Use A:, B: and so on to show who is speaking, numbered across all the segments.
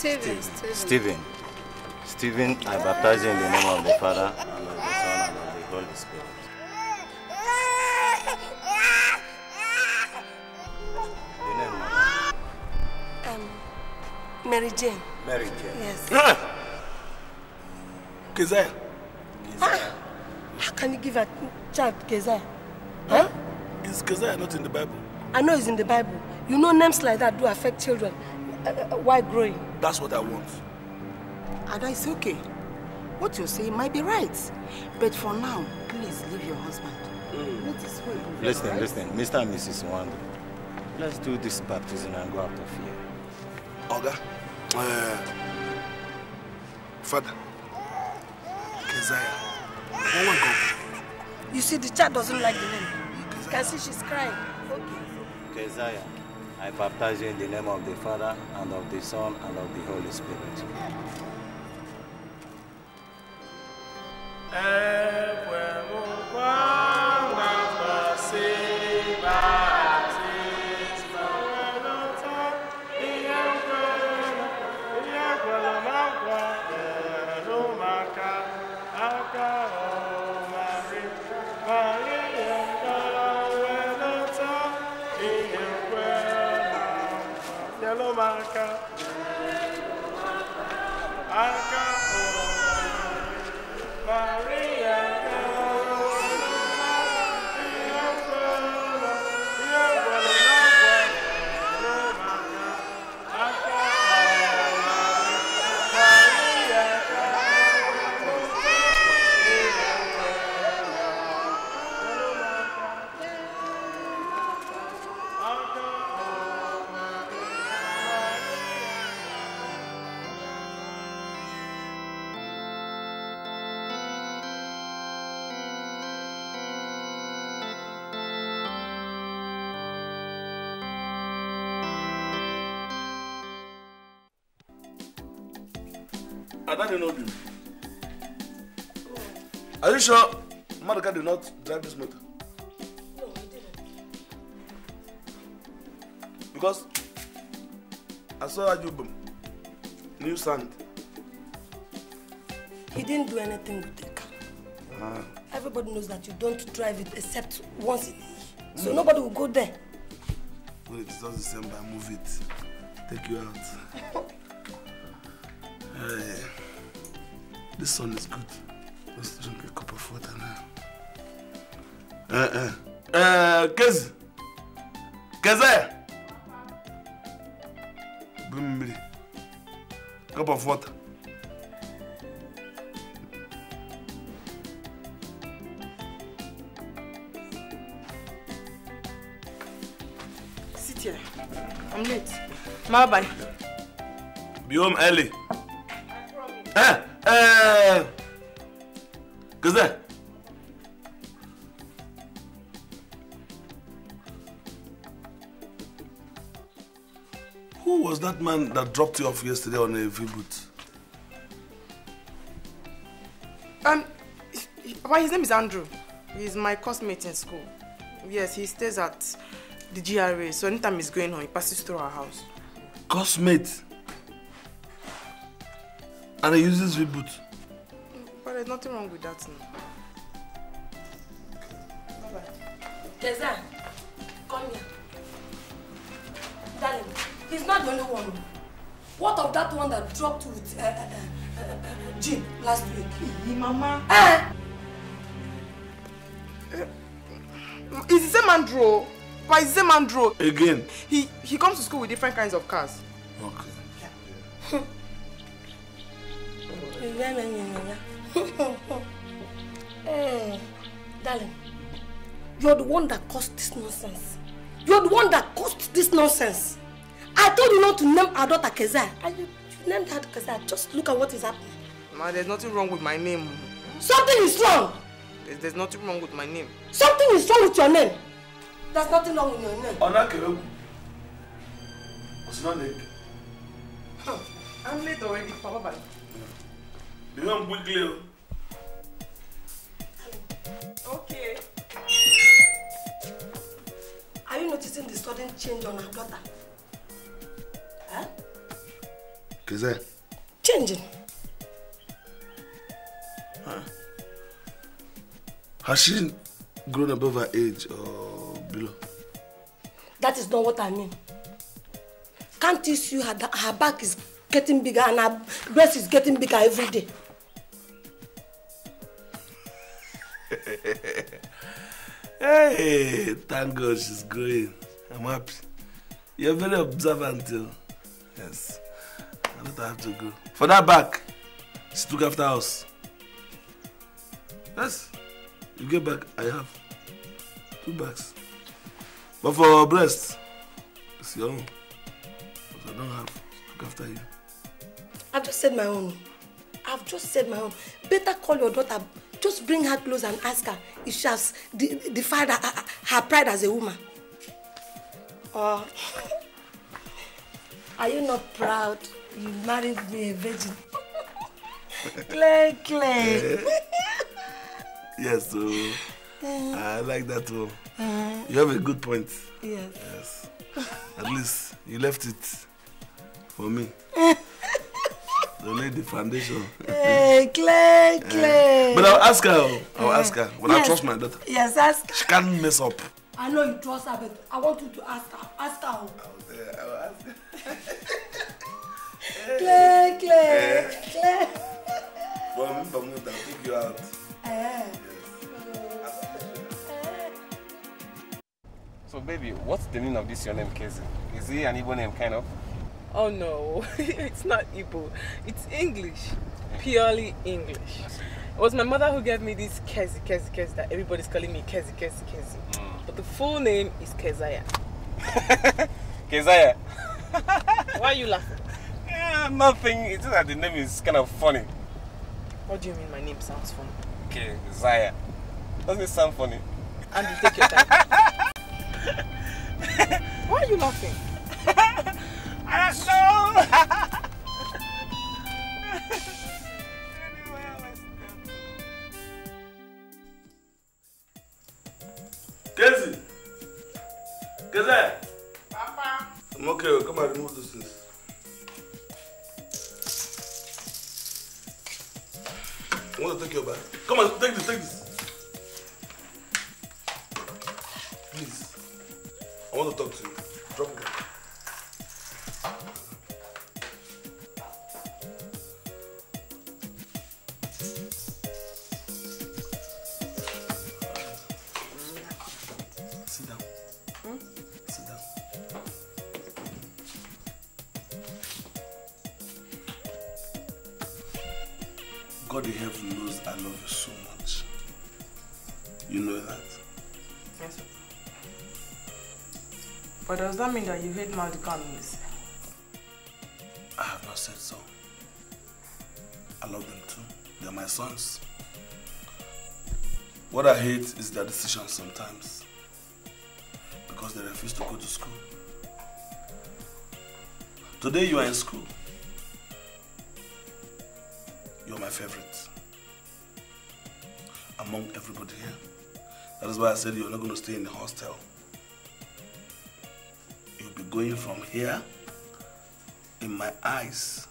A: Stephen. Stephen, I baptize you in the name of the Father, and of the Son, and of the Holy Spirit. The name, Mama?
B: Mary Jane.
A: Mary Jane.
B: Yes.
C: Keziah.
B: How can you give a child Keziah? Huh?
C: Is Keziah not in the Bible?
B: I know it's in the Bible. You know names like that do affect children while growing.
C: That's what I want.
D: Ada, it's okay. What you're saying might be right. But for now, please leave your husband.
A: Listen, Mr. and Mrs. Wando. Let's do this baptism and go out of here.
C: Oga, Father, Keziah,
B: you see, the child doesn't like the name. You can see she's crying.
A: Okay. Keziah, I baptize you in the name of the Father, and of the Son, and of the Holy Spirit.
C: I don't know you. Are you sure Madaka did not drive this motor?
B: No, he didn't.
C: Because I saw Ajubum, new sand.
B: He didn't do anything with the car. Everybody knows that you don't drive it except once in a year. So nobody will go there.
C: Well, it's just the same, but I move it. Take you out. This sun is good. Let's drink a cup of water now. Keze! Bring me a cup of water.
D: Sit here. I'm late. Bye.
C: Be home early. Keze! Who was that man that dropped you off yesterday on a V-boot?
D: His name is Andrew. He's my classmate in school. Yes, he stays at the GRA, so anytime he's going home, he passes through our house.
C: Classmate? And he uses V-boot?
D: But there's nothing wrong with that now. Bye-bye.
B: Keza, come here. Darling, he's not the only one. What of that one that dropped with Jim last week?
D: Mama. It's the same Andrew. Why is the same Andrew?
C: Again?
D: He comes to school with different kinds of cars.
C: Okay.
B: Darling, you're the one that caused this nonsense. You're the one that caused this nonsense. I told you not to name our daughter Keza. And you named her Keza. Just look at what is happening.
D: Ma, there's nothing wrong with my name.
B: Something is wrong.
D: There's nothing wrong with my name.
B: Something is wrong with your name. There's nothing wrong with your name.
C: What's not late?
D: I'm late already. Bye-bye.
C: Be home quickly.
D: Okay.
B: Are you noticing the sudden change on our daughter? Huh?
C: Kezia?
B: Changing.
C: Huh? Has she grown above her age or below?
B: That is not what I mean. Can't you see her back is getting bigger and her breast is getting bigger every day?
C: Hey, thank God she's growing. I'm happy. You're very observant too. Yes. I don't have to go. For that back, she took after us. Yes. You get back, I have 2 bags. But for breast, it's your own. But I don't have. Look after you.
B: I've just said my own. I've just said my own. Better call your daughter. Just bring her close and ask her if she has defied her pride as a woman. Or are you not proud you married me a virgin? Clay.
C: Yes, so I like that too. You have a good point.
B: Yes.
C: At least you left it for me. To lay the foundation.
B: Hey, Clay.
C: But I'll ask her. I'll ask her. But I trust my daughter.
B: Yes, ask her.
C: She can't mess up.
B: I know you trust her, but I want you to ask her. Ask her.
C: I will ask her.
B: Clay.
C: But remember, I'll take you out.
E: So baby, what's the meaning of this your name, Kezi? Is it an Igbo name, kind of?
D: Oh no, it's not Igbo. It's English. Purely English. It was my mother who gave me this Kezi that everybody's calling me Kezi. But the full name is Kezia.
E: Kezia?
D: Why are you laughing?
E: Yeah, nothing. It's just that the name is kind of funny.
D: What do you mean my name sounds funny?
E: Kezia. Doesn't it sound funny?
D: And you take your time. Why are you laughing?
E: I don't know.
C: Kezi!
D: Papa!
C: I'm okay, come and remove those things. I want to take your bag. Come on, take this. Please. I want to talk to you. Drop it. Sit down. Sit down. God in heaven knows I love you so much. You know that?
D: Yes, sir. But does that mean that you hate Malika and Miss?
C: I have not said so. I love them too. They're my sons. What I hate is their decisions sometimes. Because they refuse to go to school. Today you are in school. You're my favorite. Among everybody here. That is why I said you're not going to stay in the hostel. You'll be going from here in my eyes.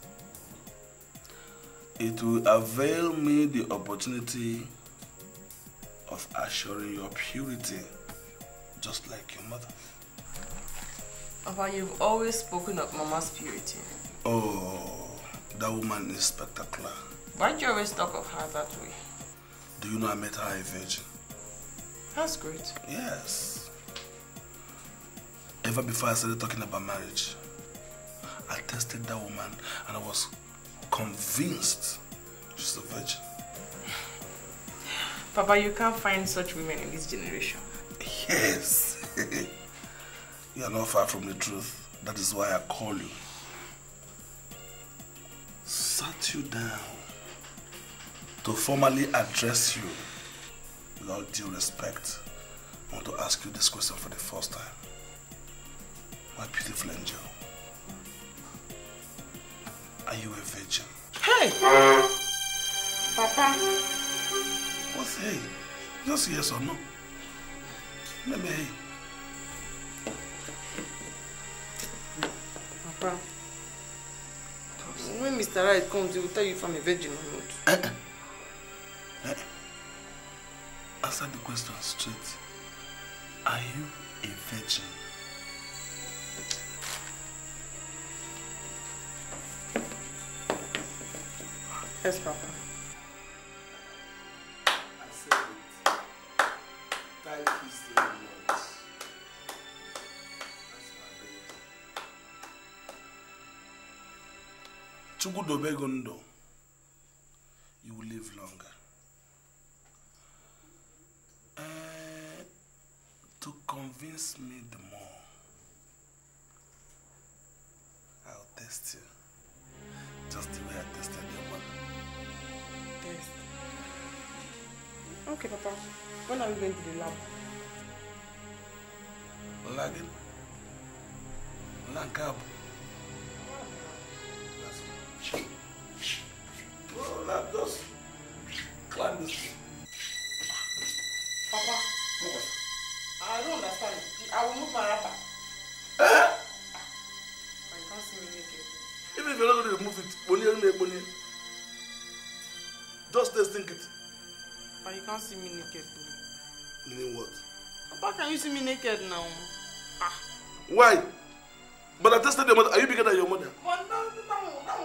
C: It will avail me the opportunity of assuring your purity, just like your mother.
D: Papa, you've always spoken of Mama's purity.
C: Oh, that woman is spectacular.
D: Why do you always talk of her that way?
C: Do you know I met her a virgin?
D: That's great.
C: Yes. Ever before I started talking about marriage, I tested that woman and I was convinced she's a virgin.
D: Papa, you can't find such women in this generation.
C: Yes. You are not far from the truth. That is why I call you. Sat you down to formally address you with all due respect. I want to ask you this question for the first time. My beautiful angel, are you a virgin?
D: Hey! Papa!
C: What's hey? Just yes or no? Let me hey.
D: Papa. Mr. Right comes, he will tell you if I'm a virgin or not.
C: Answer the question straight. Are you a virgin?
D: Yes, Papa.
C: I said it. Thank you so much. That's my baby. Chukwudobegondo, you will live longer. To convince me the more, I'll test you. Just the way I tested your mother.
D: Test. Okay, Papa. When are we going to the lab?
C: Lagging. Lankab. Oh, lab, just climb this thing.
D: Papa. I don't understand. I will move my wrapper.
C: Eh?
D: I can't see me naked.
C: Even if you're not going to remove it, just think it.
D: But you can't see me naked.
C: Meaning what?
D: Papa, can you see me naked now?
C: Why? But I tested your mother. Are you bigger than your mother?
D: But that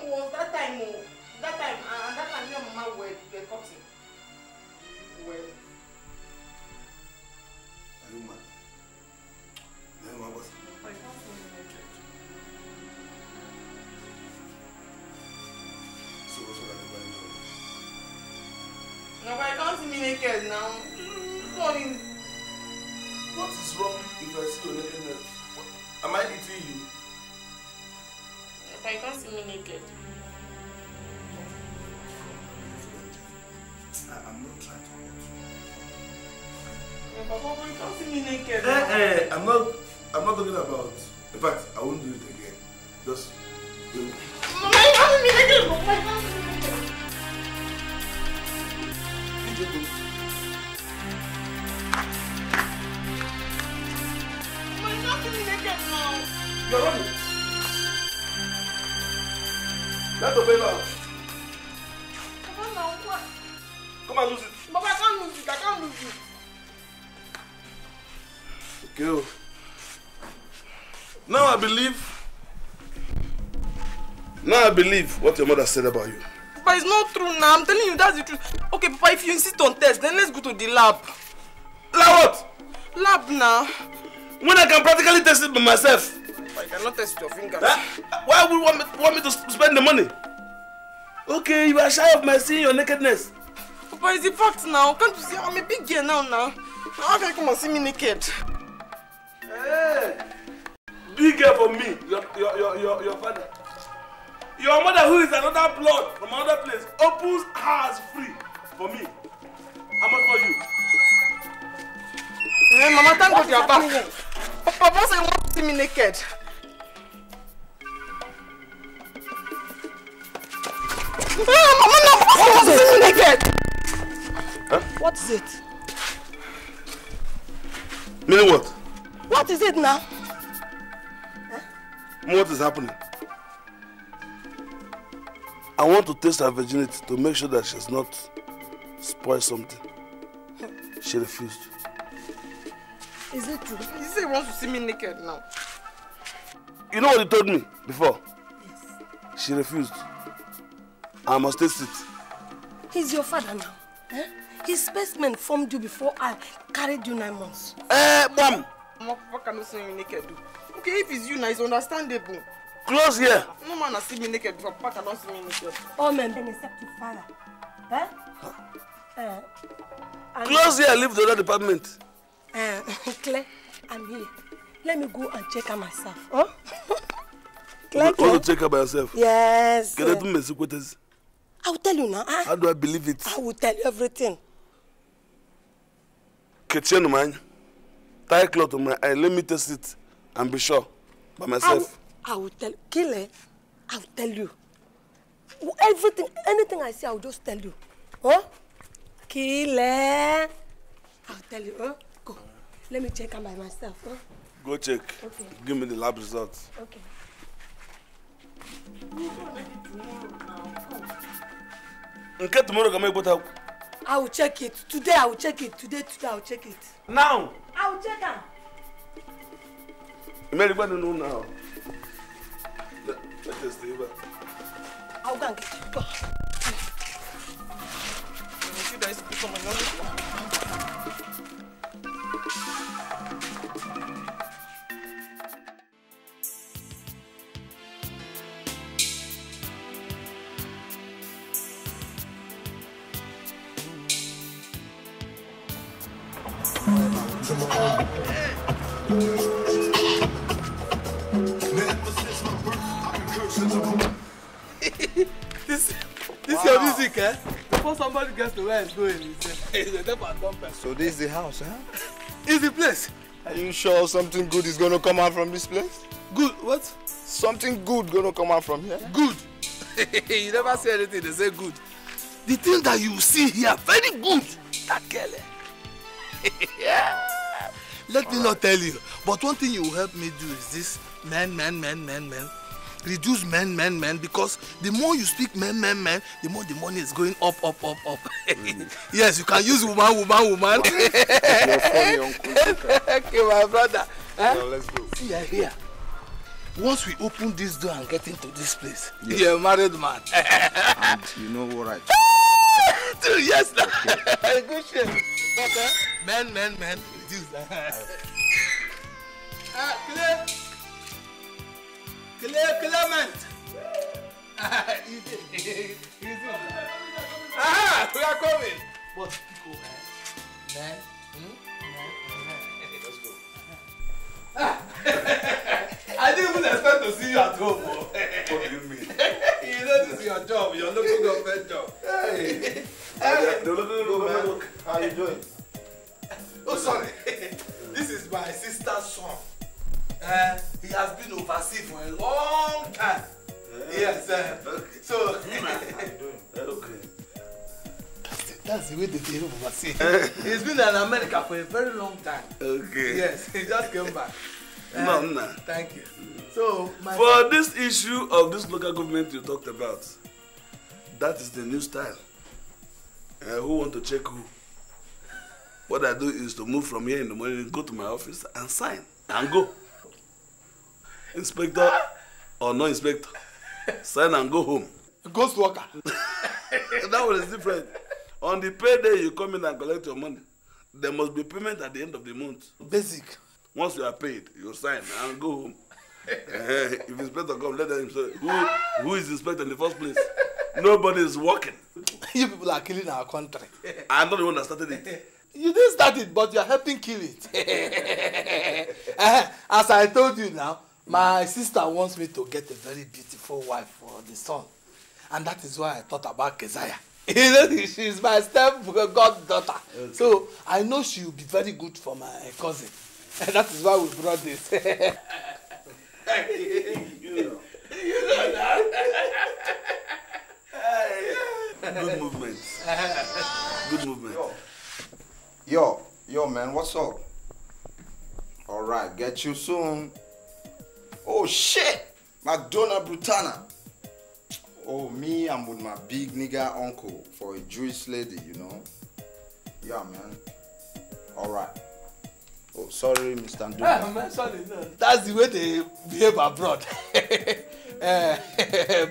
D: was that time. That time, and that time, your mama were cutting. Well.
C: Are you mad? Then what was it?
D: I can't see me naked.
C: So what's all that about it?
D: No, but I can't see me naked now. Sorry.
C: What is wrong if I see your nakedness? Am I eating you?
D: But I can't see me naked.
C: I'm not trying to hurt you.
D: Papa, you can't see me naked.
C: I'm not talking about. In fact, I won't do it again. Just do it.
D: Mama, you can't see me naked. Mama, you can't see me naked. Mama, you can't see me naked now.
C: You're running. Let the baby out.
D: Papa, now what?
C: Come and lose it.
D: Papa, I can't lose it. I can't lose it.
C: Go. Now I believe what your mother said about you.
D: But it's not true now. I'm telling you, that's the truth. Okay, Papa, if you insist on test, then let's go to the lab.
C: Lab what?
D: Lab now.
C: When I can practically test it by myself.
D: I cannot test your fingers.
C: Why would you want me to spend the money? Okay, you are shy of my seeing your nakedness.
D: Papa, it's a fact now. Can't you see? I'm a big girl now. How can you come and see me naked?
C: Hey, big girl for me, your father. Your mother, who is another blood from another place, opens hers free for me. How much for you?
D: Hey, Mama, thank God you're back. Papa said you want to see me naked. Mama, no, you want to see me naked.
C: Huh?
B: What is it?
C: Meaning what?
B: What is it now?
C: What is happening? I want to test her virginity to make sure that she's not spoiled something. She refused.
D: Is it true? He said he wants to see me naked now.
C: You know what he told me before?
B: Yes.
C: She refused. I must taste it.
B: He's your father now. His specimen formed you before I carried you 9 months.
C: Bam!
D: Mama, Papa cannot see me naked. Okay, if it's you now, it's understandable.
C: Close here.
D: No man has seen me naked before. Papa cannot see me naked.
B: All men except your father.
C: Close here, leave the other department.
B: Claire, I'm here. Let me go and check her myself. Huh?
C: Claire, you want to check her by yourself?
B: Yes.
C: I
B: will tell you now.
C: How do I believe it?
B: I will tell you everything.
C: Kitchen man, tie cloth on my eye. Let me test it and be sure by myself.
B: I will tell you. Kile, I will tell you. Everything, anything I say, I will just tell you. Huh? Kile, I will tell you. Huh? Go. Let me check her by myself. Huh?
C: Go check.
B: Okay.
C: Give me the lab results.
B: Okay.
D: You don't make it tomorrow now.
C: Okay, tomorrow can make what?
B: I will check it. Today I will check it. Today I will check it.
C: Now.
B: I will check am.
C: Everybody know now. Let us stay back.
B: I will go and get it. Go.
F: This your music, eh? Before somebody gets to where it's going,
G: So this is the house, huh?
F: It's the place.
G: Are you sure something good is gonna come out from this place?
F: Good, what?
G: Something good gonna come out from here?
F: Good. You never say anything, they say good. The thing that you see here, very good. That girl, yeah. Let me not tell you, but one thing you will help me do is this: men. Reduce men, because the more you speak men, the more the money is going up. Yes, you can use woman.
G: You're funny, uncle.
F: Okay, my brother.
G: Now let's go.
F: See, here. Once we open this door and get into this place, yes. You're a married man.
G: And you know what I
F: do? Yes,
G: okay.
F: Good shit. Okay. Men, reduce that. Clement. We are coming. But people, man. Let's go. I didn't even expect to see you at home. What
C: do you mean?
F: You know this is your job, your local government job.
C: Hey.
G: Man. How you doing?
F: Oh, sorry. This is my sister's son. He has been overseas for a long time. Yes,
C: okay.
F: So,
C: how you doing? Okay.
F: That's the way they do overseas. He's been in America for a very long time.
C: Okay.
F: Yes, he just came back.
C: No.
F: Thank you. So,
C: for this issue of this local government you talked about, that is the new style. Who want to check who? What I do is to move from here in the morning, go to my office and sign and go. Inspector or no inspector, sign and go home.
F: Ghost worker.
C: That one is different. On the payday, you come in and collect your money. There must be payment at the end of the month.
F: Basic.
C: Once you are paid, you sign and go home. If inspector come, let them say, who is the inspector in the first place? Nobody is working.
F: You people are killing our country.
C: I'm not the one that started it.
F: You didn't start it, but you are helping kill it. As I told you now, my sister wants me to get a very beautiful wife for the son. And that is why I thought about Keziah. She's my step-goddaughter. Okay. So I know she will be very good for my cousin. And that is why we brought this.
C: You know that. Good movement. Good movement.
G: Yo, man, what's up? All right, get you soon. Oh, shit! Madonna Brutana. Oh, me, I'm with my big nigga uncle for a Jewish lady, you know? Yeah, man. All right. Oh, sorry, Mr. Nduka.
F: Man, sorry, no. That's the way they behave abroad.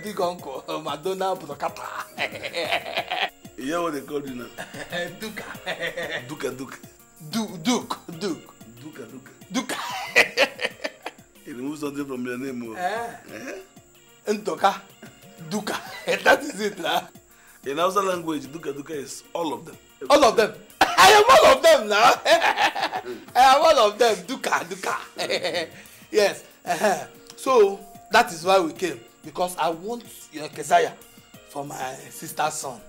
F: Big uncle, Madonna Brutana.
C: You hear what they call you now?
F: Duka.
C: Duka.
F: Duka.
C: You remove something from your name.
F: Ndoka. Duka. That is it now.
C: In Hausa language, Duka is all of them.
F: All of them. I am all of them now. I am all of them. Duka. Yes. So that is why we came, because I want your Keziah for my sister's son.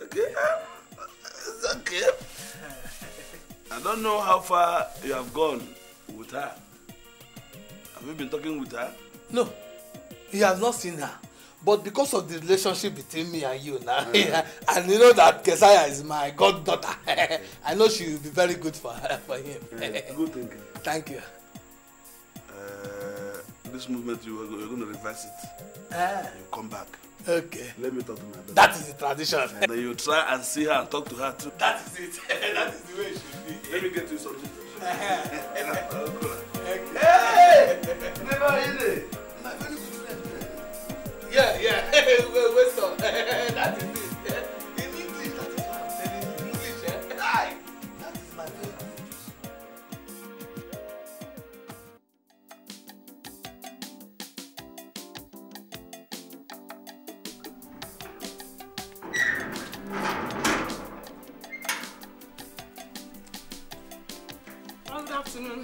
C: Okay. It's okay. I don't know how far you have gone with her. Have you been talking with her?
F: No, he has not seen her. But because of the relationship between me and you now, and you know that Keziah is my goddaughter, I know she will be very good for him.
C: Good thinking.
F: Thank you.
C: This movement, you're going to reverse it. You come back.
F: Okay.
C: Let me talk to my daughter.
F: That is the tradition.
C: And then you try and see her and talk to her too.
F: That is it. That is the way it should be.
C: Let me get you something.
F: Hey!
C: Never in it.
F: My very good friend. Yeah. Wait, on. That is it. In English, that is what I'm telling you. English, Aye. That is my very good.
D: Good afternoon.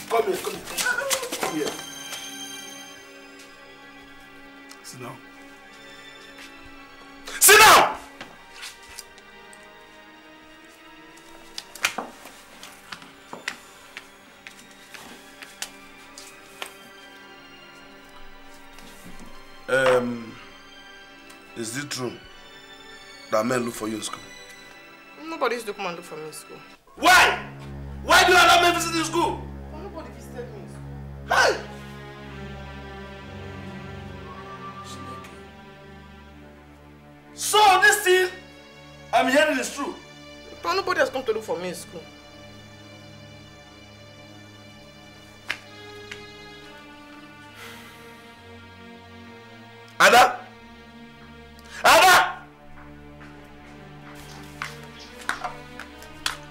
C: Come here. Come here. Sit down. Sit down! Is it true that men look for you in school?
D: Nobody used to come and look for me in school.
C: Why? Why do you allow men visit in school?
D: Well, nobody visited me in school.
C: Hey! So this thing I'm hearing is true.
D: But nobody has come to look for me in school.
C: Ada? Ada?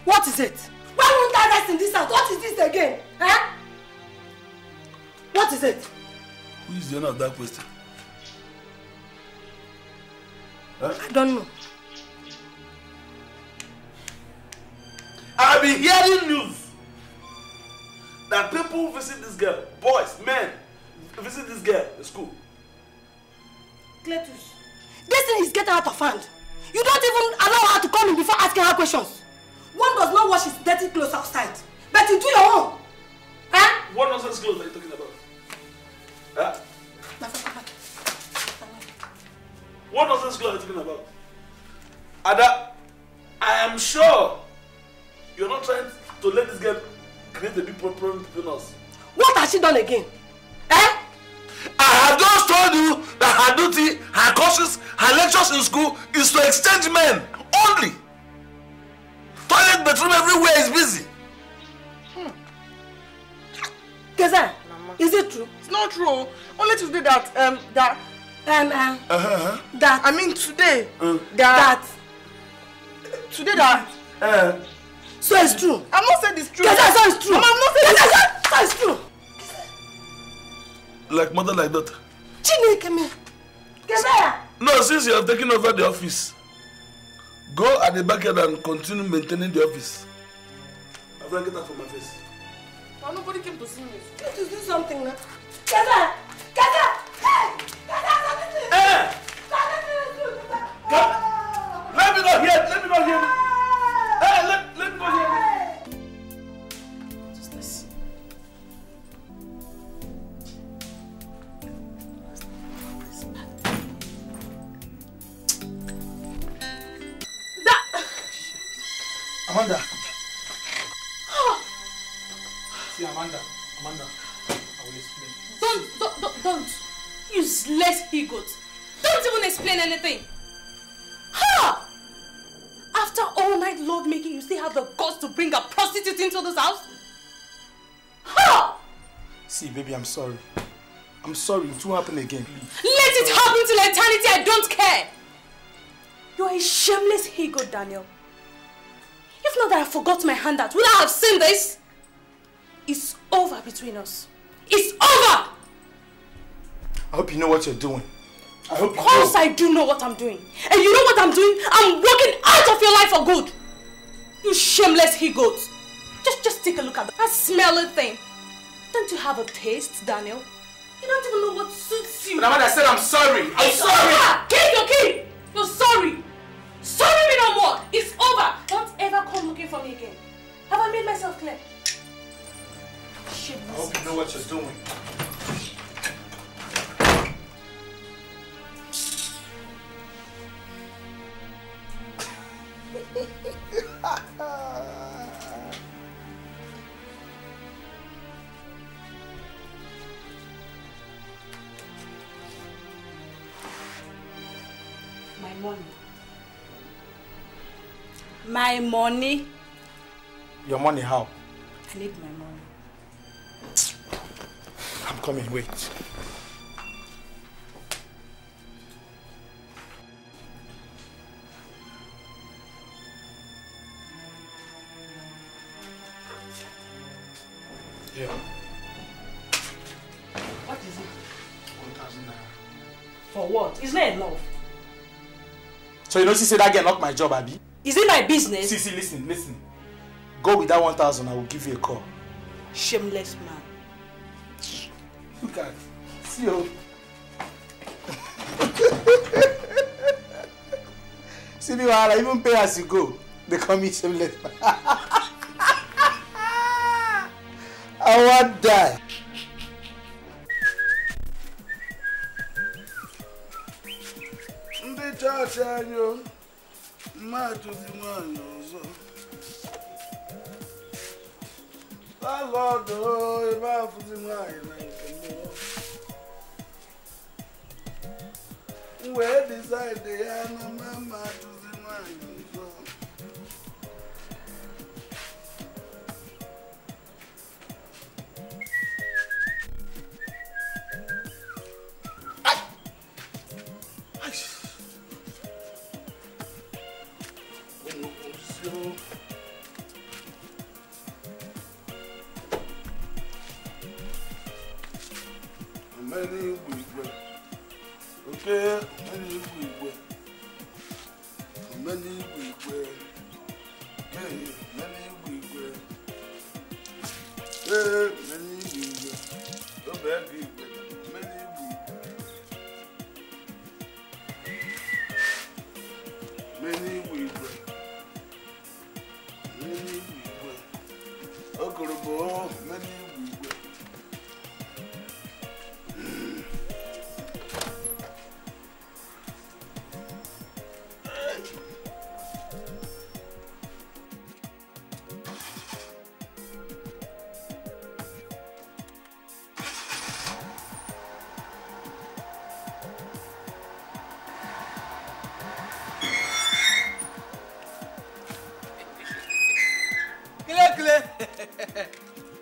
B: What is it? Why won't I rest in this house? What is this again? Huh? What is it?
C: Who is the owner of that question? Huh?
B: I don't know.
C: I've been hearing news that people visit this girl, boys, men, visit this girl in school.
B: Cletus, this thing is getting out of hand. You don't even allow her to come in before asking her questions. One does not wash his dirty clothes outside, but you do your own. Huh?
C: What nonsense clothes are you talking about? Huh? What nonsense clothes are you talking about? Ada, I am sure you're not trying to let this girl create a big problem between us.
B: What has she done again? Eh?
C: I have just told you that her duty, her courses, her lectures in school is to exchange men only. Toilet, bathroom, everywhere is busy.
B: Keza, is it true?
D: It's not true. Only today that I mean today today that
B: so it's true.
D: I'm not saying it's true.
B: Keza, so it's true.
D: Mama, I'm not saying it's true.
B: So it's true.
C: Like mother, like daughter.
B: Chineke me. Keza.
C: No, since you have taken over the office, go at the backyard and continue maintaining the office. I've got to get out from my face.
D: But nobody came to see me.
B: Let us do something now. Keza! Keza! Hey! Keza, something to you!
C: Hey!
B: Something to you!
C: Come! Let me not hear! Let me not hear! Hey! Let me not hear!
B: What is this?
F: Amanda. See, Amanda, I will explain.
H: Don't. Useless bigot. Don't even explain anything. Ha! After all night lovemaking, you still have the guts to bring a prostitute into this house? Ha!
F: See, baby, I'm sorry. I'm sorry. It won't happen again.
H: Let it happen till eternity. I don't care. You're a shameless ego, Daniel. If not that I forgot my handout, would I have seen this? It's over between us. It's over!
F: I hope you know what you're doing. I hope you
H: Of course I do know what I'm doing. And you know what I'm doing? I'm walking out of your life for good. You shameless he-goat. Just take a look at that smelly thing. Don't you have a taste, Daniel? You don't even know what suits you.
F: But Amanda, I said I'm sorry. I'm sorry.
H: Keep your key. You're sorry. Sorry me no more. It's over. Don't ever come looking for me again. Have I made myself clear? Shameless.
F: I hope you know what you're doing.
H: My money.
I: Your money how?
H: I need my money.
I: I'm coming, wait. Yeah.
H: What is it?
I: 1,000 naira.
H: For what? It's not enough.
I: So you know she said that girl knocked my job, Abi?
H: Is it my business?
I: See, listen. Go with that 1,000, I will give you a call.
H: Shameless man.
I: Look at it. See you. See me, I even pay as you go. They call me shameless man. I want that.
C: Ndị chọọchị anyị mmadụ dị nwanyị ọzọ. Lọọdụ ebe afụzi nwanyị na nke mmụọ. M wee decide ya na mmadụ dị nwanyị ọzọ.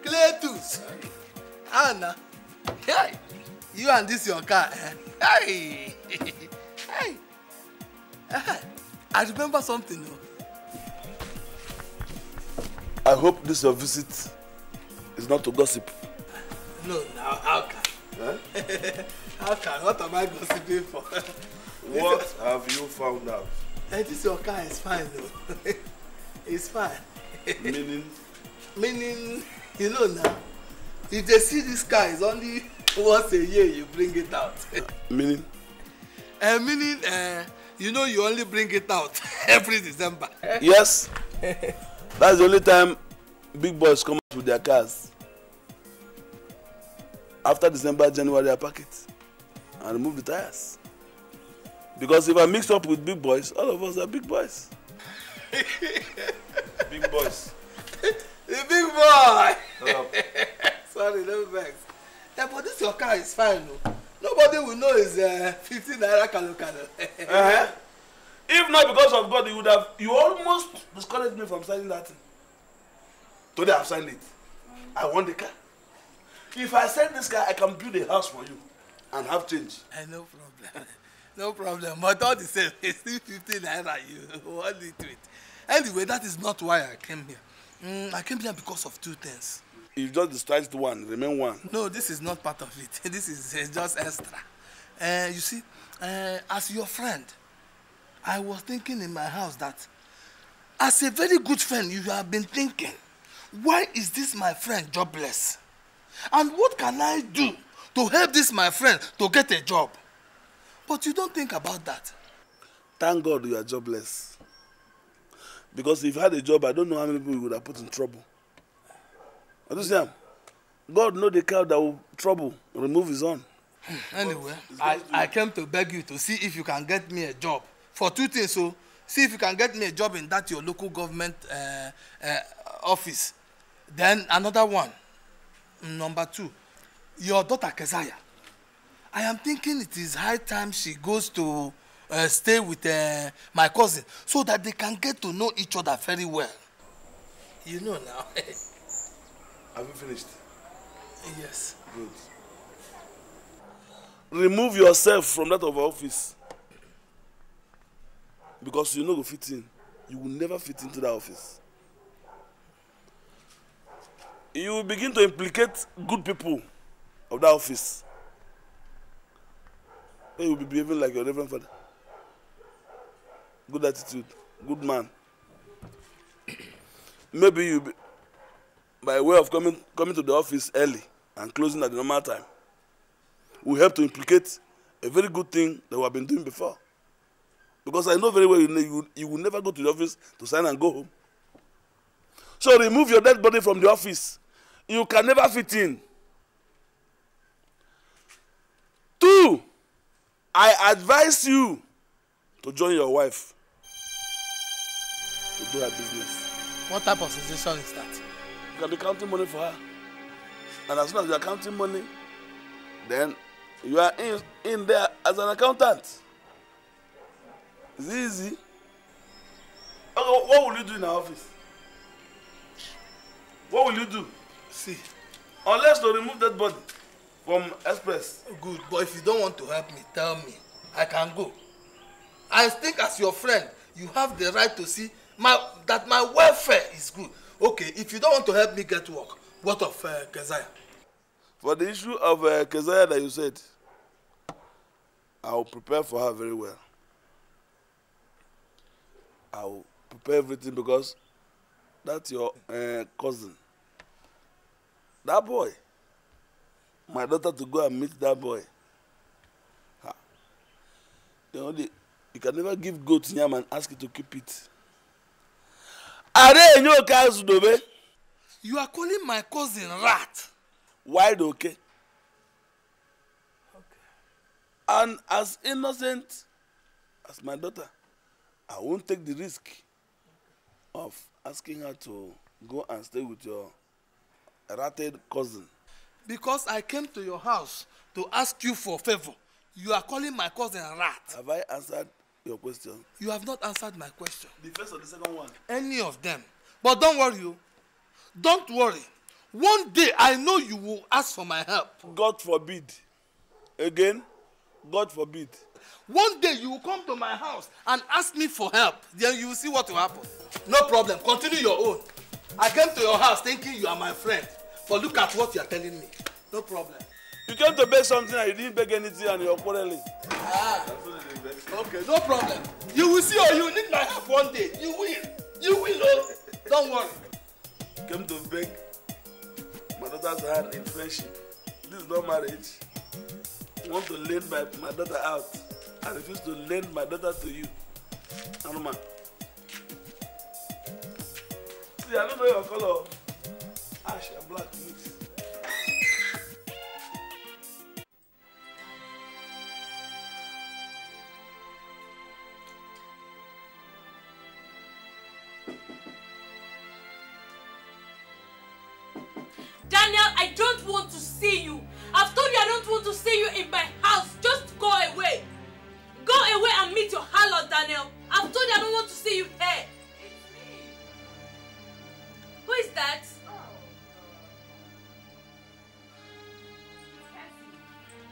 F: Cletus. Anna. Hey. You and this your car. Hey. Hey. I remember something though.
C: I hope this your visit is not to gossip.
F: No, now how can?
C: Huh?
F: How can? What am I gossiping for?
C: What have you found out?
F: This your car is fine though. It's fine.
C: Meaning?
F: Meaning, you know now, if they see this car is only once a year you bring it out.
C: Meaning?
F: Meaning, you know you only bring it out every December.
C: Yes. That's the only time big boys come out with their cars. After December, January, I pack it and remove the tires. Because if I mix up with big boys, all of us are big boys. Big boys.
F: The big boy! Sorry, no vex. Yeah, but this your car is fine. No? Nobody will know it's 15 naira kalo.
C: If not because of God, you almost discouraged me from signing that thing. Today I've signed it. I want the car. If I sell this car, I can build a house for you and have change.
F: No problem. No problem. But all the same, it's still 15 naira you want it with. Anyway, that is not why I came here. I came here because of two things.
C: You just discharged one, remain one.
F: No, this is not part of it. This is just extra. You see, as your friend, I was thinking in my house that as a very good friend, you have been thinking, why is this my friend jobless? And what can I do to help this my friend to get a job? But you don't think about that.
C: Thank God you are jobless. Because if you had a job, I don't know how many people you would have put in trouble. Understand? God knows the cow that will trouble, remove his own.
F: Anyway, I came to beg you to see if you can get me a job. For two things, so see if you can get me a job in that your local government office. Then another one, number two, your daughter Keziah. I am thinking it is high time she goes to stay with my cousin so that they can get to know each other very well. You know now.
C: Have you finished?
F: Yes.
C: Good. Remove yourself from that of office. Because you no go fit in. You will never fit into that office. You will begin to implicate good people of that office. Then you will be behaving like your reverend father. Good attitude, good man. Maybe you, by way of coming to the office early and closing at the normal time, will help to implicate a very good thing that we have been doing before. Because I know very well you will never go to the office to sign and go home. So remove your dead body from the office. You can never fit in. 2, I advise you to join your wife to do her business.
F: What type of suggestion is that?
C: You can be counting money for her. And as soon as you are counting money, then you are in there as an accountant. It's easy. Okay, what will you do in our office? What will you do?
F: See.
C: Unless to remove that body from Express.
F: Good, but if you don't want to help me, tell me. I can go. I think as your friend, you have the right to see that my welfare is good. Okay, if you don't want to help me get work, what of Keziah?
C: For the issue of Keziah that you said, I will prepare for her very well. I will prepare everything because that's your cousin. That boy, my daughter to go and meet that boy. You can never give goat yam and ask it to keep it.
F: You are calling my cousin rat.
C: Wide okay. And as innocent as my daughter, I won't take the risk of asking her to go and stay with your ratted cousin.
F: Because I came to your house to ask you for a favor. You are calling my cousin rat.
C: Have I answered your question?
F: You have not answered my question.
C: The first or the second one?
F: Any of them. But don't worry. Don't worry. One day I know you will ask for my help.
C: God forbid. Again, God forbid.
F: One day you will come to my house and ask me for help. Then you will see what will happen. No problem. Continue your own. I came to your house thinking you are my friend. But look at what you are telling me. No problem.
C: You came to beg something and you didn't beg anything and you're quarreling.
F: Okay, no problem. You will see or you need my help one day. You will. You will. Oh. Don't worry.
C: Came to beg my daughter's hand in friendship. This is not marriage. You want to lend my daughter out. I refuse to lend my daughter to you. Anuma. See, I don't know your color. Ash and black mix.
H: Daniel, I don't want to see you. I've told you I don't want to see you in my house. Just go away. Go away and meet your harlot, Daniel. I've told you I don't want to see you here. Who is that?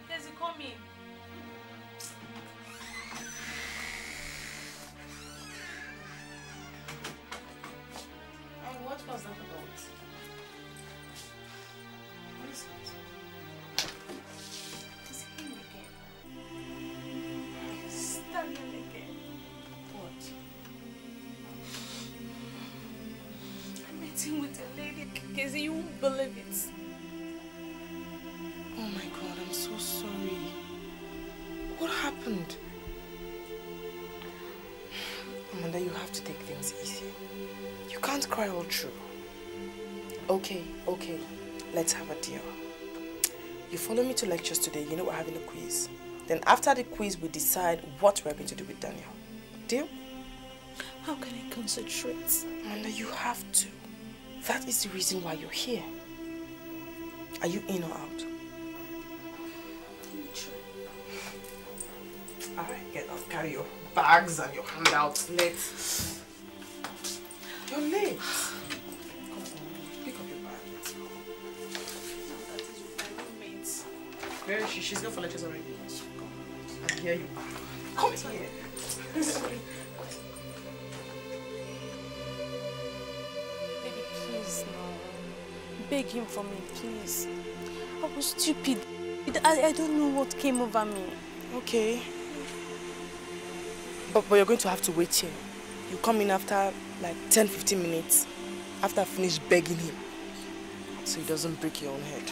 H: Cassie, come in.
B: And what was that about? What is it? It's him again. It's Daniel again. What? I'm meeting with a lady, Casey, you won't believe it. Oh my God, I'm so sorry. What happened? Amanda, you have to take things easy. You can't cry all through. Okay, let's have a deal. You follow me to lectures today, you know we're having a quiz. Then after the quiz, we decide what we're going to do with Daniel. Deal? How can I concentrate? Amanda, you have to. That is the reason why you're here. Are you in or out? Let me try.
D: Alright, get up. Carry your bags and your handouts. Let's. You're late. Come on, pick up your bag. Let's go. That is with my roommates. Where is she? She's gone for lectures already. Come. And here you are. Come here. Sorry.
H: Baby, please, no. Beg him for me, please. I was stupid. I don't know what came over me.
D: Okay. But you're going to have to wait here. You come in after like 10-15 minutes after I finish begging him. So he doesn't break your own head.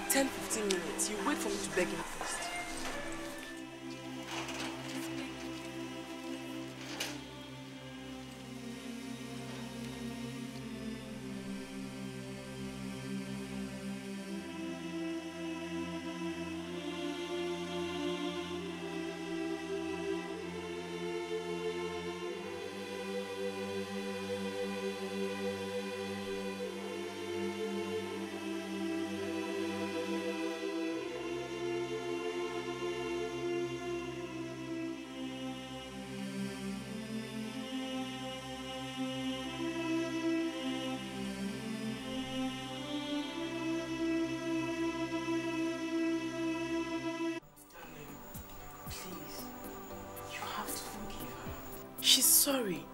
D: 10-15 minutes. You wait for me to beg him first. She's sorry.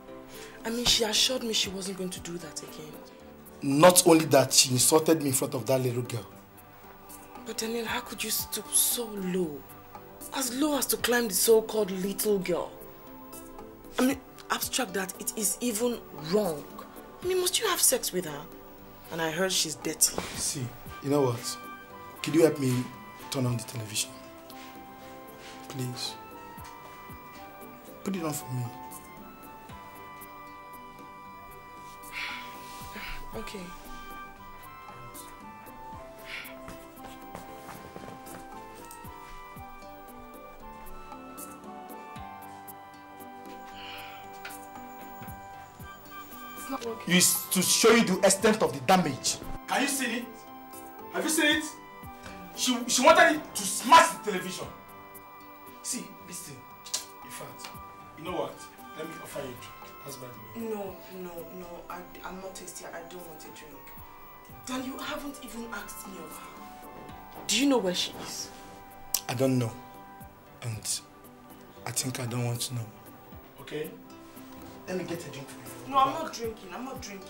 D: I mean, she assured me she wasn't going to do that again.
F: Not only that, she insulted me in front of that little girl.
D: But Daniel, how could you stoop so low? As low as to climb the so-called little girl. I mean, abstract that, it is even wrong. I mean, must you have sex with her? And I heard she's dirty.
F: See, you know what? Could you help me turn on the television? Please. Put it on for me.
D: Okay. It's not working.
F: It's to show you the extent of the damage. Can you see it? Have you seen it? She wanted it to smash the television. See, listen. In fact, you know what? Let me offer you a drink. That's by the way.
D: No. I'm not tasty. I don't want a drink. Dan, you haven't even asked me of her. Do you know where she is?
F: I don't know. And I think I don't want to know. Okay? Let me get a drink for you.
D: No, I'm not drinking. I'm not drinking.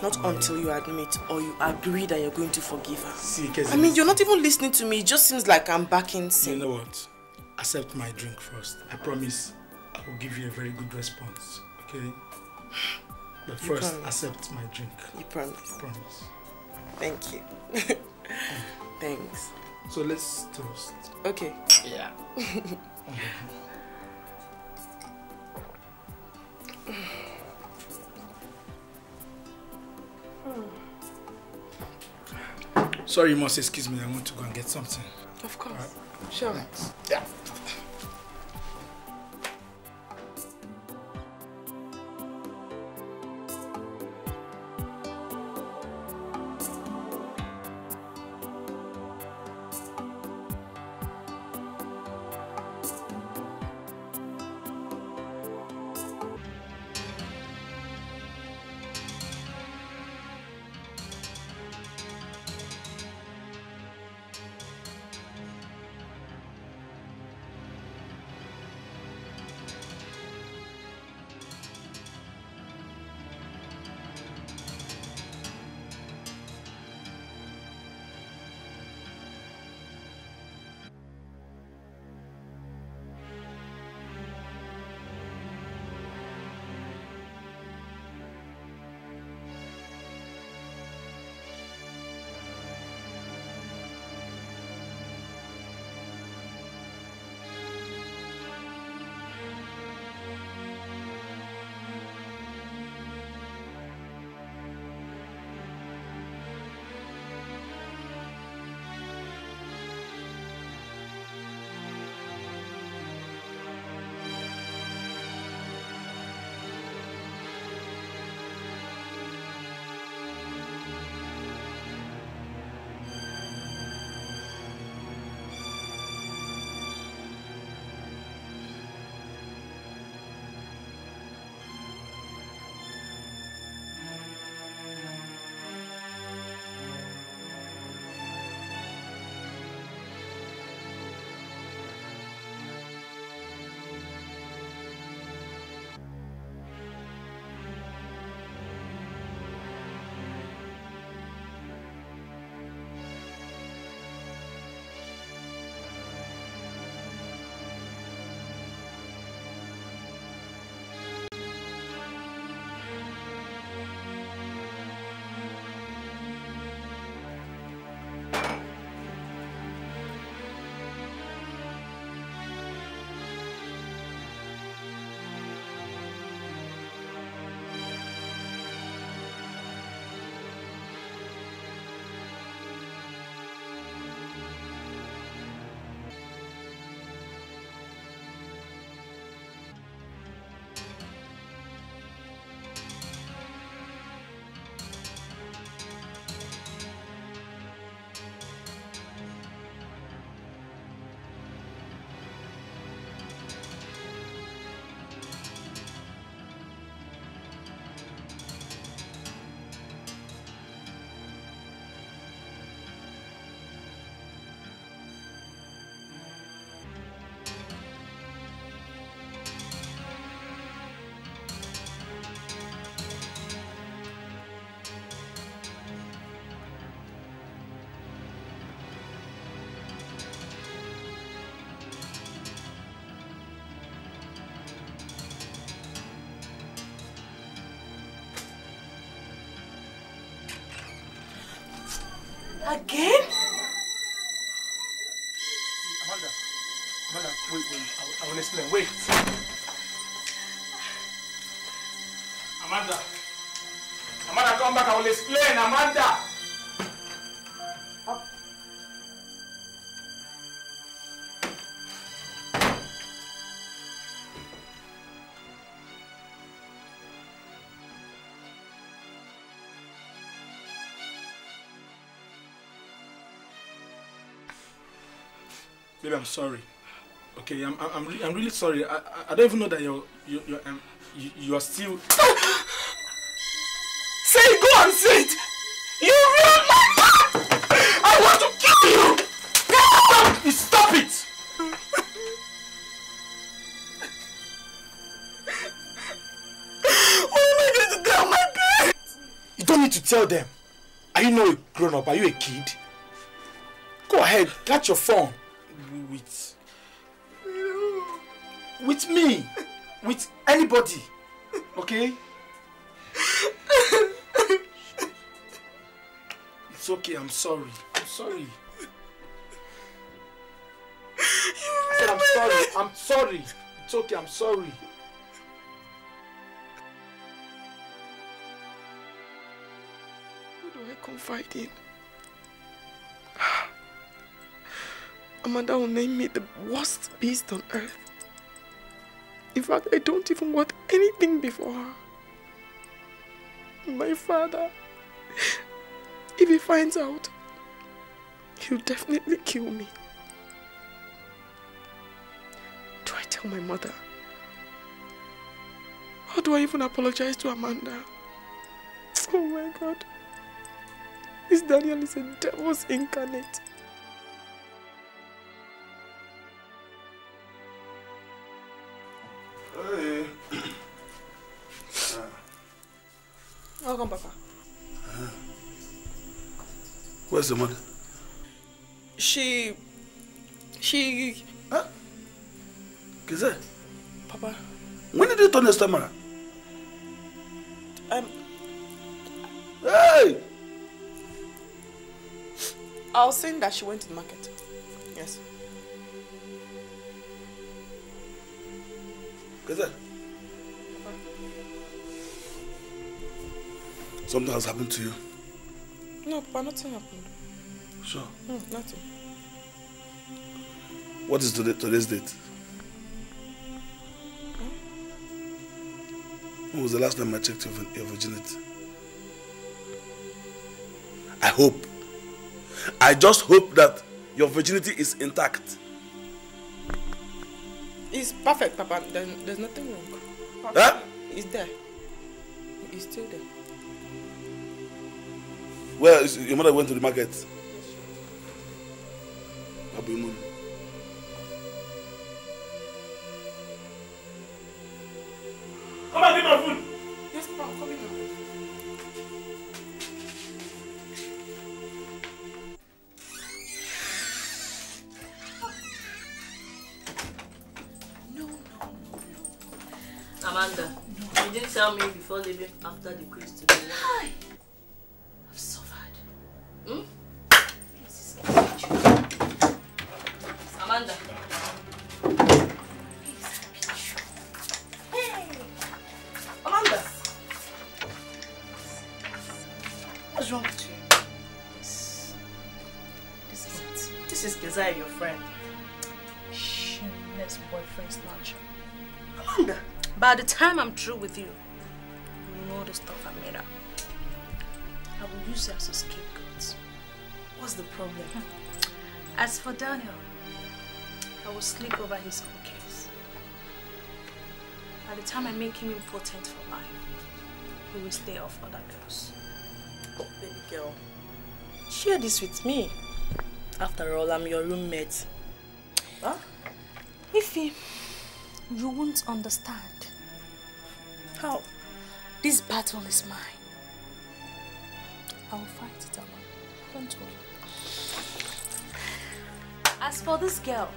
D: Not until you admit or you agree that you're going to forgive her.
F: See, Kezi,
D: I mean, you're not even listening to me. It just seems like I'm backing sin.
F: You know what? Accept my drink first. I promise I will give you a very good response. Okay? But first, accept my drink.
D: You promise?
F: I promise.
D: Thank you. Thanks.
F: So let's toast.
D: Okay.
F: Yeah. Sorry, you must excuse me. I want to go and get something.
D: Of course.
F: Right.
D: Sure.
F: Thanks. Yeah.
H: Again?
F: Amanda, wait, I will explain. Wait. Amanda, come back. I will explain. Amanda. Baby, I'm sorry. Okay, I'm really sorry. I don't even know that you are still. Say it, go and say it. You ruined my life. I want to kill you. Stop it. What am I going to tell my parents? You don't need to tell them. Are you not a grown up? Are you a kid? Go ahead, catch your phone. With me, with anybody, okay? It's okay, I'm sorry. I'm sorry. I said I'm sorry. I'm sorry. It's okay, I'm sorry. Who do I confide in? Amanda will name me the worst beast on earth. In fact, I don't even want anything before her. My father, if he finds out, he'll definitely kill me. Do I tell my mother? How do I even apologize to Amanda? Oh my God. This Daniel is a devil's incarnate.
C: Hey.
D: Welcome, Papa.
C: Where's the mother?
D: She...
C: Huh? Kize?
D: Papa.
C: When did you turn the stammer? Hey!
D: I was saying that she went to the market. Yes.
C: Kize? Something has happened to you?
D: No, Papa, nothing happened.
C: Sure?
D: Nothing.
C: What is today's date? When was the last time I checked your virginity? I just hope that your virginity is intact.
D: It's perfect, Papa. There's nothing wrong.
C: Huh?
D: It's there. It's still there.
C: Well, your mother went to the market. Abu Moon. Come and get my food.
D: Yes, Papa, I'm coming now.
B: Amanda, you didn't tell me before leaving after the quiz today.
H: Hi! I've suffered.
B: Amanda.
H: Hey!
B: Amanda.
H: What's wrong with you?
B: This is Keziah, your friend.
H: Shameless boyfriend snatcher.
B: Amanda.
H: By the time I'm through with you, you know the stuff I made up. I will use you as a scapegoat.
B: What's the problem?
H: As for Daniel, I will sleep over his own case. By the time I make him impotent for life, he will stay off other girls.
B: Baby girl, share this with me. After all, I'm your roommate. Huh?
H: Ify, you won't understand.
B: How?
H: This battle is mine. I will fight it alone. Don't worry. As for this girl,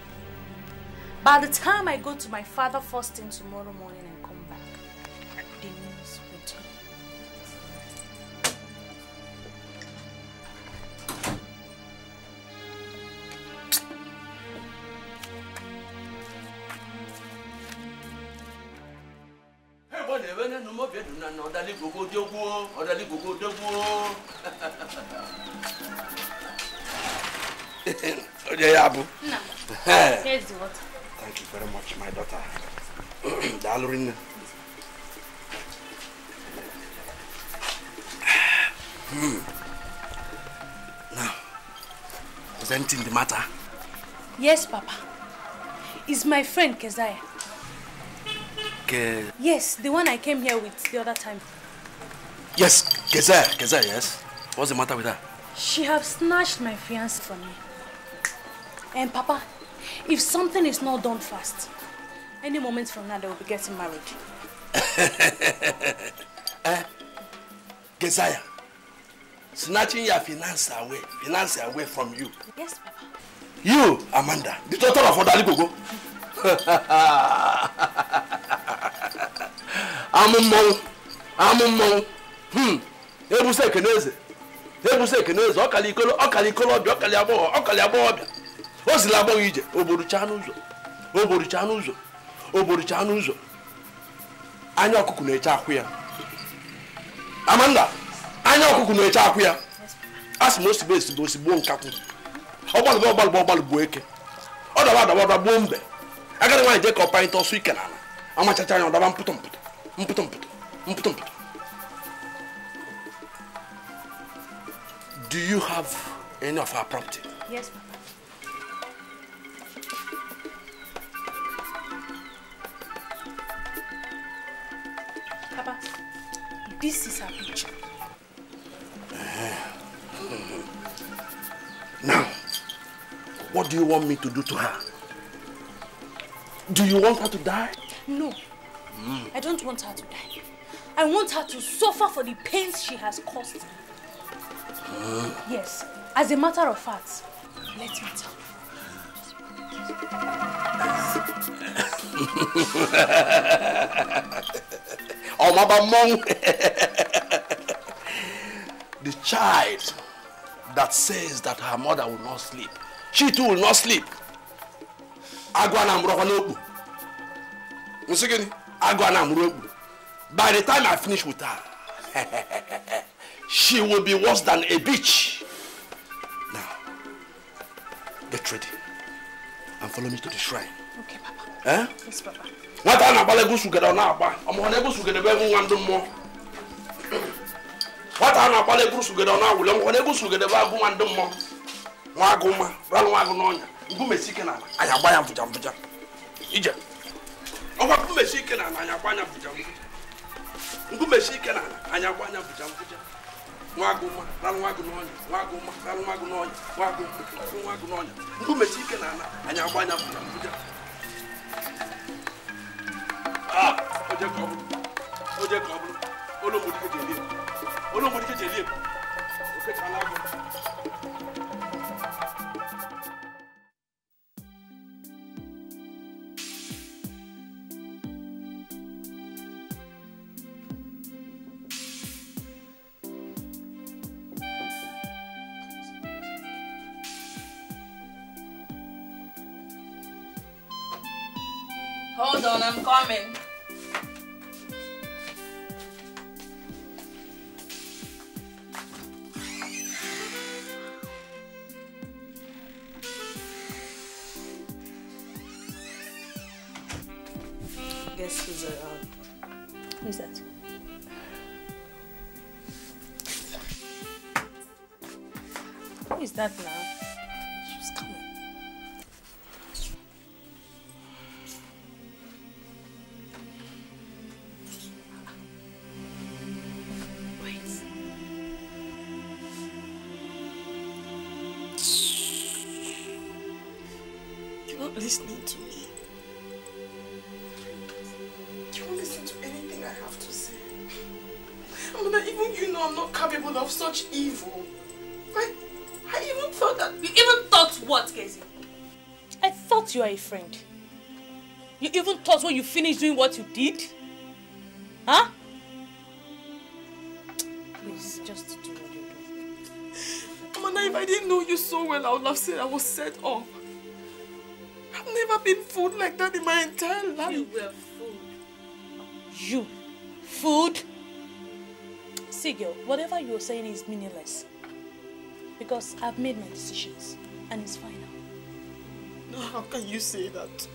H: by the time I go to my father first thing tomorrow morning and come back, the news will tell.
F: bene no mo bedu na no dali gogo dogwo, odali gogo dogwo. Oje yabu.
H: No. Here's the water.
F: Thank you very much, my daughter. Dalurin. Now, is anything the matter?
H: Yes, Papa. It's my friend Keziah. Yes, the one I came here with the other time.
F: Yes, Keziah, yes. What's the matter with her?
H: She have snatched my fiancé from me. And Papa, if something is not done fast, any moment from now they will be getting married.
F: Keziah, snatching your finance away from you.
H: Yes, Papa.
F: You, Amanda, the daughter of Odali Gogo. I'm a mong. Ebuse keneze, okali abo. Ozilabo ije, oboru chanu uzo. Anya okuku na eche akwu ya. Amanda, anya okuku na eche akwu ya. Asimo osibo nkakwu. Ọgbalụ bụ eke. Ọ daba gbuo mbe. Agadi nwaanyị je ka ọpa ịtọ ọsụ ike n'ala. Amachacha anya ọdaba mpụtụ. Do you have any of our property?
H: Yes, Papa. Papa, this is her picture.
F: Now, what do you want me to do to her? Do you want her to die?
H: No, I don't want her to die. I want her to suffer for the pains she has caused me. Yes, as a matter of fact, let me tell
F: Oh, Mama Mong. The child that says that her mother will not sleep, she too will not sleep. By the time I finish with her, she will be worse than a bitch. Now, get ready and follow me to the shrine.
H: Okay, Papa.
F: Eh?
H: Yes, Papa.
F: What are you going to get on now? I'm going to get more. What are you going to get on now? I'm going to get more. Waguma, Ranwagononia, Gumesikana, I have buy for Jambuja. Ija. Oh, what Gumesikana, I have buy for Jambuja. Gumesikana, I have buy for Jambuja. Waguma, Ranwagononia, Waguma, Gumesikana, I have buy for Jambuja. Ah, Oje Cobu, Olomudi Jelim. Okay, Kanago.
H: Hold on, I'm coming.
B: Guess who's around?
H: Who's that? Who is that now?
B: She's coming. You're not listening to me. You won't listen to anything I have to say. I mean, even you know I'm not capable of such evil. I even thought that...
H: You even thought what, Kezi? I thought you were a friend. You even thought when you finished doing what you did? Huh? Please, just do what you're doing.
B: Amanda, if I didn't know you so well, I would have said I was set up. I've never been fooled like that in my entire life.
H: You were fooled. You Food? See, girl, whatever you're saying is meaningless. Because I've made my decisions and it's final.
J: No, how can you say that?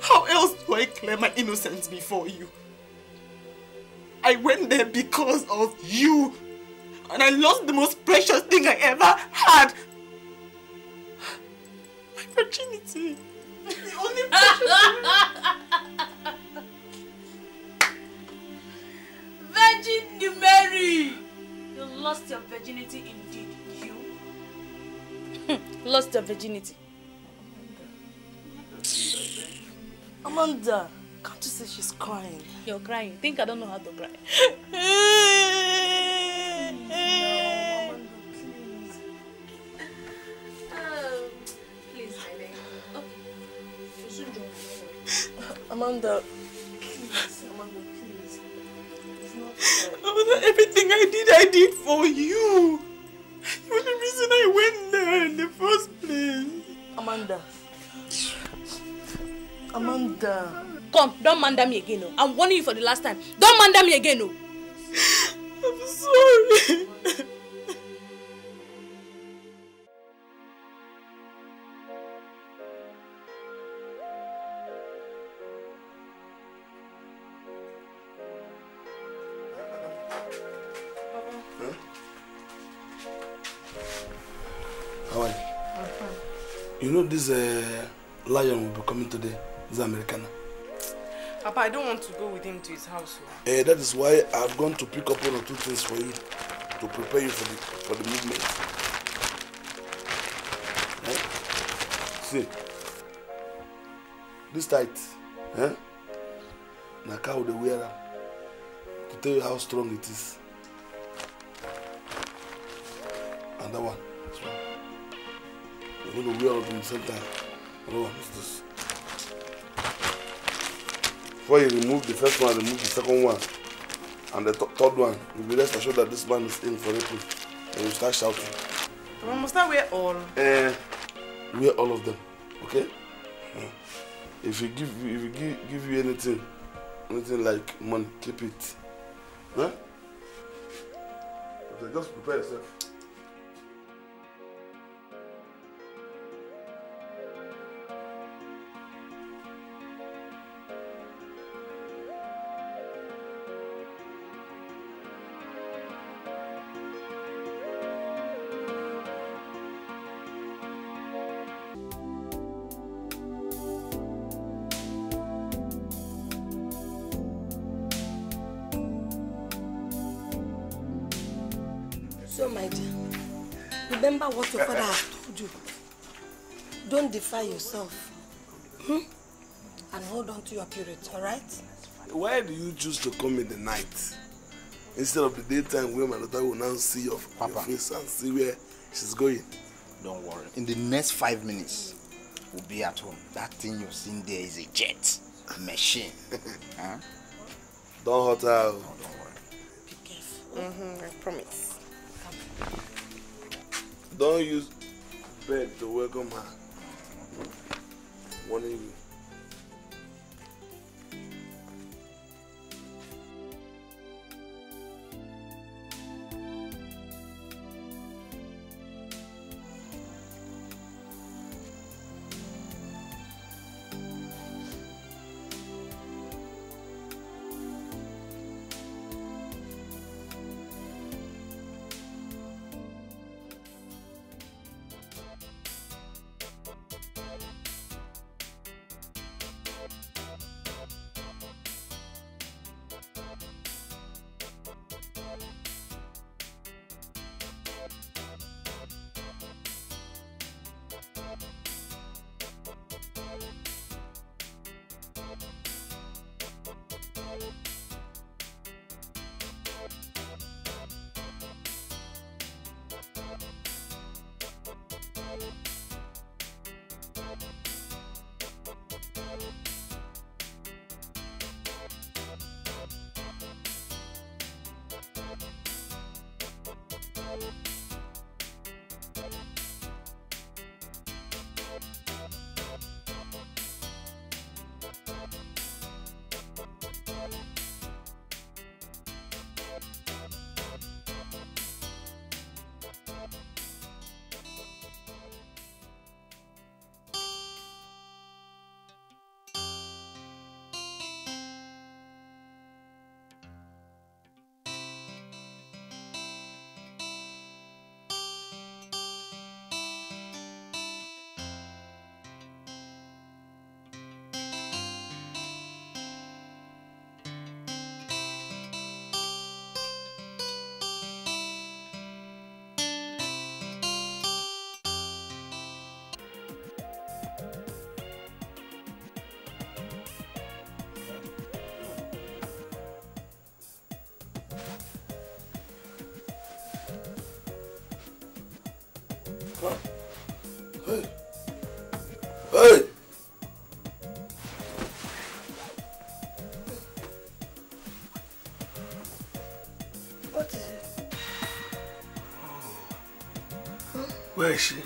J: How else do I clear my innocence before you? I went there because of you. And I lost the most precious thing I ever had. My virginity. The only precious
H: thing. Virgin Mary! You lost your virginity indeed, you. Lost your virginity.
J: Amanda, can't you say she's crying?
H: You're crying. Think I don't know how to cry.
J: No, Amanda, please.
H: Please, my baby. Okay. You'll soon join.
J: Amanda, please. Amanda, please. It's not fair. Amanda, everything I did for you. You're the reason I went there in the first place. Amanda. Amanda.
H: Come, don't manda me again, no. I'm warning you for the last time. Don't manda me again, no.
J: I'm sorry.
C: How are you?
J: I'm fine.
C: You know this lion will be coming today. This American.
J: Papa, I don't want to go with him to his house.
C: That is why I've gone to pick up 1 or 2 things for you to prepare you for the movement. See, this tight, na cow they wear am to tell you how strong it is. And that one, this one. You're going to wear all of them at the same time. Another one is this. Before you remove the first one, remove the second one, and the third one, you'll be rest assured that this man is in for it. And you start shouting.
J: Papa, must I wear all?
C: Wear all of them, okay? If you give you anything like money, keep it. Huh? Okay, just prepare yourself.
B: So, my dear, remember what your father has told you. Don't defy yourself. And hold on to your purity, alright?
C: Why do you choose to come in the night instead of the daytime where my daughter will now see your face and see where she's going?
G: Don't worry. In the next 5 minutes, we'll be at home. That thing you're seeing there is a jet. A machine. Huh?
C: Don't hurt her.
G: No, don't worry.
B: Be careful.
J: I promise.
C: Don't use bed to welcome her. Warning you. Hey! Hey!
B: What is it?
C: Where is she?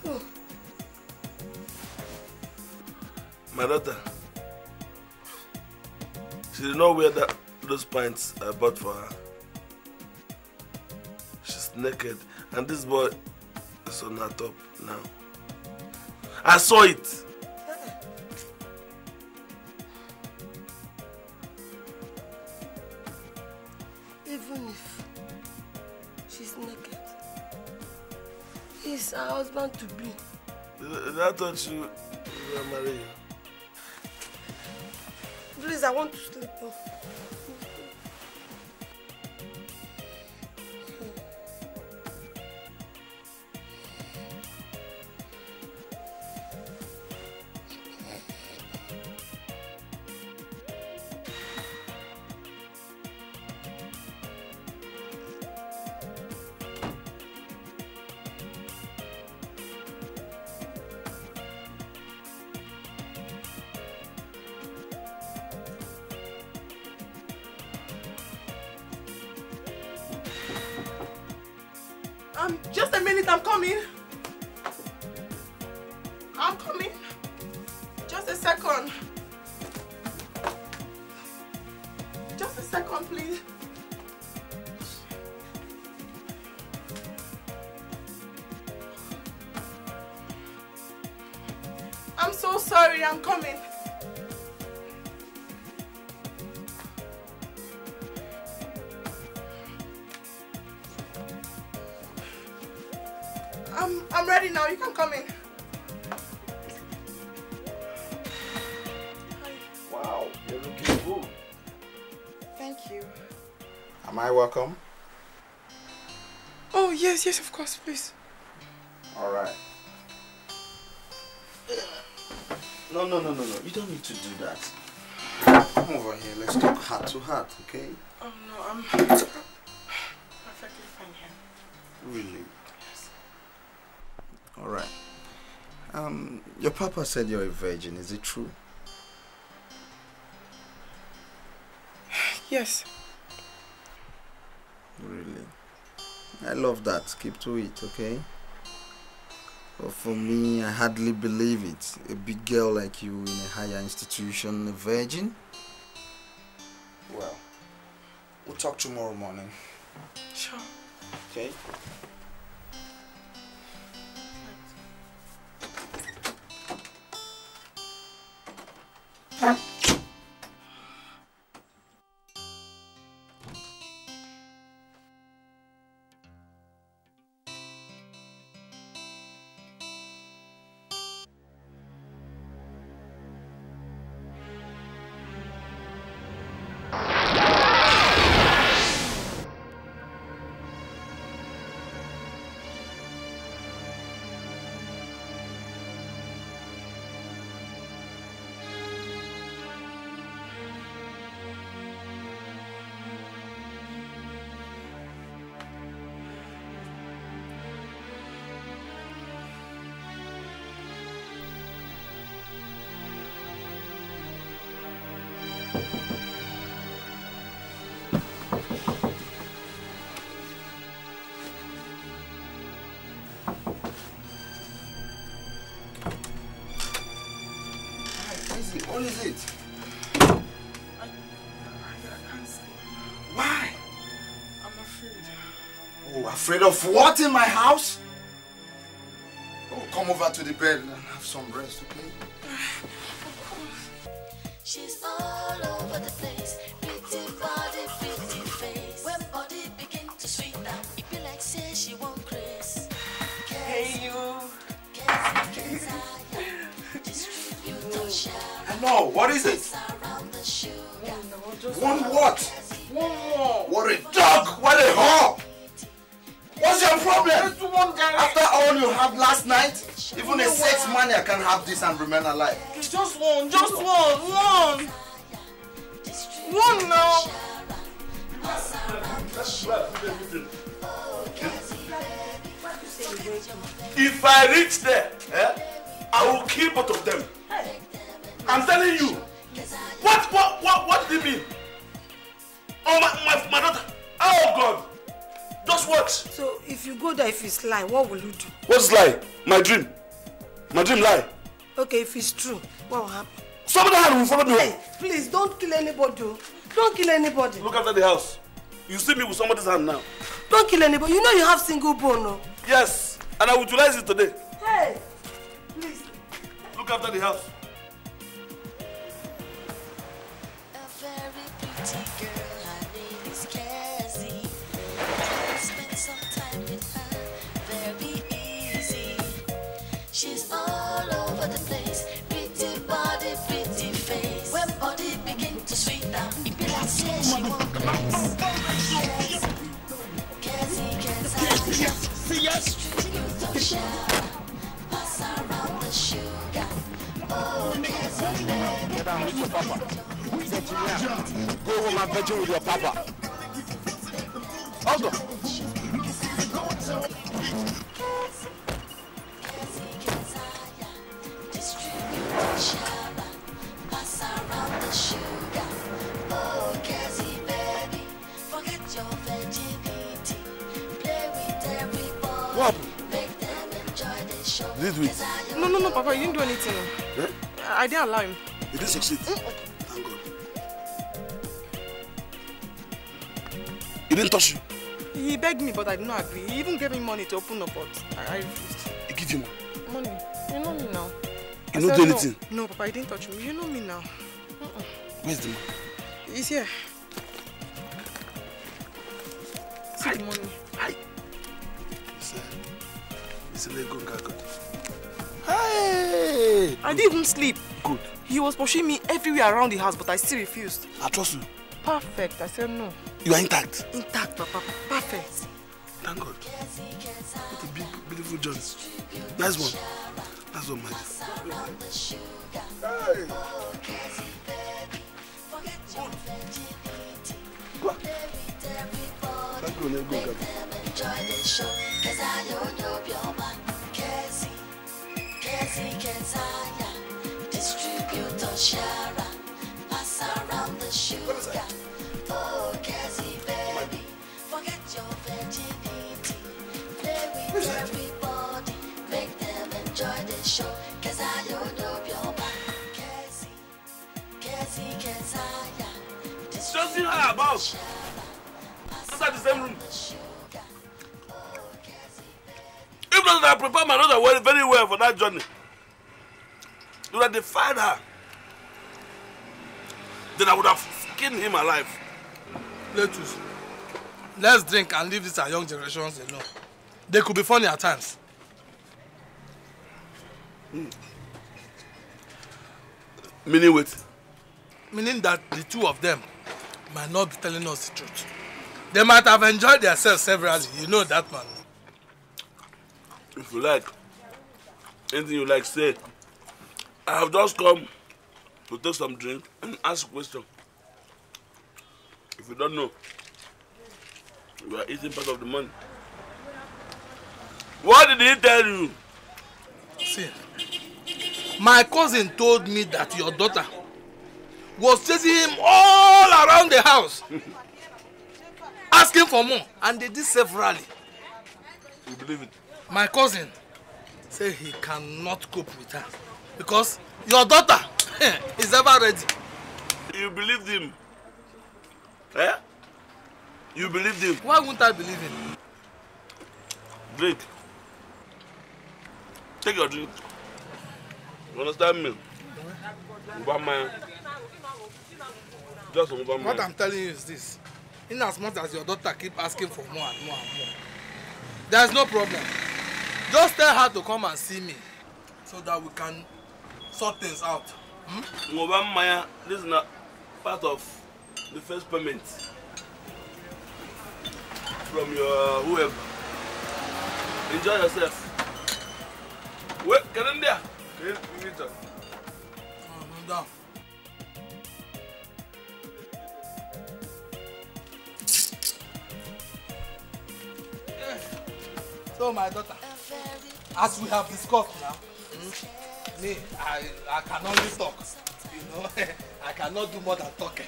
B: Oh.
C: My daughter. She did not wear those pants I bought for her. She's naked, and this boy is on her top now. I saw it.
B: Even if she's naked, he's her husband to be.
C: I thought you were married.
B: Please, I want to sleep.
J: Just a minute, I'm coming. I'm coming. Just a second. Just a second, please. I'm so sorry, I'm coming. I'm ready now, you can come in.
G: Wow, you're looking good.
J: Thank you.
G: Am I welcome?
J: Oh, yes, of course, please.
G: All right. No. You don't need to do that. Come over here. Let's talk heart to heart, okay?
J: Oh, no, I'm perfectly fine here.
G: Really? Yes. All right. Your papa said you're a virgin. Is it true?
J: Yes.
G: Really? I love that. Keep to it, okay? But for me, I hardly believe it. A big girl like you in a higher institution, a virgin? Well, we'll talk tomorrow morning.
J: Sure.
G: Okay? What is it?
J: I can't sleep.
G: Why?
J: I'm afraid.
G: Oh, afraid of what in my house? Oh, come over to the bed and have some rest, okay?
K: She's all over the place. Pretty body, pretty face. When body begin to sweet down, it be like say she won't Chris.
J: Hey you.
G: No, what is it? One what?
J: One more.
G: What a dog! What a whore! What's your problem?
J: Just one guy.
G: After all you had last night, even a sex mania can have this and remain alive.
J: Just one now.
C: If I reach there, I will kill both of them. I'm telling you. What do you mean? Oh, my daughter. Oh, God. Just watch.
B: So, if you go there, if it's lie, what will you do?
C: What's lie? My dream. My dream lie.
B: Okay, if it's true, what will happen?
C: Somebody will follow me.
B: Hey, please, don't kill anybody. Don't kill anybody.
C: Look after the house. You see me with somebody's hand now.
B: Don't kill anybody. You know you have single bone, no?
C: Yes, and I will utilize it today.
B: Hey, please.
C: Look after the house.
K: A very pretty girl, her name is Cassie. I spent some time with her, very easy. She's all over the place, pretty body, pretty face. When body begin to sweet down, it be like say she won't place. Cassie, distribute the shower, pass around the sugar. Oh, Cassie, baby.
E: Get down with your papa. Go home and fetch with your papa. Also.
K: Pass around the sugar. Oh, Cassie, baby, forget your virginity. Play with everybody.
C: What?
K: Make them enjoy the show.
C: Did we?
D: No, Papa, you didn't do anything.
C: Eh?
D: I didn't allow him.
C: You didn't succeed. Thank God. He didn't touch you.
D: He begged me, but I did not agree. He even gave me money to open up, but I refused.
C: He give you money.
D: Money? You know me now.
C: You don't do anything?
D: No, Papa, he didn't touch me. You know me now.
C: Where's the money?
D: He's here. See the money.
C: It's a Lego gago. Hey!
D: I didn't even sleep.
C: Good.
D: He was pushing me everywhere around the house, but I still refused.
C: I trust you.
D: Perfect. I said no.
C: You are intact.
D: Intact, Papa. Perfect.
C: Thank God. What a big, beautiful journey. Nice one. Nice one, man. Hey! Go. Thank you, Lego gago.
K: Enjoy the show, 'cause I don't know your man. Cassie, Kenzaya, distributor Shara, pass around the sugar. Oh, Cassie, baby, forget your virginity. Play with everybody, make them enjoy the show, 'cause I don't know your man. Cassie, Kenzaya,
C: Just see her about. Inside the same room. If not, I prepare my daughter very well for that journey. So that they find her. Then I would have skinned him alive.
F: Let's drink and leave this our young generations alone. They could be funny at times.
C: Meaning what?
F: Meaning that the two of them might not be telling us the truth. They might have enjoyed themselves severally. You know that, man.
C: If you like, anything you like, say. I have just come to take some drink and ask a question. If you don't know, you are eating part of the money. What did he tell you?
F: See, my cousin told me that your daughter was chasing him all around the house, asking for more, and they did severally.
C: You believe it?
F: My cousin said he cannot cope with her because your daughter is ever ready.
C: You believed him? Eh? You believed him?
F: Why wouldn't I believe him?
C: Drink. Take your drink. You understand me? Just
F: what I'm telling you is this. In as much as your daughter keep asking for more and more and more, there's no problem. Just tell her to come and see me so that we can sort things out.
C: This is not part of the first payment from your whoever. Enjoy yourself. Wait, get in there.
F: I'm down. So my daughter, as we have discussed now, me, I can only talk. You know, I cannot do more than talking.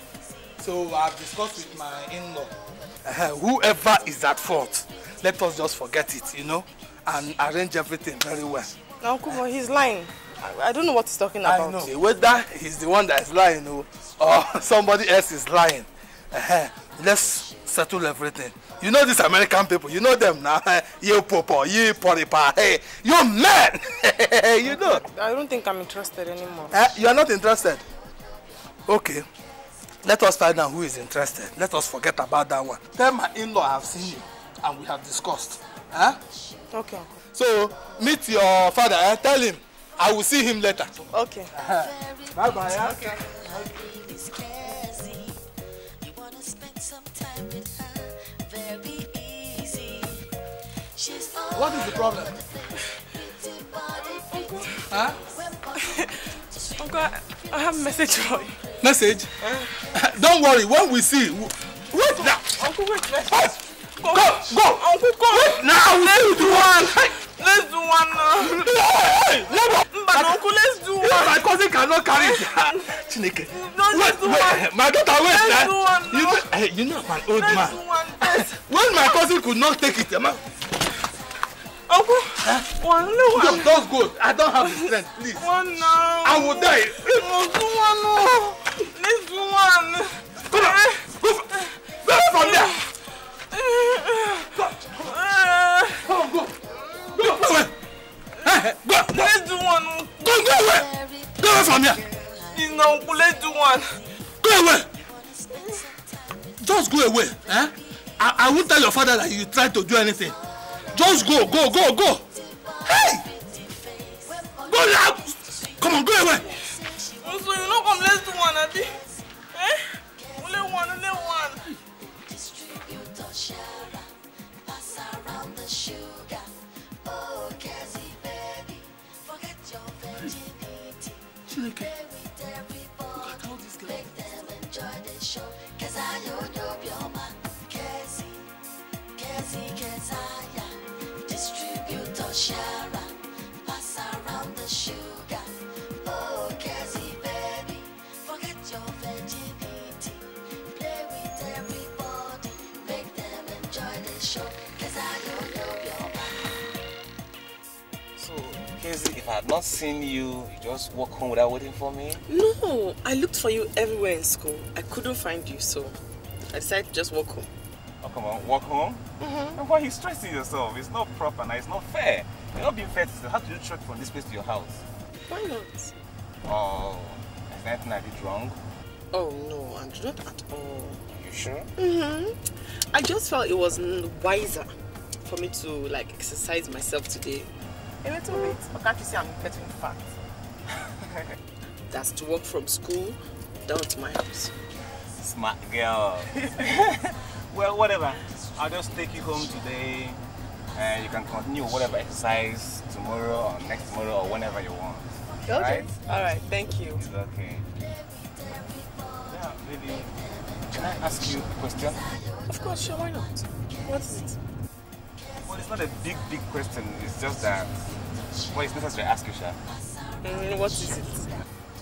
F: So I've discussed with my in-law. Whoever is at fault, let us just forget it, you know, and arrange everything very well.
D: Now, Uncle, he's lying. I don't know what he's talking about.
F: I know. Whether he's the one that is lying or somebody else is lying. Let's settle everything. You know these American people, you know them now. You popo, you poripa, hey, you man. You know.
D: I don't think I'm interested anymore.
F: You are not interested? Okay. Let us find out who is interested. Let us forget about that one. Tell my in-law I have seen you and we have discussed.
D: Okay.
F: So, meet your father. Tell him I will see him later.
D: Okay.
F: Bye-bye.
D: Okay.
F: What is the problem?
D: Uncle, I have a message for you.
F: Message? Don't worry, when we see... Wait now!
D: Uncle, wait, let's
F: go! Uncle,
D: go!
F: Wait now!
D: Let's do one! Let's do one now! But Uncle, let's do one!
F: My cousin cannot carry it! Chineke! Let's do one! My daughter, wait!
D: Let's do one now!
F: You know I'm an old man.
D: Let's do one!
F: When my cousin could not take it, man.
D: Uncle, one.
F: Just go. I don't have the strength, please.
D: One now.
F: I will die.
D: Let's do one now. Let's do one.
F: Go from there. Go away. Go.
D: Let's do one.
F: Go away. Go away from here.
D: No, let's do one.
F: Go away. Just go away. I won't tell your father that you tried to do anything. Just go. Hey! Go now! Come on, go away!
D: So you know come, let's do one, Abby. Only one.
K: Pass around the sugar. Oh, Cassie, baby, forget your virginity. Play with everybody, make them enjoy the show. Cause I don't know your man. Cassie, distributor Shara, pass around the sugar. Oh, Cassie, baby, forget your virginity. Play with everybody, make them enjoy the show. Cause I don't know your man.
E: So, Casey, if I had not seen you, you just walk home without waiting for me?
D: No, I looked for you everywhere in school. I couldn't find you, so I decided to just walk home.
E: Oh, come on, walk home? And why are you stressing yourself? It's not proper and it's not fair. It's not being fair to say, how do you trek from this place to your house?
D: Why not?
E: Oh, is there anything I did wrong?
D: Oh no, and not at all.
E: Are you sure?
D: I just felt it was wiser for me to exercise myself today. A little bit. But can't you see I'm getting fat? That's to walk from school down to my house.
E: Smart girl. Well, whatever. I'll just take you home today and you can continue whatever exercise tomorrow or next tomorrow or whenever you want.
D: Okay.
E: Right?
D: Alright, thank you.
E: It's okay. Yeah, maybe. Can I ask you a question?
D: Of course, sure, why not? What is it?
E: Well, it's not a big question. It's just that, well, it's necessary to ask you, Sha.
D: What is it?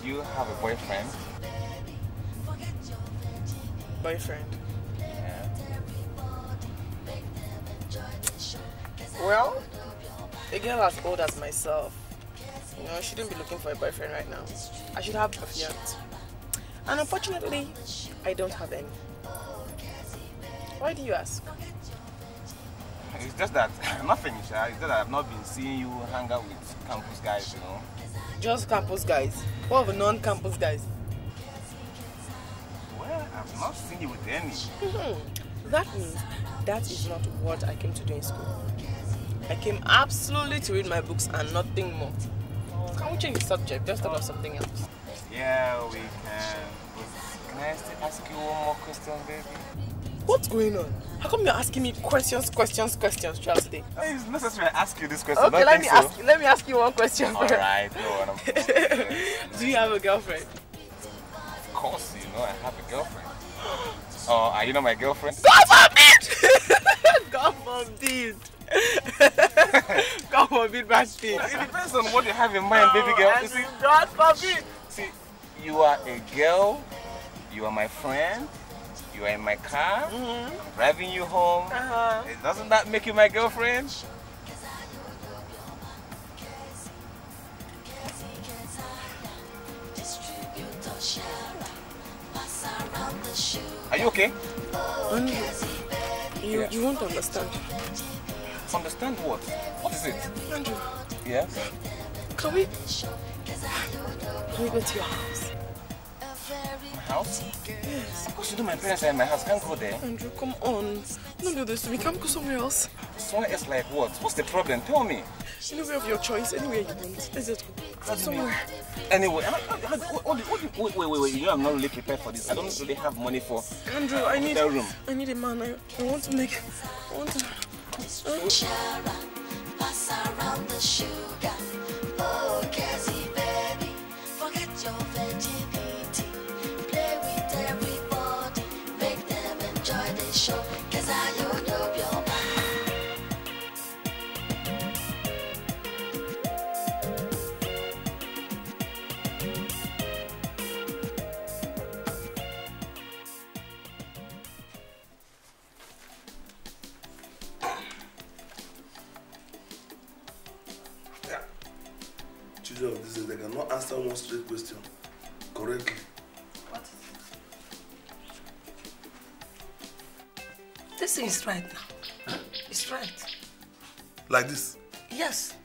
E: Do you have a boyfriend?
D: Boyfriend?
E: Yeah.
D: Well, a girl as old as myself, I shouldn't be looking for a boyfriend right now. I should have a fiance. And unfortunately, I don't have any. Why do you ask?
E: It's just that, nothing, Sha. It's just that I've not been seeing you hang out with campus guys,
D: Just campus guys? What of non-campus guys?
E: Well, I've not seen you with any.
D: That means that is not what I came to do in school. I came absolutely to read my books and nothing more. Can we change the subject? Just talk about something else.
E: Yeah, we can. But can I still ask you one more question, baby?
D: What's going on? How come you're asking me questions throughout the day?
E: It's necessary to ask you this question.
D: Okay, let me ask you one question.
E: Alright, go on.
D: Do you have a girlfriend?
E: Of course, I have a girlfriend. Oh, are you not my girlfriend?
D: God forbid! God forbid! God forbid bad things.
E: It depends on what you have in mind, baby girl. You see,
D: God forbid.
E: See, you are a girl, you are my friend, you are in my car, I'm driving you home. Doesn't that make you my girlfriend? Are you okay?
D: Andrew, you won't understand.
E: Understand what? What is it?
D: Andrew.
E: Yes?
D: Can we go to your house?
E: My house?
D: Yes.
E: Of course you know my parents are in my house. Can't go there.
D: Andrew, come on. Don't do this to me. Can't go somewhere else.
E: Somewhere else like what? What's the problem? Tell me.
D: Anywhere of your choice, anywhere you want. Let's just go. Somewhere.
E: Anyway, wait. You know I'm not really prepared for this. I don't really have money for
D: Andrew, I need
E: room.
D: I need a man. I want to make. I want to.
K: Pass around the sugar. Oh, Cassie, baby, forget your virginity. Play with everybody, make them enjoy the show. 'Cause I don't know your mind.
C: Children of this day, they cannot answer one straight question correctly.
B: What? This thing is right now. Huh? It's right.
C: Like this?
B: Yes.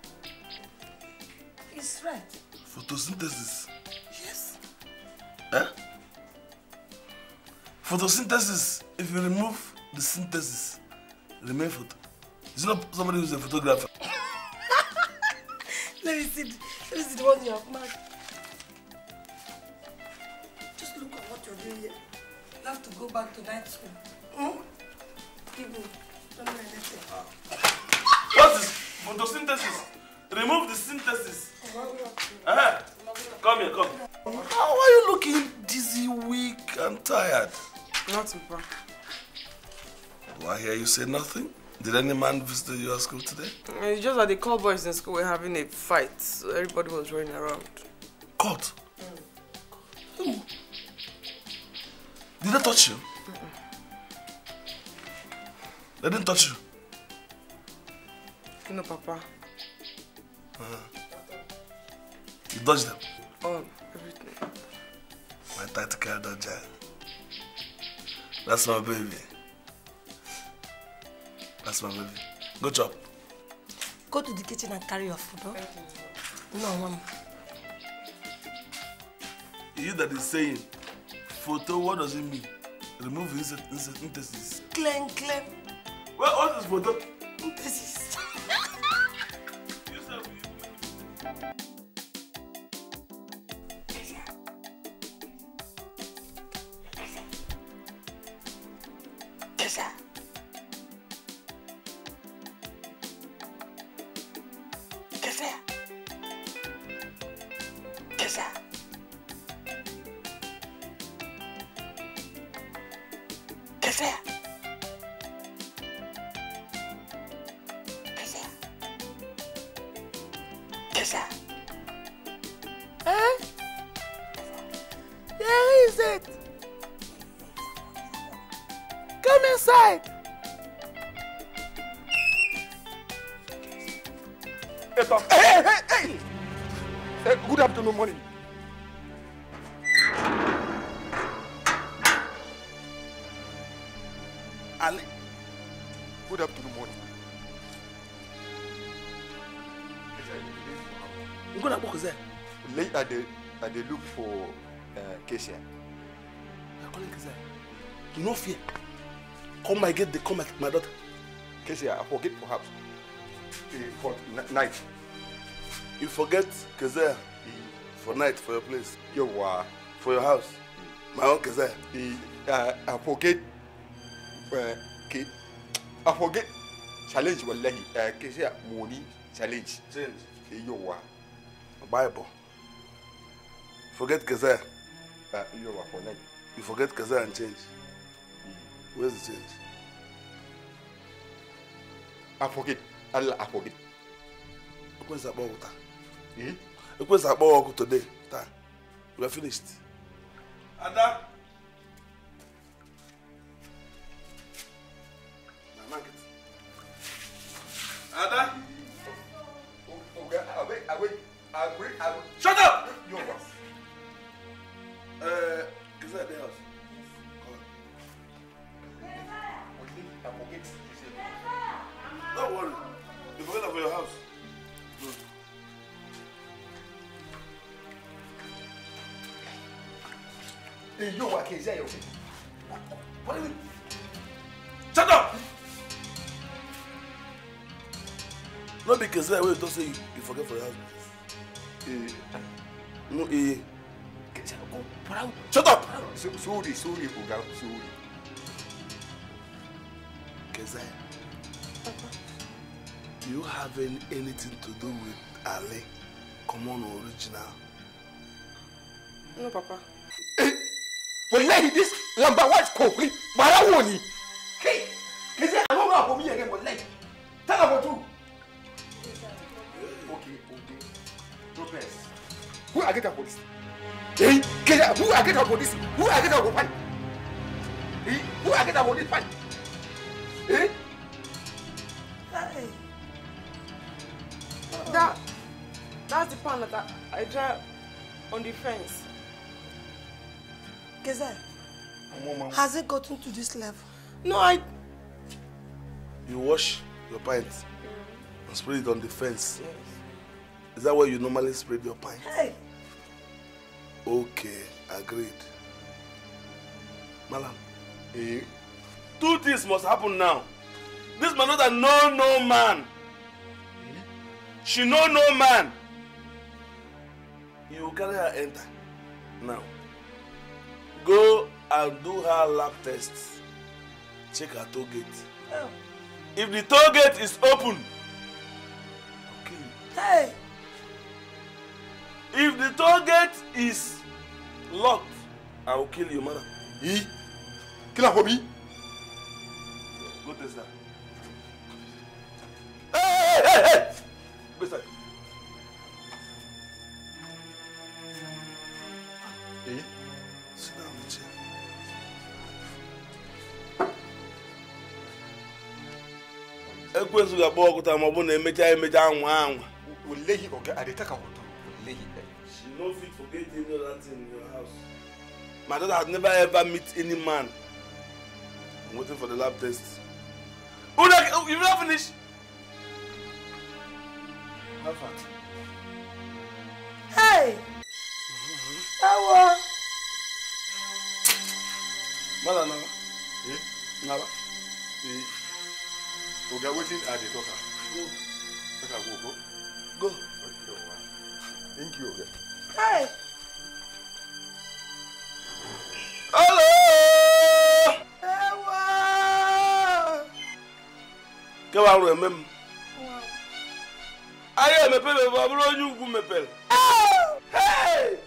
B: It's right.
C: Photosynthesis.
B: Yes.
C: Eh? Photosynthesis, if you remove the synthesis, remain photo. Is it not somebody who's a photographer?
B: Let me see the one you have marked. Just look at what you're doing here. You have to go back to night school. Give me. Don't know anything.
C: What is photosynthesis? Remove the synthesis. Come here, come. How are you looking dizzy, weak, and tired?
D: Not super.
C: Do I hear you say nothing? Did any man visit your school today?
D: It's just that the call boys in school were having a fight, so everybody was running around.
C: Caught? Who? Did they touch you? They didn't touch you?
D: No, Papa.
C: You dodged them?
D: Oh, everything.
C: My tactical dodger. That's my baby. That's my baby. Go chop.
B: Go to the kitchen and carry your food, huh? No, Mama.
C: You that is saying, photo, what does it mean? Remove synthesis.
B: Claim.
C: Well, what is photo?
B: Synthesis.
F: Where is it? Come inside.
L: Hey! Good afternoon, morning.
C: Ali.
L: Good afternoon, morning.
C: You gonna book there?
L: Late at the look for Kesia.
C: You're calling Kesia. Do not fear. Come my gate, they come at my daughter.
L: Kesia, I forget perhaps. For night.
C: You forget Kesia for night, for your place. For your house. My own Kesia.
L: I forget. I forget. Challenge wallahi. Kesia money challenge.
C: Change. Bible. Forget Kesia.
L: For night.
C: You forget Kesia and change. Where's the change?
L: I forget. Allah, I forget.
F: Today. We are finished. Ada. Ada. Shut up! Is that the house? Don't worry. You forget about your house. Good.
L: Hey, yo, what is that? What do you mean?
F: Shut up! Not because that way don't say you forget for your house. No, shut up!
L: Sorry, Oga, sorry.
F: Kezai, do you have anything to do with Ali? Come on, original.
D: No, Papa.
L: Wallahi, this number one coffee, Marawoni. Hey, Kezai, I don't know for me again, wallahi. Tell about you. Okay. No press. Who are getting police? Hey, Kezai, who are getting police? Who are getting police? Hey, who are getting police? Eh?
B: Hey.
D: That's the pan that I draw on the fence.
B: Kezai, has it gotten to this level?
D: No,
F: You wash your pants and spray it on the fence. Yes. Is that where you normally spray your pants?
B: Hey.
F: Okay, agreed. Malam. Two things must happen now. This man not a no man. She no man. You carry her enter. Now. Go and do her lab tests. Check her toe gate.
B: Oh.
F: If the toe gate is open, okay.
B: Hey.
F: If the toe gate is locked, I will kill you, madam.
L: Kill her for me?
F: Go test that. Hey! Go inside. Sit down in the chair. Ekwensu ga-agba ọkụta ma ọ bụ na emecha anwa.
L: Wallahi, Oga, I dey take her photo. Wallahi.
F: She no fit forget any other thing in your house. My daughter has never ever met any man. I'm waiting for the lab test. Oh, you've not finished? How far?
B: Hey! Awa!
F: Mother, Nava? Nava?
L: Oga, waiting at the daughter.
F: Go.
L: Let her go.
F: Go.
L: Thank you, Oga.
B: Hey!
F: Hello!
B: Awa!
F: Come on, remember. I am a pebble, but I'm not you, Gumepel. Hey!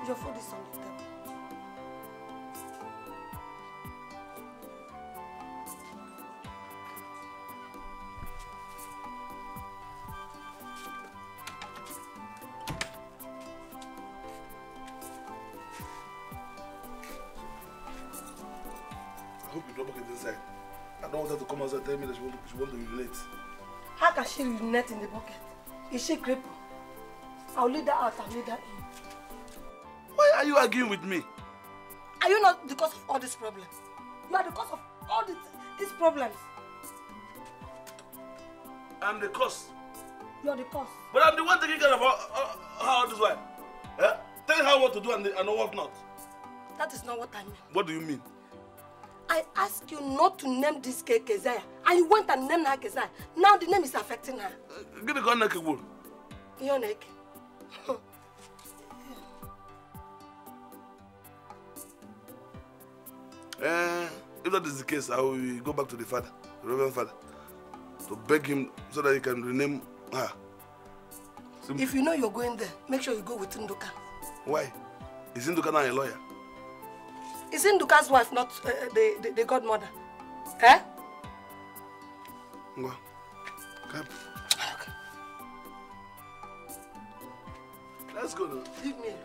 B: Your food is on the table.
F: I hope you don't get inside. I don't want her to come outside and tell me that she want to urinate.
B: How can she urinate in the bucket? Is she crippled? I'll lead her out and lead her in.
F: Why are you arguing with me?
B: Are you not the cause of all these problems? You are the cause of all these problems.
F: I'm the cause.
B: You are the cause.
F: But I'm the one taking care of how this wife. Eh? Telling her what to do and what not.
B: That is not what I mean.
F: What do you mean?
B: I ask you not to name this Kezia. I And you went and named her Kezai. Now the name is affecting her.
C: Get the gun neck again.
B: Your neck.
C: If that is the case, I will go back to the father, the Reverend Father, to beg him so that he can rename her.
B: If you know you're going there, make sure you go with Nduka.
C: Why? Is Nduka now a lawyer?
B: Is Nduka's wife not the godmother? Eh?
C: Go. Come. Let's go now.
B: Leave me alone.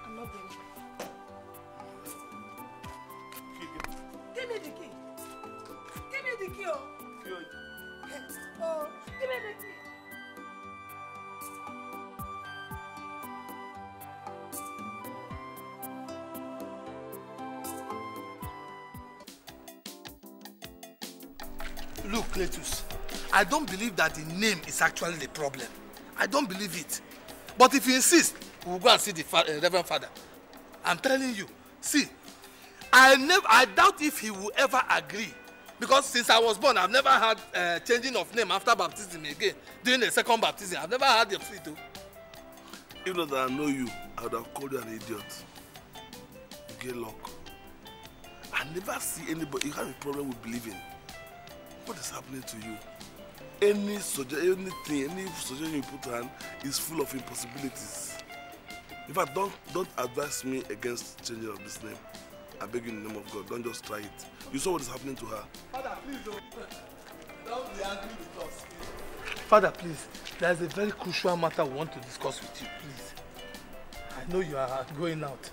B: I'm not going. Give me the key. Give me the key. Oh, give me the key.
F: Look, Cletus, I don't believe that the name is actually the problem. I don't believe it. But if you insist, we'll go and see the Reverend Father. I'm telling you, see, I doubt if he will ever agree. Because since I was born, I've never had changing of name after baptism again. During the second baptism, I've never had the free to.
C: If not that I know you, I would have called you an idiot. You get luck. I never see anybody. You have a problem with believing. What is happening to you? Any suggestion you put on is full of impossibilities. In fact, don't advise me against changing of this name. I beg you in the name of God, don't just try it. You saw what is happening to her.
F: Father, please don't be angry with us. Father, please, there's a very crucial matter we want to discuss with you, please. I know you are going out.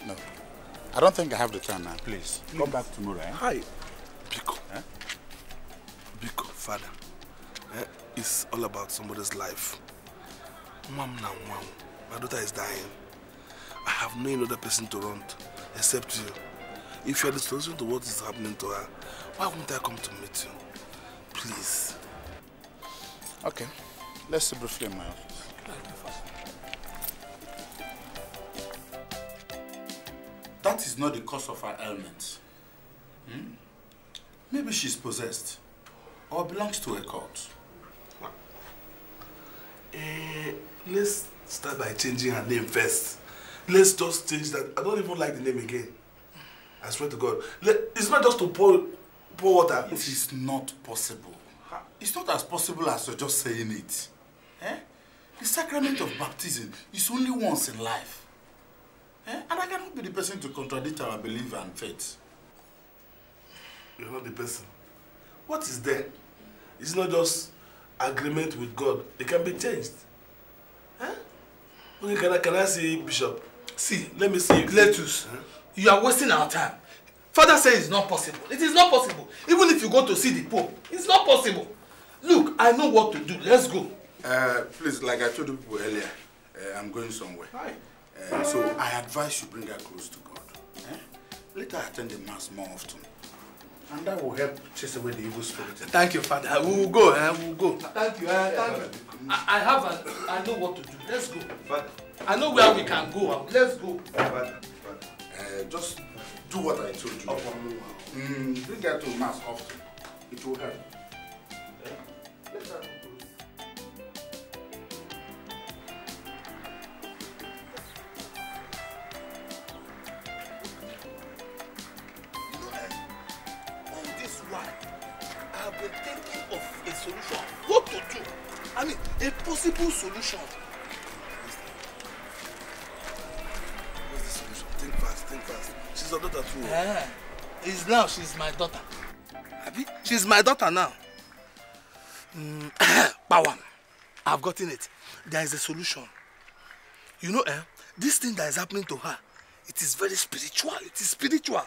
M: No, I don't think I have the time now. Please, come back tomorrow. Eh?
C: Hi, Biko. Eh? Biko, Father. It's all about somebody's life. Mom now, Mom. My daughter is dying. I have no other person to run to except you. If you are the solution to what is happening to her, why won't I come to meet you? Please.
M: Okay, let's see briefly in my office. That is not the cause of her ailment. Maybe she's possessed or belongs to a cult.
C: Let's start by changing her name first. Let's just change that. I don't even like the name again. I swear to God. It's not just to pour water.
M: It is not possible. It's not as possible as you're just saying it. Eh? The sacrament of baptism is only once in life. Eh? And I cannot be the person to contradict our belief and faith.
C: You're not the person. What is there? It's not just agreement with God. It can be changed. Huh? Okay, can I see Bishop?
F: See,
C: let me see.
F: Cletus, you are wasting our time. Father says it's not possible. It is not possible. Even if you go to see the Pope, it's not possible. Look, I know what to do. Let's go.
M: Please, like I told you people earlier, I'm going somewhere.
F: Hi.
M: So I advise you bring her close to God. Eh? Let her attend the mass more often. And that will help chase away the evil spirit.
F: Thank you, Father. We will go. We will go. Thank you. Thank you. I know what to do. Let's go.
C: Father.
F: I know where we can go. Let's go.
C: Father.
M: Just do what I told you. Bring her to mass often. It will help. Let her go.
F: I've been thinking of a solution. What to do? I mean, a possible solution.
C: What's the solution? Think fast, think fast. She's your daughter too.
F: Yeah. She's my daughter. Abi? She's my daughter now. Power. I've gotten it. There is a solution. You know, this thing that is happening to her, it is very spiritual. It is spiritual.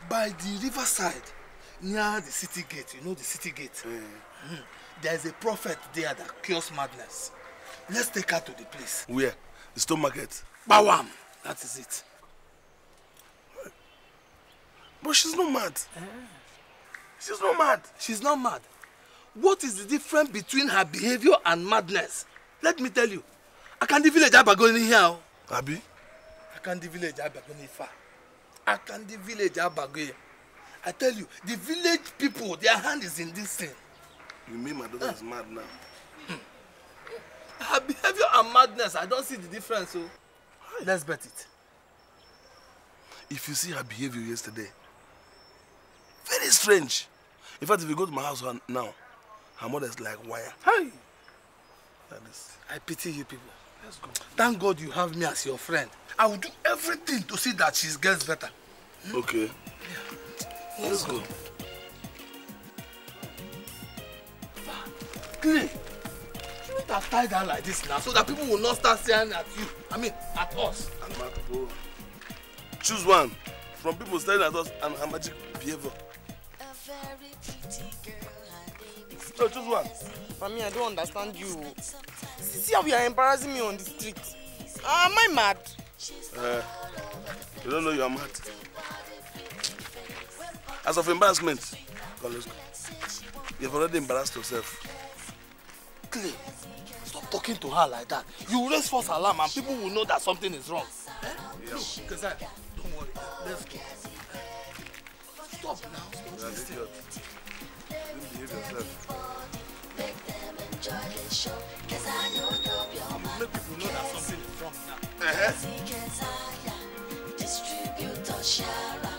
F: By the riverside, near the city gate, you know the city gate, there is a prophet there that cures madness. Let's take her to the place.
C: Where? The stone market?
F: Bawam! That is it.
C: But she's not mad. She's not mad.
F: She's not mad. What is the difference between her behavior and madness? Let me tell you. I can't the village Abagoni here. Abi? I can't the village Abagoni far. I can't the village Abagoni. I tell you, the village people, their hand is in this thing.
C: You mean my daughter is mad now?
F: Her behavior and madness, I don't see the difference. So let's bet it.
C: If you see her behavior yesterday, very strange. In fact, if you go to my house now, her mother is like wire.
F: Hey!
C: Like this.
F: I pity you people.
C: Let's go.
F: Thank God you have me as your friend. I will do everything to see that she gets better.
C: Okay.
F: Yeah. Let's go. Clay, you need to tie down like this now so that people will not start staring at you. I mean, at us.
C: And my people. Choose one from people staring at us and her magic behavior. No, choose one.
J: Mami, I don't understand you. See how you are embarrassing me on the street. Am I mad?
C: You don't know you are mad. As of embarrassment, come, let's go. You've already embarrassed yourself.
F: Clay, stop talking to her like that. You will raise false alarm and people will know that something is wrong. Eh? Yeah. Look, Kezia, don't worry. Let's go. Stop now. Stop this thing.
C: Behave yourself.
K: Make them enjoy the show, 'cause I know you're mine.
F: Make people know that something is wrong now.
K: Distributor Shara.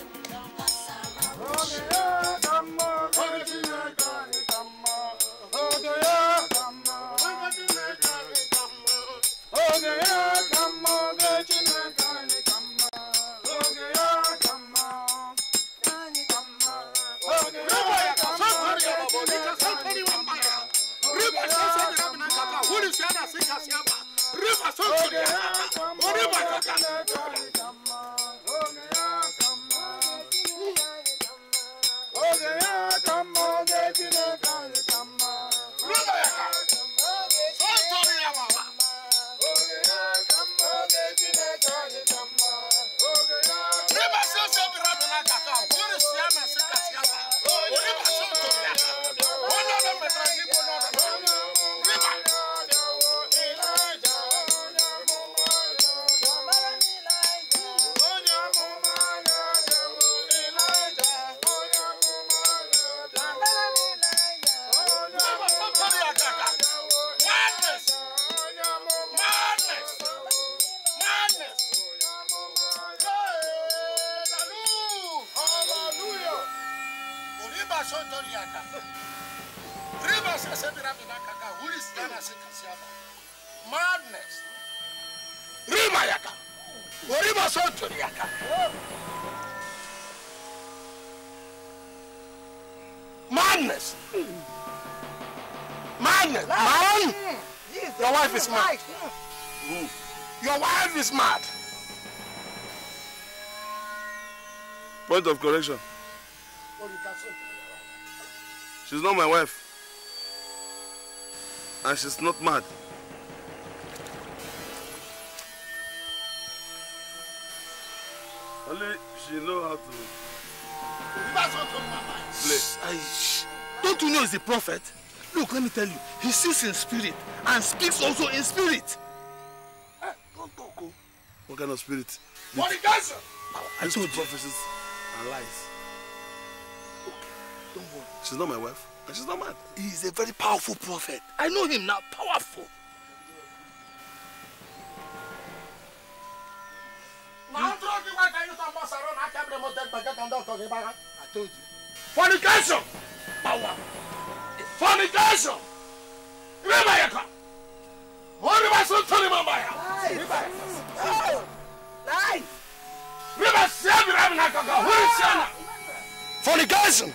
F: Madness. Rimayaka. Oriba Sotoriaka. Madness. Madness. Man. Your wife is mad. Your wife is mad.
C: Point of correction. She's not my wife. And she's not mad. Only she knows how to play.
F: Don't you know he's a prophet? Look, let me tell you, he sees in spirit and speaks also in spirit.
C: Don't talk. Oh. What kind of spirit?
F: What the guys?
C: I told you. Prophecies and lies.
F: Okay, don't worry.
C: She's not my wife. And she's not mad.
F: He's a very powerful prophet. I know him now, powerful. I told you. Fornication! Power! Fornication! Remember, fornication!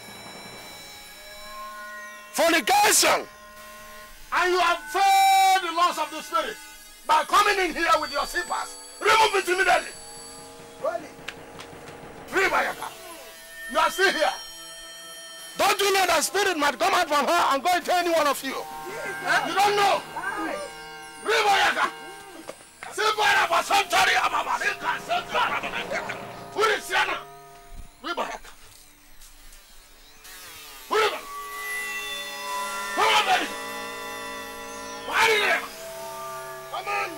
F: Fornication! And you have failed the laws of the spirit by coming in here with your slippers. Remove it immediately. Ribayaka, you are still here. Don't you know that spirit might come out from her and go into any one of you? Huh? You don't know. Ribayaka. Who is Siana? Ribayaka. Who is it? Come on, baby. Come on.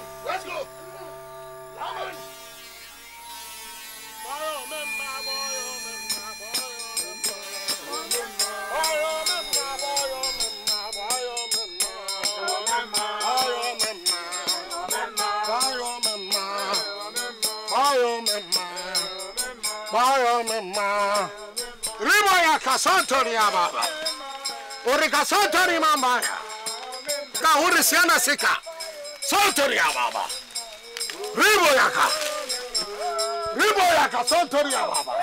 L: Riboya Casantori Ababa. Orica Santori Mamaya. Kahurisiana Sika. Santori Ababa. Riboyaka. Riboyaka Santori Ababa.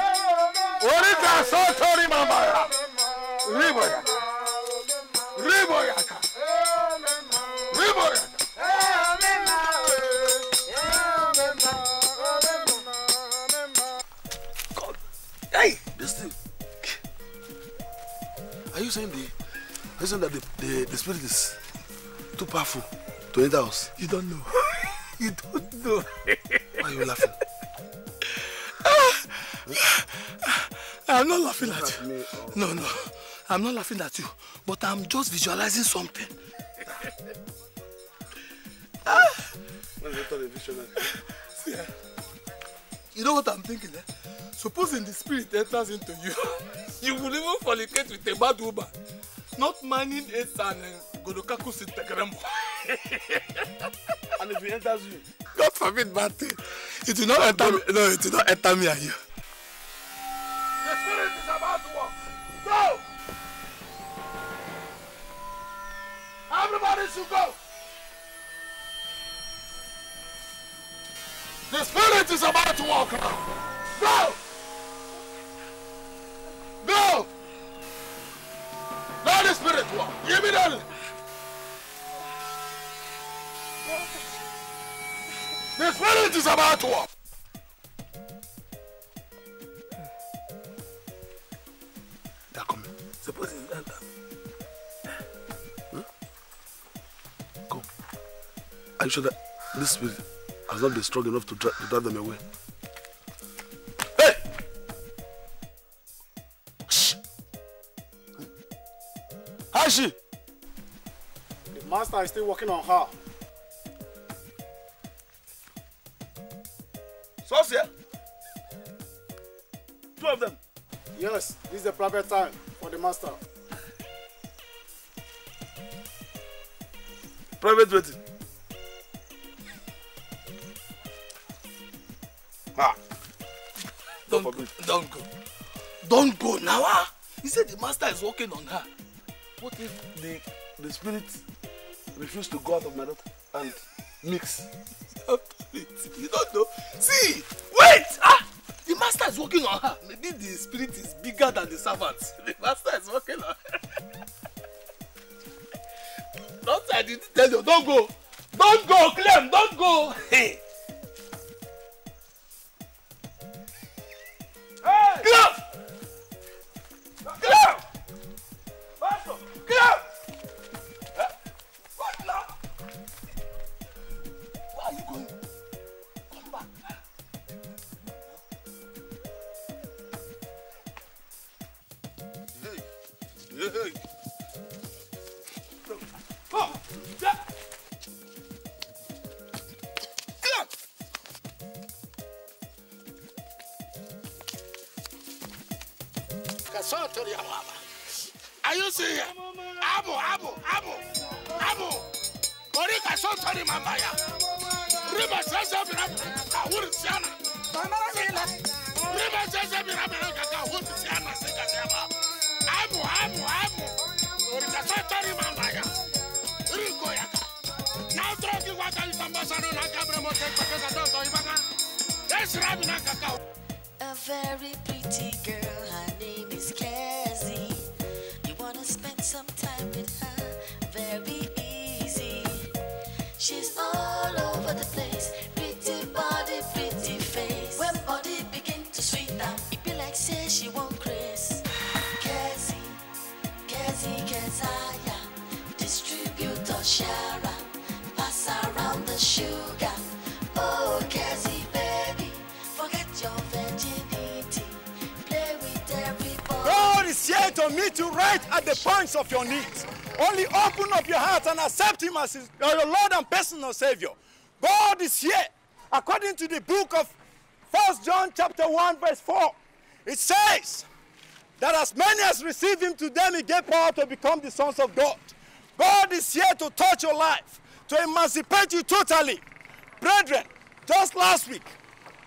L: Orica Santori Mamaya. Riboyaka. Riboyaka. Riboyaka.
F: God. Hey, this thing. Are you saying that the spirit is too powerful to enter us?
J: You don't know. You don't know.
F: Why are you laughing?
J: I'm not laughing at you. No. I'm not laughing at you. But I'm just visualizing something. Yeah. You know what I'm thinking? Supposing the spirit enters into you, you will even fornicate with a bad woman. Not minding it and Godokaku Sintegremo.
F: And if it enters you?
J: God forbid bad thing. It will not enter me. No, it will not enter me and you.
L: The spirit is about to walk. Go! Everybody should go. The spirit is about to walk now. Go! Go! Let the spirit walk. Give me that. The spirit is about to walk.
F: They're coming.
J: Suppose it's enter.
F: Go. Are you sure that this spirit has not been strong enough to drive them away?
L: Hey!
F: Shh!
L: How is she?
I: The master is still working on her.
F: Sosia? 2 of them?
I: Yes, this is the private time for the master.
F: Private waiting.
J: Don't go. Don't go now. He said the master is working on her.
F: What if the spirit refuse to go out of my daughter and mix?
J: You don't know. See, wait. The master is working on her. Maybe the spirit is bigger than the servants. The master is working on her. Don't I didn't tell you. Don't go. Don't go, Clem. Don't go. Hey.
L: Hey!
J: Clem!
L: Clem! Pastor! Clem!
J: What now? Where are you going? Come back. Hey. Oh, yeah. Clem!
L: Are you seeing here? Abu. Ori Kasontori Mamaya. Riba Sasa Birabaka Hursiana. Riba Sasa Birabaka Hursiana Sekasema. Abu. Ori Kasontori Mamaya. Rico Yaka. Now talking what I am Ambassador Nakabra Motek That's Rabina Kakao.
K: A very pretty girl, her name is Cassie. You wanna spend some time with her, very easy. She's all over the place, pretty body, pretty face. When body begin to sweet down, it be like say she won't Chris. Cassie, Kezaya, distributor Shara, pass around the sugar. Oh, Cassie, baby, forget your virginity, play with everybody.
N: God is here to meet you right at the points of your needs. Only open up your heart and accept Him as your Lord and personal Savior. God is here. According to the book of 1 John chapter 1 verse 4, it says that as many as receive Him, to them He gave power to become the sons of God. God is here to touch your life, to emancipate you totally. Brethren, just last week,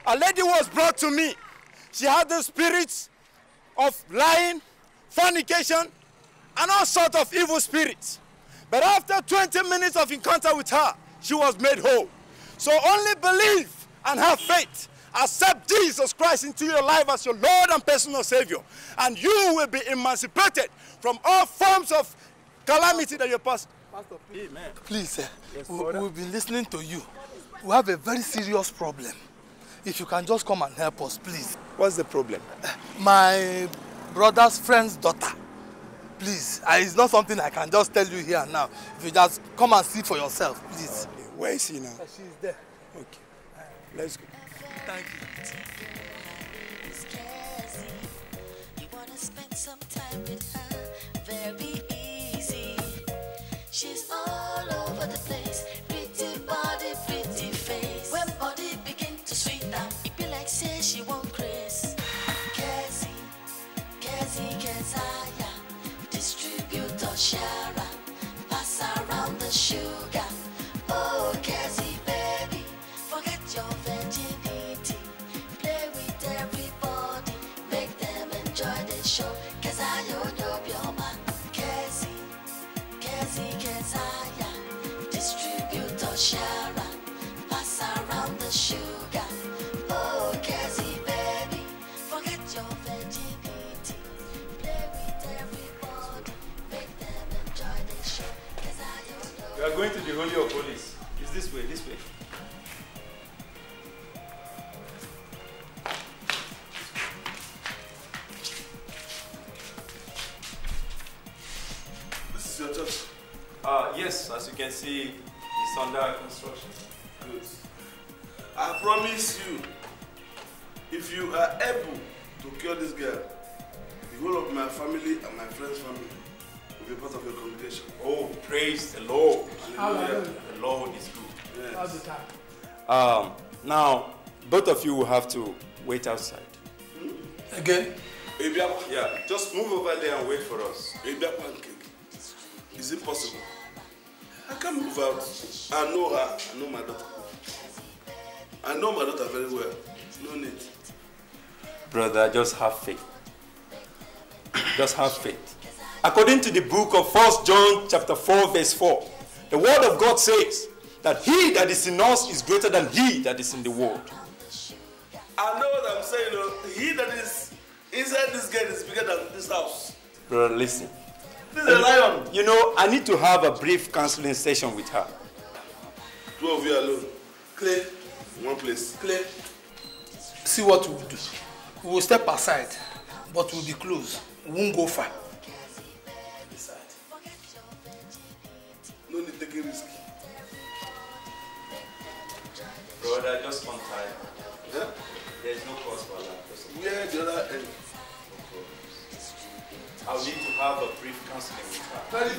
N: A lady was brought to me. She had the spirits of lying, fornication, and all sorts of evil spirits. But after 20 minutes of encounter with her, she was made whole. So only believe and have faith. Accept Jesus Christ into your life as your Lord and personal Savior. And you will be emancipated from all forms of calamity that you're passing. Pastor, please. Amen.
F: Please, we've been listening to you. We have a very serious problem. If you can just come and help us, please.
N: What's the problem?
F: My brother's friend's daughter. Please, it's not something I can just tell you here and now. If you just come and see for yourself, please.
N: Where is she now?
F: She's there.
N: Okay. Let's go.
F: Thank you.
K: You wanna spend some time with her, very easy. She's all over the place, pretty body, pretty face. When body begin to sweet down, it be like say she won't Chris. Kezi, Kezaya, distributor Shara, pass around the sugar. Oh, Kezi, baby, forget your virginity. Play with everybody, make them enjoy the show. Kezaya, your man. Kezi, Kezaya, distributor Shara, pass around the sugar. Oh, Kezi, baby, forget your virginity. Play with everybody, make them enjoy the show. Kezaya,
O: We are going to the Holy of Holies. It's this way, this way.
C: This is your church?
O: Yes, as you can see, it's under construction.
C: Good. I promise you, if you are able to cure this girl, the whole of my family and my friend's family will be part of your congregation.
O: Oh, praise the Lord.
C: Hallelujah.
O: The Lord is good.
C: Yes.
F: How's the time?
O: Now, both of you will have to wait outside.
F: Again?
O: Yeah, just move over there and wait for us.
C: Pancake. Is it possible? I can't move out. I know her. I know my daughter. I know my daughter very well. No need.
O: Brother, just have faith. Just have faith. According to the book of 1 John chapter 4 verse 4, the word of God says that he that is in us is greater than he that is in the world.
C: I know what I'm saying. He that is inside this gate is bigger than this house.
O: Brother, listen.
C: This is a lion.
O: You know, I need to have a brief counseling session with her.
C: Two of you alone.
F: Clay.
C: One place.
F: Clay. See what we'll do. We will step aside, but we'll be close. We won't go far.
C: No need taking risk.
O: Brother, just one time.
C: Yeah?
O: There is no cause for that.
C: Where the other end?
O: I'll need to have a brief counseling with her
C: Very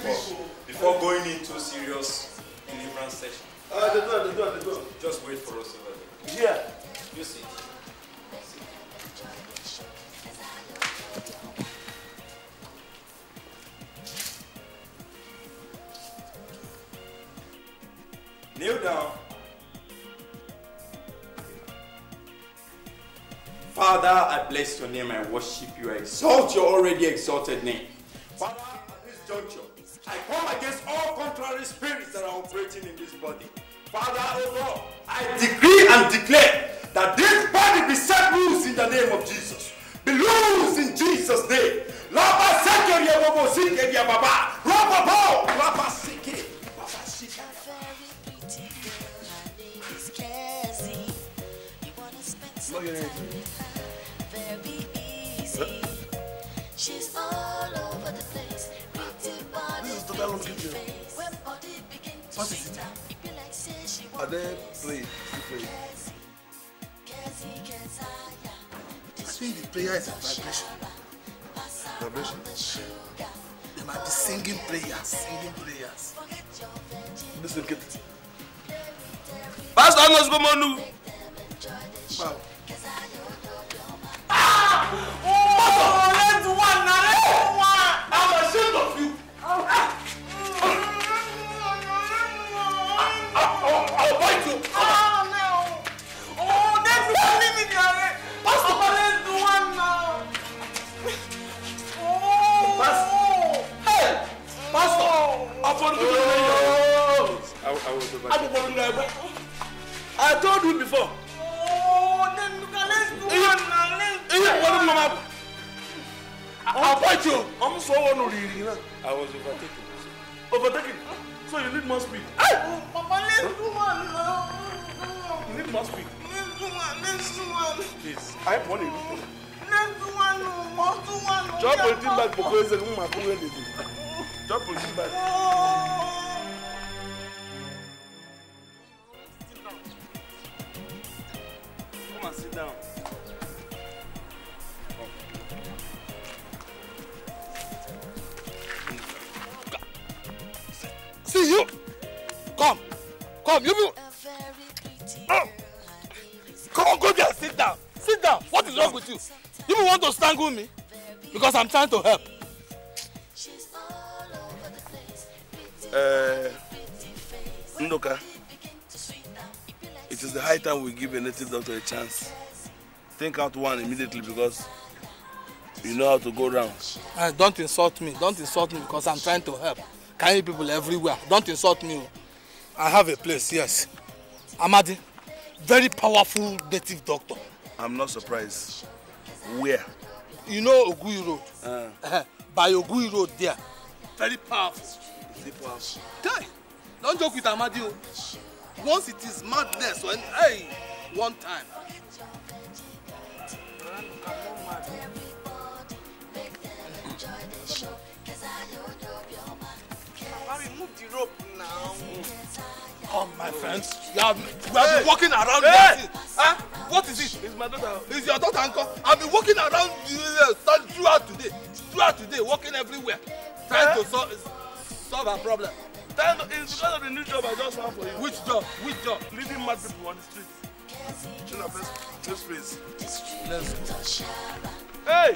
O: before going into serious deliverance session.
C: The door.
O: Just wait for us over there.
C: Yeah.
O: You see. Kneel down. Father, I bless your name and worship you. I exalt your already exalted name. Father, at this juncture, I come against all contrary spirits that are operating in this body. Father, oh God, I decree and declare that this body be set loose in the name of Jesus. Be loose in Jesus' name. Lapa seke yebobo sike yababa. Lapa lapa sike.
K: She's all over the place.
C: This is the dialogue kitchen. What is it? Are they playing?
F: I think the prayer is a vibration.
C: Vibration?
F: They might be singing prayers.
C: Listen, get it. Pastor Amos Bomonu. Wow.
J: Let's one now.
C: I'm ashamed of you. I'll bite you.
J: Oh, no. Oh, that's one limit.
M: I was overtaken. I told you before.
J: Oh, then let's do one now. Let's do
M: I'll fight you. I'm so honored. I was overtaken. Overtaken? So you need more speed.
J: Oh, Papa, let's do one now.
M: You need more speed.
J: Let's do one.
M: Please, I want it.
J: Let's do one. Let's do one.
M: Drop your team back for going to my phone. Drop your team back. Come and sit down.
F: See you. Come, you people. Oh. Come on, go there. Sit down. Sit down. What is wrong with you? You people want to strangle me because I'm trying to help.
M: Ndoka, it is the high time we give a native doctor a chance. Think out one immediately because you know how to go round.
F: Don't insult me. Don't insult me because I'm trying to help. Carry people everywhere. Don't insult me. I have a place, yes. Amadi, very powerful native doctor.
M: I'm not surprised. Where?
F: You know Ogui Road? By Ogui Road there. Very powerful.
M: Is it powerful?
F: Guy, don't joke with Amadi. Once it is madness, when one time.
J: Remove the rope now.
F: Come, my friends. We have been walking around here. Huh? What is it?
M: It's my daughter.
F: It's your daughter, uncle. I've been walking around throughout today, walking everywhere, trying to solve a problem.
M: It's because of the new job I just found for you.
F: Which job? Which job?
M: Leading mad people on the street. Children, let's face.
F: Let's go.
M: Hey!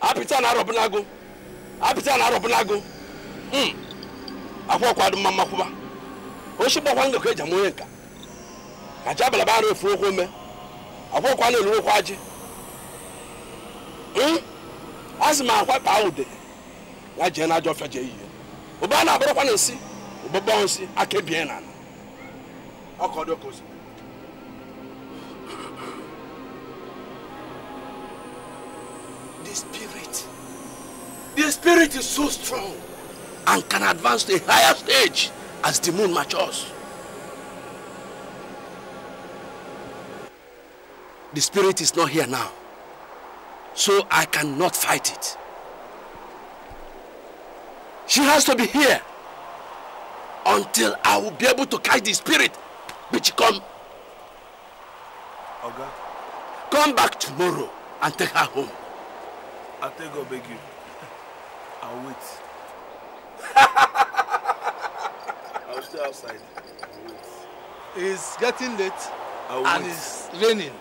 N: Apita na robunago. Akwa kwa dum mama kuba. O shi bokwa ngo ka jamoye nka. Ka jabala ba refu okwo me. Akwa kwa na elu kwa aji. Asima akwa pa ude. Ya je na ajo faje yi. Oba na abro kwa na nsi. Obobo nsi akebien na. Akodo kosi. The spirit is so strong and can advance to a higher stage as the moon matures. The spirit is not here now, so I cannot fight it. She has to be here until I will be able to catch the spirit which come back tomorrow and take her home.
M: I'll take her, beg you. I'll wait. I'll stay outside. I'll wait.
F: It's getting late and it's raining.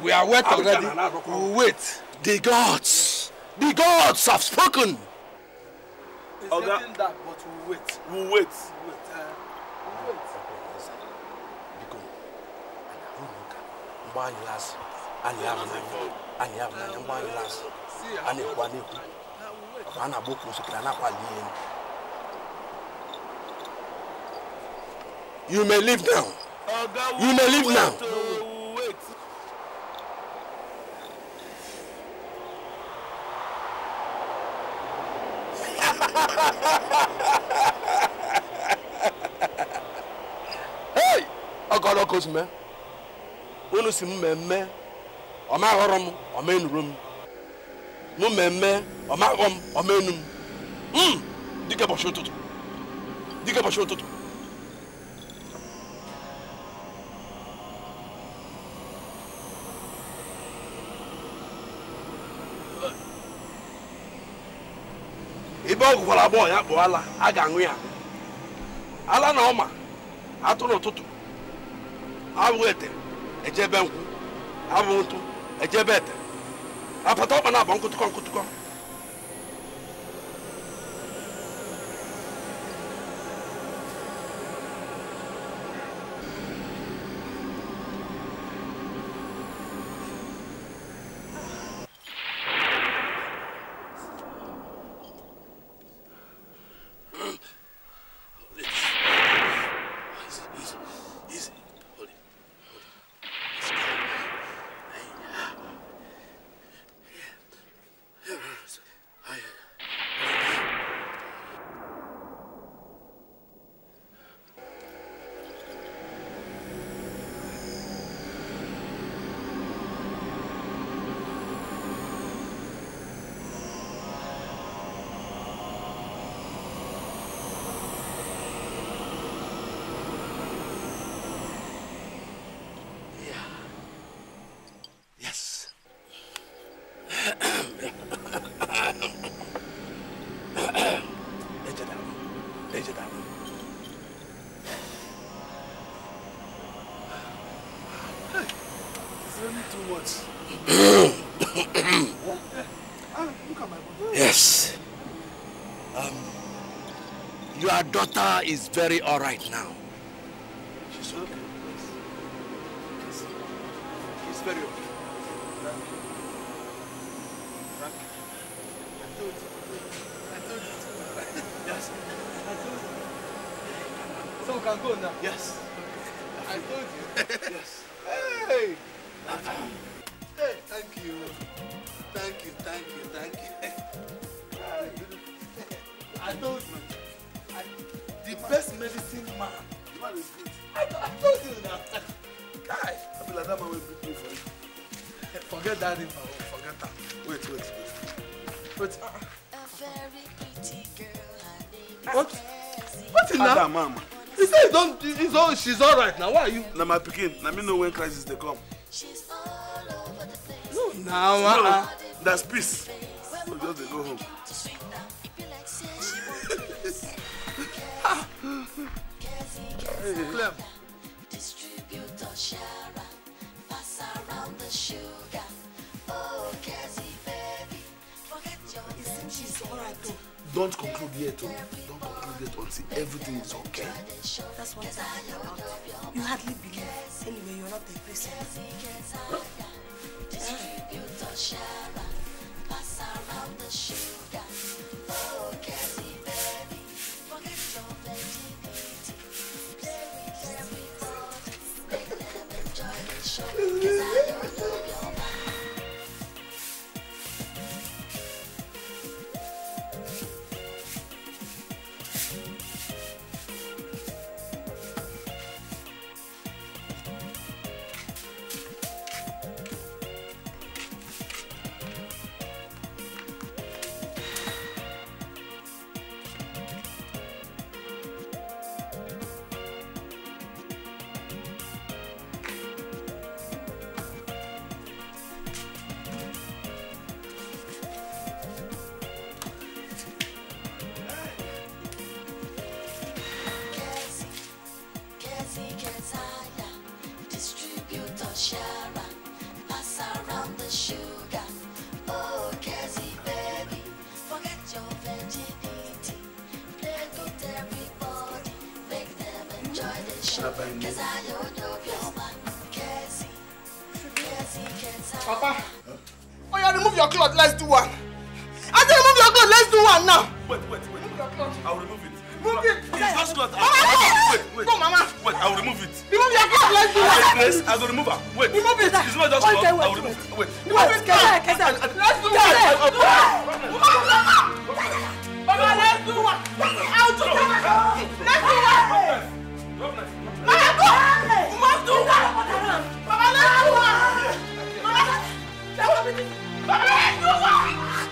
F: We are wet already. We'll wait.
N: The gods have spoken.
F: It's getting dark, but we'll wait.
M: We'll wait.
N: You may leave now. You may leave now.
M: Wait.
N: Hey! Ogolo Cosme. Unu si mmemme. O ma horo m, o ma enuro m. Mu mmemme, o ma hom, o ma enum. Dike bo shototo. Dike bo shototo. Ibe ogwala abo ya kpo ala, a ga-aṅụ ya. Ala na ọma, atụ n'ụtụtụ. Abụ ete, ejebe nkwụ. Abụ ntụ, ejebe ete. Apata ọkpa na-abọ nkụtụkọ.
C: drinking too much. Look at my body.
F: Yes. Your daughter is very alright now.
C: She's okay. She's very okay. Thank you. I told you. Yes. I told you. So we can go now? Yes. I told you. Yes. Hey! Hey, thank you. Thank you. I told you. The best medicine man. The man is good. I told you now. Guy, I be like that man will beat me for it. Forget that in my home. Forget that. Wait.
K: A very pretty girl, her name is
C: What?
K: Cassie.
C: What is that? Mama. He said she's all right now. Why are you? Now my pikin. Now me know when crisis they come.
K: She's all over the place.
C: No, now that's peace. So just they go home. Clem.
K: Distributor Shara, pass around the sugar. Oh, Cassie, baby, forget your
B: She's all right though.
C: Don't conclude yet. Don't conclude yet until everything is okay.
B: That's what I'm talking about. You hardly believe. Anyway, you're not the person.
K: Distributor Shara, pass around the sugar. Oh, Cassie, baby, forget your virginity. Play with everybody, make them enjoy the show. 'Cause I don't know your mind. Distributor Shara, pass around the sugar. Oh, Cassie, baby, forget your virginity. Play with everybody, make them enjoy the show. 'Cause I don't know your man, Cassie.
J: Papa, oh yeah, remove your cloth. Let's do one. I said remove your cloth. Let's do one now.
C: Wait.
J: Remove your cloth.
C: I'll remove it.
J: Remove it.
C: It's just cloth. Wait.
J: Go, Mama.
C: Wait, I'll remove it.
J: Remove your cloth. Let's do one.
C: Yes, I will remove her. Wait.
J: Remove it.
C: It's not just cloth. I'll remove it. Wait.
J: Remove it. Let's do one. Mama, let's do one. I'll do one. Let's do one. Mama, go. We must do one. Mama, let's do one. Mama, let's do one.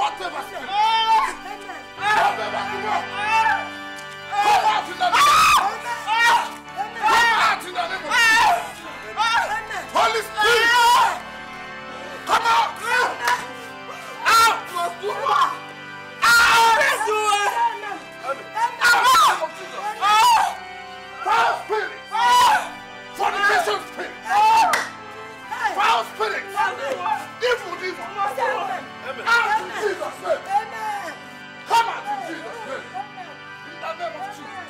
L: Whatever spirit. Whatever demon. Come out in the name of Jesus. Come out in the name of Jesus. Holy Spirit. Come out. Out. Foul spirit. Fornication spirit. Foul spirit. Evil demon. Out in Jesus' name. Come out in Jesus' name. In the name of Jesus.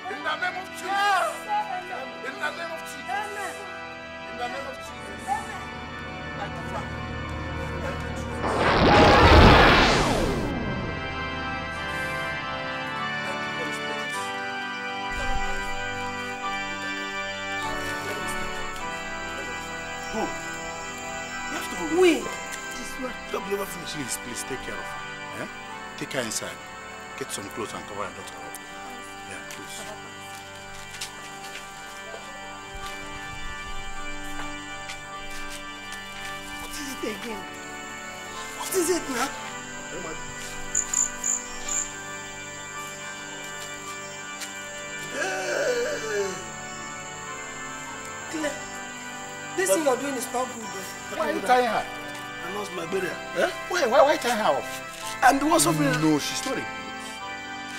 L: In the name of Jesus. In the name of Jesus. In the name of Jesus. Like the flag. Thank you, Jesus.
C: Who? You have to.
B: We. This one.
C: Don't never finish. Please take care of her. Yeah? Take her inside. Get some clothes and cover her daughter up. Yeah, please.
B: What is it again? What is it now? Claire, this thing you're doing is not good.
C: Why are you tying her?
M: I lost my burial.
C: Eh? Why tie her off?
M: And the one suffering.
C: No, she's not a good.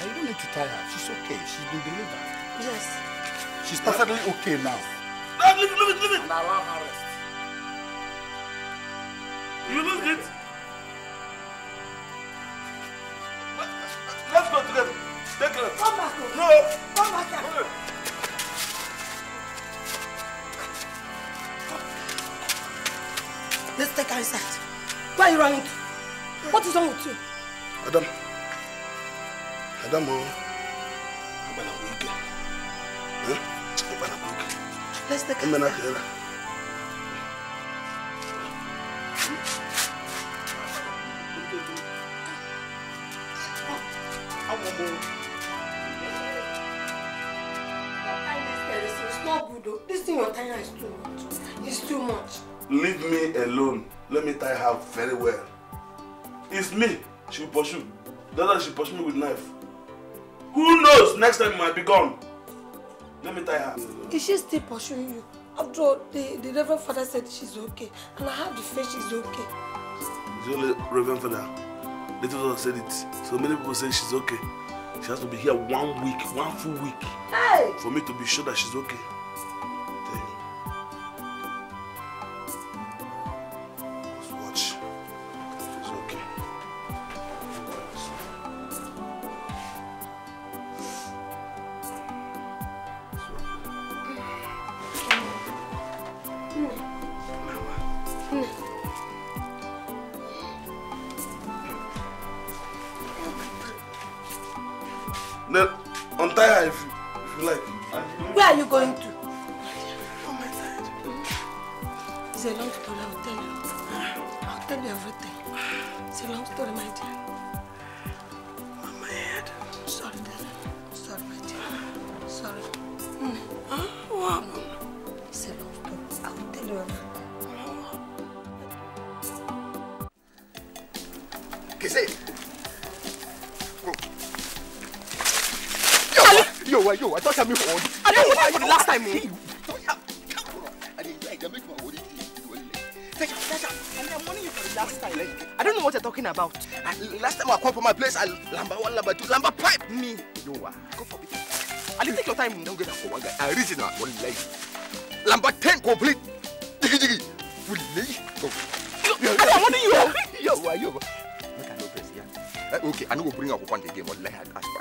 C: You don't need to tie her. She's okay. She's been delivered.
B: Yes.
C: She's perfectly okay now.
M: No, leave it.
C: And allow her rest.
M: You lose it. Let's go together. Take her.
B: Come back.
M: No.
B: Come back here. Let's take her inside. Where are you running to? What is wrong with you?
C: Adam,
B: let's take her inside. It's not good though. This thing you're tying is too much. It's too much.
M: Leave me alone. Let me tie her very well. It's me. She will pursue. The other she pursue me with knife. Who knows? Next time you might be gone. Let me tie her.
B: Is she still pursuing you? After all, the Reverend Father said she's okay. And I have the faith she's okay.
M: The only Reverend Father. The Father said it. So many people say she's okay. She has to be here 1 week, 1 full week.
B: Hey!
M: For me to be sure that she's okay. Watch. It's okay. Then untie her if you like.
B: Where are you going to? On my side. It's a long story, I'll tell you. I'll tell you everything. It's a long story, my dear. On my head. Sorry, darling. Sorry, my dear. Sorry. Huh? What happened? It's a long story. I'll tell you everything.
N: Kese. Yo, I thought I mean for
H: I don't want for the last time. I don't know what you're talking about.
N: Last time I come from my place, I lamba 1, lamba 2, lamba pipe. Me. Yo, go for it.
H: I didn't take your time.
N: Don't get that for one guy. I reason that one life. Lamba 10 complete. Digi. Go.
H: I want you.
N: Yo, why you? Make I no press here. Okay, I know we'll bring up one again. One like I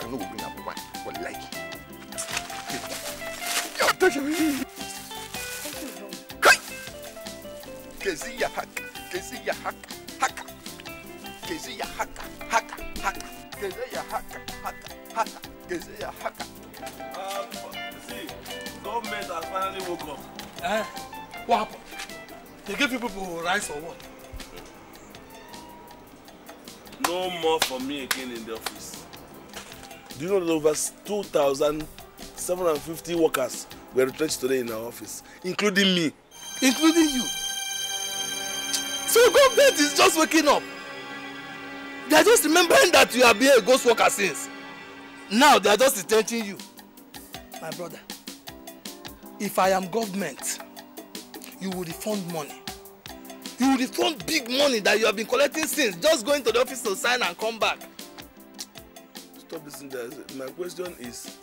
N: know we'll bring up one. One like. Yo, touch me. Kai. Kezia haka. Kezia haka. Kezia haka. Kezia haka. Kezia haka.
M: See, government has finally woke up.
F: Eh? What happened? They give you people rice or what?
M: No more for me again in the office. Do you know that over 2,750 workers were retrenched today in our office, including me?
F: Including you? So government is just waking up? They are just remembering that you have been a ghost worker since. Now they are just detenting you. My brother, if I am government, you will refund money. You will refund big money that you have been collecting since. Just going to the office to sign and come back.
C: Stop listening to that. My question is,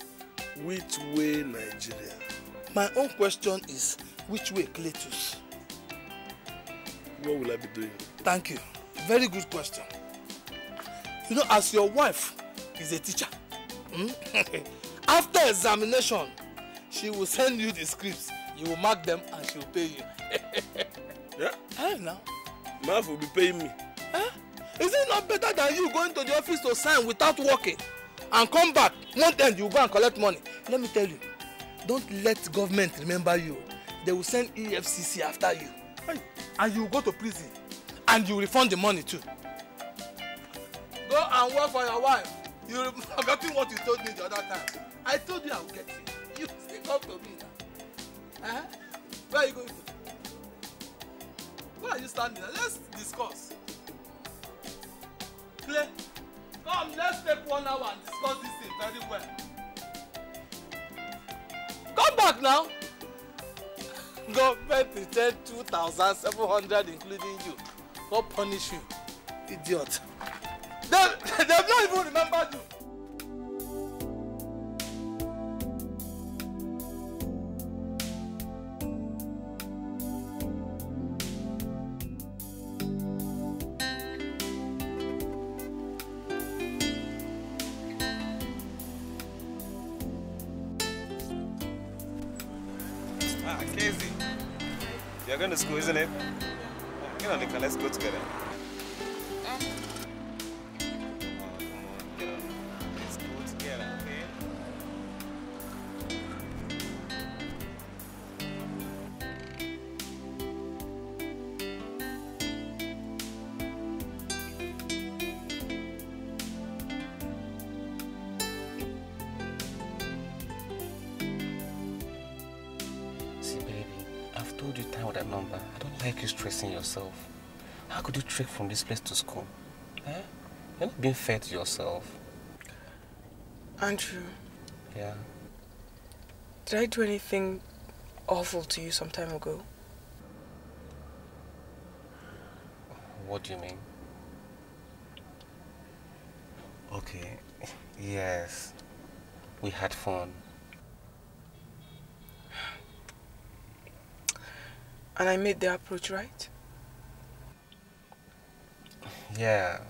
C: which way Nigeria?
F: My own question is, which way Cletus?
C: What will I be doing?
F: Thank you. Very good question. You know, as your wife is a teacher, after examination, she will send you the scripts. You will mark them and she will pay you.
C: Yeah?
F: Now.
C: My wife will be paying me.
F: Is it not better than you going to the office to sign without working and come back? One time you go and collect money. Let me tell you, don't let government remember you. They will send EFCC after you. And you will go to prison. And you will refund the money too. Go and work for your wife. You've forgotten what you told me the other time. I told you I would get you. You still come to me now. Where are you going to? Where are you standing? Let's discuss. Clay, come, let's take 1 hour and discuss this thing very well. Come back now. Government returned 2,700 including you. God punish you, idiot. They've not even remembered you.
E: Casey, you're going to school, isn't it? Get on the car, let's go together. You stressing yourself. How could you trek from this place to school? You're not being fair to yourself.
D: Andrew.
E: Yeah?
D: Did I do anything awful to you some time ago?
E: What do you mean? Okay, yes. We had fun.
D: And I made the approach right?
E: Yeah,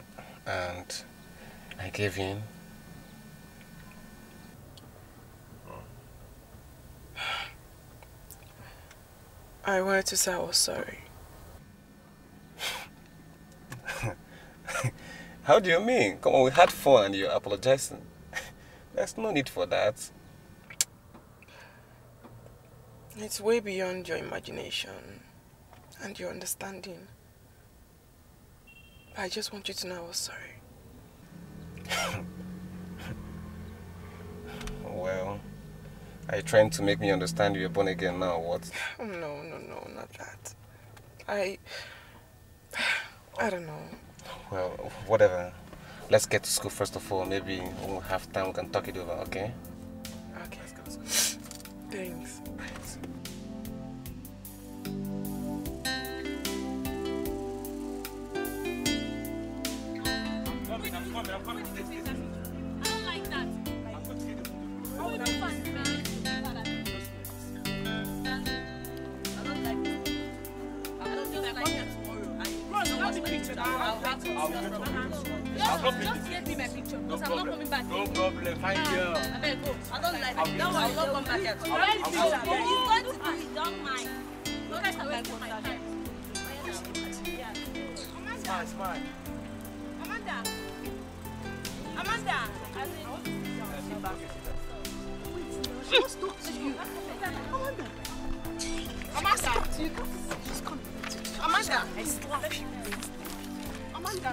E: and I gave in.
D: I wanted to say I was sorry.
E: How do you mean? Come on, we had fun and you're apologizing. There's no need for that.
D: It's way beyond your imagination and your understanding. But I just want you to know I was sorry.
E: Well, are you trying to make me understand you're born again now, or what?
D: No, not that. I don't know.
E: Well, whatever. Let's get to school first of all. Maybe when we have time we can talk it over, okay?
D: Okay.
E: Let's go to school.
D: Thanks.
H: I'm coming. I don't like that. Oh, no fun, man. I don't like it. I don't just like it. I'll have picture. Just get me my picture. Because I'm not coming back.
O: No problem. Thank you.
H: I better go. I don't like it. Don't worry, don't come back here. He's going to do it. Don't mind. Look at my phone.
O: Smile.
H: Amanda. She wants to talk to you. Amanda. Just come. Amanda. I slap you. Amanda.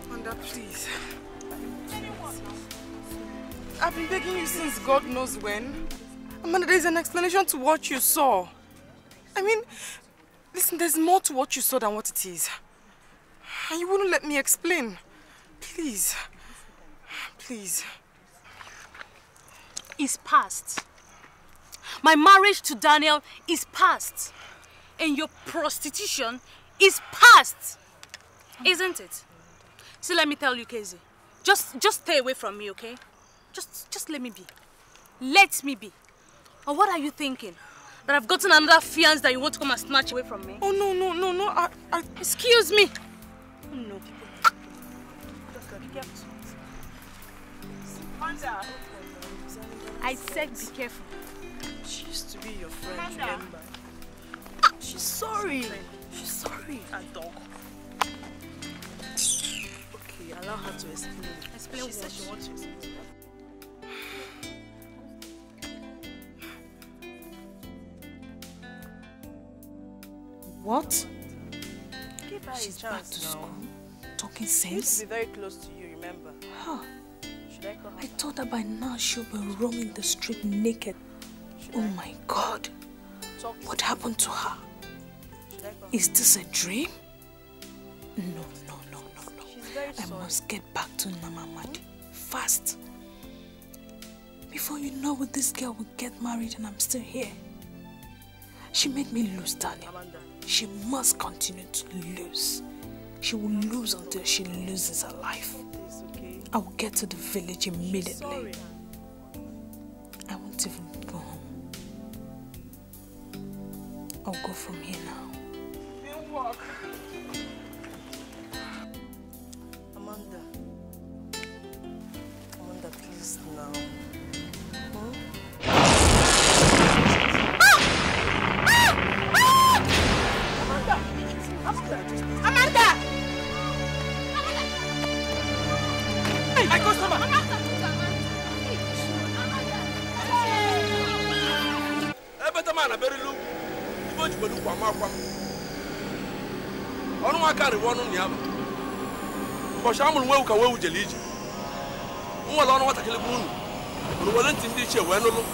D: Amanda, please. I've been begging you since God knows when. Amanda, there's an explanation to what you saw. I mean, Listen, there's more to what you saw than what it is. And you wouldn't let me explain. Please. Please.
H: It's past. My marriage to Daniel is past. And your prostitution is past. Isn't it? So let me tell you, Casey. Just stay away from me, okay? Just let me be. Let me be. Or what are you thinking? That I've gotten another fiance that you want to come and snatch away from me?
D: Oh, no.
H: Excuse me. No. I said be careful.
D: She used to be your friend, remember?
H: She's sorry. She's sorry.
D: A dog. Okay, allow her to explain.
H: Explain
D: She said she wants to explain.
P: What?
D: Give her
P: She's
D: a
P: back
D: chance
P: to
D: now.
P: school, talking
D: She used
P: sense.
D: to be very close to you, remember?
P: Huh.
D: Should I call her?
P: I thought that by now she'll be roaming the street naked. Oh my God. What happened to her? Is this a dream? No. I must get back to Namamadi fast. Before you know it, this girl will get married and I'm still here. She made me lose, Daniel. She must continue to lose. She will lose until she loses her life. I will get to the village immediately. I won't even go home. I'll go from here now.
D: Amanda, please now.
H: Amanda!
D: Hey, my customer!
F: Better man, I very low. You want to go to Kwama. I don't want to carry one on the other. But I'm going to go with the Legion. I don't want to kill a moon. But I don't think this year we're no.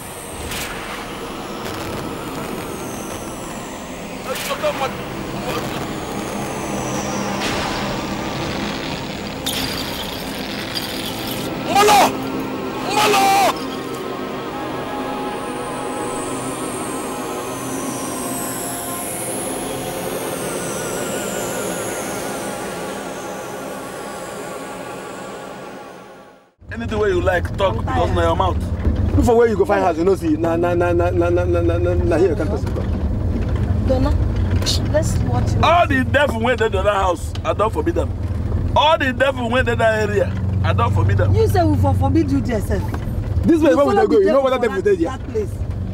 F: Malo! Anything way you like, talk because now your mouth.
I: Look for where you go find house, you know, see, na here you can't possible.
B: Donna, let's watch it.
F: All the devil went to that house, I don't forbid them. All the devil went to that area, I don't forbid them.
B: You say we forbid you yourself.
I: This way, where would they go? You know what devil they there?
B: That place.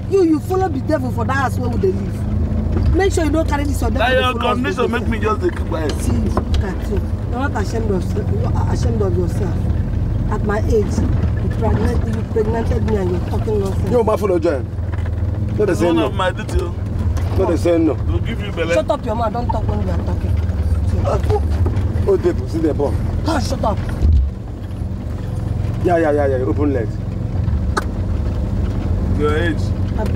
B: You follow the devil for that house, where would they live? Make sure you don't carry this on them.
F: Now your condition make me just keep quiet.
B: See, look at you. You're not ashamed of yourself. At my age, you pregnanted me and you're talking nonsense.
I: You're my follow John. Not the same.
F: One of my detail.
I: Not the same, no.
F: We'll give you belly.
B: Shut up your mouth, don't talk when you are talking.
I: Old people, see their bomb.
B: Shut up.
I: Yeah, open legs.
F: Your age.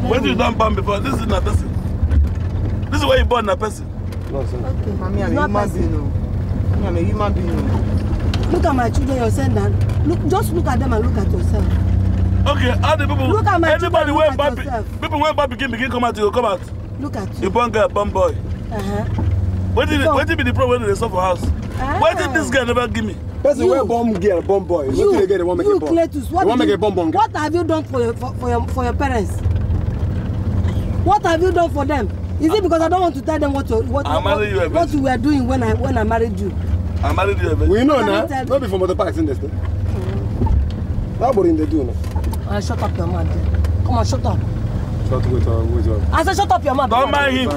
F: When you done born before, this is not person. This is where you born a person.
I: No, sir.
B: Okay.
J: Mommy, I'm a human being. I'm a human being.
B: Look at my children, you're saying that. Just look at them and look at yourself.
F: Okay, all the people.
B: Look at my
F: anybody
B: children,
F: when
B: look at yourself.
F: people when Bobby begin come out, you come out.
B: Look at you.
F: You born girl, born boy. What did be the problem when they suffer house? Why did this guy never give me?
I: Person where bomb girl, bomb boy. What did they get? They want make a bomb.
B: Cletus, what have you done for your parents? What have you done for them? Is it because I don't want to tell them what you were doing when I married you?
F: I married you.
I: We know now. Not be from other parts in this thing. How boring they do now?
B: Shut up your mouth. Come on, shut up.
I: Shut up.
B: I said shut up your mouth.
F: Don't mind him.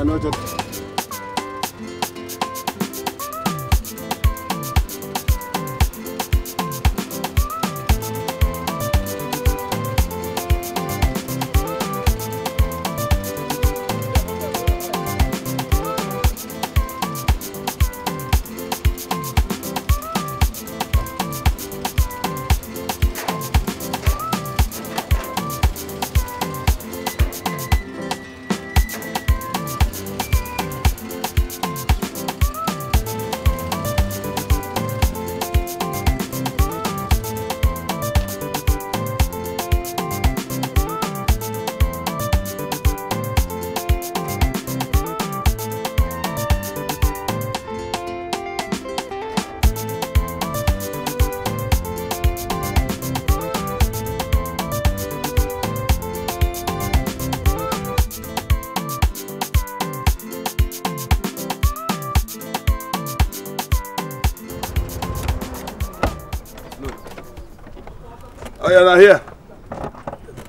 Q: Oh, yeah, now here.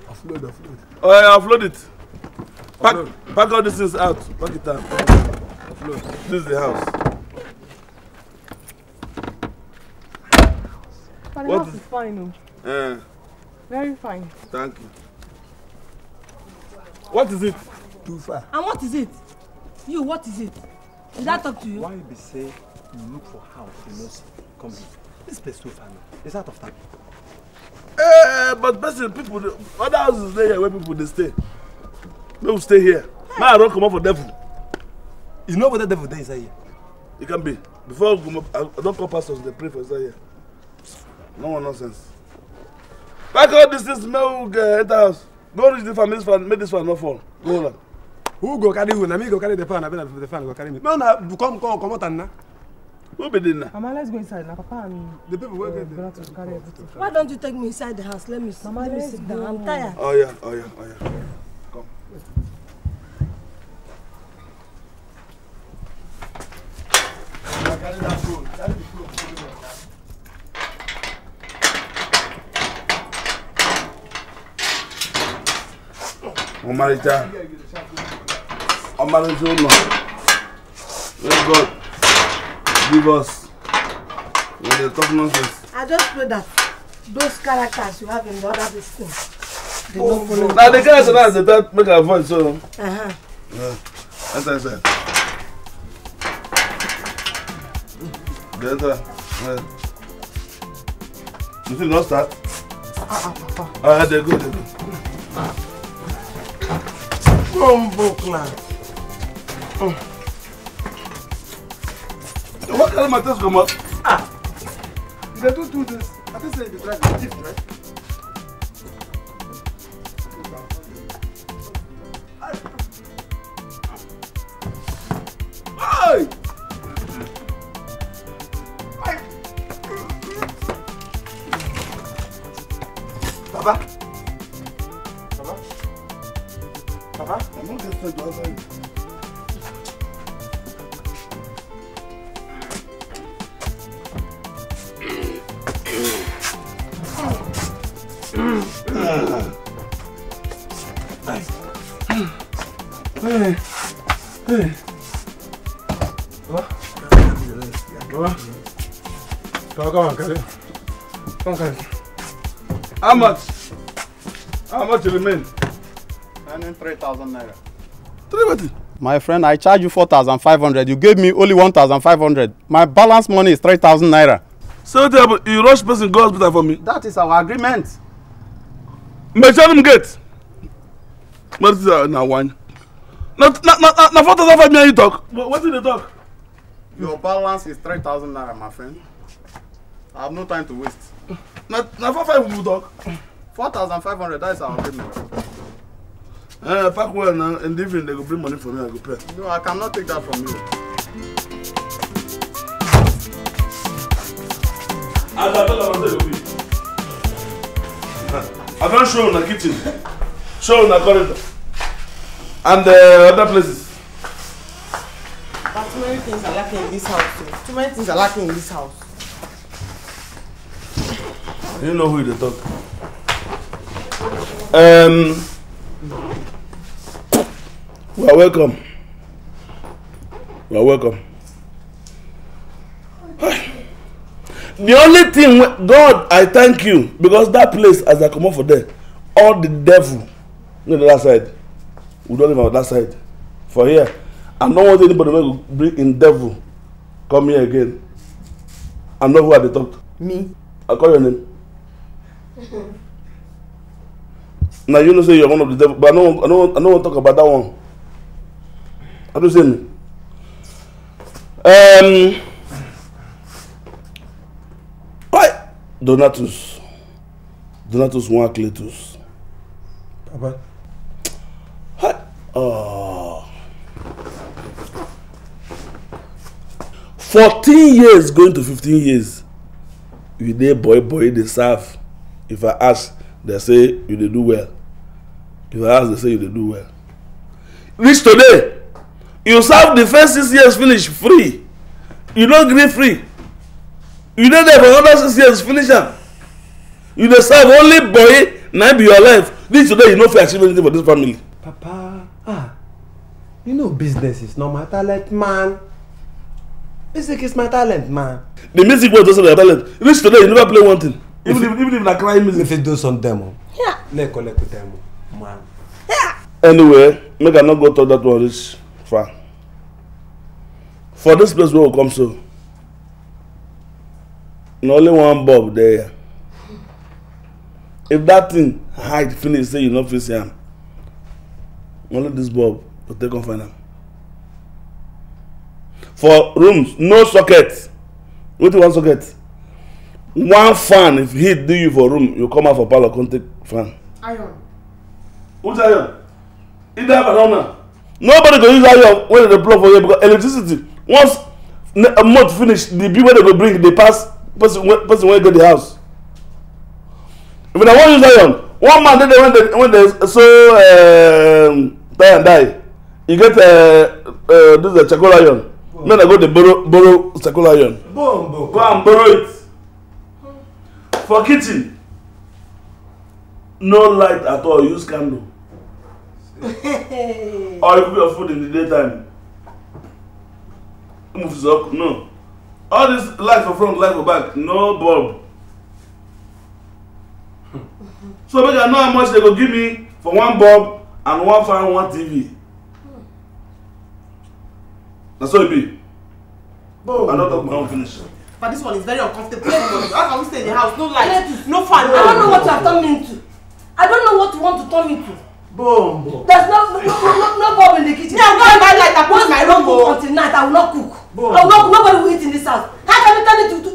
I: Offload.
Q: Oh, yeah, offload it. Pack all these things out. Pack it out. Offload. This is the house.
D: But the house is fine. Very fine.
Q: Thank you. What is it?
I: Too far.
B: And what is it? You, what is it? Did I talk to you?
R: Why you be say you look for house in no come here? This place too far now. It's out of time.
Q: But person, people, other houses there where people they stay. They will stay here. Now I don't come up for devil.
R: You know what the devil there is here?
Q: It can be. Before I come up, I don't call pastors, they pray for inside here. No one nonsense. Back all this things, enter house. Go reach the fan, make this fan not fall. Go on.
I: Who go carry who? Na me go carry the fan, I bet the fan go carry me. No, come out and na.
Q: Who be there now?
D: Mama, let's go inside. Now, Papa and
I: the people will get
D: there. Carry everything.
B: Why don't you take me inside the house? Let me sit down. I'm tired.
Q: Oh yeah. Come.
I: Carry that phone. Carry the phone.
Q: Omarita. Let God give us when they talk nonsense.
B: I just pray that those characters you have in the other thing, they don't follow.
Q: Now the guys are they don't make a voice so.
B: Yeah.
Q: Enter inside. They enter. You think not start?
D: Papa.
Q: They go. What kind of matters come up?
I: If they don't do this, I think they drive the gift, right?
Q: Hey!
I: Papa?
Q: I'm not getting to outside.
I: Hey. Come on, carry.
Q: How much? How much remain?
O: 3,000 naira.
Q: 3,000?
O: My friend, I charge you 4,500. You gave me only 1,500. My balance money is 3,000 naira.
Q: So you rush person go hospital for me?
O: That is our agreement.
Q: Measure them get. What is that now one? Now 4,500 you talk. What did they talk?
O: Your balance is 3,000 naira, my friend. I have no time to waste.
Q: Now 4,500 people talk.
O: 4,500, that is our agreement.
Q: Pack well now, and if they go bring money for me, I go pay.
O: No, I cannot take that from you.
Q: I can't show in the kitchen, show in the corridor, and other places.
D: But too many things are lacking in this house. Too many things are lacking in this house.
Q: You know who they talk. We are welcome. You are welcome. The only thing, God, I thank you because that place, as I come up for there, all the devil on the other side, we don't live on that side. For here, I don't want anybody to bring in devil come here again. I know who I talk to.
D: Me?
Q: I call your name. Now you know say you're one of the devil, but I don't want to talk about that one. How do you say me? Why? Donatus one Cletus.
I: Papa.
Q: Hi. Oh. 14 years going to 15 years. You dey boy they serve. If I ask, they say you dey do well. If I ask, they say you dey do well. Reach today, you serve the first 6 years finish free. You don't agree free. You don't there for another 6 years finish am. You dey serve only boy, now be your life. This today you no fit achieve anything for this family.
S: Papa, you know business is not my talent, man. Music is my talent, man.
Q: The music was also your talent. Reach today you never play one thing. Even if na crying music.
S: If you do some demo. Yeah. Let's collect with demo, man.
Q: Yeah. Anyway, make I not go to that one reach far. For this place where we come so, only one bulb there. If that thing hide finish, say you not face him. Only this bulb will take on find him. For rooms, no socket. What do you want socket? One fan, if heat do you for room, you come out for parlor, come take fan.
B: Iron.
Q: Who's iron? If they have an owner. Nobody go use iron when they plug for you because electricity. Once a month finish, the bill where they go bring, they pass person when go the house. If they want use iron, one man when they so die and die, you get this is a charcoal iron. Men I go to borrow charcoal iron.
S: Boom.
Q: Go and borrow it. For kitchen, no light at all. Use candle. Or you cook your food in the daytime. No. All this light for front, light for back, no bulb. So make I know how much they go give me for one bulb and one fan, one TV. That's all it be. I don't talk my own finish.
J: But this one is very uncomfortable. How can we stay in the house? No light, no fan.
B: I don't know what you have turned me into. I don't know what you want to turn me into.
S: Boom.
B: There's no bulb in the kitchen.
J: Yeah, I'm going to buy light. I put my room
B: until night. I will not cook. I will not. Nobody will eat in this house. How can you turn it to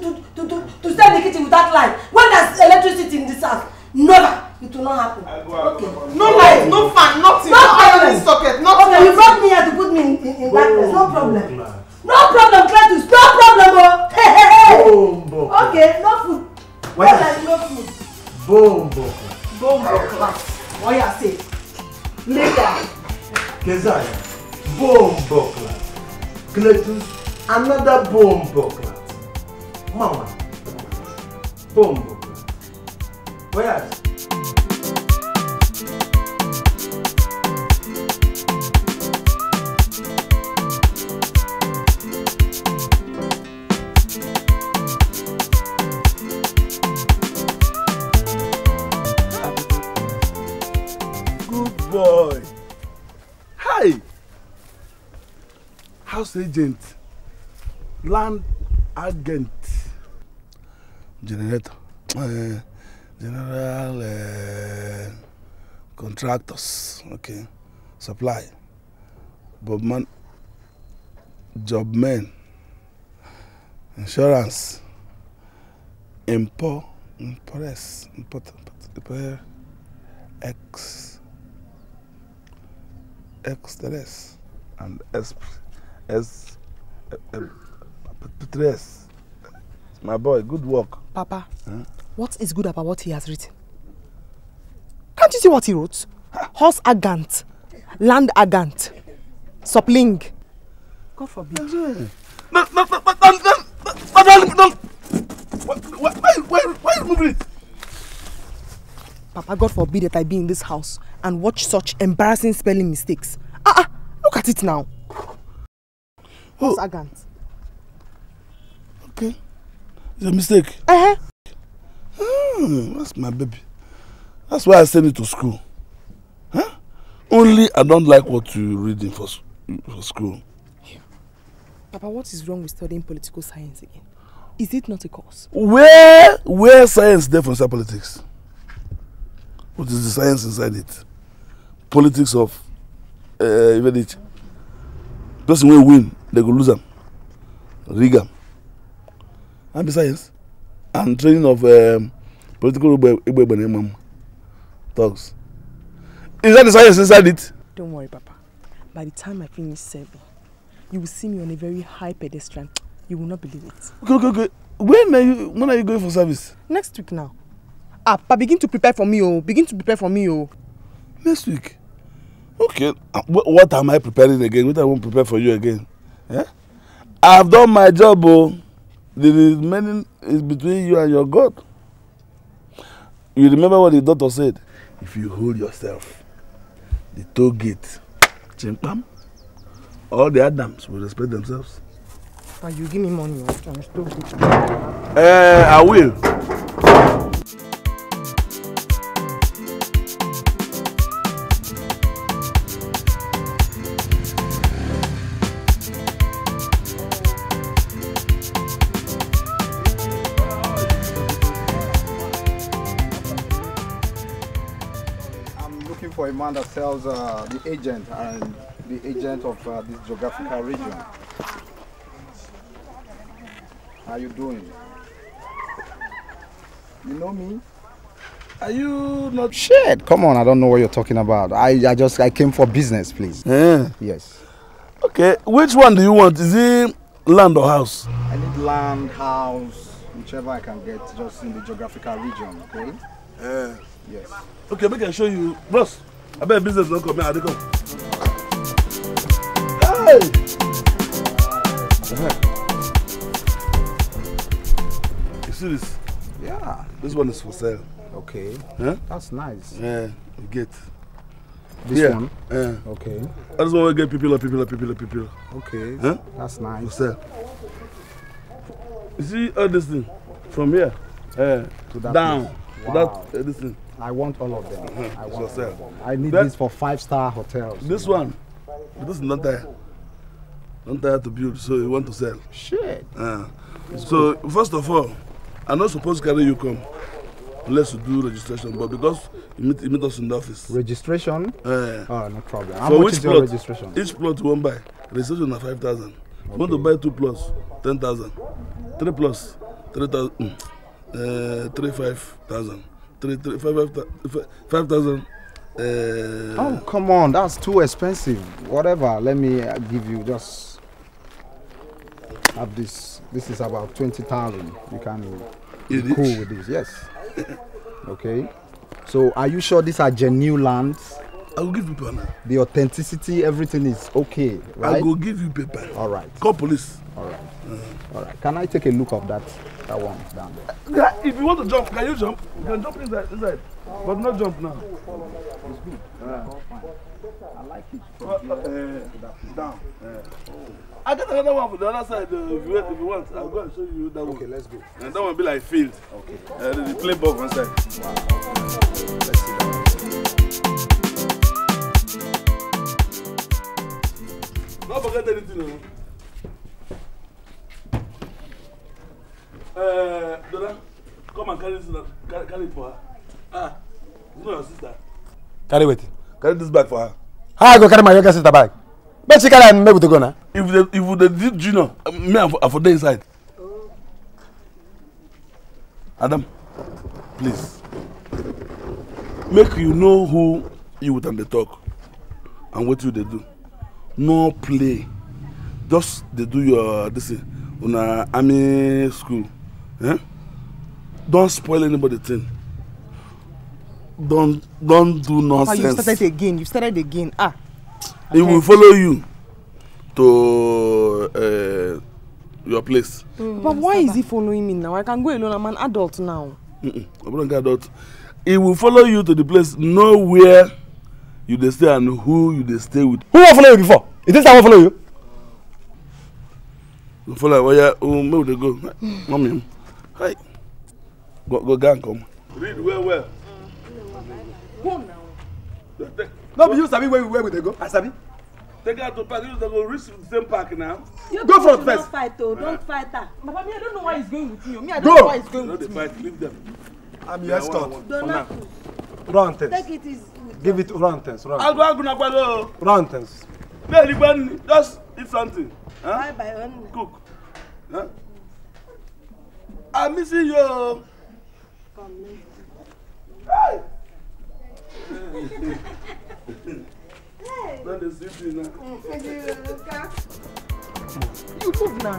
B: stay in the kitchen without light when there's electricity in this house? Never. It will not happen. Okay.
J: No light, no fan, nothing. No iron socket, nothing.
B: Okay, you brought me here to put me in darkness. No problem. No problem, Cletus. No problem, oh. Hey.
S: Boom.
B: Okay, no food. Why no food?
S: Boom.
B: What you say? Later.
S: Kezaya. Boom. Cletus. Another boom. Mama. Boom. Where?
Q: Boy. Hi. House agent. Land agent. Generator. General contractors. Okay. Supply. Bobman. Job men. Insurance. Import. X3 and S3. My boy, good work.
J: Papa, what is good about what he has written? Can't you see what he wrote? Horse agant, land agant, suppling. God forbid.
Q: No. Why you moving it?
J: Papa, God forbid that I be in this house and watch such embarrassing spelling mistakes. Look at it now. Horse agant.
Q: Okay. It's a mistake. That's my baby. That's why I send it to school. Only I don't like what you're reading for school.
J: Papa, what is wrong with studying political science again? Is it not a course?
Q: Where science there for inside politics? What is the science inside it? Politics of even it. Person will win, they go lose them. Rig them. And besides, and training of political thugs. Is that the science inside it?
J: Don't worry, Papa. By the time I finish serving, you will see me on a very high pedestrian. You will not believe it.
Q: Okay. When are you going for service?
J: Next week now. Papa, begin to prepare for me, oh.
Q: Next week? Okay. What am I preparing again? What I won't prepare for you again? Yeah? I've done my job, oh. The remaining is between you and your God. You remember what the doctor said? If you hold yourself, the toll gate, chimpam, all the Adams will respect themselves.
J: And you give me money,
Q: I will.
T: For a man that sells the agent and the agent of this geographical region. How you doing? You know me?
Q: Are you not?
T: Shit, come on, I don't know what you're talking about. I came for business, please.
Q: Yeah.
T: Yes.
Q: Okay, which one do you want? Is it land or house?
T: I need land, house, whichever I can get just in the geographical region, okay?
Q: Yeah.
T: Yes.
Q: Okay, make I show you. Bros, I bet business don't come here. I come. Hey! You see this?
T: Yeah.
Q: This one is for sale.
T: Okay.
Q: Huh?
T: That's nice.
Q: Yeah, you get.
T: This one?
Q: Yeah.
T: Okay.
Q: I just want to get people.
T: Okay.
Q: Huh?
T: That's nice.
Q: For sale. You see all this thing? From here.
T: To that
Q: down.
T: place.
Q: To
T: Wow.
Q: that, this thing.
T: I want all of them. I want all of them. I need
Q: That-
T: this for 5-star hotels.
Q: This one. This is not there. Not there to build, so you want to sell.
T: Shit.
Q: So, first of all, I'm not supposed to carry you come unless you do registration, but because you meet us in the office.
T: Registration?
Q: Oh,
T: no problem. How
Q: for
T: much
Q: which
T: is your
Q: plot?
T: registration?
Q: Each plot you won't buy. Registration is 5,000. You want to buy 2 plots, 10,000. 3 plots, 3,000. 5,000. 5,000.
T: Oh, come on, that's too expensive. Whatever, let me give you just have this. This is about 20,000. You can be cool with this, yes. Okay. So, are you sure these are genuine lands?
Q: I will give you paper now.
T: The authenticity, everything is okay, right?
Q: I will give you paper.
T: All right.
Q: Call police.
T: All right. All right. Can I take a look of that one down there?
Q: Yeah, if you want to jump, can you jump? You can jump inside. But not jump now.
T: It's good. I like it.
Q: Down. I got another one for the other side. If you want, I'll go and show you that one.
T: Okay, let's go.
Q: And that one will be like field. Okay. The play ball one side.
T: Wow. Let's see that one.
Q: Don't forget anything. Dora, come and carry it for her. It's not your sister.
S: Carry what?
Q: Carry this bag for her.
S: How I go carry my younger sister bag? But she carry and maybe to go now.
Q: If they did Junior, me I for there inside. Adam, please. Make you know who you with and they talk and what you they do. No play. Just they do your this in a army school. Eh? Don't spoil anybody thing. Don't do nonsense.
J: You started again.
Q: It will follow you to your place.
J: But why is he following me now? I can go alone. I'm an adult now.
Q: I'm not an adult. It will follow you to the place, know where you they stay and who you they stay with.
S: Who will follow you before? Is this someone follow you?
Q: You follow where where they go? Mommy, hi. Go gang come. Read well.
J: Go now.
S: No, but you sabi where they go? I sabi.
Q: Take her to park. You go reach the same park now.
S: Go front first.
H: Don't fight, don't fight her.
J: Papa, I don't know why he's going with me. I don't know why he's going with me.
Q: Fight, leave them.
S: I'm your escort for now.
H: Don't
S: Run things.
H: take it easy.
S: Give it run things.
Q: I'll go.
S: Run things.
Q: Just eat something. Huh?
H: Bye.
Q: Cook. Huh? I'm missing you. Hey. Then they see you now.
J: You move now.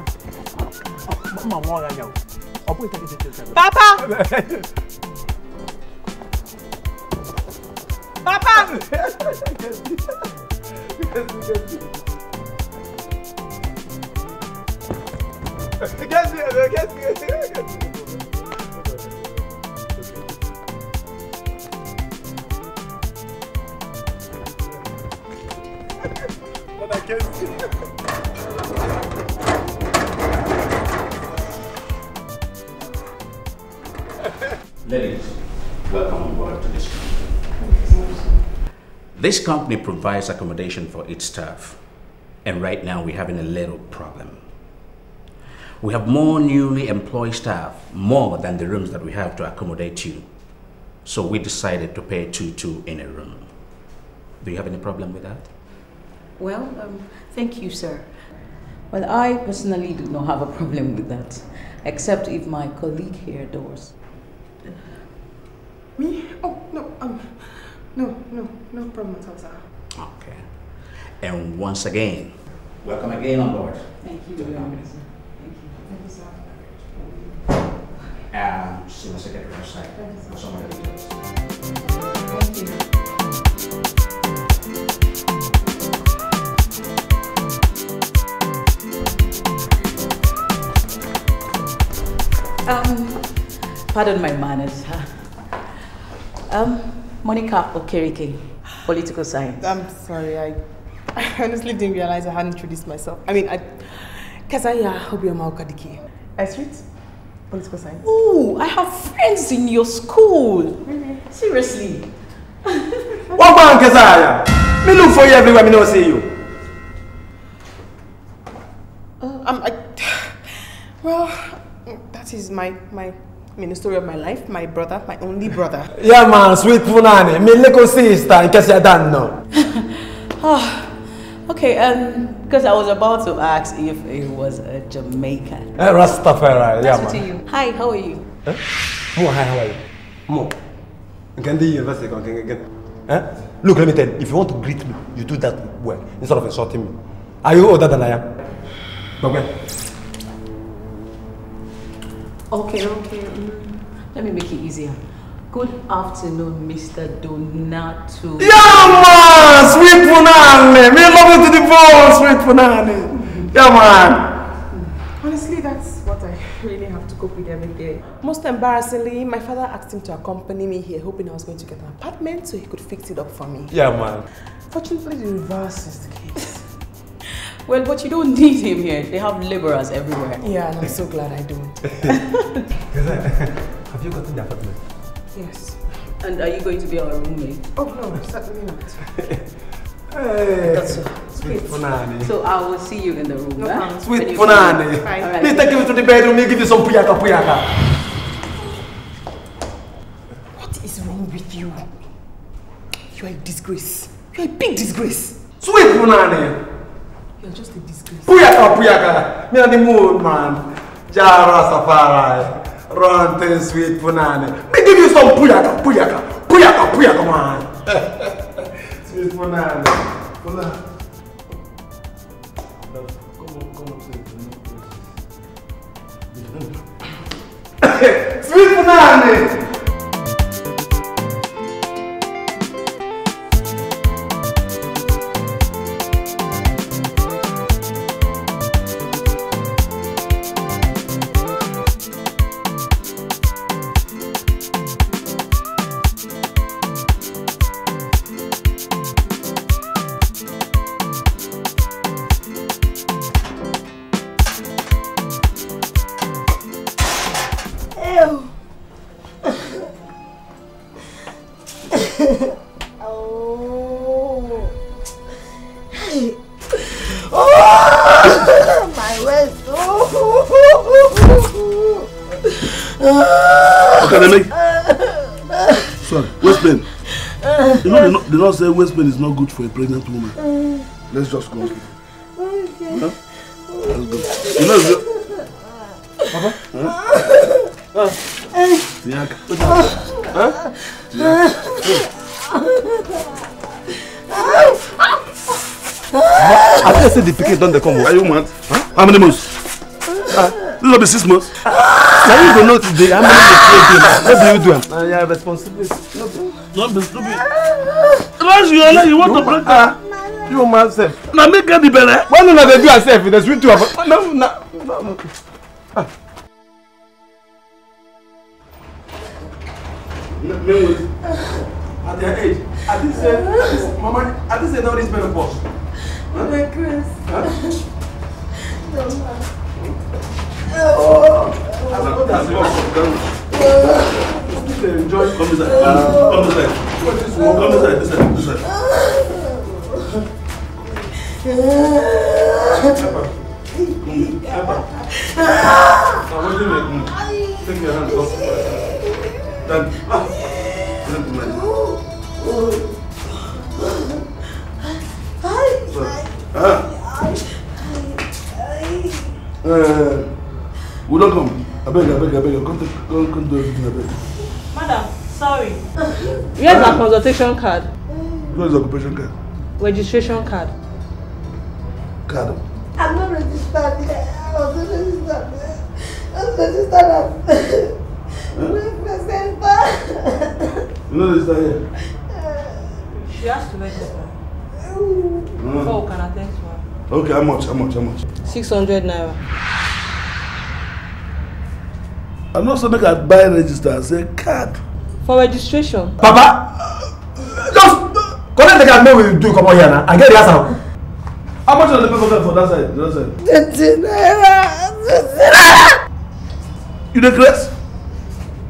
S: Papa!
J: Papa!
U: Ladies, welcome on board to this company. This company provides accommodation for its staff, and right now we're having a little problem. We have more newly employed staff, more than the rooms that we have to accommodate you. So we decided to pay 2-2 in a room. Do you have any problem with that?
V: Well, thank you, sir. Well, I personally do not have a problem with that, except if my colleague here does.
D: Me? Oh, no, no problem at all, sir.
U: Okay. And once again, welcome again on board.
V: Thank you very much.
D: Thank you, sir.
U: Senior Secretary outside. For some of the details.
D: Thank you.
V: Pardon my manners. Monica Okereke, political science.
D: I'm sorry, I honestly didn't realize I hadn't introduced myself. I mean, Kazaya Obioma Okadiki. Street? Political science.
V: Oh, I have friends in your school. Really? Seriously.
S: What about Kazaya? Me look for you everywhere, me don't see you.
D: Well, that is my the story of my life, my brother, my only brother.
S: Yeah man, sweet punani, me little sister, in case you don't know.
V: Okay, because I was about to ask if it was a Jamaican.
S: Rastafari, yeah
V: That's
S: man.
V: you. Hi, how are you?
S: Mo, hi, how are you? Mo, you can do university, Look, let me tell you, if you want to greet me, you do that well, instead of insulting me. Are you older than I am? Okay.
V: Okay. Let me make it easier. Good afternoon, Mr. Donato.
S: Yeah, man! Sweet punani! Me love you to the bone, sweet punani! Yeah, man!
D: Honestly, that's what I really have to cope with every day. Most embarrassingly, my father asked him to accompany me here, hoping I was going to get an apartment so he could fix it up for me.
S: Yeah, man.
D: Fortunately, the reverse is the case.
V: Well, but you don't need him here. They have laborers everywhere.
D: Yeah, and I'm so glad I don't.
S: Have you gotten the apartment?
D: Yes.
V: And are you going to be our roommate?
D: Oh, no, certainly not.
S: Hey,
V: that's so
S: sweet punani.
V: So I will see you in the room.
D: No problem.
S: Sweet punani.
V: Right.
S: Me take you to the bedroom, me give you some puyaka.
D: What is wrong with you? You are a disgrace. You are a big disgrace.
S: Sweet punani.
D: You're just a disgrace.
S: Puyaka. Me on the mood, man. Jara Safari. Run to sweet punani. Me give you some puyaka, man. Sweet punani. Sweet punani.
Q: Sorry, waist pain. You know, they don't say waist pain is not good for a pregnant woman. Let's just go.
K: Okay.
Q: Huh? Let's go. You know, Papa? Huh? Tiaka. Huh?
S: I just said the picket don't come.
Q: Are you mad? Huh? How many months? This will be 6 months.
S: Now you don't know today how many months you do. What do you do? You are responsible.
Q: Don't be stupid. You want to break her?
S: You myself.
Q: Now make her the belly.
S: Why don't they do yourself? There's sweet two of us. No. At their age, I didn't say, Mama, I didn't say no this menopause.
B: Chris.
Q: Enjoy. Come inside. Come inside. Come inside. This side. Take your hands off. Then, we don't come. I beg. Come do everything, I beg.
H: Madam, sorry. Here's our consultation card.
Q: What is the occupation card?
H: Registration card.
Q: Card?
B: I'm not registered yet. I was registered. I was registered at welfare center.
Q: You know registered here?
H: She has to register. Before we can attend to her.
Q: Okay, how much?
H: 600 naira.
Q: I'm not so make I buy register and say card.
H: For registration.
S: Papa, just collect the card. No, we do come on here now. I get the answer.
Q: How much are the paper for that side?
B: 20 naira.
Q: You the grace?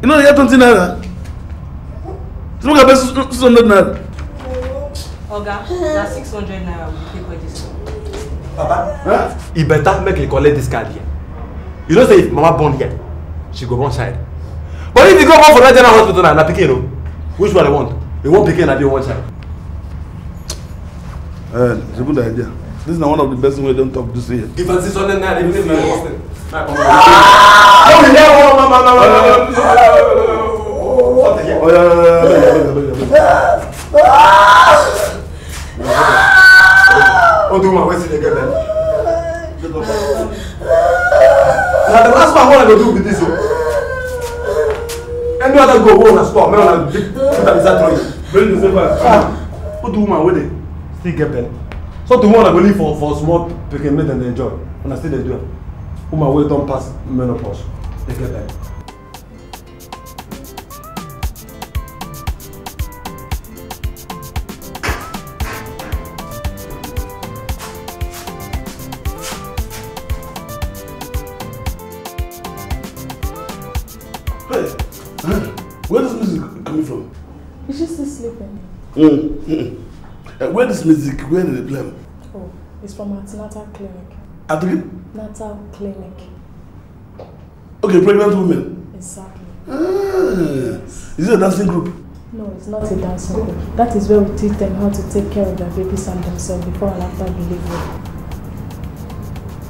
Q: You know you get 20 naira? So look at 600 naira.
H: Oga, that's 600 naira. We take register.
S: Papa, you better make you collect this card here. You know say if Mama born here, she go one side. But if you go for that general hospital and pick you, which one I want? You want pick and I do one side.
Q: It's a good idea. This is one of the best things we don't talk this year.
S: If I see something now, even if my husband. Oh, do my waist again. Now the last one I want to do with this. Any other go home and store, man, I'll put that inside. Bring the paper. What do woman with it? Still get pen. So the one I go leave for small picking meat and they enjoy. And I still they do it. Woman wait don't pass menopause. They get pen.
Q: Where is music coming from?
A: Is she still sleeping?
Q: Where is music? Where did they play?
A: Oh, it's from antenatal clinic.
Q: Natal
A: clinic.
Q: Okay, pregnant women.
A: Exactly.
Q: Is it a dancing group?
A: No, it's not a dancing group. That is where we teach them how to take care of their babies and themselves before and after delivery.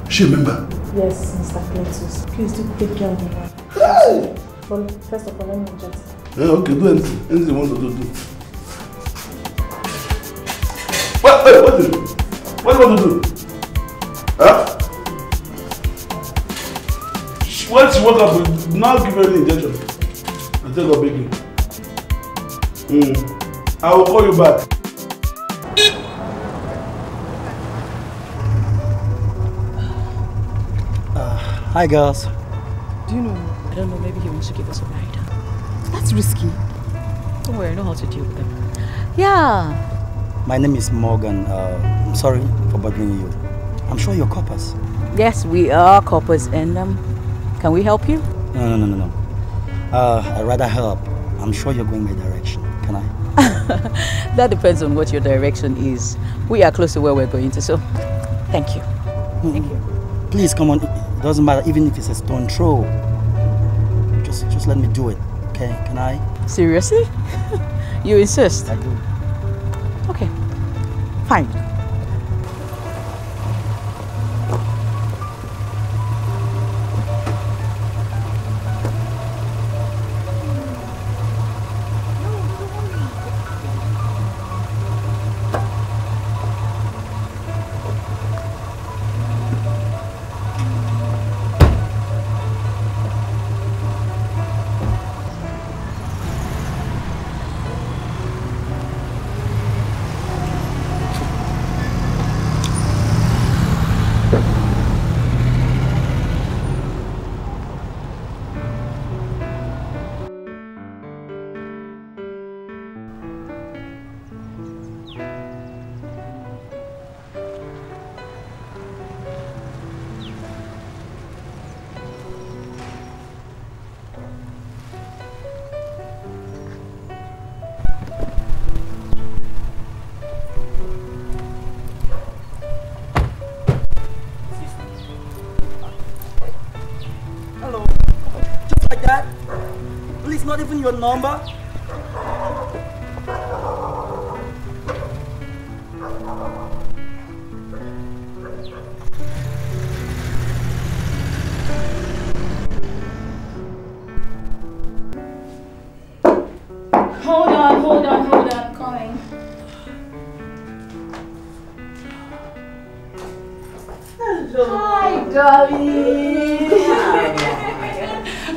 Q: She a member?
A: Yes, Mr. Cletus. Please do take care of them. But first of all, let me inject it.
Q: Yeah, okay, do anything. Anything you want to do. What do you want to do? Huh? When she woke up, now give her the injection. And take her baby. I will call you back.
G: Hi, girls.
P: Do you know? I don't know, maybe he wants to give us a ride.
G: That's risky.
P: Don't worry, I know how to deal with them. Yeah.
G: My name is Morgan. I'm sorry for bothering you. I'm sure you're coppers.
V: Yes, we are coppers, and can we help you?
G: No. I'd rather help. I'm sure you're going my direction. Can I?
V: That depends on what your direction is. We are close to where we're going to, so thank you. Thank you.
G: Please, come on. It doesn't matter, even if it's a stone throw. Just let me do it, okay? Can I?
V: Seriously? You insist?
G: I do.
V: Okay, fine.
G: like that? Please, not even your number?
V: Hold on, coming. Hi, darling.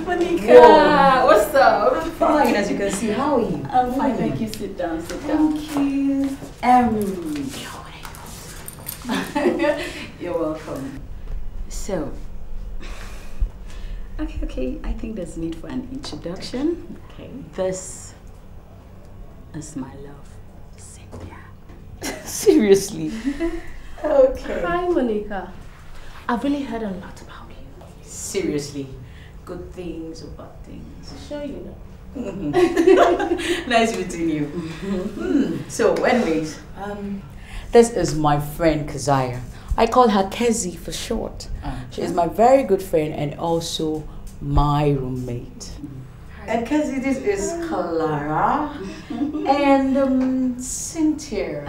V: Monica, what's up? I'm fine, as you can see. How are you? I'm fine, thank you. Sit down, Thank you. You're welcome. So, okay. I think there's need for an introduction. Okay. This is my love, Cynthia. Seriously. Okay.
H: Hi, Monica. I've really heard a lot about you.
V: Seriously. Good things or bad things?
H: Sure you know.
V: Nice meeting you. So, anyways, this is my friend Keziah. I call her Kezi for short. She is my very good friend and also my roommate. And Kezi, this is Clara and Cynthia.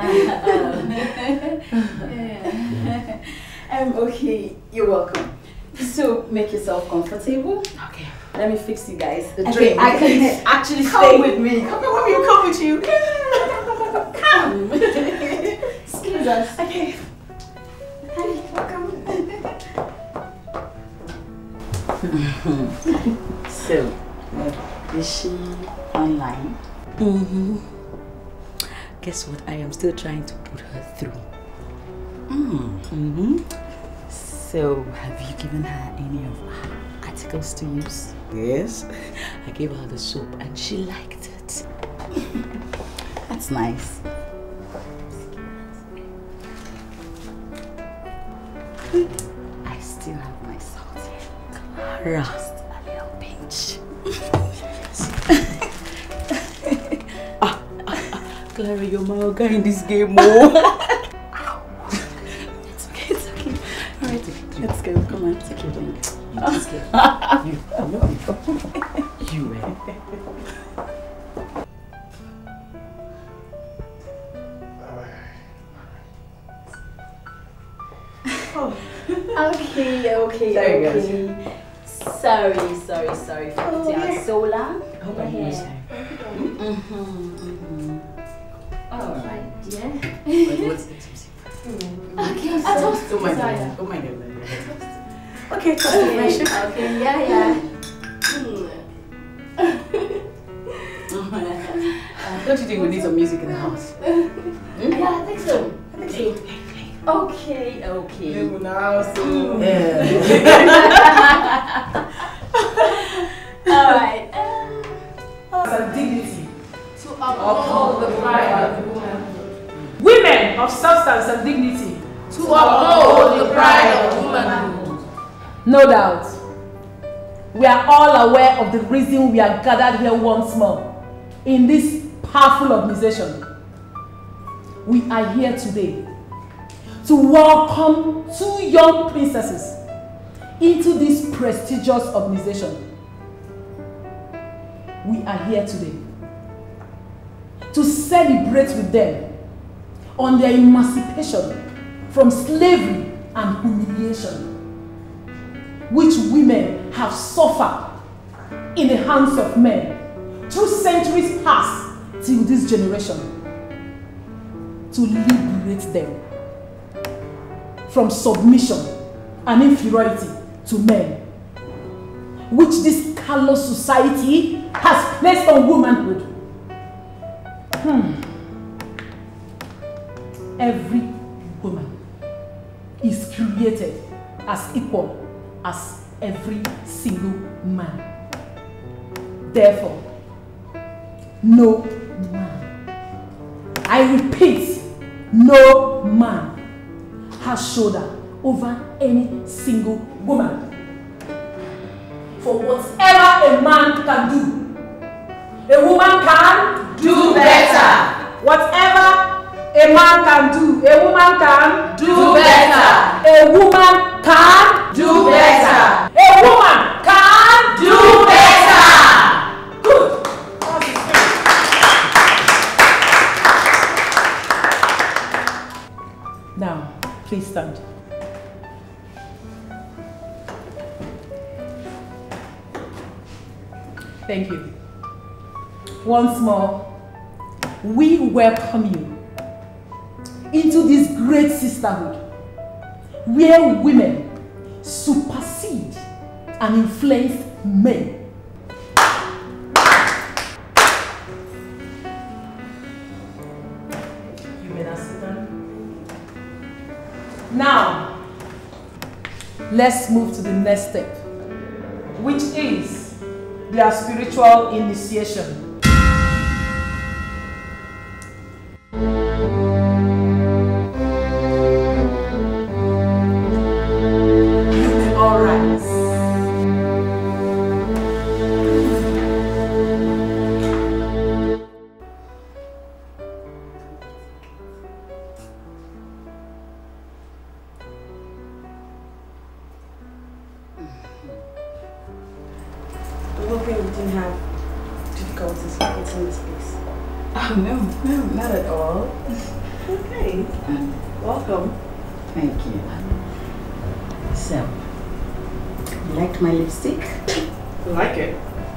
V: Okay, you're welcome. So make yourself comfortable. Okay. Let me fix you guys the drink. I can actually stay with me. Come with you. Come. Excuse us. Okay. Hi, welcome. So, is she online? Guess what? I am still trying to put her through. So, have you given her any of her articles to use? Yes. I gave her the soap and she liked it. That's nice. I still have my salt here. Clara. Just a little pinch. Clara, you're my guy in this game, It's okay. Alright, let's go. Come on, take your drink. Let's go. I love you. Okay. Sorry for taking so long. Alright, yeah. What's this? Okay, oh my god. Okay, okay, yeah. Don't you think we need some music in the house? Yeah, I think so. Okay. Alright.
L: Some dignity
H: to uphold the pride of womanhood.
L: Women of substance and dignity
H: to uphold the pride of womanhood.
L: No doubt. We are all aware of the reason we are gathered here once more in this powerful organization. We are here today to welcome 2 young princesses into this prestigious organization. We are here today to celebrate with them on their emancipation from slavery and humiliation, which women have suffered in the hands of men through centuries past till this generation, to liberate them from submission and inferiority to men, which this callous society has placed on womanhood. Every woman is created as equal as every single man. Therefore, no man, I repeat, no man has shoulder over any single woman. For whatever a man can do, a woman can do better. Whatever a man can do, a woman can do better. A woman can do better. A woman can do better. assistant. Thank you. Once more, we welcome you into this great sisterhood where women supersede and influence men. You may now sit down. Now, let's move to the next step, which is their spiritual initiation.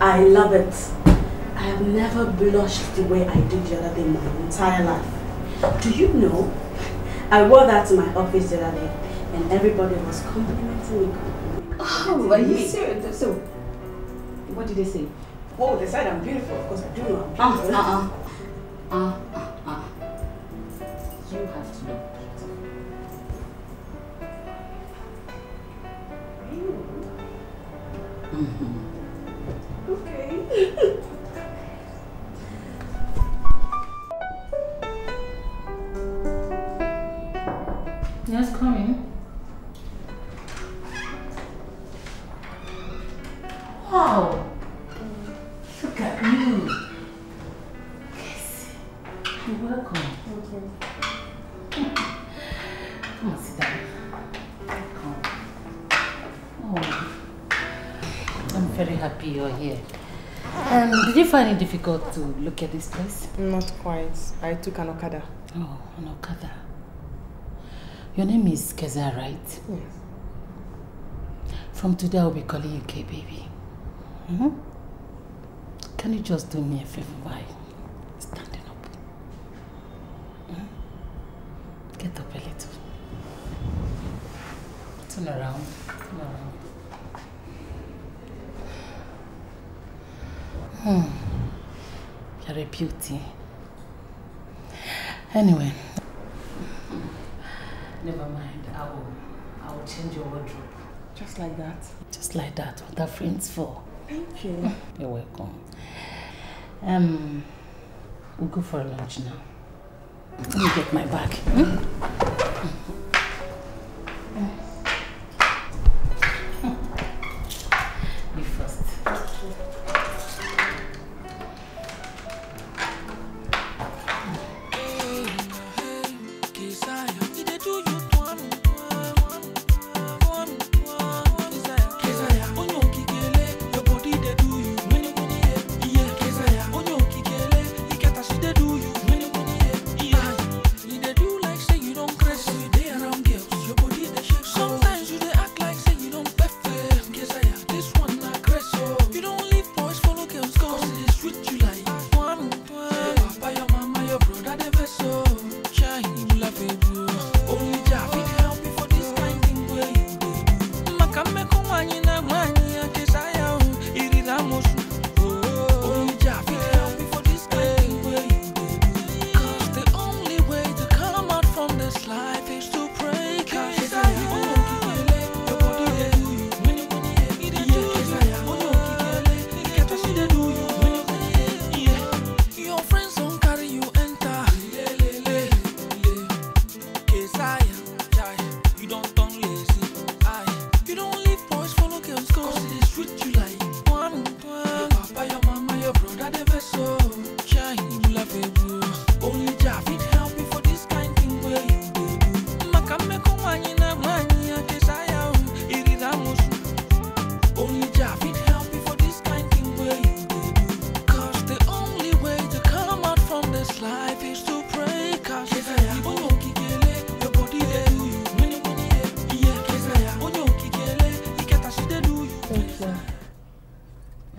M: I love it. I have never blushed the way I did the other day in my entire life. Do you know, I wore that to my office the other day and everybody was complimenting me.
V: Oh, are you serious? So, what did they say?
M: Oh, they said I'm beautiful. Of course I do know I'm beautiful.
V: You have to know.
M: Okay.
L: Yes, come in. Wow. Look at you. Yes. You're welcome.
M: Thank you.
L: Come on, sit down. Come. Oh. I'm very happy you're here. Did you find it difficult to look at this place?
D: Not quite. I took an Okada.
L: Oh, an Okada. Your name is Keza, right?
D: Yes.
L: From today, I'll be calling you K-Baby. Can you just do me a favor by standing up? Get up a little. Turn around. Turn around. You're a beauty. Anyway. Never mind. I will change your wardrobe.
D: Just like that?
L: Just like that. What are friends for?
D: Thank you.
L: You're welcome. We'll go for lunch now. Let me get my bag. You first.
K: Sometimes you dey act like say you don't perfect. You don't live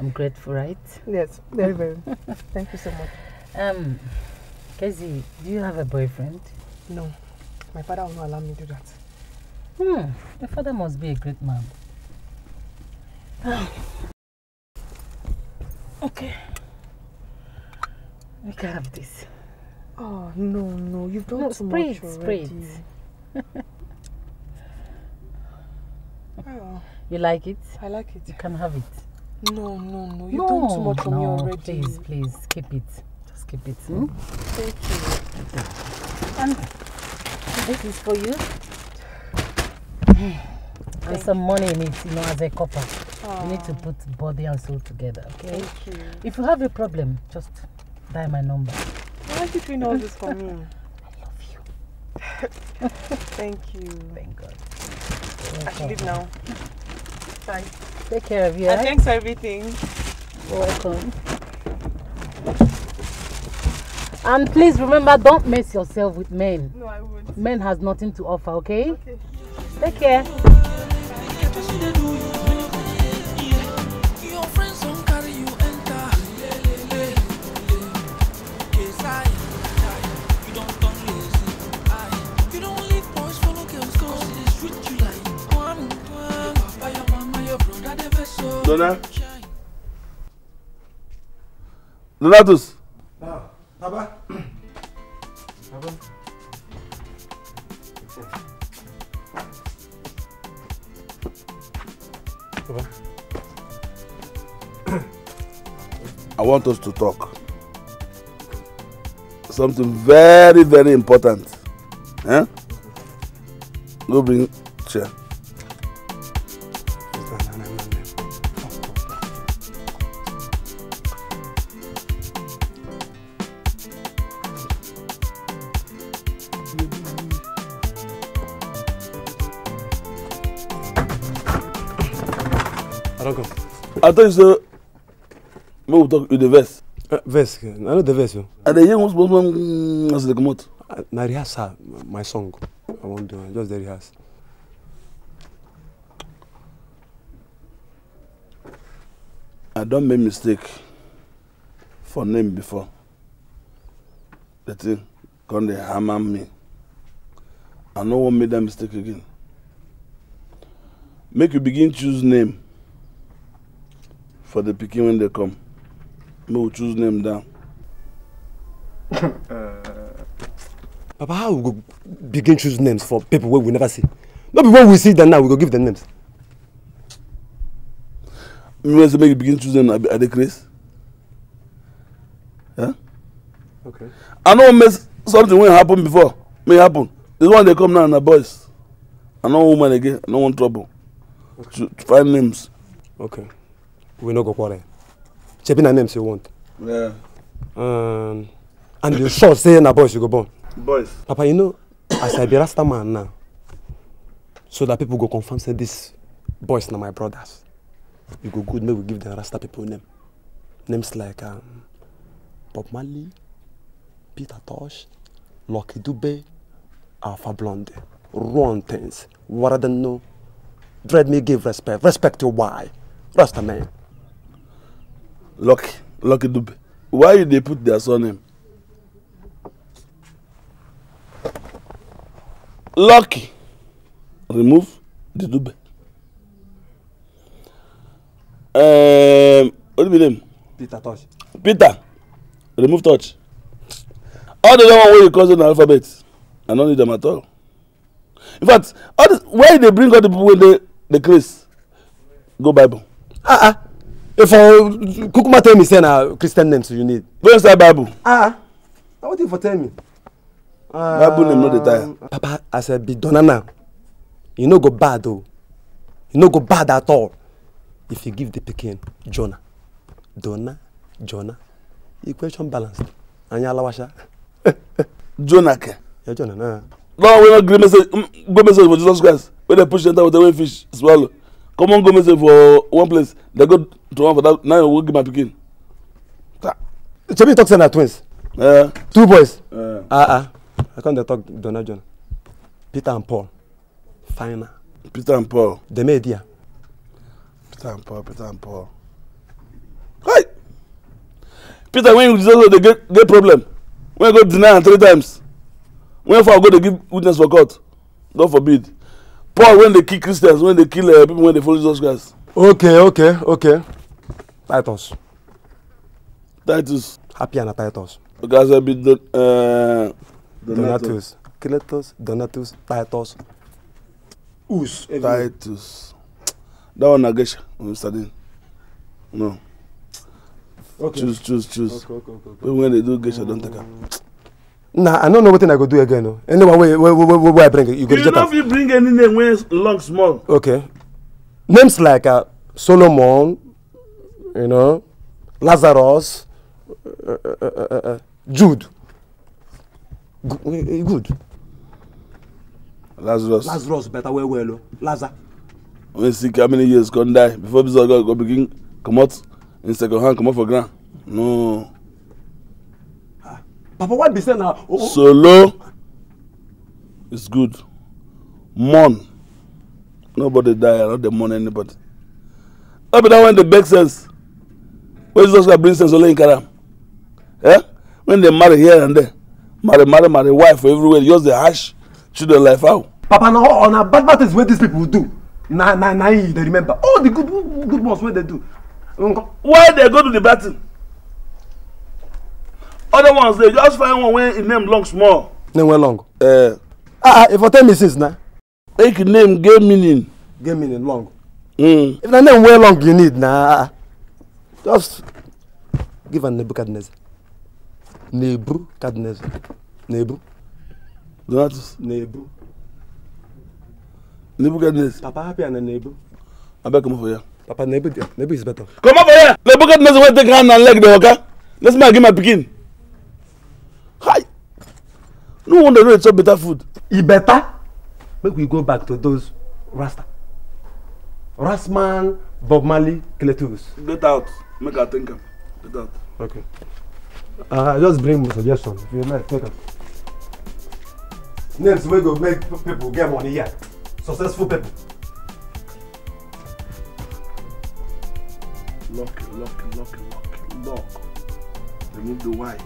C: I'm grateful, right?
D: Yes, very, very. Thank you so much.
C: Kezi, do you have a boyfriend?
D: No, my father will not allow me to do that.
C: Your father must be a great man. Okay. You can have this.
D: Oh, no, you've done too much already. Oh.
C: You like it?
D: I like it.
C: You can have it.
D: No, you've done too much for me already.
C: Please, keep it. Just keep it.
D: Thank you.
C: And this is for you. There's some money in it, as a couple. You need to put body and soul together, okay?
D: Thank you.
C: If you have a problem, just dial my number.
D: Why are you doing all this for me?
C: I love you.
D: Thank you.
C: Thank God.
D: I should leave now. Bye.
C: Take care of you.
D: Thanks for everything.
C: You're welcome. And please remember, don't mess yourself with men.
D: No, I won't.
C: Men has nothing to offer, okay? Okay. Take care.
K: Your friends don't carry you enter. You don't turn lazy. You don't leave boys follow girls cause they treat you like one. Papa, your mama, your brother, they be so.
Q: Donna? Donatus?
S: Baba?
Q: I want us to talk. Something very, very important. Eh? Go bring chair.
S: I don't come.
Q: I thought you said, we talk with the verse.
S: Verse? I know the verse.
Q: And the young one as they come out.
S: I rehearse my song. I won't do it. Just the rehearse.
Q: I don't make mistake for name before. The thing come they hammer me. I no one made that mistake again. Make you begin choose name for the pikin when they come. We will choose name down.
S: Papa, how we go begin choose names for people where we never see? Not when we see them now, we go give them names.
Q: Me want to make you begin choose them at the grace. Yeah?
S: Okay.
Q: I know miss something when happen before. May happen. This one they come now and the boys. I know woman again. I don't want trouble. Okay. To find names.
S: Okay. We no go quarrel. Checking the names you want.
Q: Yeah.
S: And you sure say na boys you go born.
Q: Boys.
S: Papa, you know, as I be Rasta man now, so that people go confirm say this boys na my brothers. You go good, maybe we give them Rasta people name. Names like Bob Marley, Peter Tosh, Lucky Dube, Alpha Blonde, Ron Things, what I don't know. Dread me give respect. Respect to why? Rasta man.
Q: Lucky Dube. Why did they put their surname? Lucky. Remove the Dube. What do you name?
S: Peter Touch.
Q: Peter. Remove touch. All the one where you call them alphabet. I don't need them at all. In fact, all this, why they bring all the people when they craze? Go Bible.
S: If Kukuma tell me say na Christian names you need.
Q: Go inside Bible.
S: What you for tell me?
Q: Bible name not the time.
S: Papa, as I be done now, you no go bad though. You no go bad at all. If you give the pikin Jonah, Jonah, equation balanced. Anya lawasha.
Q: Jonah ke.
S: Yeah, Jonah. Nah.
Q: No, we not go message for Jesus Christ. When they push enter with the way fish swallow. Come on, go message for one place. They go to one for that. Now we give my pikin.
S: Chebi talk say na twins.
Q: Yeah.
S: 2 boys. I can't talk Donna John. Peter and Paul. Final.
Q: Peter and Paul.
S: The media.
Q: Peter and Paul. Peter, when you go, they get problem. When you go deny 3 times. When for go, they give witness for court. God forbid. Paul, when they kill Christians, when they kill people, when they follow Jesus Christ.
I: Okay. Titus. Happy and Titus.
Q: Okay, so be
I: Donatus. Cletus, Donatus, Titus.
Q: Titus. That one I guess I'm studying. No.
I: Okay.
Q: Choose. Okay. When they do Gesha, don't take her.
I: Nah, I don't know what I go do again. No. Anyway, where I bring it, you go
Q: reject. You don't bring any name when it's long, small.
I: Okay. Names like Solomon, you know, Lazarus, Jude. Good.
Q: Lazarus
I: better well. Lazarus.
Q: When sick, how many years gonna die before this go begin come out in second hand, come out for ground? No.
I: Papa, what be saying now?
Q: Solo is good. Mourn. Nobody die, I not the mourn anybody. But that when the big sense. When Jesus Christ brings sense only in Karam. When they marry here and there. Marry wife everywhere, use the hash children life out.
I: Papa, now on a bad is what these people do. Nah, they remember. All the good ones what they do.
Q: Why they go to the battle? Other ones they just find one when it name long small.
I: Name well long. If I tell me since now.
Q: Make name game meaning.
I: Game meaning long. If the name well long you need nah. Just give a Nebuchadnezzar. Nebuchadnezzar.
Q: Donatus. Nebuchadnezzar.
I: Papa happy and Nebu.
Q: I beg come over here.
I: Papa Nebu is better.
Q: Come over here. Nebuchadnezzar will take hand and leg the okay? Let's make him a begin. Hi. No wonder it's so better food.
I: It better? Make we go back to those Rasta. Rasman, Bob Marley, Cletus.
Q: Get out. Make her think. Get out.
I: Okay. Just bring me suggestion. If you like, take it. Names we go make people get money here. Successful people.
Q: Lock. Remove the Y.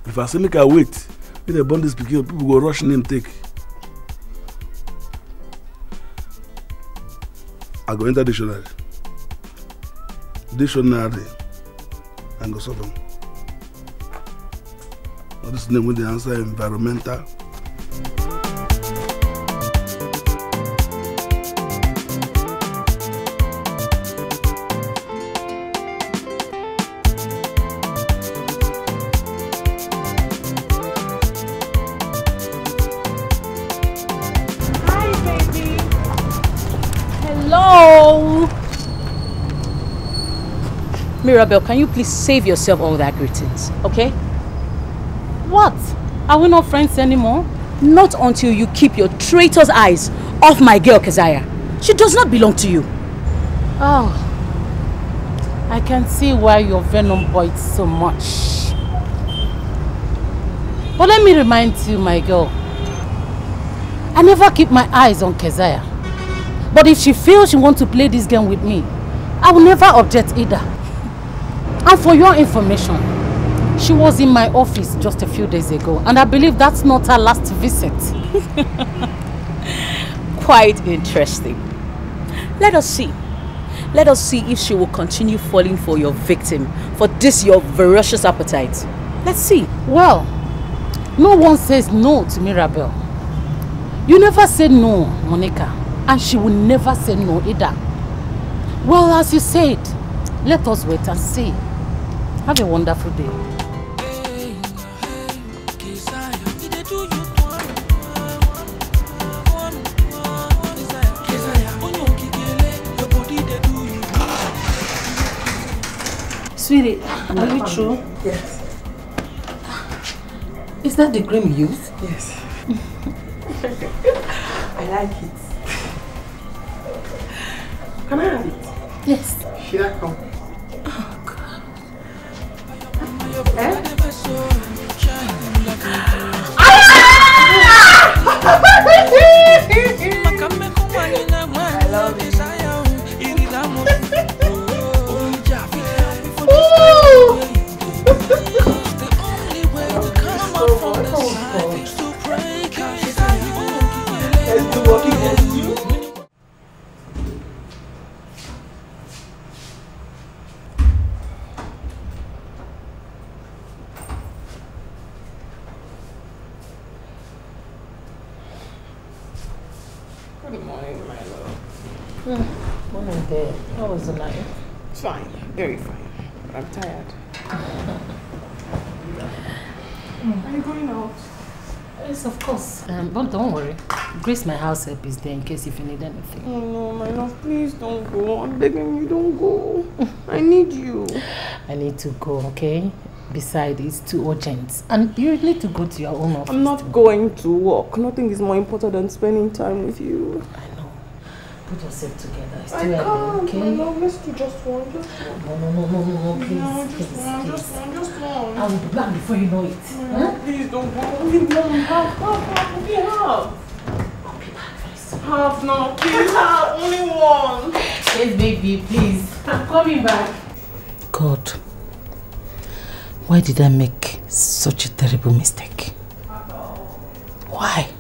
Q: If I say make I wait, if they burn this people go rush name take. I go enter dictionary. And go solve them. Now this name with the answer environmental.
V: Hello? Mirabel, can you please save yourself all that greetings, okay?
L: What? Are we not friends anymore?
V: Not until you keep your traitor's eyes off my girl, Keziah. She does not belong to you.
L: Oh, I can see why your venom bites so much. But let me remind you, my girl, I never keep my eyes on Keziah. But if she feels she wants to play this game with me, I will never object either. And for your information, she was in my office just a few days ago, and I believe that's not her last visit.
V: Quite interesting. Let us see. Let us see if she will continue falling for your victim, for this your voracious appetite. Let's see.
L: Well, no one says no to Mirabel. You never said no, Monica, and she will never say no either. Well, as you said, let us wait and see. Have a wonderful day.
H: Sweetie, are you true?
B: Yes.
H: Is that the cream you used?
B: Yes. I like it. Can I have it?
H: Yes.
B: Should I come?
H: Oh, God.
D: Good morning, my love.
C: Morning there. How was the night?
D: Fine, very fine. But I'm tired. Are you going out?
C: Yes, of course. But don't worry. Grace, my house help is there in case if you need anything.
D: Oh no, my love, please don't go. I'm begging you, don't go. I need you.
C: I need to go, okay? Besides, it's too urgent. And you need to go to your own office.
D: I'm not going to work. Nothing is more important than spending time with you.
C: I know. Put yourself together. It's too
D: I
C: early,
D: can't,
C: okay?
D: my love. Let's do just one. Just one.
C: No, please.
D: No,
C: Please.
D: just one.
C: I will be back before you know it. Huh?
D: Please don't go. Only one. Half. Okay, half.
C: I'll be back very soon.
D: Half now. Please, half. Only one.
C: Yes, baby, please. I'm coming back. God. Why did I make such a terrible mistake? Why?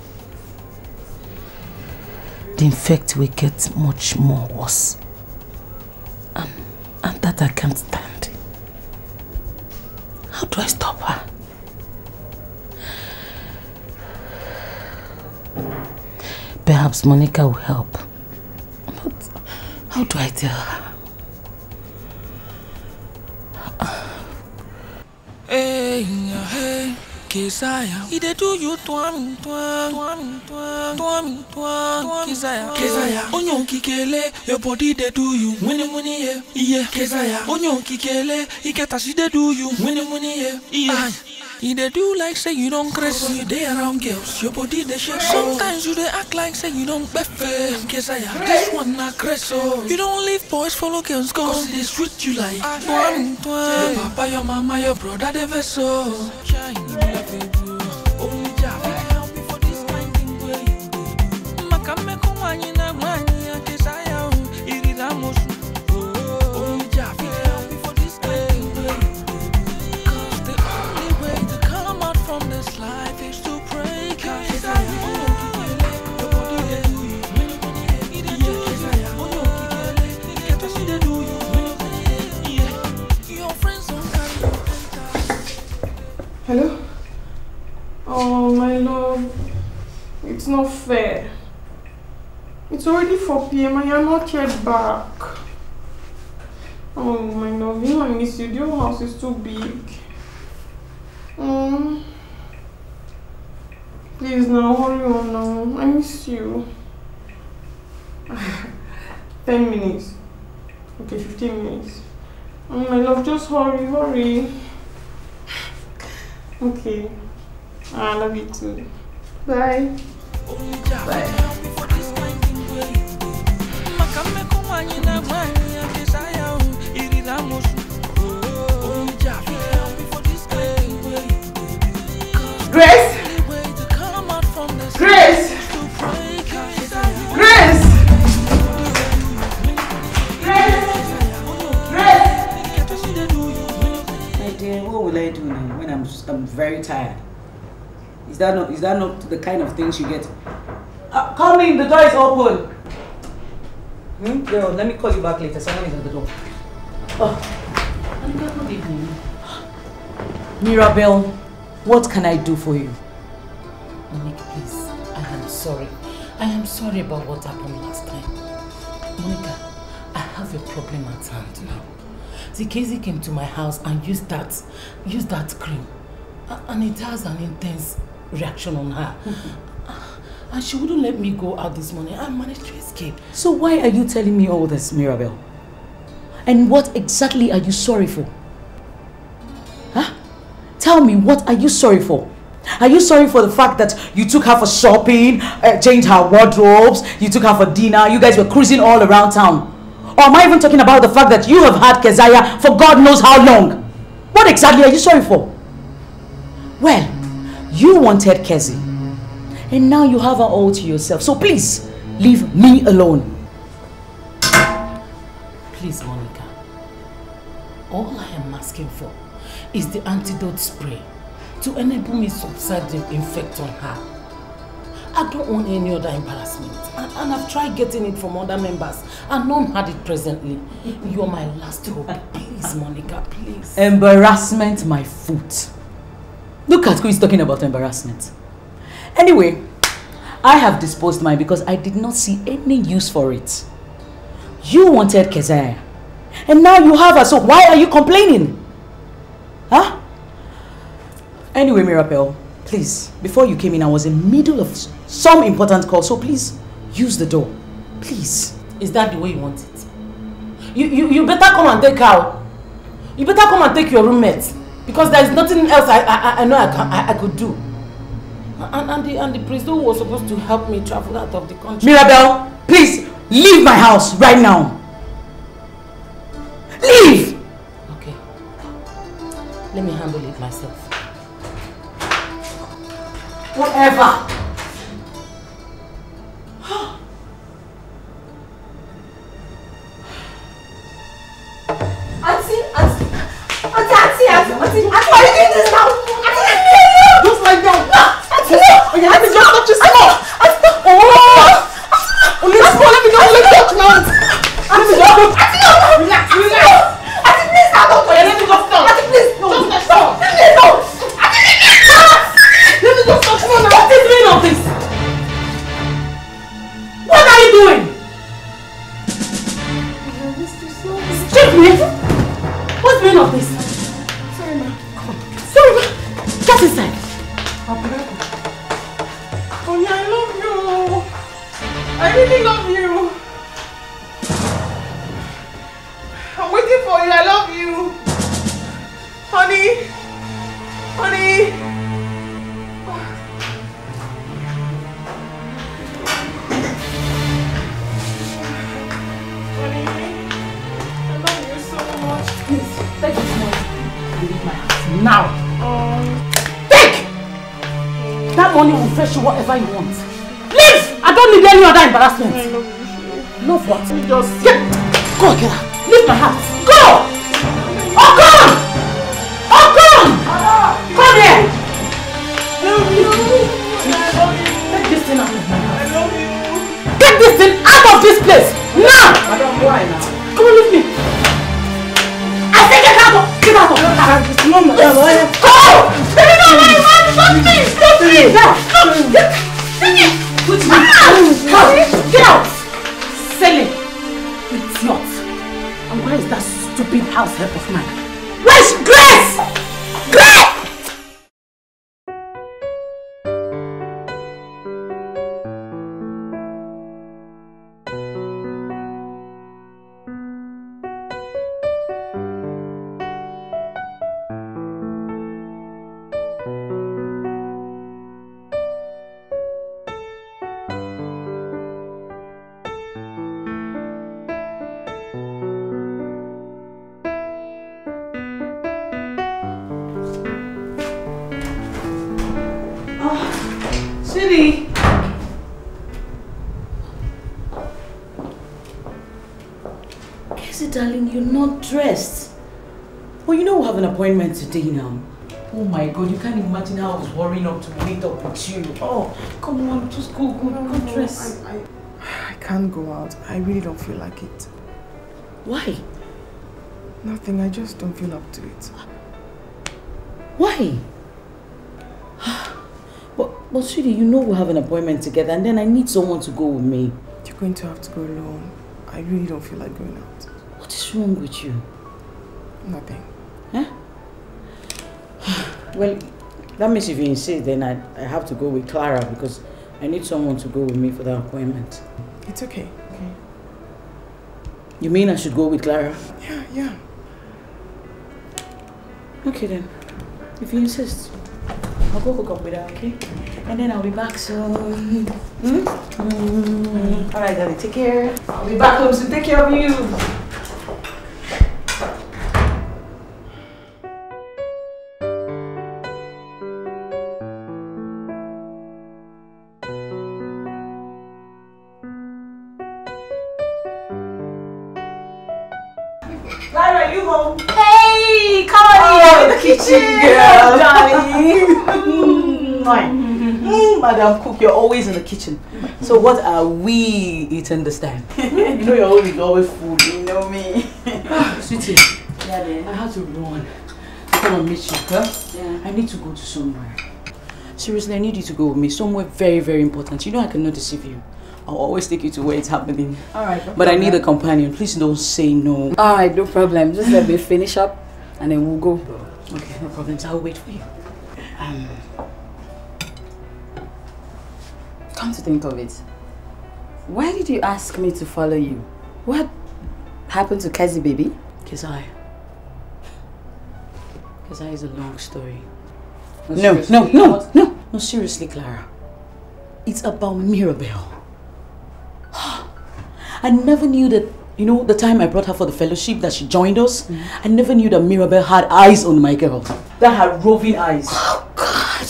C: The infect will get much more worse. And that I can't stand. How do I stop her? Perhaps Monica will help. But how do I tell her?
E: Hey, hey, Kesaya. He dey do you twang, Kesaya. Kesaya. Onyo kikele, your body dey do you. Money, yeah. Kesaya. Onyo kikele, he get as he dey do you. Money, yeah. He dey do like say you don't crazy. You dey around girls, your body dey shake. Sometimes you dey act like say you don't befe. Kesaya, this one not crazy. You don't leave boys, follow girls, go. Cause they sweet you like twang. Your papa, your mama, your brother, they vessel.
D: Hello? Oh, my love. It's not fair. It's already 4 p.m. and you're not yet back. Oh, my love. You know I miss you. The whole house is too big. Please now, hurry on now. I miss you. 10 minutes. Okay, 15 minutes. Oh, my love, just hurry. Okay. I love you too. Bye. Bye. Grace! Grace! Grace!
V: My dear, what will I do now when I'm very tired? Is that not the kind of things you get? Come in, the door is open. Girl, let me call you back later. Someone is at the door. Oh, good evening. Mirabelle, what can I do for you?
C: Monica, please, I am sorry. I am sorry about what happened last time. Monica, I have a problem at hand now. See, Casey came to my house and used that cream. And it has an intense reaction on her. And she wouldn't let me go out this morning. I managed to escape.
V: So why are you telling me all this, Mirabelle? And what exactly are you sorry for? Huh? Tell me, what are you sorry for? Are you sorry for the fact that you took her for shopping, changed her wardrobes, you took her for dinner, you guys were cruising all around town? Or am I even talking about the fact that you have had Keziah for God knows how long? What exactly are you sorry for? Well, you wanted Kezi, and now you have her all to yourself. So please, leave me alone.
C: Please, Monica. All I am asking for is the antidote spray to enable me to subside the infect on her. I don't want any other embarrassment. And I've tried getting it from other members and none had it presently. You're my last hope. Please, Monica, please.
V: Embarrassment, my foot. Look at who is talking about embarrassment. Anyway, I have disposed mine because I did not see any use for it. You wanted Keziah. And now you have her, so why are you complaining? Huh? Anyway, Mirabelle, please, before you came in, I was in the middle of some important call, so please, use the door. Please.
C: Is that the way you want it? You better come and take her. You better come and take your roommate. Because there is nothing else I know I could do. And the priest who was supposed to help me travel out of the country.
V: Mirabelle, please, leave my house right now. Leave!
C: Okay. Let me handle it myself.
V: Whatever.
B: Auntie, why are you doing this now? Auntie, just like that. Okay, let me just touch you small. Only small, let me touch now. Let me just relax. Auntie, please, don't touch. Let me just touch. Auntie, please, no. Let me just touch now.
C: What is the meaning of this? What are you doing? Strip me. What's the meaning of this? Get inside.
D: Honey, I love you. I really love you. I'm waiting for you. I love you. Honey. Honey. Honey. I love you so much.
C: Please, take this money and leave my house now. That money will fetch you whatever you want. Leave! I don't need any other embarrassment.
D: I love you.
C: Love what?
D: Just
C: go, get out. Leave my house. Go! Oh, come! Oh, come! Come here!
D: I love you. I love you.
C: Take this thing out of my house.
D: I love you.
C: Get this thing out of this place! Now!
D: Madam, why now?
C: Come on, leave me. I say get out of this house. Go! Baby, no, stop me! Get out! Selling! Idiot! And where is that stupid house help of mine? Where's Grace? Grace!
V: Sweetie. Casey, darling, you're not dressed. Well, you know we have an appointment today now. Oh my God, you can't imagine how I was worrying up to meet up with you. Oh, come on, just go dress.
D: I can't go out. I really don't feel like it.
V: Why?
D: Nothing, I just don't feel up to it.
V: Why? But sweetie, you know we have an appointment together and then I need someone to go with me.
D: You're going to have to go alone. I really don't feel like going out.
V: What is wrong with you?
D: Nothing.
V: Huh? Well, that means if you insist, then I have to go with Clara because I need someone to go with me for the appointment.
D: It's okay. Okay.
V: You mean I should go with Clara?
D: Yeah.
V: Okay then. If you insist, I'll go hook up with her, okay? And then I'll be back soon. Alright, darling, take care. I'll be back home to take care of you.
D: Clara, are you home?
V: Hey, come on here in the kitchen, girl, darling. Madam Cook, you're always in the kitchen. So what are we eating this time? You know you're always food, you know me. Sweetie, I have to run. I come and meet you, huh? Yeah. I need to go to somewhere. Seriously, I need you to go with me somewhere very, very important. You know I cannot deceive you. I'll always take you to where it's happening.
L: Alright, no
V: but
L: problem.
V: I need a companion. Please don't say no.
L: Alright, no problem. Just let me finish up and then we'll go.
V: Okay, no problem. So I'll wait for you.
L: Come to think of it, why did you ask me to follow you? What happened to Kezi, baby?
V: Kezai is a long story.
L: No,
V: Seriously, Clara. It's about Mirabelle. I never knew that, you know, the time I brought her for the fellowship that she joined us, I never knew that Mirabelle had eyes on my girl. That had roving eyes. Oh, God.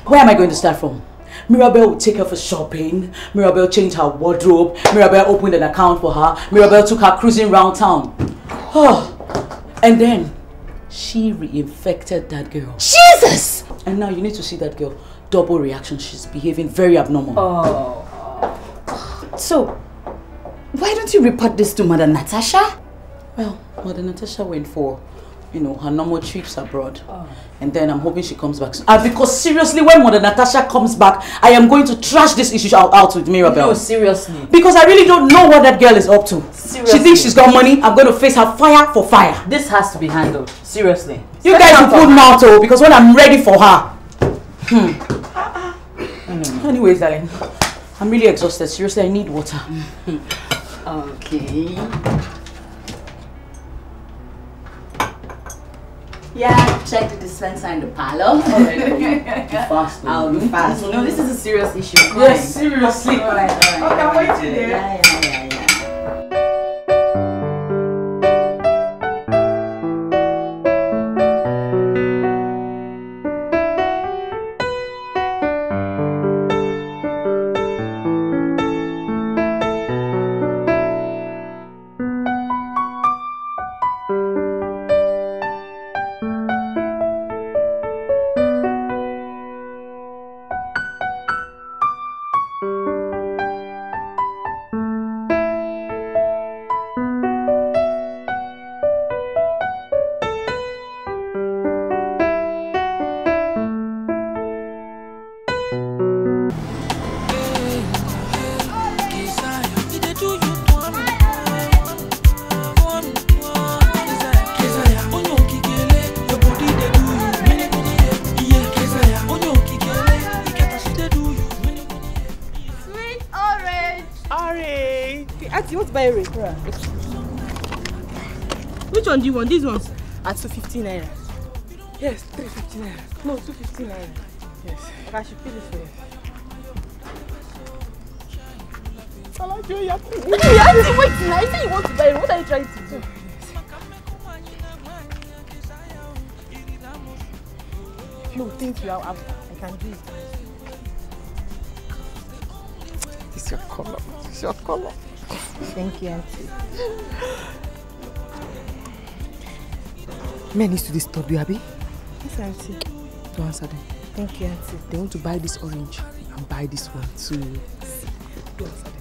V: Where am I going to start from? Mirabelle would take her for shopping. Mirabelle changed her wardrobe. Mirabelle opened an account for her. Mirabelle took her cruising around town. Oh, and then she reinfected that girl.
L: Jesus!
V: And now you need to see that girl. Double reaction. She's behaving very abnormal.
L: Oh. So, why don't you report this to Mother Natasha?
V: Well, Mother Natasha went for, you know, her normal trips abroad.
L: Oh.
V: And then I'm hoping she comes back soon. Because seriously, when Mother Natasha comes back, I am going to trash this issue out with Mirabelle.
L: No, seriously.
V: Because I really don't know what that girl is up to.
L: Seriously.
V: She thinks she's got money. I'm going to face her fire for fire.
L: This has to be handled. Seriously.
V: You guys will put mouth over because when I'm ready for her. Anyways, darling, I'm really exhausted. Seriously, I need water.
L: Okay. Yeah, check the dispenser in the parlor.
V: Fast.
L: I'll be fast. No, this is a serious issue.
V: Yes, seriously.
L: Alright.
V: Okay, I'm waiting there.
L: Yeah.
D: Which one do you want? These ones are 250 naira. Yes, 350 naira. No, 250 naira. Yes. Okay, I should pay this for you.
J: Wait, now you say you want to buy it. What are you trying to do? If you think you are, I can do it.
D: It's your color. It's your color.
J: Thank you, Auntie.
D: Men used to disturb you, Abby.
J: Yes, Auntie.
D: Don't answer them.
J: Thank you, Auntie.
D: They want to buy this orange and buy this one too. Don't answer them.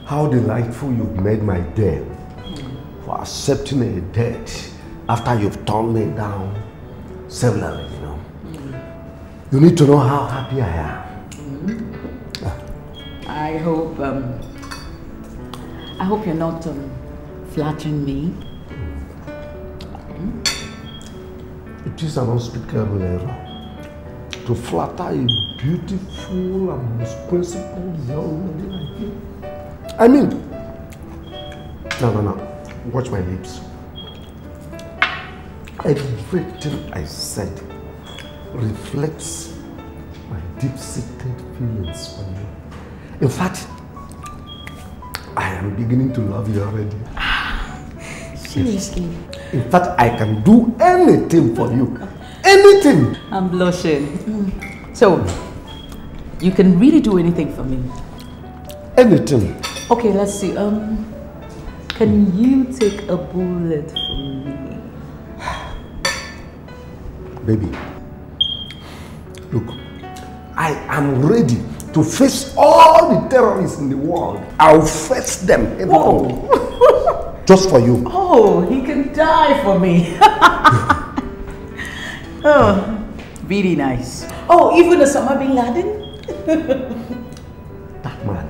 I: How delightful you've made my day for accepting a debt after you've turned me down severally, you know. You need to know how happy I am.
V: I hope you're not flattering me.
I: It is an unspeakable error to flatter a beautiful and most principled young lady like you. I mean, no. Watch my lips. Everything I said reflects my deep-seated feelings for you. In fact, I am beginning to love you already.
V: Seriously?
I: In fact, I can do anything for you. Anything!
V: I'm blushing. So, you can really do anything for me?
I: Anything.
V: Okay, let's see. Can you take a bullet for me?
I: Baby, look, I am ready to face all the terrorists in the world. I'll face them head on. Just for you.
V: Oh, he can die for me. Oh, really nice. Oh, even Osama bin Laden?
I: That man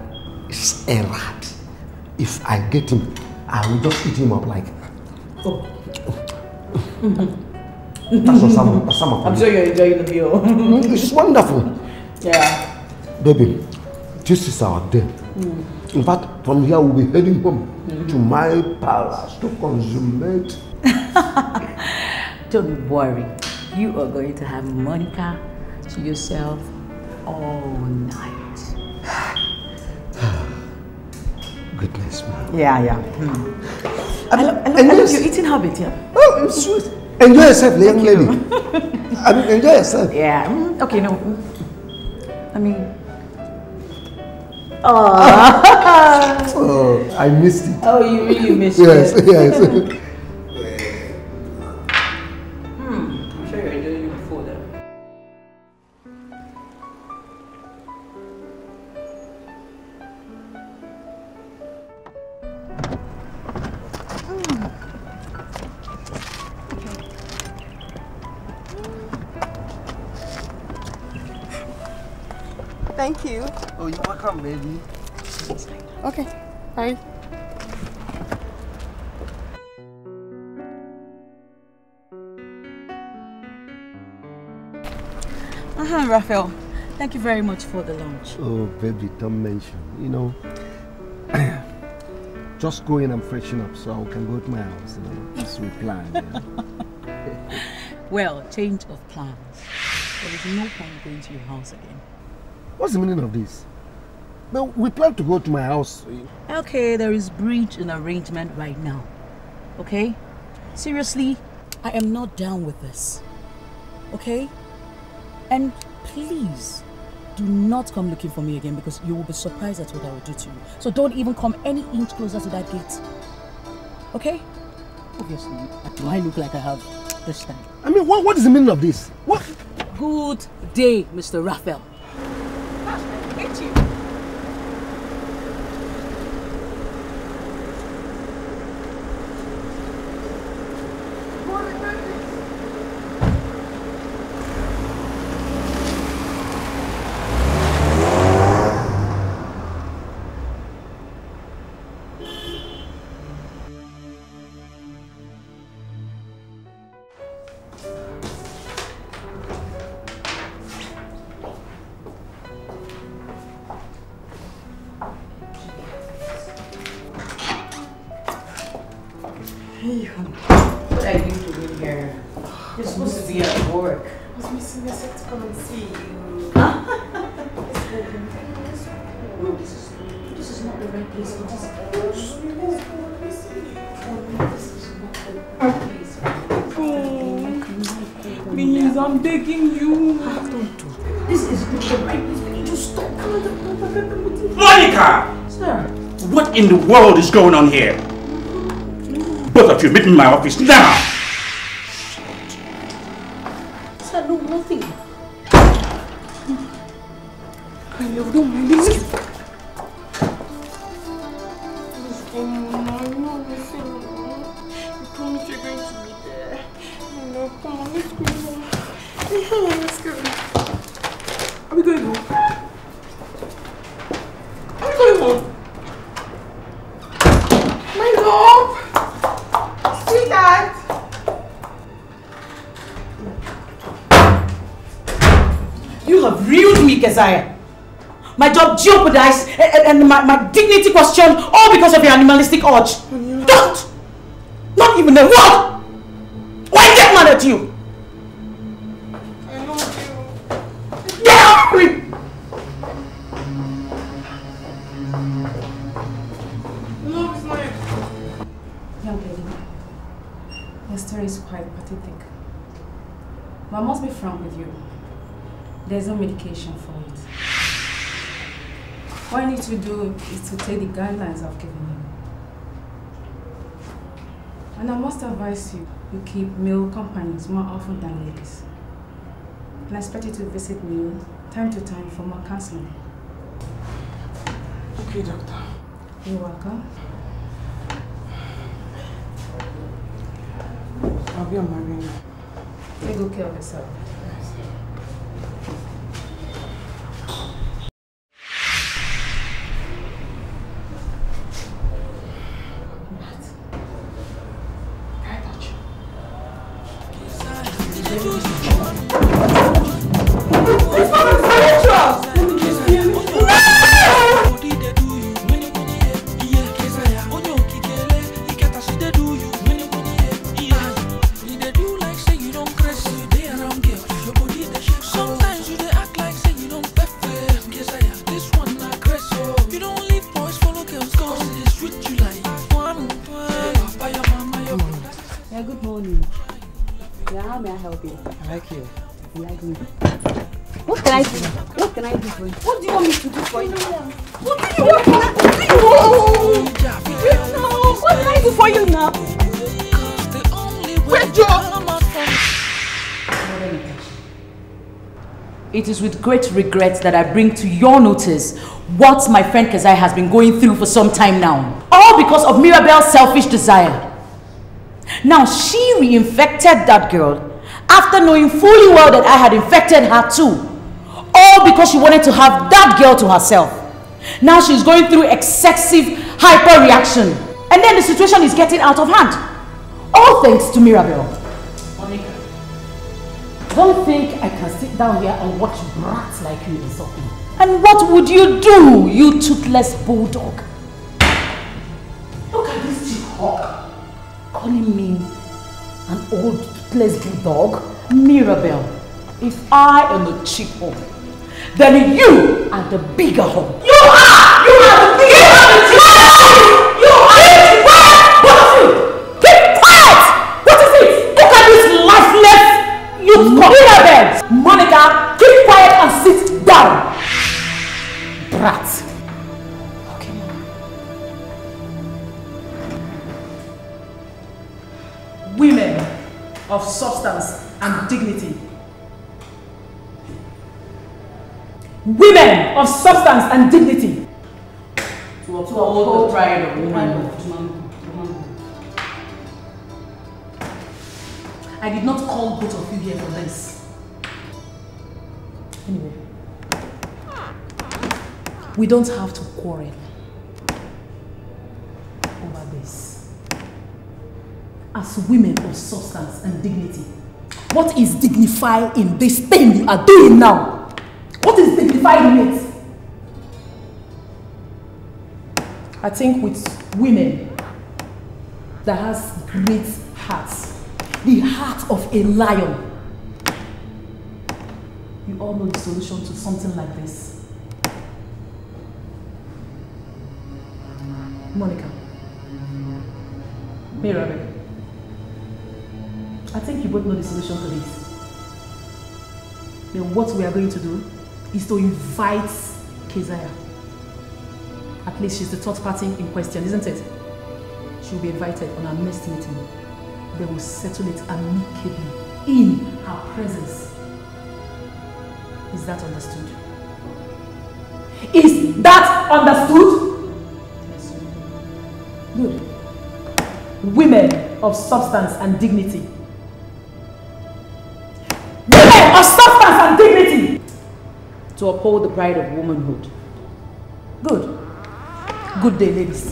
I: is a rat. If I get him, I will just eat him up like...
V: Oh.
I: That's Osama.
V: I'm sure you're enjoying the view.
I: It's wonderful.
V: Yeah.
I: Baby, this is our day. In fact, from here we'll be heading home to my palace to consummate.
V: Don't worry. You are going to have Monica to yourself all night.
I: Goodness, man.
V: Yeah. I love your eating habit, yeah.
I: Oh, it's sweet. Enjoy yourself, young lady. I mean, enjoy yourself.
V: Yeah. Okay, no. I mean...
I: Oh, I missed it.
V: Oh, you really missed
I: yes,
V: it.
I: Yes.
V: I'm sure you're enjoying your food then.
D: Thank you.
S: Oh, you're welcome, baby.
D: Okay, bye.
V: Raphael, thank you very much for the lunch.
I: Oh, baby, don't mention. You know, just go in and freshen up so I can go to my house. You know, as we planned. Yeah.
V: Well, change of plans. There is no point going to your house again.
I: What's the meaning of this? Well, we plan to go to my house.
V: Okay, there is breach in arrangement right now. Okay? Seriously, I am not down with this. Okay? And please, do not come looking for me again because you will be surprised at what I will do to you. So don't even come any inch closer to that gate. Okay? Obviously, do I look like I have this time?
I: I mean, what is the meaning of this? What?
V: Good day, Mr. Raphael. I hate you. What are you doing here? You're supposed to be at work.
D: I was missing a set to come and see you.
V: No, this is not the right place for this.
D: Please, I'm begging you.
V: Don't do. This is not the right place for you to stop.
U: Monica!
V: Sir.
U: What in the world is going on here? Both of you, meet me in my office now!
V: Sir, no, nothing.
D: I love you, my lady. You promise you're going to be there. No, come on, let's go. Let's go. Are we going home? Are we going home? My love! Sweetheart!
V: have ruined me, Keziah. My job jeopardized and my dignity questioned, all because of your animalistic urge. Don't! Not even a word! Why get mad at you?
J: I love you.
V: Get out of me!
J: Love is not a...
A: Young lady, your story is quite pathetic. But I must be frank with you. There's no medication for it. What you need to do is to take the guidelines I've given you. And I must advise you, you keep male companions more often than ladies. And I expect you to visit me time to time for more counseling.
J: Okay, doctor.
A: You're welcome.
J: I'll be on my way now.
A: Take good care of yourself.
V: It is with great regret that I bring to your notice what my friend Keziah has been going through for some time now. All because of Mirabelle's selfish desire. Now she reinfected that girl after knowing fully well that I had infected her too. All because she wanted to have that girl to herself. Now she's going through excessive hyper-reaction. And then the situation is getting out of hand. All thanks to Mirabelle. Monica, don't think I can sit down here and watch brats like you insult me. And what would you do, you toothless bulldog? Look at this cheap hawk calling me an old toothless bulldog. Mirabelle, if I am a cheap hawk, then you are the bigger hawk. You are! You are the bigger hawk! You are! What is it? Keep quiet! What is it? Look at this lifeless youth. Mirabelle! Monica, keep quiet and sit down. Brat. Okay. Women of substance and dignity. Women of substance and dignity. To uphold the pride of womanhood. I did not call both of you here for this. Anyway, we don't have to quarrel over this. As women of substance and dignity, what is dignified in this thing you are doing now? What is dignified in it? I think with women that has great hearts, the heart of a lion, you all know the solution to something like this. Monica, Mirabelle, I think you both know the solution to this. Then what we are going to do is to invite Keziah. At least she's the third party in question, isn't it? She'll be invited on our next meeting. They will settle it amicably in her presence. Is that understood? Is that understood? Yes. Good. Women of substance and dignity. Women of substance and dignity! To uphold the pride of womanhood. Good. Good day, ladies.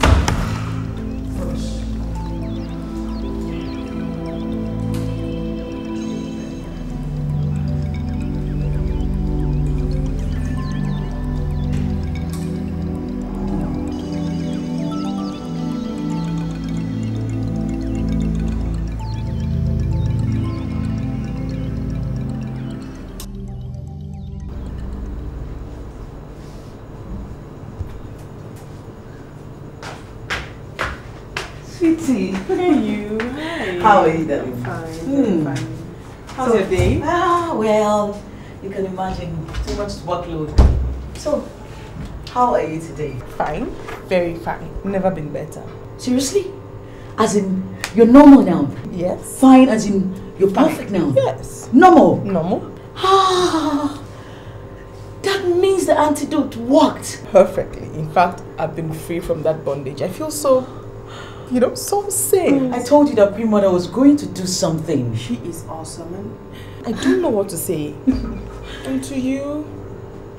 V: sweetie.
F: You. Hi.
V: How are you doing?
F: Fine. Fine. How's your day?
V: Well, you can imagine, too much workload. So, how are you today?
F: Fine. Very fine. Never been better.
V: Seriously? As in, you're normal now?
F: Yes.
V: Fine as in, you're perfect now?
F: Yes.
V: Normal?
F: Normal.
V: Ah, that means the antidote worked.
F: Perfectly. In fact, I've been free from that bondage. I feel so, so safe.
V: I told you that Pre-Mother was going to do something.
F: She is awesome, and I don't know what to say. And to you,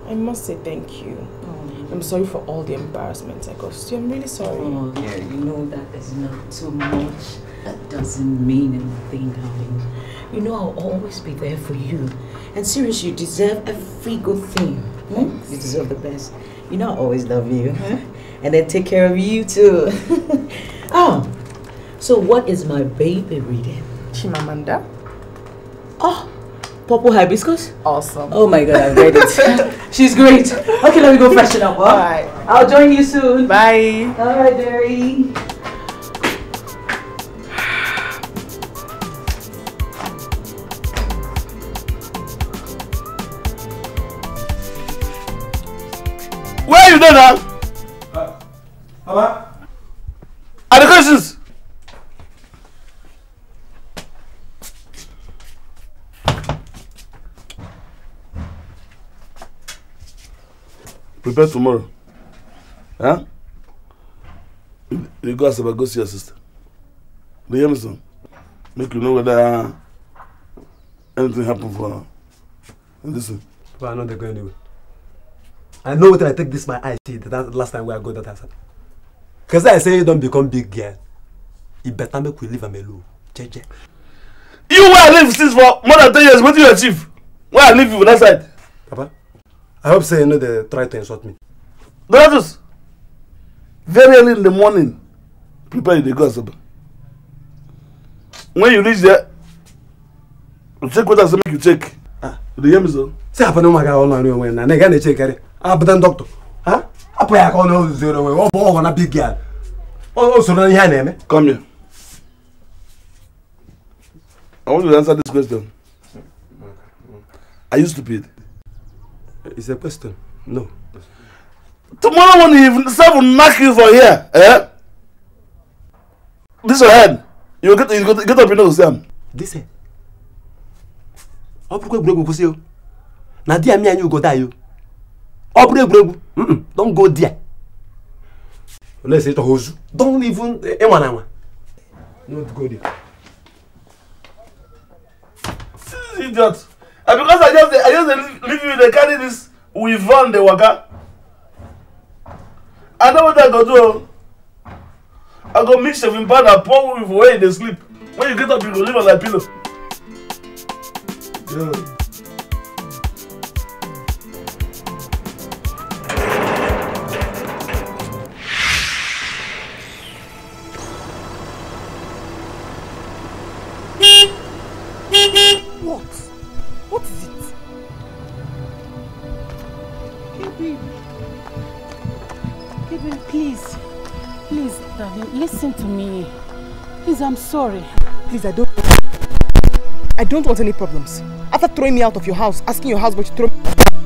F: I must say thank you. I'm sorry for all the embarrassment I caused you. I'm really sorry.
V: Oh, yeah, you know that is not too much. That doesn't mean anything, darling. You know I'll always be there for you. And seriously, you deserve every good thing. You deserve the best. You know I always love you. And then take care of you too. Oh, so what is my baby reading?
F: Chimamanda.
V: Oh, Purple Hibiscus?
F: Awesome.
V: Oh my god, I read it. She's great. Okay, let me go freshen up. Huh?
F: Alright.
V: I'll join you soon.
F: Bye.
V: Alright, dearie.
Q: Where are you there now?
S: Papa?
Q: Are the questions? Prepare tomorrow. Huh? You go Asaba, go see your sister. Do you hear me, son? Make you know whether anything happened for her. And listen.
S: Papa, I know they're going anywhere. I know what I take this my eye see that last time where I go that house. Because I say you don't become big girl. You better make we leave them alone. JJ.
Q: You where I live since for more than 10 years, what do you achieve? Where I live you on that side?
S: Papa, I hope say you know they try to insult me.
Q: Donatus, very early in the morning, prepare the go Asaba. When you reach there, you check what I say make you check. Do you hear me, sir?
S: Say happen no matter all know when na nega na check carry. Ah, but then doctor. Huh? Apo ya ko no zero way. Oh, na big girl. Oh, so na here na me.
Q: Come here. I want you to answer this question. Are you stupid?
S: It's a question. No.
Q: Tomorrow morning, someone will knock you for here. Eh? This your head. You get up, you know, Sam.
S: This head. How break go see you? Na there me and you go die you. How break. Don't go there. Let's say to hozu. Don't even ewana. Not go there.
Q: Idiot. And because I just leave you, they carry this with on the waka. I know what I go do. I go mix shaving powder and pour with where they sleep. When you get up, you go leave on that pillow. Yeah.
F: What? What is it?
N: Hey baby, please, darling, listen to me. Please, I'm sorry.
F: Please, I don't want any problems. After throwing me out of your house, asking your husband to throw me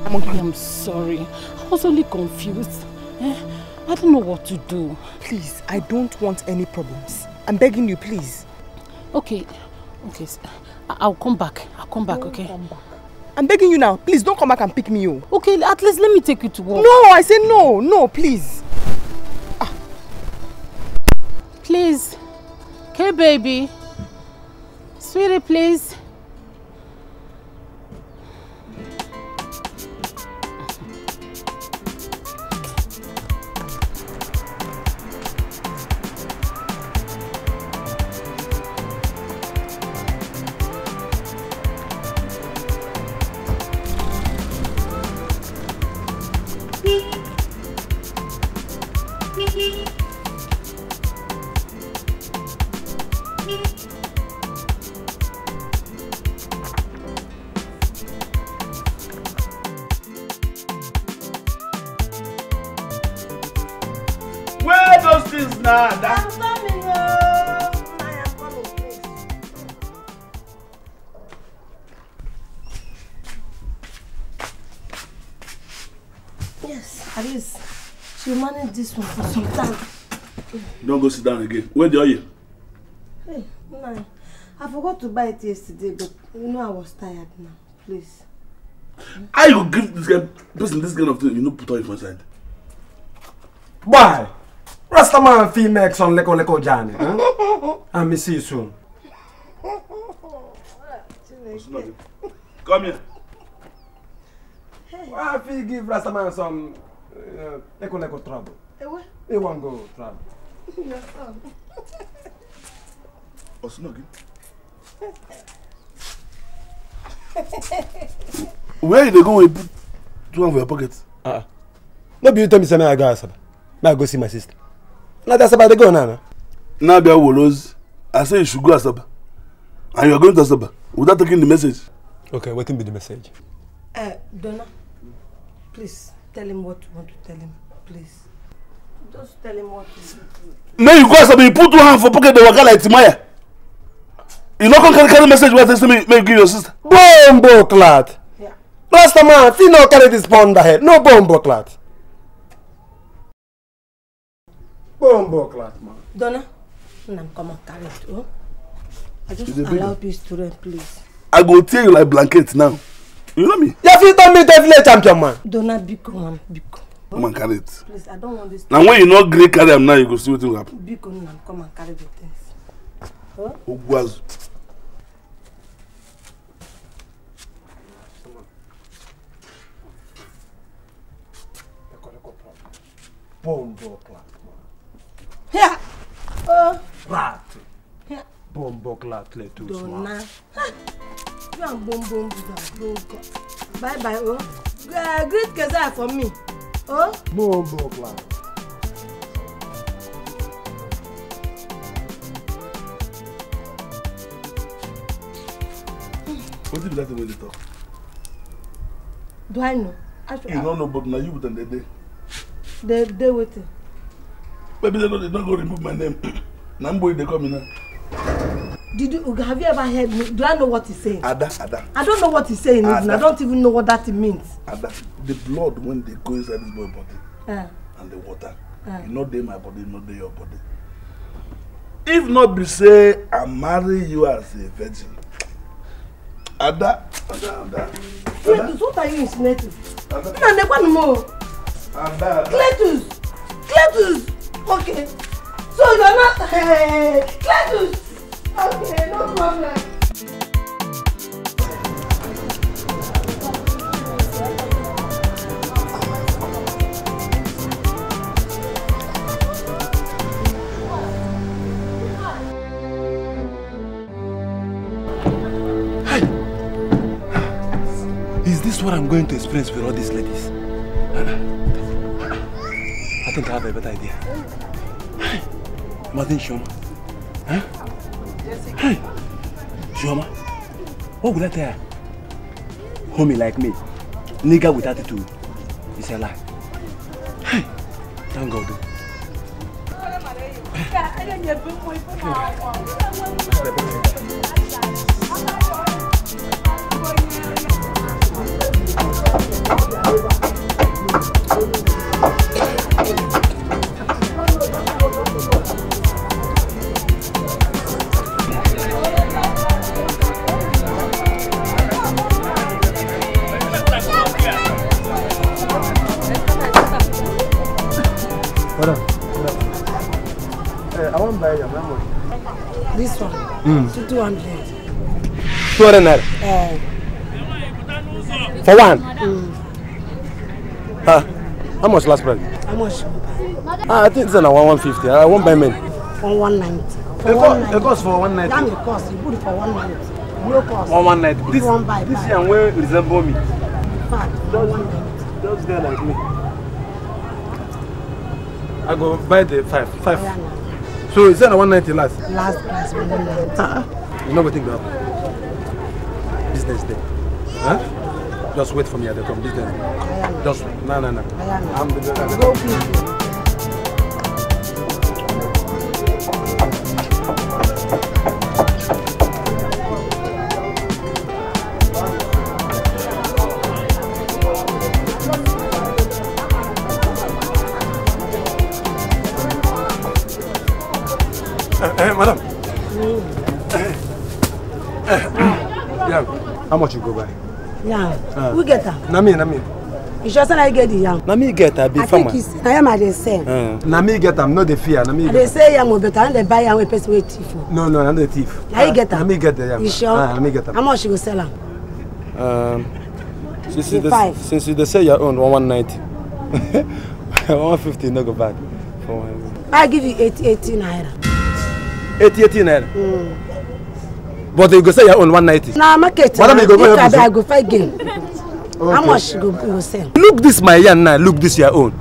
F: among you.
N: I'm sorry. I was only confused. I don't know what to do.
F: Please, I don't want any problems. I'm begging you, please.
N: Okay. I'll come back. Okay?
F: Come back. I'm begging you now. Please don't come back and pick me up.
N: Okay, at least let me take you to work.
F: No, I say no, please.
N: Please. Okay, baby. Sweetie, please.
Q: Where those things now?
N: I'm coming.
B: Yes, at least she'll manage this one for some time.
Q: Don't go sit down again. Where the oil?
B: Hey, no. I forgot to buy it yesterday, but you know I was tired now. Please.
Q: How you give this person this kind of thing? You know, put oil for inside.
S: Bye. Rastaman female son leko Johnny. And me see you soon.
Q: Come here.
S: Why if you give Rastaman some leko trouble? He won't go trouble.
B: Your son.
Q: Osnogi. Where you go with put 2 for your pocket?
S: Maybe you tell me something I go Asaba. I go see my sister. Now that's about the go now.
Q: Now be Wolos. I say you should go Asaba. And you are going to Asaba without taking the message.
S: Okay, what will be the message?
B: Donna, please tell him what you want to tell him. Please. Just tell him what you want to do.
Q: Now you go Asaba, you put 2 hands for pocket, they work like Timaya. You not going to carry the message where they me give your sister.
S: Bombo clat. Yeah. Last time, if you not carry this pond ahead, no bombo clat. Bombo clat, man.
B: Donna, come and carry it. Oh? I just allow peace to them, please.
Q: I go tear you like blanket now. You know me?
S: Yeah, if you don't meet the champion, man.
B: Donna, Biko, man, Biko.
Q: Come and carry it.
B: Please, I don't want this.
Q: Now when you not great carry them now, you go see what will happen.
B: Biko, come and carry the things. Huh?
Q: Ogwazu.
S: Bombo clat.
B: Yeah.
S: Rat.
B: Yeah.
S: Bombo clat, let too
B: Donna. You and bombo. Bye bye. Oh. Greet Kezai for me. Oh.
S: Bombo clat.
Q: What is that the way they talk?
B: Do I know?
Q: You don't know, but now you wouldn't they.
B: They waiting.
Q: Maybe they don't go remove my name. Namboy, they come in now.
B: Have you ever heard me? Do I know what he's saying?
Q: Ada.
B: I don't know what he's saying. Even. I don't even know what that means.
Q: Ada, the blood when they go inside this boy body and the water, you know they my body, not they your body. If not be say I marry you as a virgin. Ada.
B: Cletus, what are you insinuating?
Q: Ada.
B: Cletus. Okay. So you're not. Cletus. Okay, no problem.
S: Is this what I'm going to experience with all these ladies? I think I have a better idea. Martin Shoma. Huh? Hey, Shoma. What would I tell her? Homie like me, nigga with attitude. It's a lie. Hey, thank God.
O: I won't buy your memory.
B: This one? 200.
S: 200 naira. For one? How much last price?
B: How much?
S: I think it's an 150. I won't buy many.
B: For 190.
S: It costs for 190.
B: Damn, it costs. You put it for 190. No cost.
S: 190. This young will resemble me.
B: Fact,
S: Just there like me. I go buy the five. So is that a 190 last?
B: Last price, 190.
S: You know what I think about business day. Huh? Just wait for me at the top. Business day. Just wait. No. I'm the Madam. Yeah. How much you go buy?
B: Yeah. Who get her?
S: Na me.
B: You sure say I get the yam?
S: Na me get her, be farmer.
B: I think it's na yam I dey sell.
S: Na me get am, no dey fear. Na me get.
B: I dey sell yam, but I dey buy yam with person wey thief.
S: No, I'm the thief.
B: Na you get am?
S: Na me get the yam.
B: You sure?
S: Na me get am.
B: How much you go sell am?
S: Since you say your own 190. 150 no go bad.
B: I give you 80 naira.
S: 80 naira. But you go say your own 190.
B: Na market.
S: Madam, you go go help me.
B: I go fight gain. How much you go sell?
S: Look this my yarn now, look this your own.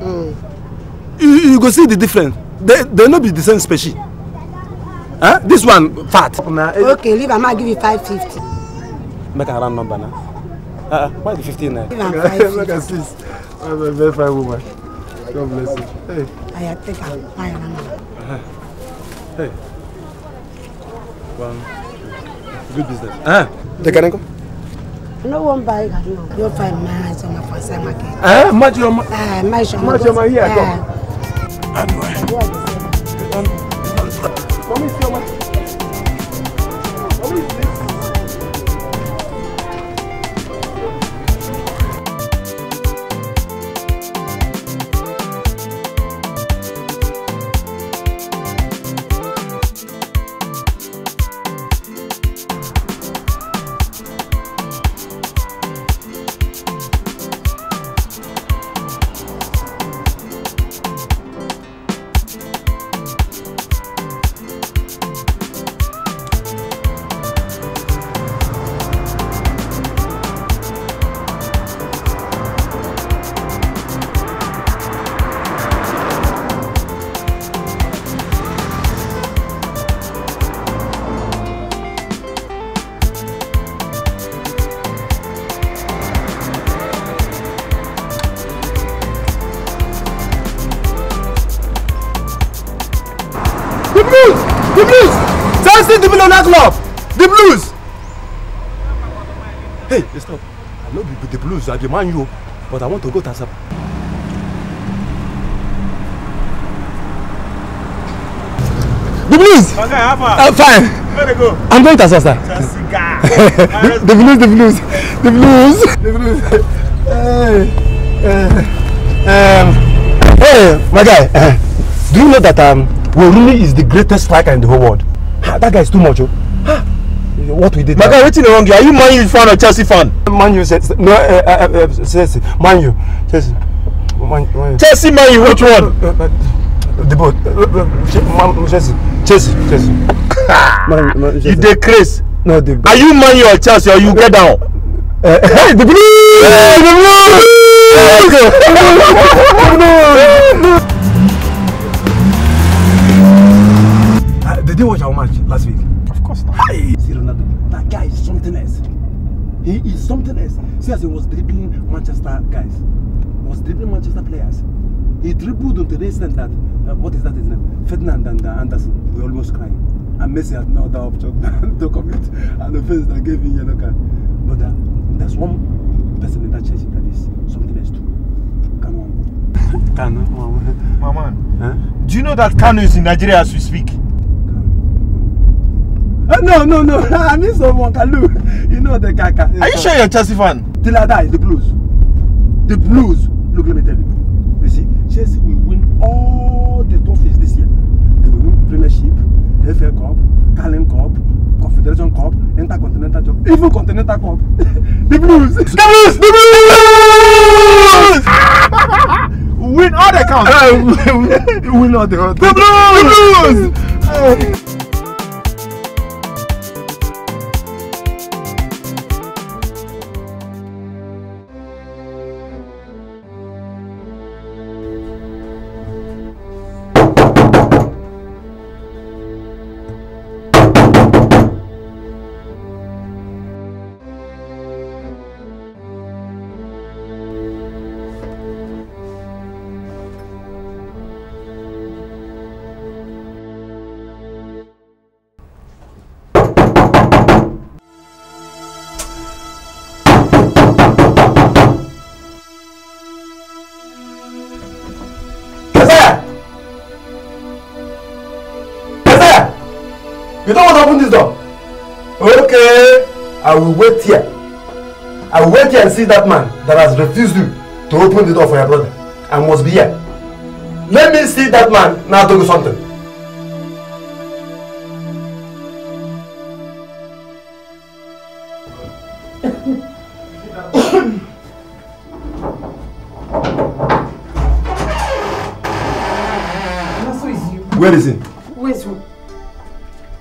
S: You go see the difference. They no be the same species. Huh? This one fat.
B: Okay, leave am, I give you 550.
S: Make a round number now. Why the 15 naira?
B: Give am 550.
S: Look at this. I'm a very fine woman. God bless you. Hey.
B: I take am.
S: Hey. Well, good business. Take a go.
B: No one buy it. No. You'll find my eyes on my first market.
S: Much your
B: my
S: here. The blues! Chelsea, the Billionaire Club! The blues! Hey, stop. I know the blues, I demand you, but I want to go to Asap. The blues! Okay, I'm fine. Where they go? I'm going to Asasa. The blues. Hey, my guy. Do you know that Rooney is the greatest striker in the whole world? That guy is too much. What we did. My guy, what's wrong? Are you Man U fan or Chelsea fan? Man U, Chelsea. No, Chelsea. Man U, Chelsea. Chelsea, Man U. Which one? The boat. Chelsea. You decrease. No, the. Are you Man U or Chelsea, or you get down? Hey, the blue. Did you watch our match last week? Of course not. Hi! See Ronaldo, that guy is something else. He is something else. See, as he was dribbling Manchester guys, was dribbling Manchester players. He dribbled until the extent that, what is that his name? Ferdinand and Anderson were almost crying. And Messi had no other option to commit. And the first that gave him yellow card. But there's one person in that church that is something else too. Come on.
O: My man, do you know that Kano is in Nigeria as we speak?
S: No. I need someone Kalu. You know the guy.
O: Are you sure you're a Chelsea fan?
S: Till I die, the blues. The blues. Look, let me tell you. You see, Chelsea will win all the trophies this year. They will win Premiership, FA Cup, Carling Cup, Confederation Cup, Intercontinental Cup, even Continental Cup. The blues. The blues.
O: Win all the counts.
S: Win all the counts.
O: The blues.
S: You don't want to open this door? Okay, I will wait here. I will wait here and see that man that has refused you to open the door for your brother. I must be here. Let me see that man, now do something. Where is he?
F: Who is who?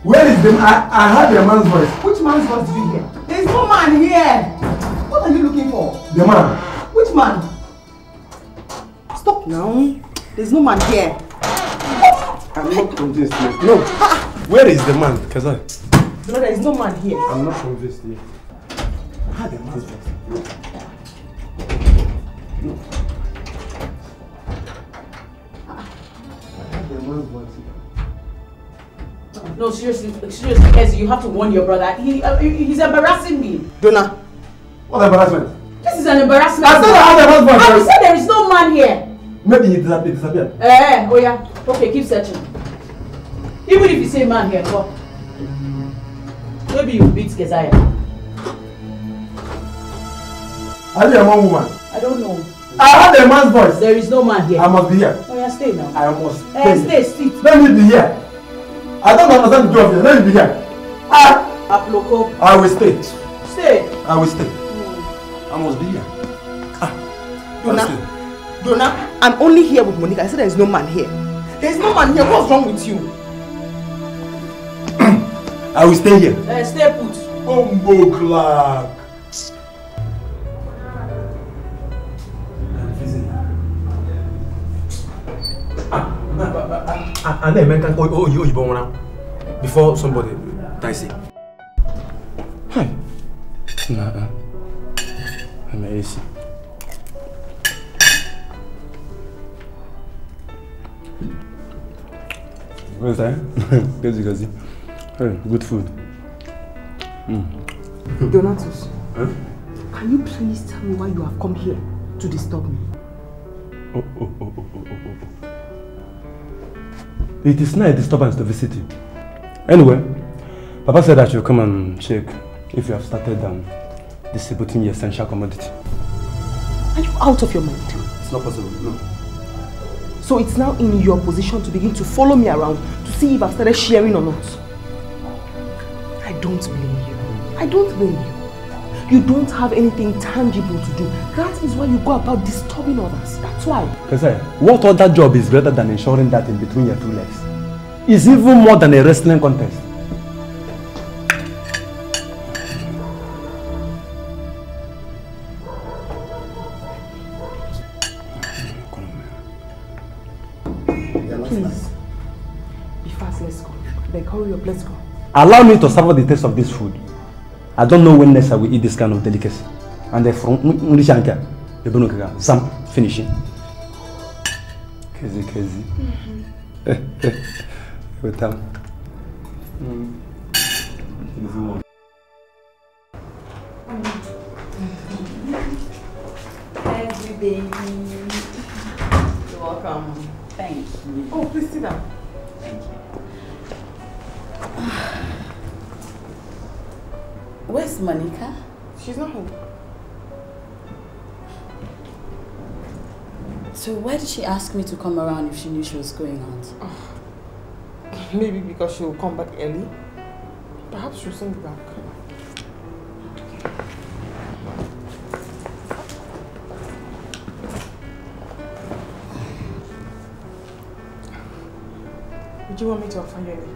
S: Where is the man? I heard the man's voice.
F: Which man's voice do you hear? There is no man here. What are you looking for?
S: The man.
F: Which man? Stop now. There is no man here.
S: I'm not convinced yet. No. Where is the man? Kazai.
F: No, there is no man here.
S: I'm not convinced yet. I heard the man's voice. No.
L: No, seriously, Kezi, you have to warn your brother. He's embarrassing me.
S: Donna, what embarrassment?
L: This is an embarrassment.
S: I said I had a husband.
L: And you said there is no man here.
S: Maybe he disappeared.
L: Oh yeah. Okay, keep searching. Even if you say man here, come. Maybe you beat Keziah.
S: Are you a man woman?
L: I don't know.
S: I heard a man's voice.
L: There is no man here.
S: I must be here.
L: Oh yeah, stay now.
S: I must stay.
L: Stay.
S: Let me be here. I don't understand the job here. Let me be here.
L: Aploko.
S: I will stay.
L: Stay.
S: I will stay. I must be here.
F: Donna, I'm only here with Monica. I said there is no man here. There is no man here. What's wrong with you?
S: I will stay here.
L: Stay put.
S: Bumbo Clark. And then you born now before somebody dies. Hi. Nah. I'm AC. Where's that? Gazi. Hey, good food.
F: Donatus, can you please tell me why you have come here to disturb me?
S: Oh. It is not a disturbance to visit you. Anyway, Papa said I should come and check if you have started distributing your essential commodity.
F: Are you out of your mind?
S: It's not possible, no.
F: So it's now in your position to begin to follow me around to see if I've started sharing or not. I don't blame you. I don't blame you. You don't have anything tangible to do. That is why you go about disturbing others. That's why.
S: Kasai, what other job is better than ensuring that in between your two legs? It's even more than a wrestling contest.
F: Please. Be fast, let's go. Like, hurry up, let's go.
S: Allow me to savor the taste of this food. I don't know when next I will eat this kind of delicacy. And the from Nishanka, the Bunuka, some finishing. Kezi. With them.
L: Kezi, baby. You're welcome. Thank you.
F: Oh, please sit down.
L: Thank you. Where's Monica?
F: She's not home.
H: So why did she ask me to come around if she knew she was going out?
F: Maybe because she will come back early. Perhaps she'll send you back. Would you want me to offer you anything?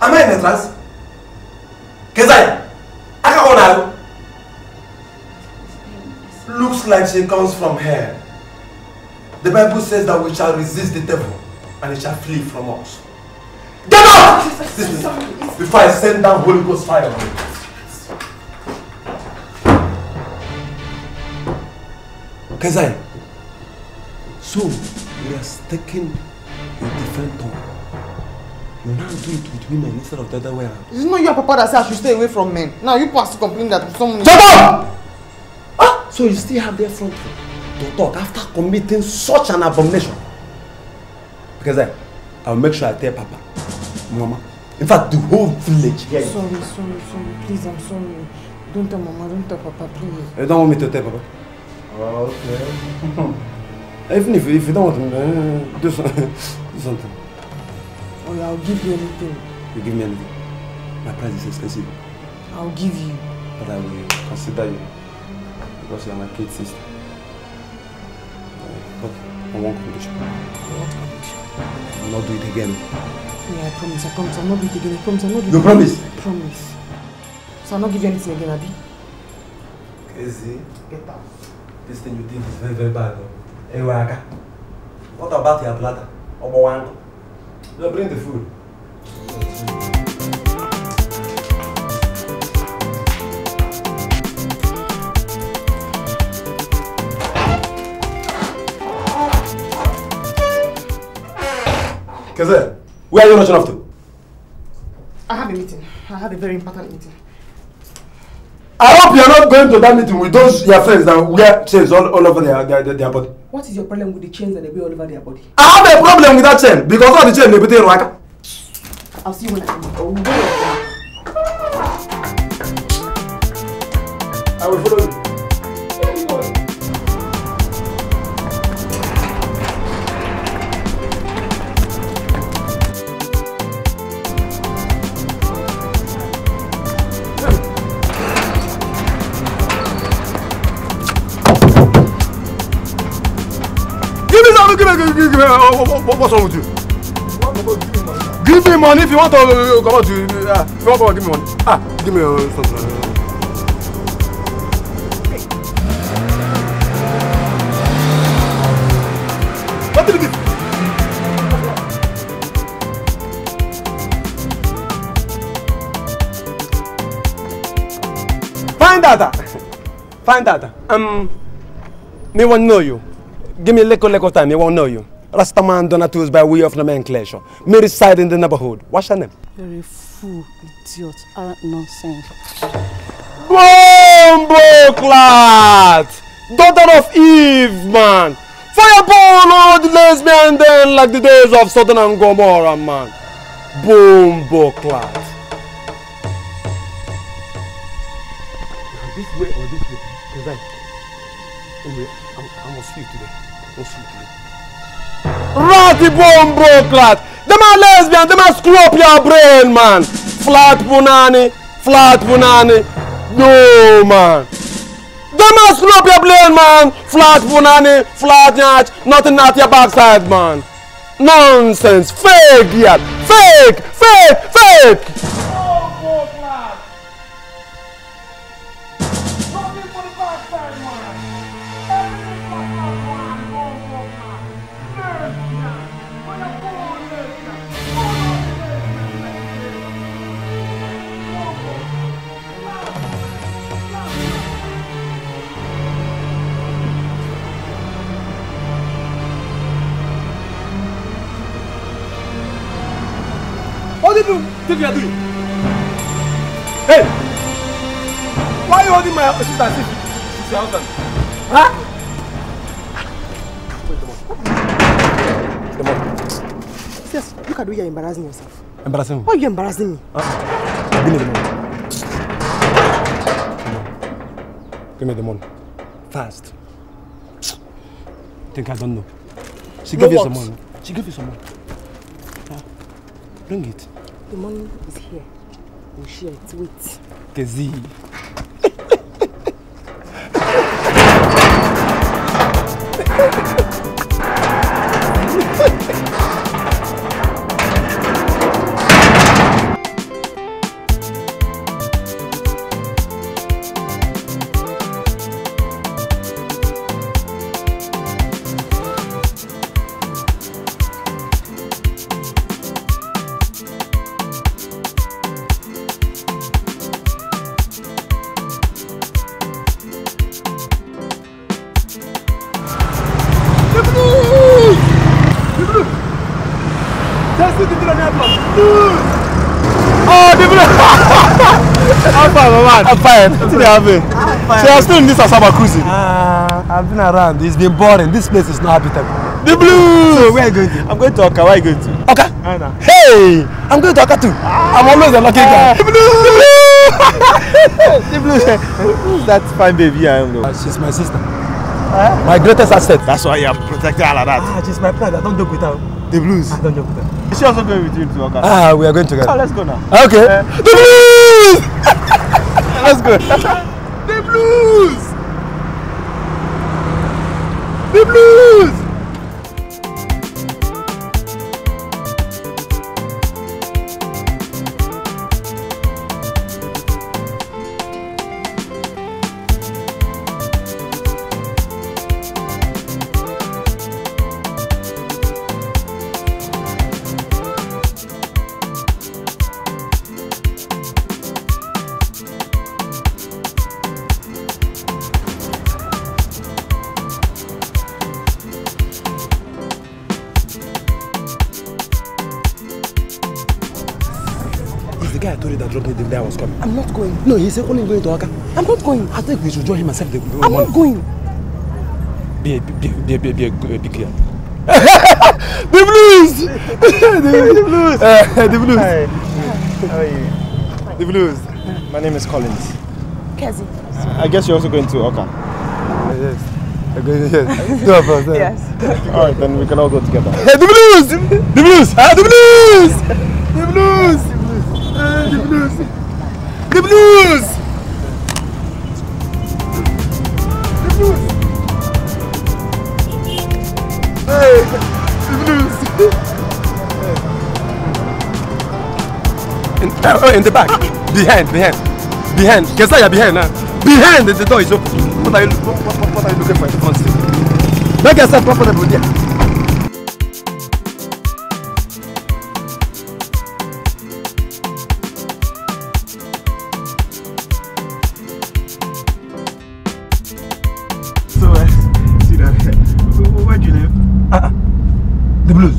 S: Am I in a trance? Kezai, looks like she comes from here. The Bible says that we shall resist the devil and he shall flee from us. Get out! Before I send down Holy Ghost fire on you. Kezai, So, we are taking a different tone. You now do it with women instead of the other way around.
F: It's not your papa that said I should stay away from men. Now you pass to complain that someone...
S: Shut up! Ah, so you still have their front to talk after committing such an abomination? Because I'll make sure I tell Papa, Mama. In fact, the whole village here.
F: Sorry. Please, I'm sorry. Don't tell Mama, don't tell Papa, please.
S: You don't want me to tell Papa? Okay. Even if you don't want to do something.
F: Oh yeah, I'll give you anything.
S: You give me anything? My price is expensive.
F: I'll give you.
S: But I will consider you. Because you are my kid sister. But on one condition.
F: What condition?
S: I will not do it again.
F: Yeah, I promise. I'll not do it again. I promise. I'll not do it
S: You
F: again.
S: promise?
F: I promise. So I'll not give you anything again, Abi.
S: Easy. Get out. This thing you did is very, very bad. Anyway, Aka. What about your bladder? Obowango? You bring the food. Keze, where are you rushing off to?
F: I have a meeting. I have a very important meeting.
S: I hope you are not going to that meeting with those your friends that wear chains all over their body.
F: What is your problem with the chains that they wear all over their body?
S: I have a problem with that chain because all the chain they put in Rwaka.
F: I'll see you when I come.
S: I will follow you. Give me, what's wrong with you? Give me money if you want to come out to, if you want to come out, give me money. Give me something. What did you give? Find out. Me won't know you. Give me a little time, he won't know you. Rastaman Donatus by way of nomenclature. Me reside in the neighborhood. What's your name?
N: You're a fool, idiot, arrant nonsense.
S: Bombo Clat! Daughter of Eve, man! Fireball all the lesbian then like the days of Sodom and Gomorrah, man. Bombo Clat. This way or this way? Because I must see you today. Ratty Bombo Clat! Them are lesbian, them are screw up your brain, man! Flat punani. No, man! Them are screw up your brain, man! Flat punani, flat nyach, nothing at your backside, man! Nonsense! Fake, yet! Fake! Bombo Clat! Nothing for the backside, man! What do you think you are doing? Hey! Why are you holding my sister as if she's your husband? Huh? The money.
F: Yes, look at the way you're embarrassing yourself.
S: Embarrassing me?
F: Why are you embarrassing me?
S: Give me the money. Give me the money. Fast. Think I don't know. She gave you some money. She gave you some money. Bring it.
F: The money is here. We'll share it. Wait.
S: Kezi. I'm fine, man. I'm fine. What's happening? So you're still in this Asaba cruising? I've been around. It's been boring. This place is not habitable. The Blues! So where are you going to? I'm going to Oka. Where are you going to? Oka? Hey! I'm going to Oka too. I'm always a lucky guy. The Blues! The Blues! Who's that fine baby? I don't know. She's my sister. My greatest asset. That's why you're protecting her like that. She's my pride. I don't joke with her. The Blues. I don't joke with her. Is she also going with you to Oka? We are going together. Oh, let's go now. Okay. The Blues! Let's go. The Blues! The Blues! The day I was coming. I'm not going. No, he said only going to Oka. I'm not going. I think we should join him and save the money. I'm not going. Be a big girl. The Blues! The Blues! The Blues! Hi. How are you? The Blues. My name is Collins.
M: Kezi.
S: I guess you're also going to Oka. Yes. I'm going, yes. Two of us. Yes. Alright, then we can all go together. The Blues! The Blues! The Blues! The Blues! The Blues! The Blues! The Blues! Hey! The Blues! In the back. Behind. Kesaya, behind. Behind, the door is open. What are you looking for in the front seat? Make yourself comfortable there. The Blues.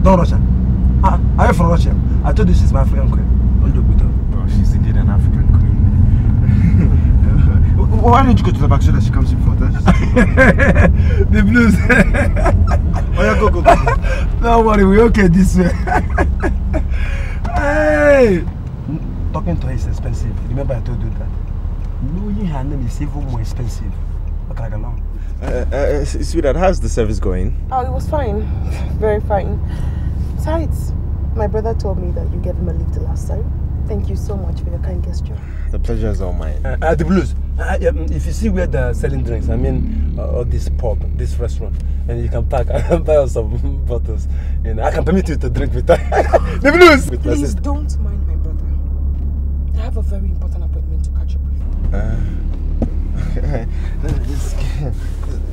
S: Don't rush her. Are you from Russia? I told you she's my African queen. Don't joke with her. Oh, she's indeed an African queen. Why don't you go to the back so that she comes in front? The Blues. Oh yeah, go. Don't worry, we're okay this way. Hey! Talking to her is expensive. Remember I told you that. Knowing her name is even more expensive. Okay, go along.
O: Sweetheart, how's the service going?
F: Oh, it was fine. Very fine. Besides, my brother told me that you gave him a lift the last time. Thank you so much for your kind gesture.
O: The pleasure is all mine.
S: The Blues. If you see where they're selling drinks, I mean, this pub, this restaurant, and you can park and buy us some bottles. And I can permit you to drink with her. The Blues!
F: Please don't mind my brother. I have a very important appointment to catch up with.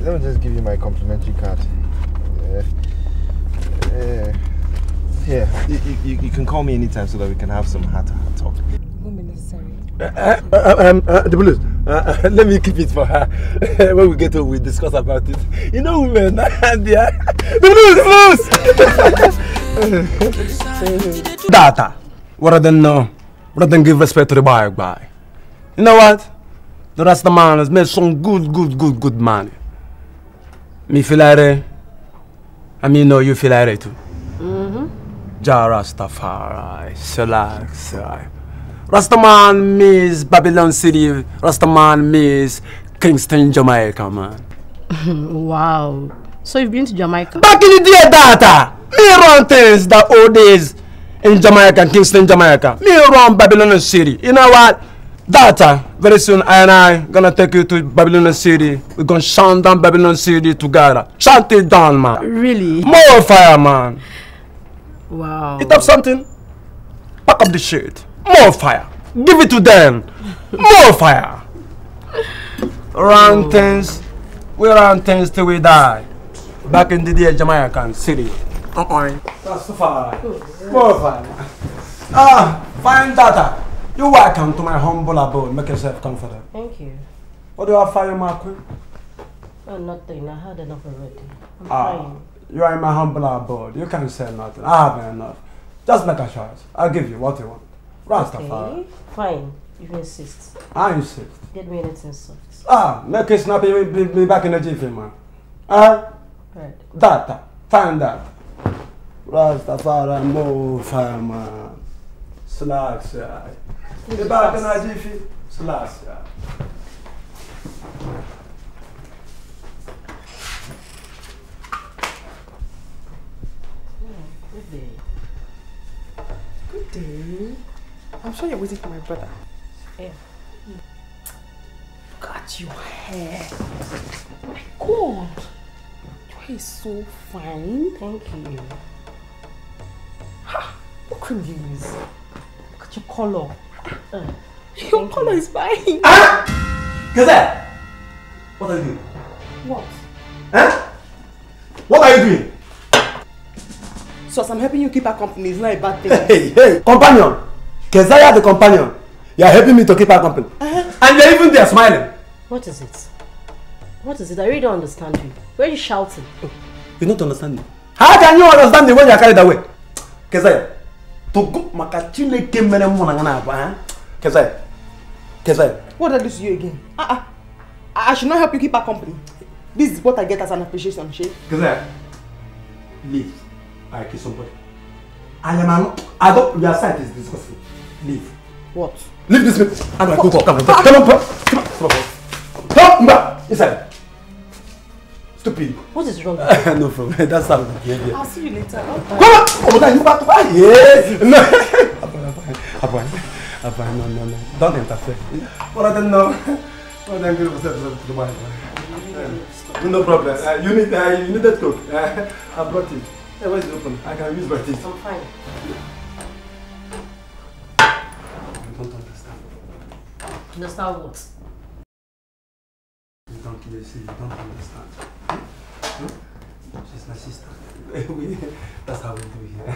O: Let me just give you my complimentary card. Here, you can call me anytime so that we can have some heart-to-heart talk.
F: Won't be necessary.
S: The Blues. Let me keep it for her. When we get home, we discuss about it. You know, women, the Blues! Data. What I don't know. What I don't give respect to the boy. You know what? The rest of the man has made some good money. Me feel like it. I mean, no, you feel like it too. Rastafari, Selak. Rastaman means Babylon City. Rastaman means Kingston, Jamaica, man.
M: Wow. So you've been to Jamaica?
S: Back in the day, Data. Me run things the old days in Jamaica, Kingston, Jamaica. Me run Babylon City. You know what? Data, very soon I and I gonna take you to Babylon City. We're gonna chant down Babylon City together. Chant it down, man.
M: Really?
S: More fire, man.
M: Wow.
S: It up something? Pack up the shit. More fire. Give it to them. More fire. Run things. We run things till we die. Back in the day, Jamaican City. That's fire. More fire. Fine Data. You're welcome to my humble abode. Make yourself comfortable.
M: Thank you.
S: What do you have for you, my queen?
M: Oh, nothing. I had enough already. I'm fine.
S: You are in my humble abode. You can't say nothing. I have enough. Just make a choice. I'll give you what you want. Rastafari.
R: Okay, fine. You insist.
S: I insist.
R: Get me anything soft.
S: Make it snappy, be back in the jiffy, man. Right. Data. Find that. Rastafari, move, man. Slacks, yeah. Be back in the jiffy. Slacks, yeah.
R: Good day.
F: Good day. I'm sure you're waiting for my brother.
R: Yeah.
F: Look at your hair. My God. Your hair is so fine.
R: Thank you.
F: Ha! What cream do you use? Look at your color.
R: Your
F: color is fine.
S: Gazette! What are you doing?
F: What?
S: Huh? What are you doing?
F: So as I'm helping you keep her company, it's not a bad thing.
S: Hey, companion. Kezaya the companion. You are helping me to keep her company. And you're even there smiling.
R: What is it? What is it? I really don't understand you. Why are you shouting?
S: You don't understand me. How can you understand me when you are carried away? Kezaya. To go makachile kemere mwana ngana apa, Kezaya. Kezaya.
F: What did I do to you again? I should not help you keep her company. This is what I get as an appreciation, Shay.
S: Kezaya. Leave. I kill somebody. I don't. Your sight is disgusting. Leave.
F: What?
S: Leave this meeting. I'm gonna go. Come on. Come back. Inside. Stupid.
R: What is wrong with you?
S: No problem. That's how we behave.
F: I'll see you later.
S: Come on. Oh, that you back to buy. Yes. No. No. Don't interfere. What I don't know. What I'm going to buy. No problem. You need that coke. I brought it. Hey, where's it open? I can use my teeth.
R: I'm fine.
S: You don't understand.
R: Understand what?
S: You don't understand. She's my sister. That's how we do here.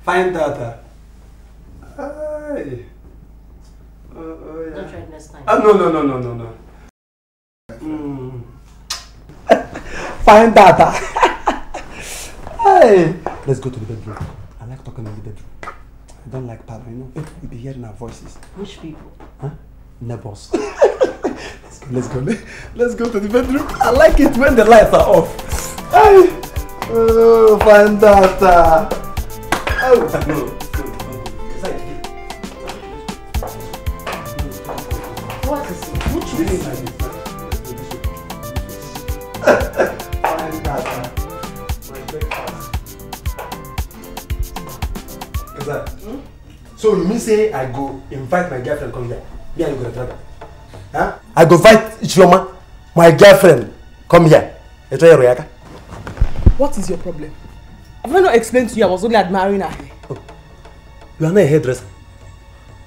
S: Find data. Hey. Yeah.
R: Don't try it next time.
S: No. Find data. Hey. Let's go to the bedroom. I like talking in the bedroom. I don't like parlor, you know. You'll be hearing our voices.
R: Which people?
S: Huh? Neighbors. Let's go to the bedroom. I like it when the lights are off. Hey. Oh, find data. Oh, no.
R: What is it? Which is it?
S: So you mean say I go invite my girlfriend come here? Yeah, you go to travel. Huh? I go invite Ichioma, my girlfriend, come here.
F: What is your problem? Have I not explained to you I was only admiring her hair?
S: Oh. You are not a hairdresser.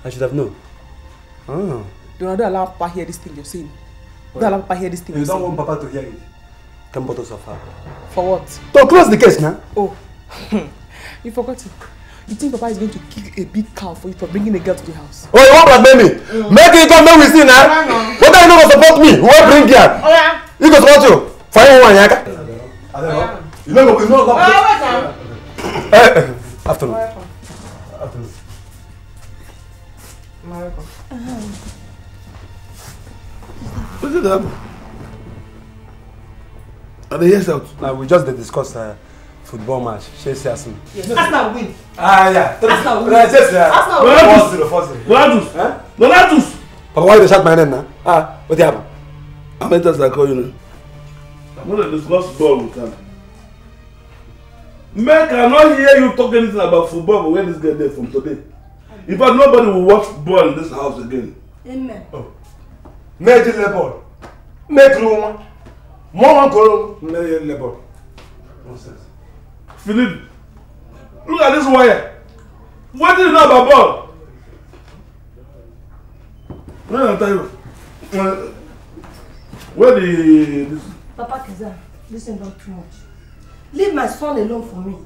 S: I should have known. Oh.
F: Don't allow Papa hear this thing you're saying. Don't allow Papa hear this thing
S: You don't want Papa to hear it. Come bottles of her.
F: For what?
S: To close the case now.
F: Oh. You forgot it. You think Papa is going to kill a big cow for you for bringing a girl to the house?
S: Oh, you want black baby? Make it come, make we see now. What are you not going to support me? Who will bring here?
F: Oh yeah.
S: You go support you. Fire one, Yaka. You know what? Afternoon. Afternoon.
Q: What did happen? Are they here out?
S: Now we just discussed football match. Chelsea Arsenal.
F: Yes. Arsenal win.
S: Yeah.
F: Arsenal win.
S: Arsenal win.
Q: 4-0. Donatus.
S: Papa, why you shout my name now? What happened?
Q: How many times I call you now? I'm going to discuss ball with them. Men cannot hear you talk anything about football when this girl there from today. In fact, nobody will watch ball in this house again.
B: Amen.
S: Oh. Make the labor. Make room. More go. Make the labor. Nonsense.
Q: Philip, look at this wire. What do you know about ball? Where the...
B: Papa Keza, listen, don't too much. Leave my son alone for me.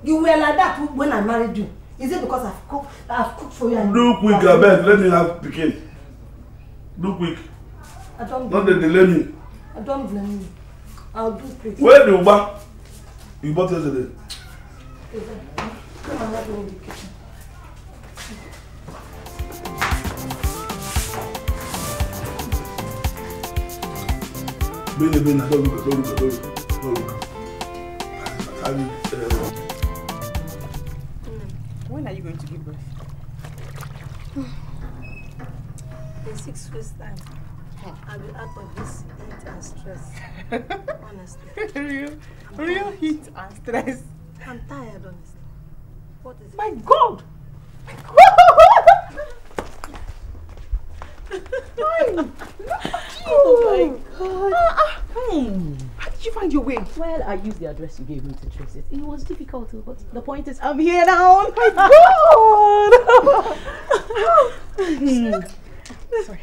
B: You were like that when I married you. Is it because I've cooked for you? And
Q: do quick, I beg. Let me have pikin. Do quick.
B: I don't
Q: Not the delay me.
B: I don't blame you. I'll do quick.
Q: Where the Uba? You bought yesterday.
B: Come on, let me in the kitchen.
Q: Billionaire, don't look.
J: When are you going to give birth?
B: In 6 weeks' time, I'll be out of this heat and stress. Honestly.
J: Real heat and stress.
B: I'm tired, honestly. What is it?
J: My God!
L: Oh my God.
J: How did you find your way?
L: Well, I used the address you gave me to trace it. It was difficult, but the point is, I'm here now.
J: Oh my God! Sorry,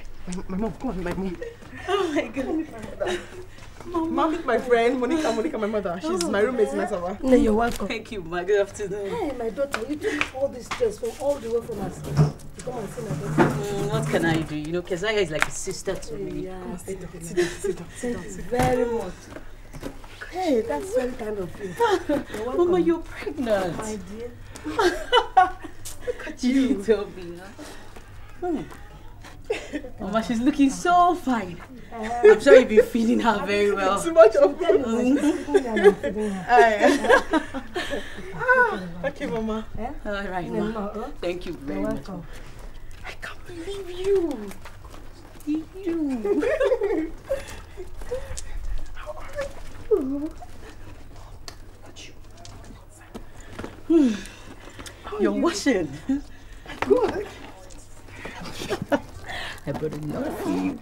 J: my mom. Come on, my mom.
B: Oh my God.
J: Mom, meet my friend, Monica, my mother. She's my roommate in Asaba.
B: No, you're welcome.
L: Thank you, ma. Good afternoon.
B: Hey, my daughter, you took all this stress from all the way from us to come and see my daughter.
L: What can I do? You know, Kezaya is like a sister to me.
B: Yeah, sit down.
L: Sit down.
B: Very much. Hey, that's very kind of you. You're welcome.
L: Mama, you're pregnant.
B: My dear.
L: Look at you. Told me, huh? Mama, she's looking so fine. I'm sure you've been feeding her very well.
J: Too much of
B: food.
J: Okay, Mama.
L: All right, ma. Thank you very much.
J: I can't believe you.
L: You're washing.
J: Good.
L: I brought a lot for you.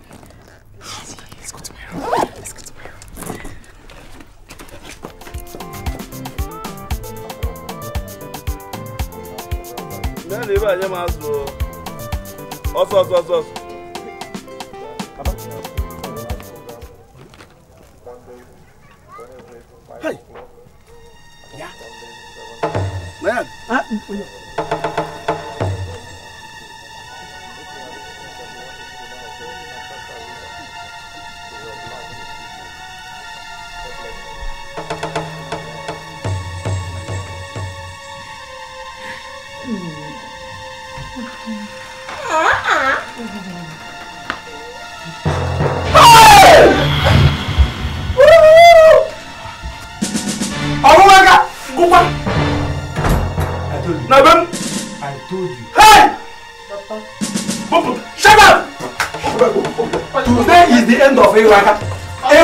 J: Let's go to my room.
Q: Hey. Yeah. Man.
S: I told you. Hey! Shut up! Today is the end of Ewaka. Where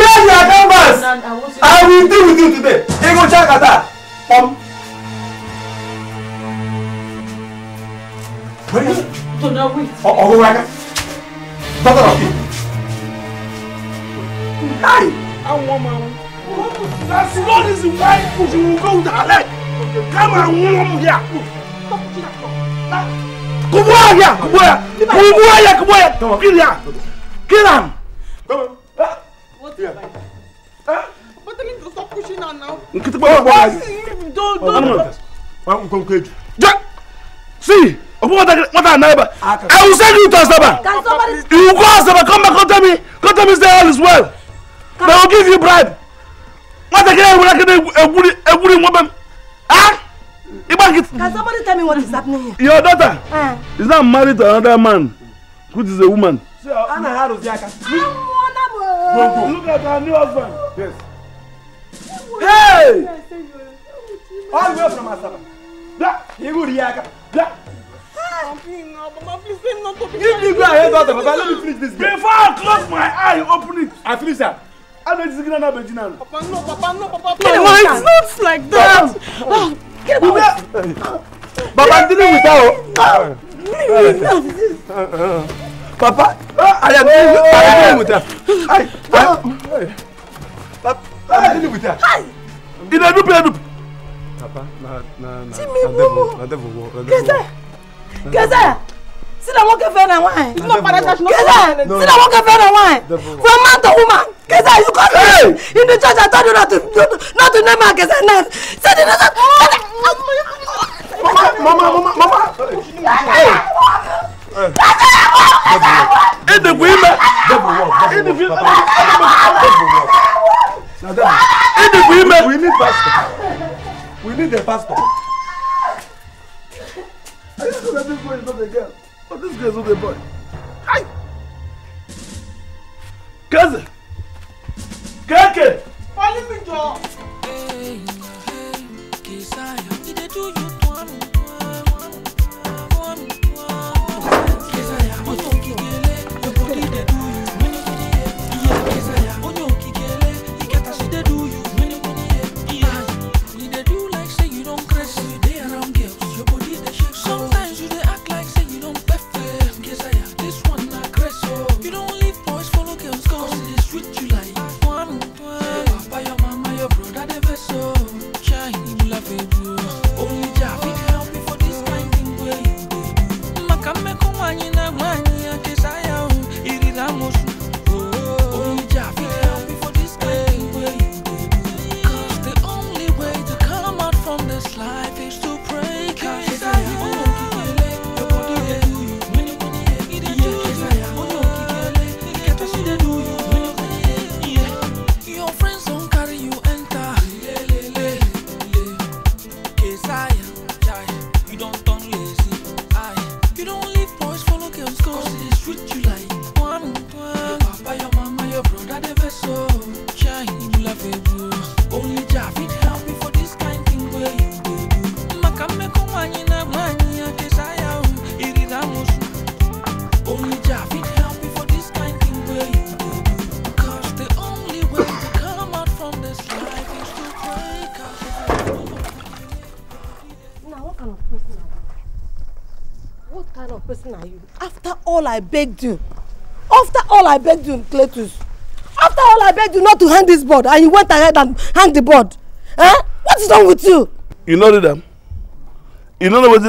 S: are your numbers? I will deal with you today. Ego Chakata. Where is it?
L: Don't know wait.
S: Owaka. Daughter of you. Hi!
Q: I want my own. That's not easy. Why would you go to her leg? Come on, here. Come here. Kill him.
J: But tell him to stop pushing her now.
Q: Don't. See, what I will send you to Asaba. You go Asaba. Come back. Come tell me say all is well. They will give you bribe. What again? A woman. Ah?
B: Can somebody tell me what is happening here?
Q: Your daughter is not married to another man, which is a woman.
S: Look at
Q: her new husband.
S: Yes. Hey! All the way from Asaba. You go Riaka.
J: Mama, please say not to be.
S: Give me go ahead, daughter. Papa, let me finish this.
Q: Before I close my eye, open it.
S: I finish that.
Q: I'm not going
J: Papa, no, Papa.
Q: No,
J: it's not like that.
S: Papa, I'm dealing with her. Papa, I am dealing with her. Papa, I'm dealing with her. Papa,
B: See that one can find a wine.
J: It's not father cash.
B: See that one can find a wine. From man to woman. Kesa, you come here. In the church, I told you not to name her Kesa. Say the name.
S: Mama.
Q: In the women.
S: We need We need a pastor.
Q: I just know that this boy is not a girl. But this girl is not a boy. Hi! Cousin! Keke!
J: Follow me, Joe.
E: Hey, Kesaya, did they do you
B: I begged you. After all I begged you, Cletus. After all I begged you not to hang this board and you went ahead and hang the board. Eh? What is wrong with you?
Q: You know them. You know what
B: is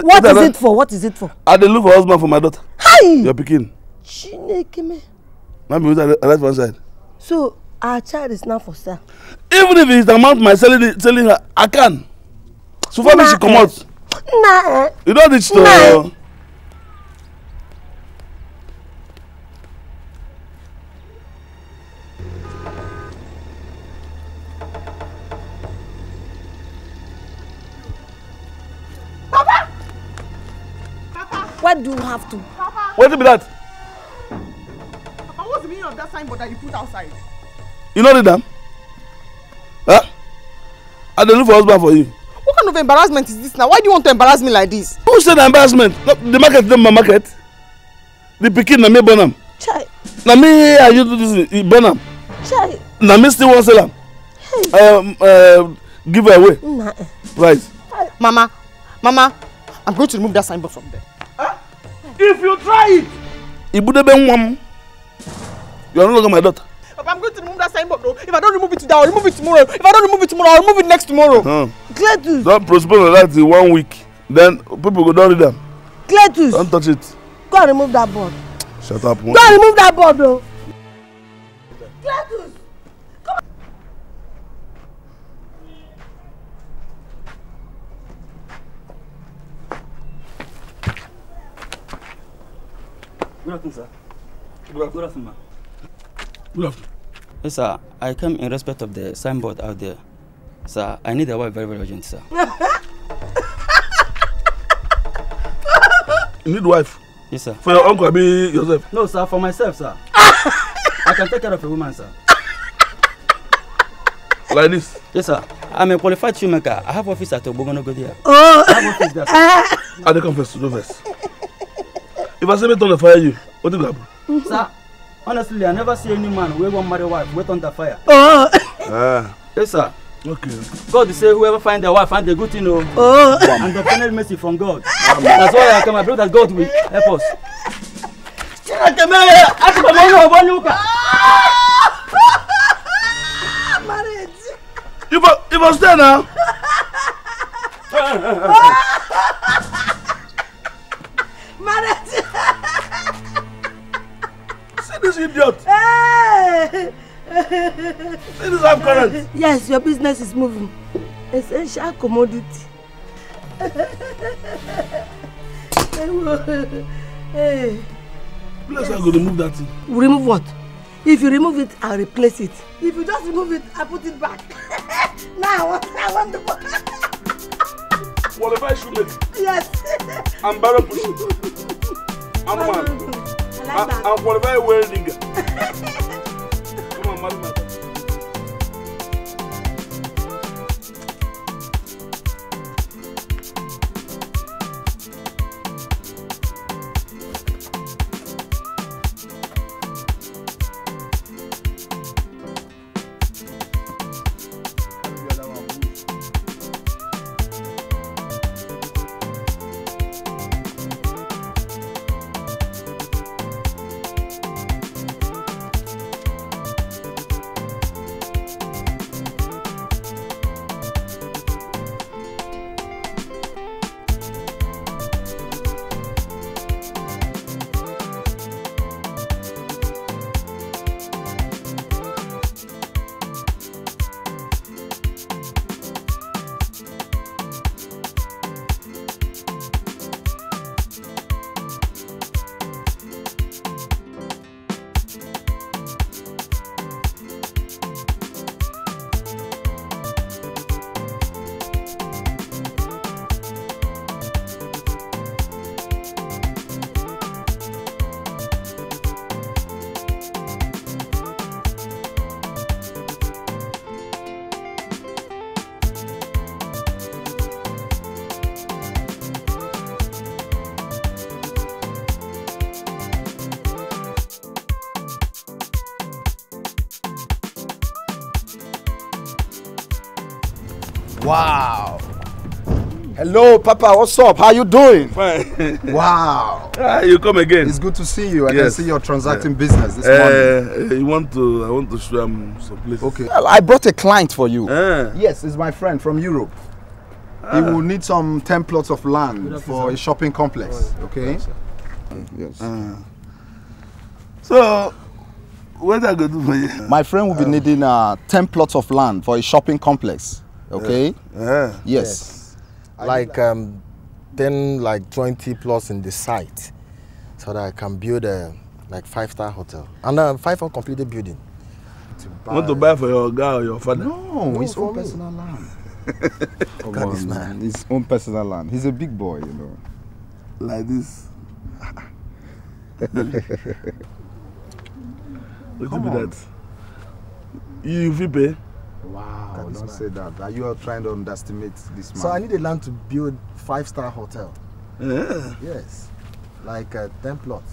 B: it for? What is it for?
Q: I dey look for husband for my daughter.
B: Hi!
Q: Your pikin.
B: Chineke.
Q: Maybe I left one side.
B: So our child is now for sale.
Q: Even if it's the amount my selling her, I can. So far she come out.
B: Nah.
Q: You don't reach to.
B: What do you have to?
J: Papa!
Q: What be that?
J: Papa, what's the meaning of that signboard that you put outside?
Q: You know the damn? Huh? I don't look for husband for you.
J: What kind of embarrassment is this now? Why do you want to embarrass me like this?
Q: Who said embarrassment? No, the market is not my market. The pikin na me burn am.
B: Chai.
Q: Na me I you do this burn am.
B: Chai.
Q: Na me still want sell am. Give her away.
B: Nah.
Q: Right.
J: Mama, I'm going to remove that signboard from there.
Q: If you try it, you are no longer my daughter.
J: Papa, I'm going to remove that signboard though. If I don't remove it today, I'll remove it tomorrow. If I don't remove it tomorrow, I'll remove it next tomorrow.
B: Cletus.
Q: Don't postpone that in 1 week. Then people go down with them.
B: Cletus.
Q: Don't touch it.
B: Go and remove that board.
Q: Shut up.
B: Go and remove that board though. Cletus. Come on.
P: Good afternoon, sir.
Q: Good
P: afternoon, ma'am.
Q: Good afternoon.
P: Yes, sir. I come in respect of the signboard out there. Sir, I need a wife very, very urgent, sir.
Q: You need wife?
P: Yes, sir.
Q: For your uncle, I be yourself?
P: No, sir. For myself, sir. I can take care of a woman, sir.
Q: Like this?
P: Yes, sir. I'm a qualified shoemaker. I have office at Obogonogodia.
B: Oh!
P: I have office there, sir.
Q: I dey confess to no first. If I say me turn to fire you, what will happen?
P: Sir, honestly, I never see any man who won't marry wife wait under fire.
B: Oh!
P: Yes, sir.
Q: Okay.
P: God say whoever find their wife find a good thing, oh. And the final mercy from God. That's why I come. I believe that God will help us.
Q: You must stay now. See this idiot.
B: Hey!
Q: See this I'm current.
B: Yes, your business is moving. Essential commodity. Hey.
Q: Let's go remove that thing.
B: Remove what? If you remove it, I'll replace it. If you just remove it, I put it back. Now I want the
Q: qualified shoemaker.
B: Yes.
Q: I'm barrel pushing. I'm man. I'm qualified welding. Come on, madam.
S: Wow. Hello, Papa. What's up? How you doing?
Q: Fine.
S: Wow.
Q: You come again.
S: It's good to see you. I
Q: Yes.
S: can see you're transacting business this morning.
Q: I want to show him some places.
S: Okay. Well, I brought a client for you. Yes, it's my friend from Europe. He will need some 10 plots of land for a shopping complex. Okay? Yes.
Q: So, what are you going to do for you?
S: My friend will be needing 10 plots of land for a shopping complex. Okay? Yes.
G: Like 10, like 20 plus in the site, so that I can build a like 5-star hotel and a 5 completed building.
Q: You want to buy for your guy or your father?
S: No, his own personal land. Come on, man. His own personal land. He's a big boy, you know.
Q: Like this. Look at that. You feel pay?
S: Wow, don't say that. Are you trying to underestimate this man?
G: So I need a land to build 5-star hotel.
Q: Yeah.
G: Yes, like 10 plots.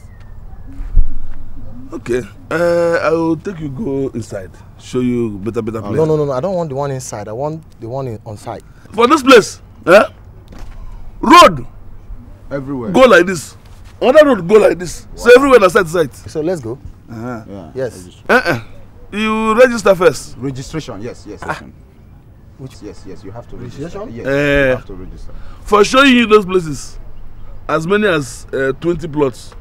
Q: Okay. I will take you go inside. Show you better place.
G: No. I don't want the one inside. I want the one on site.
Q: For this place, road
S: everywhere.
Q: Go like this. Another road go like this. Wow. So everywhere on site.
G: So let's go.
S: Yeah.
G: Yes.
Q: You register first.
S: Registration, yes. Yes, you have to register.
G: Registration?
S: Yes, you have to register.
Q: For showing you those places, as many as 20 plots.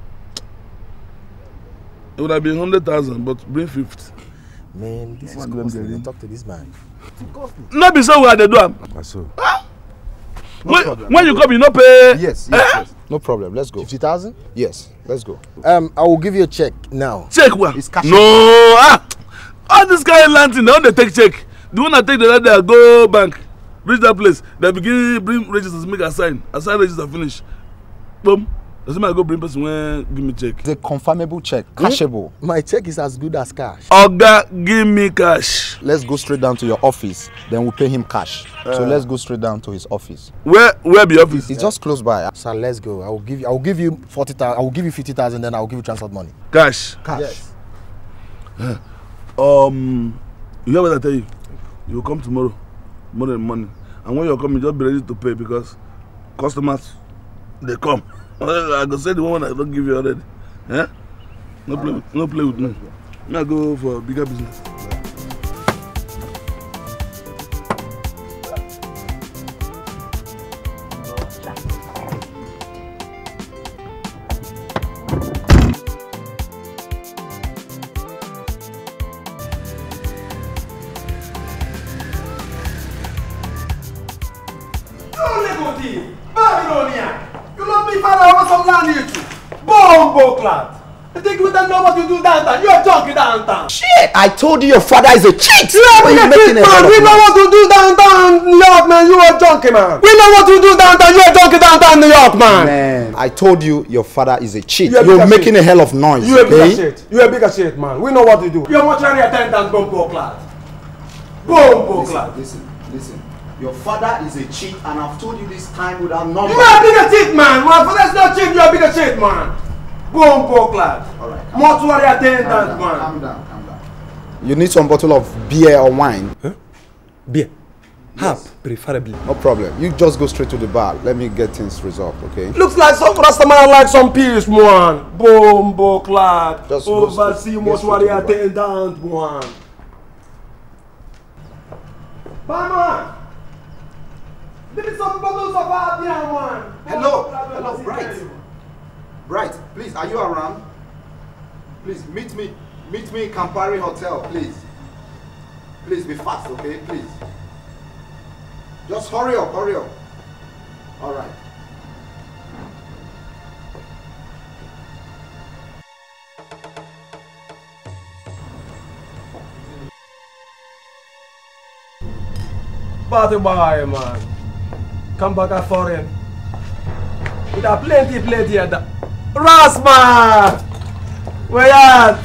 Q: It would have been 100,000, but bring 50.
G: Man, this is costly. Talk to this man.
Q: Not be so what they do.
G: So.
Q: When you come, you not pay.
S: Yes. No problem. Let's go.
G: 50,000?
S: Yes. Let's go.
G: I will give you a check now.
Q: Check what?
S: It's cash.
Q: No. All this guy landing, they don't take check. The one that take the other, go bank, reach that place. They begin bring registers, make a sign. Assign register finish. Boom. Doesn't matter. Go bring person when give me check.
S: The confirmable check, cashable.
G: My check is as good as cash.
Q: Oga, give me cash.
S: Let's go straight down to your office. Then we'll pay him cash. So let's go straight down to his office.
Q: Where be office?
S: It's just close by.
G: So let's go. I will give you 40,000. I will give you 50,000. Then I will give you transport money.
Q: Cash.
G: Yes.
Q: You hear what I tell you? You will come tomorrow morning, and when you come, you just be ready to pay because customers they come. I go say the one I don't give you already. No play with me. I go for bigger business.
S: I think we don't know what you do downtown. You're a junkie downtown.
K: Shit! I told you your father is a cheat!
S: You are a cheat, man! We know what to do downtown New York, man! You are a junkie, man! We know what to do downtown! You're a junkie downtown New York, man!
K: Man, I told you your father is a cheat.
S: You're
K: making a hell of noise,
S: You're
K: okay?
S: a bigger shit. You're a bigger shit, man. We know what to do. You're mortuary attendant, Bombo Clad. Bombo Clad.
K: Listen. Your father is a cheat, and I've told you this time without number.
S: You are a bigger cheat, man! My father's not cheat, you're a bigger shit, man! Bombo Clad.
K: Alright.
S: Mortuary attendant, man.
K: Calm down. You need some bottle of beer or wine?
S: Huh? Beer? Yes. Preferably.
K: No problem. You just go straight to the bar. Let me get things resolved, okay?
S: Looks like some Rastaman like some peace, man. Bombo Clad.
K: Just
S: oversee mortuary attendant, man. Man. Give me some bottles of our beer, man.
K: Hello, Bright, please, are you around? Please, meet me in Campari Hotel, please. Please, be fast, okay? Please. Just hurry up. All right.
S: Party boy, man. Come back at foreign. We got plenty of that. Rasma! Where at?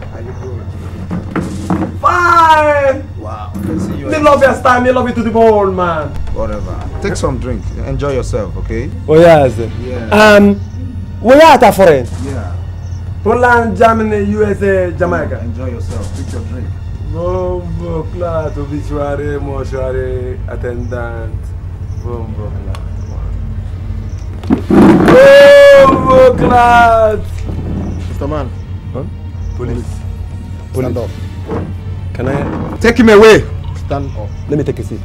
K: How you doing?
S: Fine!
K: Wow, I see you.
S: Me love your style, me love you to the bone, man.
K: Whatever. Take some drink. Enjoy yourself, okay?
S: Oh, yes.
K: Yeah.
S: Where at foreign?
K: Yeah.
S: Poland, Germany, USA, Jamaica.
K: Enjoy yourself. Take your drink.
S: Bombo Clad, obituary, mortuary, attendant. Bombo Clad. Bombo Clad!
G: Mr. Man.
S: Huh? Police.
G: Stand up.
S: Can I? Take him away.
G: Stand up.
S: Let me take a seat.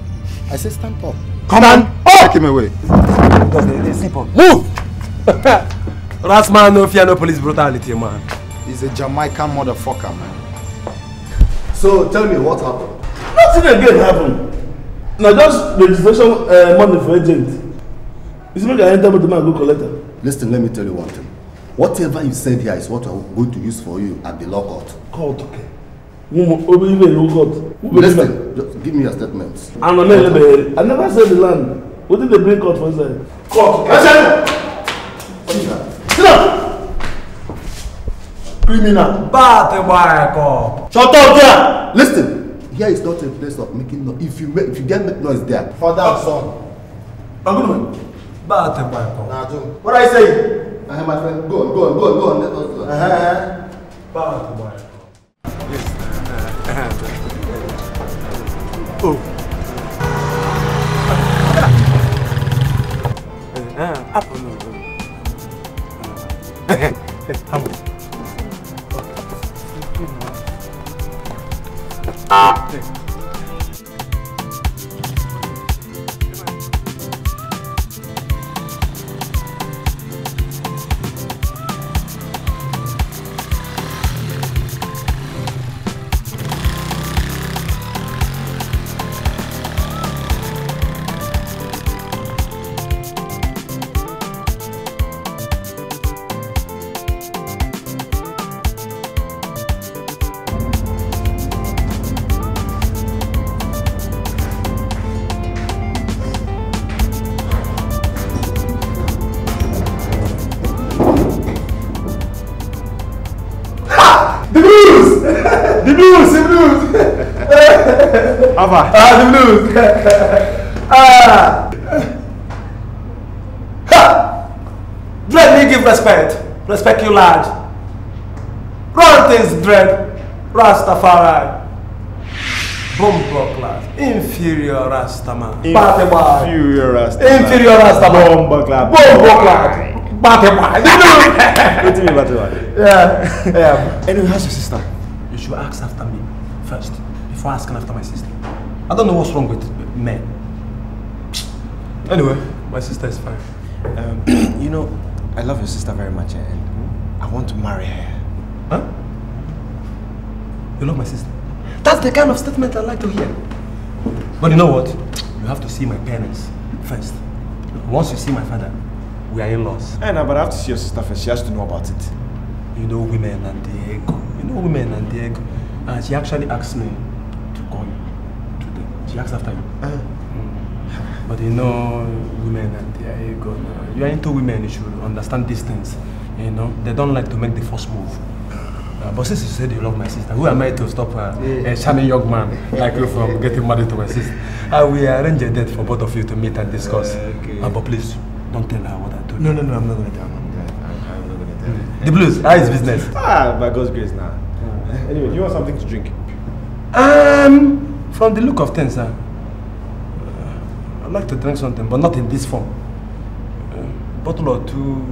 G: I say stand up.
S: Come on.
K: Take him away.
S: Because they sleep on. Move! Rasman, no fear, no police brutality, man.
K: He's a Jamaican motherfucker, man.
I: So tell me what happened.
Q: Nothing again happened. Now just registration money for agent. It's not going to enter, but the man go collect it.
I: Listen, let me tell you one thing. Whatever you said here is what I'm going to use for you at the law court.
Q: Court, okay.
I: Listen, just give me your statements.
Q: I never said the land. What did they bring court for inside? Court, okay. Sit down.
I: Criminal.
S: Bad boy.
I: Shut up there. Listen, here is not a place of making noise. If you get noise there, father and son.
S: Bad boy.
I: What are you saying? My friend, go on. Let us go.
S: Bad boy. Oh. The blues! The blues! Dread, me give respect. Respect you, lad. Run things, Dread. Rastafari. Bumbo class. Inferior Rastaman.
O: Inferior Rastaman.
S: Inferior Rastaman.
O: Bumbo class.
S: Bumbo class.
O: Yeah.
S: Anyway, how's your sister? You should ask after me first before asking after my sister. I don't know what's wrong with men. Anyway, my sister is fine.
O: You know, I love your sister very much and I want to marry her.
S: Huh? You love my sister? That's the kind of statement I like to hear. But you know what? You have to see my parents first. Once you see my father, we are in-laws.
O: I know, but I have to see your sister first. She has to know about it.
S: You know women and the ego. And she actually asked me to call you today. She asked after you. But you know women and their ego. You are into women, you should understand these things. You know, they don't like to make the first move. But since you said you love my sister, who am I to stop a charming young man like you from getting married to my sister? I will arrange a date for both of you to meet and discuss. But please, don't tell her what I told you.
O: No, I'm not going to tell her. I'm not going to tell her.
S: The blues, how is business?
O: By God's grace now. Anyway, do you want something to drink?
S: From the look of things, I'd like to drink something, but not in this form. Bottle or two.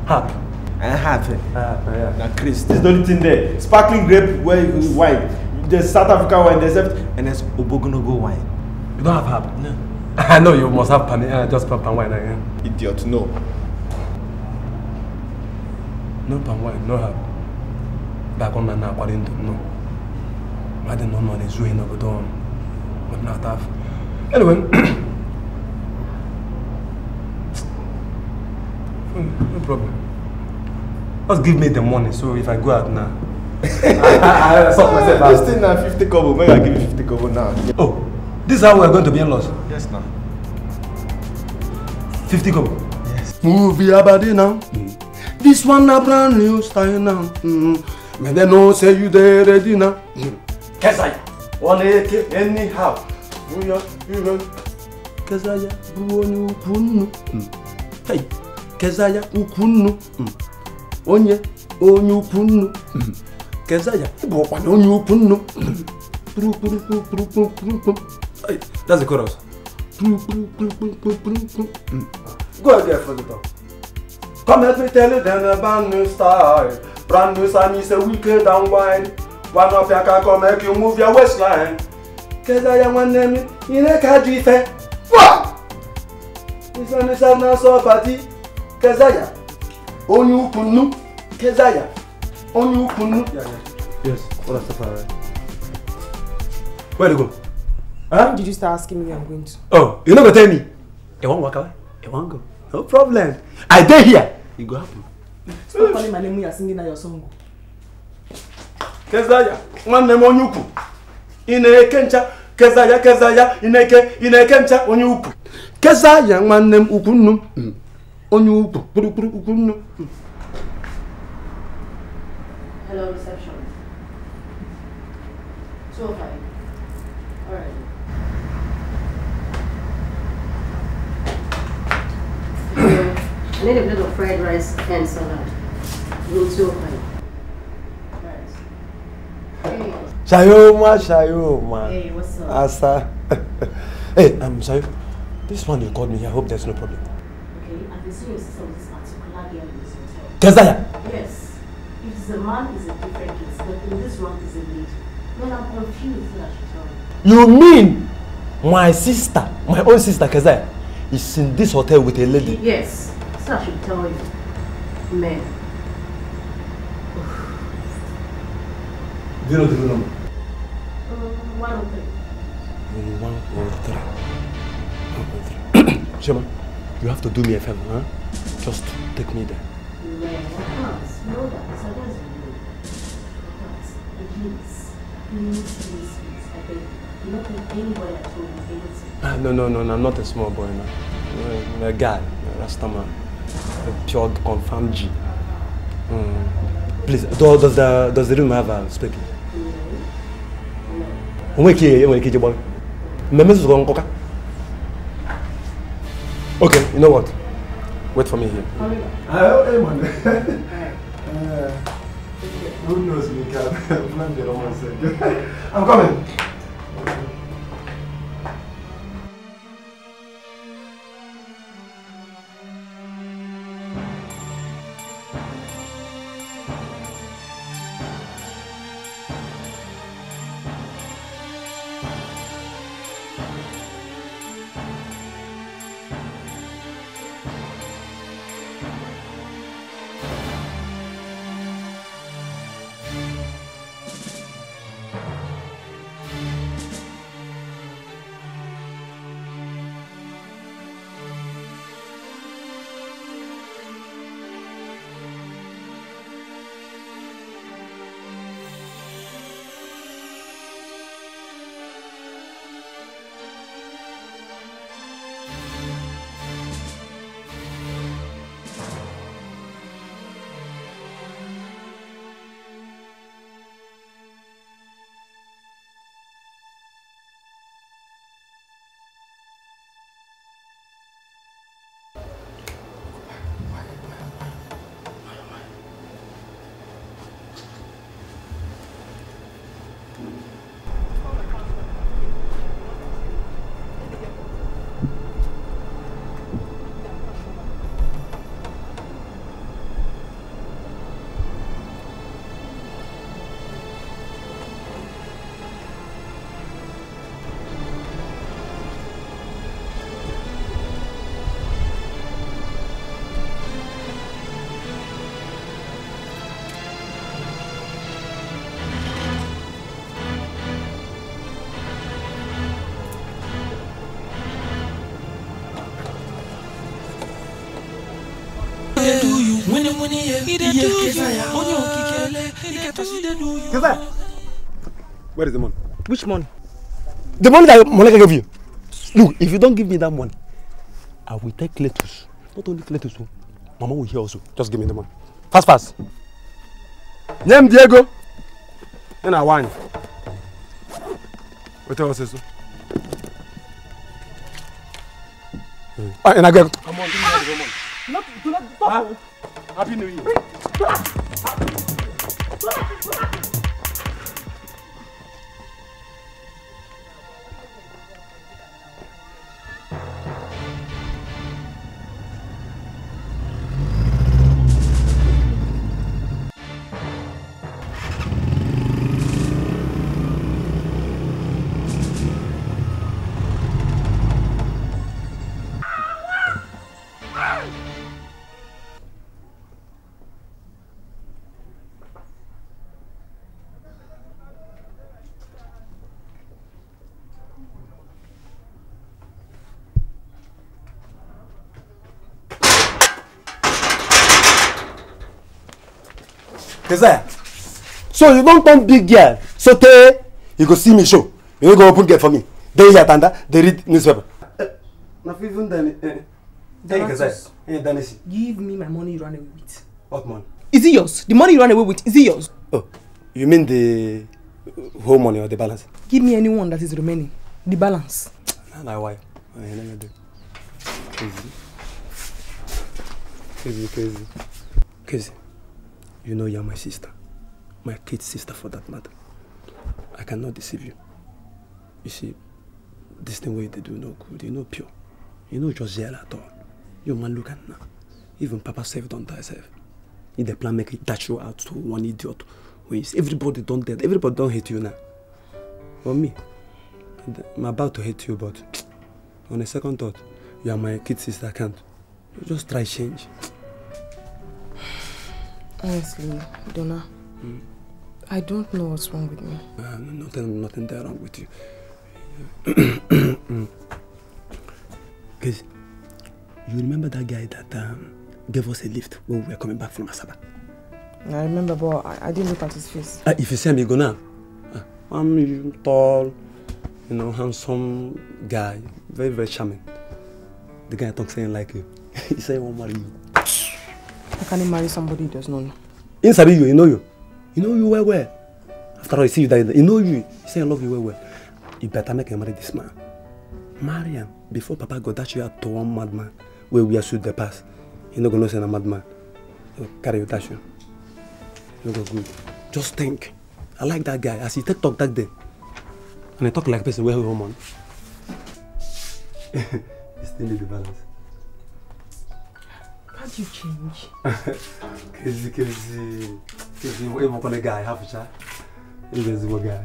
S: Half.
O: Half. Yeah. Now, Chris, this is the only thing there. Sparkling grape wine. There's South African wine, there's and Obogonogo wine.
S: You don't have half? No. I know you must have just palm wine again.
O: Idiot, no.
S: No palm wine, no half. Back on my now, according to no. I didn't know the zoo in Ogodon. But not half. Anyway. No problem. Just give me the money, so if I go out now, I sort myself out.
O: This thing now 50 kobo, maybe I'll give you 50 kobo now.
S: Oh, this is how we're going to be in-laws?
O: Yes, now.
S: 50 kobo? Yes.
C: Movie about it now. This one a brand new style now. May they know say you there ready now.
S: Kesai, one AK anyhow.
C: Kesaya, buonu ukunu. Hey, Kesaya ukunu. Onye ukunu. Kesaya, ibokwana onye ukunu.
S: Hey, that's the chorus.
C: Go again for the top. Come let me tell you then a brand new style. Brand new style is a wicked and wide. One of your can come make you move your waistline. Kesaya one name in a kajife. What? This one is not so party. Kesaya. Only ukunu. Kesaya. Only ukunu.
S: Yes, what is the fire? Where do you go?
F: When did you start asking me where I'm going to?
S: Oh, you're not going to tell me? You won't walk away? You won't go? No problem. I dare here. You go happen.
F: Stop calling my name when you're singing that your song.
C: Kesaya, one name on you. In a kencha, Kesaya, in a kencha on you. Kesaya, one name ukunu. On you.
R: Hello, reception. 205. Alright. I need a plate of fried rice and salad. Room 205.
C: Shayoma.
R: Hey, what's up?
C: Asa.
S: Hey, I'm sorry. This one you called me. I hope there's no problem.
R: Okay, I've been seeing your sister with this particular girl in this hotel.
S: Kesaya.
R: Yes. If it's a man, it's a different case. But in this one, it's a lady. Well, I'm confused that she told me.
S: You mean my sister, my own sister Kesaya, is in this hotel with a lady?
R: Yes. So I should tell you. Men.
S: Do you know the room number?
R: 103.
S: 103. Shema, you have to do me a favor, huh? Just take me there.
R: Man, I can't. Know that. So that's you. Please. I beg you. You're not with anybody that told you anything.
S: No, I'm not a small boy now. I'm a guy, a Rastaman. A pure, confirmed G. Please, does the room have a speaker? No. Okay, you know what? Wait for me here.
C: Who knows me, I'm coming.
S: Where is the money?
T: Which money?
S: The money that Monica gave you. Look, if you don't give me that money, I will take Cletus. Not only Cletus, Mama will hear also. Just give me the money. Fast, fast. Name Diego. Then I wine. What else is it? And I get.
T: Come on, give me the money. Do not stop.
S: Happy New Year. So you don't come big girl. So you go see me show. You go open gate for me. They hear tanda. They read newspaper. Not even then.
F: Give me my money you ran away with.
S: What money?
F: Is it yours? The money you ran away with, is it yours?
S: Oh, you mean the whole money or the balance?
F: Give me any one that is remaining. The balance.
S: Nah, why? Let me do. Crazy. You know you're my sister. My kid's sister for that matter. I cannot deceive you. You see, this thing where they do no good, you know pure. You know just yell at all. You man look at now. Even Papa self don't die self. If the plan make it dash you out to one idiot who is everybody don't dead. Everybody don't hate you now. For me, I'm about to hate you, but on a second thought, you are my kid's sister, I can't. You just try change.
F: Honestly, Donna, I don't know what's wrong with me.
S: Nothing there wrong with you. Guys, you remember that guy that gave us a lift when we were coming back from Asaba?
F: I remember, but I didn't look at his face.
S: If you see him, you go now. I'm tall, handsome guy, very, very charming. The guy talks saying like you. He said he won't marry you.
F: How can he marry somebody he does not know?
S: He sabi you, he know you. He know you well. After all, he see you that he know you. He say I love you well. You better make him marry this man. Marry him before Papa go dash you out to one madman where we are shoot the pass. He not gonna say a madman. So carry you dash you. You go good. Just think. I like that guy. As he talk that day. And I talk like a person where he woman. He still need the balance.
F: Can't you change?
S: Crazy. Even when a guy half a shot, he's a guy.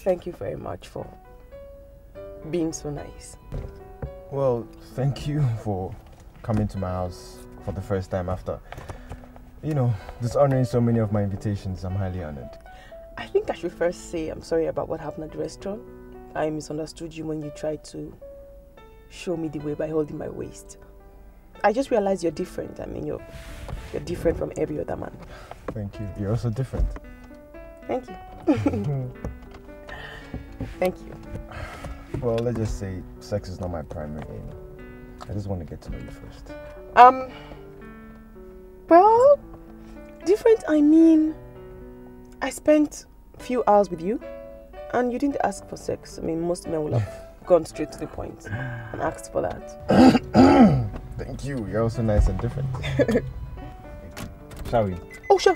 F: thank you very much for being so nice.
O: Well, thank you for coming to my house for the first time after, dishonoring so many of my invitations. I'm highly honored.
F: I think I should first say I'm sorry about what happened at the restaurant. I misunderstood you when you tried to show me the way by holding my waist. I just realized you're different. I mean, you're different from every other man.
O: Thank you. You're also different.
F: Thank you. Thank you.
O: Well, let's just say sex is not my primary aim. I just want to get to know you first.
F: Well, different, I mean, I spent a few hours with you and you didn't ask for sex. I mean, most men will have gone straight to the point and asked for that.
O: Thank you. You're also nice and different. Shall we?
F: Oh, sure.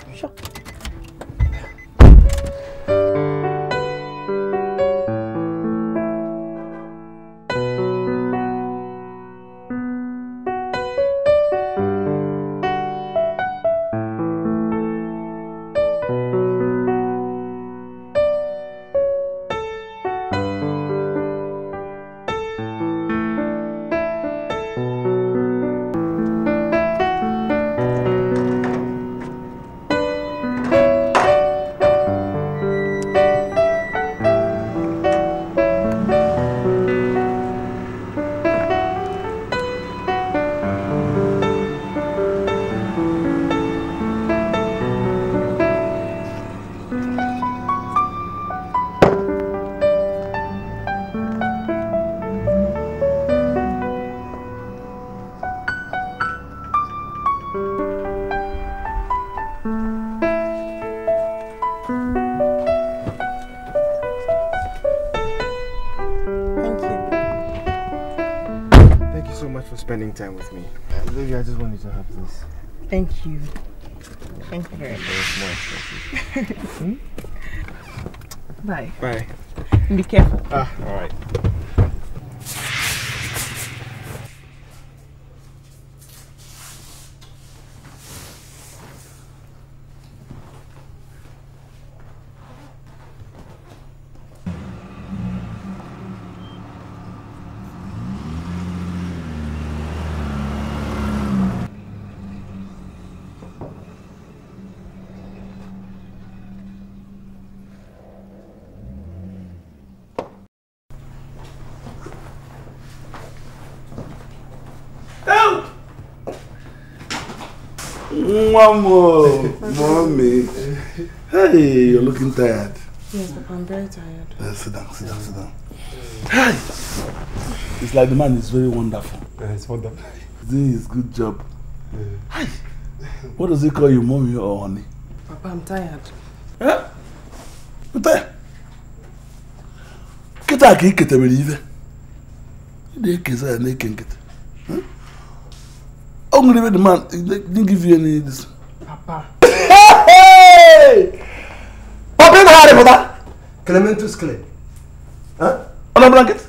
O: Spending time with me. Baby, I just wanted to have this.
F: Thank you. Thank you very much. Bye.
O: Bye.
F: Be careful.
O: All right.
Q: Mommy. Hey, you're looking tired.
F: Yes, but I'm very tired.
Q: Sit down. Hey! It's like the man is very wonderful.
S: It's wonderful.
Q: He's doing his good job. Hey! What does he call you, mommy or honey?
F: Papa, I'm tired.
Q: Huh? You're tired? Keta ki kete believe. They kesa na kenkete. Only the man didn't give you any this.
F: Papa.
S: Hey! Papa, in hurry for that. Clementus Clay. Huh?
Q: On a blanket?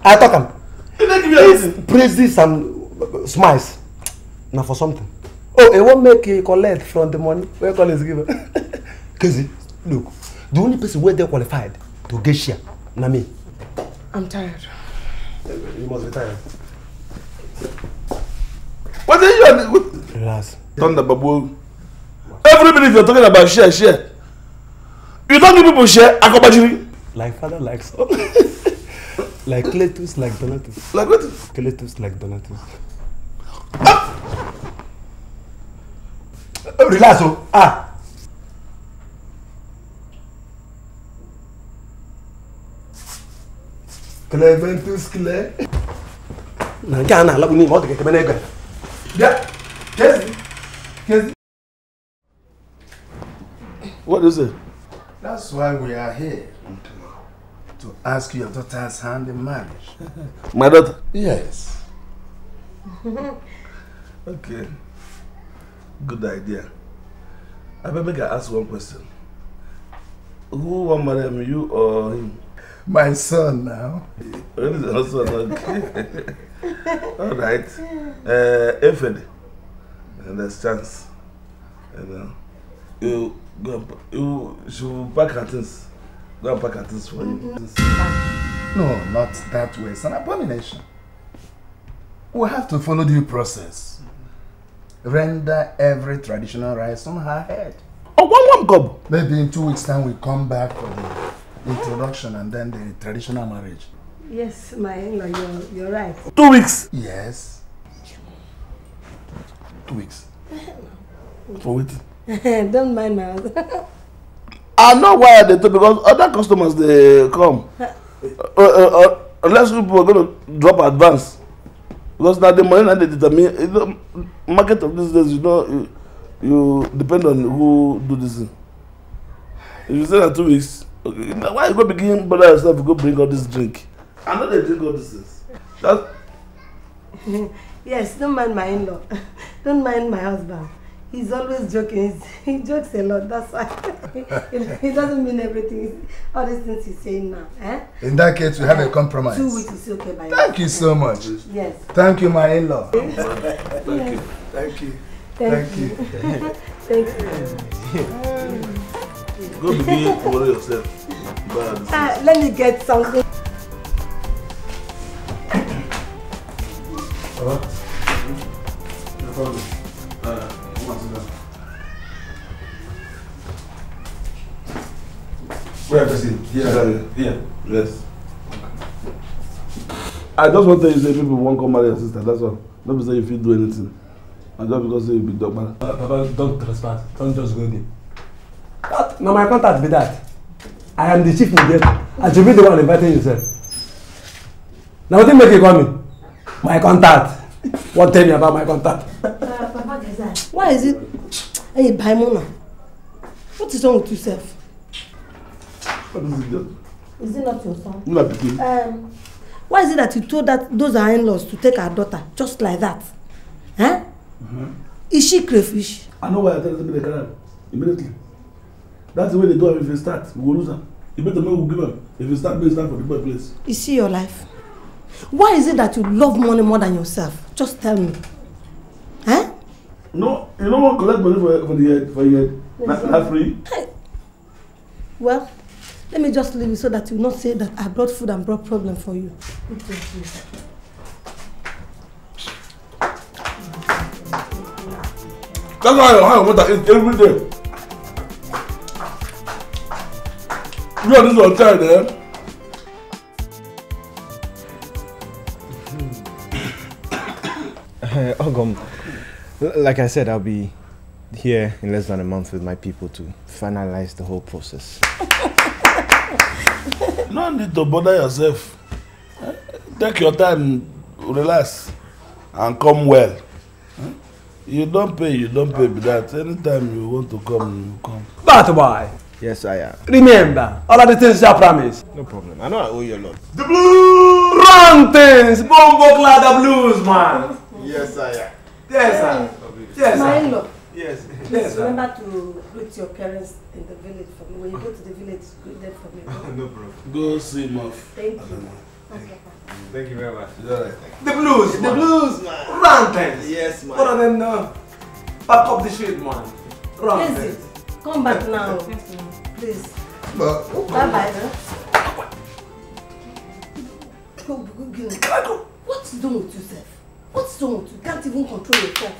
S: I talk him. Praises and smiles. Now for something. Oh, it won't make a collect from the money. Where collect giver? Cause look, the only person where they qualified to get share, na me.
F: I'm tired.
S: You must be tired.
Q: What are you?
S: Relax.
Q: Thunder Babu. Everybody, if you're talking about share. You don't give people share.
S: Like father, like son. Like Cletus, like Donatus.
Q: Like what?
S: Cletus, like Donatus. Relax, oh. Clementus Clay. Na Ghana, la uni mo de ke benega. Yeah. Kezi.
Q: What is it?
I: That's why we are here. To ask your daughter's hand in marriage.
Q: My daughter?
I: Yes.
Q: Okay. Good idea. I better ask one question. Who will marry me, you or him?
I: My son now.
Q: Okay. All right. Infant. And there's chance. You should pack her things Go and pack at this for you.
S: No, not that way. It's an abomination. We have to follow due process. Render every traditional rites on her head.
Q: Oh, one gob.
S: Maybe in 2 weeks' time we come back for the introduction and then the traditional marriage.
B: Yes, my in-law, you're right.
Q: 2 weeks?
S: Yes. 2 weeks.
Q: For what?
B: Don't mind my husband.
Q: I know why they do, because other customers they come. Unless people are going to drop advance. Because now the money that they determine, the market of these days, you know, you depend on who do this thing. If you say that 2 weeks, okay, why you go begin bother yourself to go bring all this drink? I know they drink all these things. That's...
B: Yes, don't mind my in-law. Don't mind my husband. He's always joking. He jokes a lot, that's why. He doesn't mean everything. All these things he's saying now. Eh?
S: In that case, we have a compromise.
B: 2 weeks is okay by
S: Thank you so much.
B: Yes.
S: Thank you, my in-law.
Q: Thank you.
S: Thank you.
B: Thank you. Thank you.
Q: Go begin to worry yourself.
B: Let me get something.
Q: Alright. No problem.
S: Where is it? Here.
Q: Yes. I just want to tell you say people won't come marry your sister, that's all. Don't be say if you do anything. And just because you be dog man.
S: Papa, don't trespass. Don't just go there. Now my contact be that. I am the chief mediator. I should be the one inviting yourself. Now what do you make you call me? My contact. What tell me about my contact?
B: Papa, why is it? Hey, Baimona. What is wrong with yourself?
Q: What is it?
B: Is it not your son? Why is it that you told those are in-laws to take our daughter just like that? Huh? Is she crayfish?
Q: I know why I tell them to carry her immediately. That's the way they do it. If you start, we will lose her. You better know who give her. If you start, start for the boy place.
B: Is she your life? Why is it that you love money more than yourself? Just tell me. Huh?
Q: No, you don't want to collect money for your head. Not free.
B: Hey. Well, let me just leave you so that you will not say that I brought food and brought problem for you.
Q: That's why I want to eat every day. You are this your child, eh?
O: Ogum, like I said, I'll be here in less than a month with my people to finalize the whole process.
Q: No need to bother yourself. Take your time, relax, and come well. You don't pay with that. Anytime you want to come, you come.
S: But why?
O: Yes, I am.
S: Remember, all of the things I promise.
O: No problem. I know I owe you a lot.
S: The blues! Wrong things! Bombo Clad the blues, man!
O: Yes, I am.
S: Yes, sir. Yes,
B: my
S: sir.
B: in-law.
S: Yes.
B: Please
S: Yes, sir.
B: remember to greet your parents in the village for me. When you go to the village, greet them for me.
O: No problem.
Q: Go see him off.
B: Thank you.
O: Thank you very much.
S: The blues,
O: The blues, man.
S: Wrong things.
O: Yes, man.
S: What of them now? Pack up the shit, man. Wrong
B: Yes,
S: things.
B: come back now. Please. Bye-bye. What's wrong with yourself? What's wrong with you? You can't even control yourself.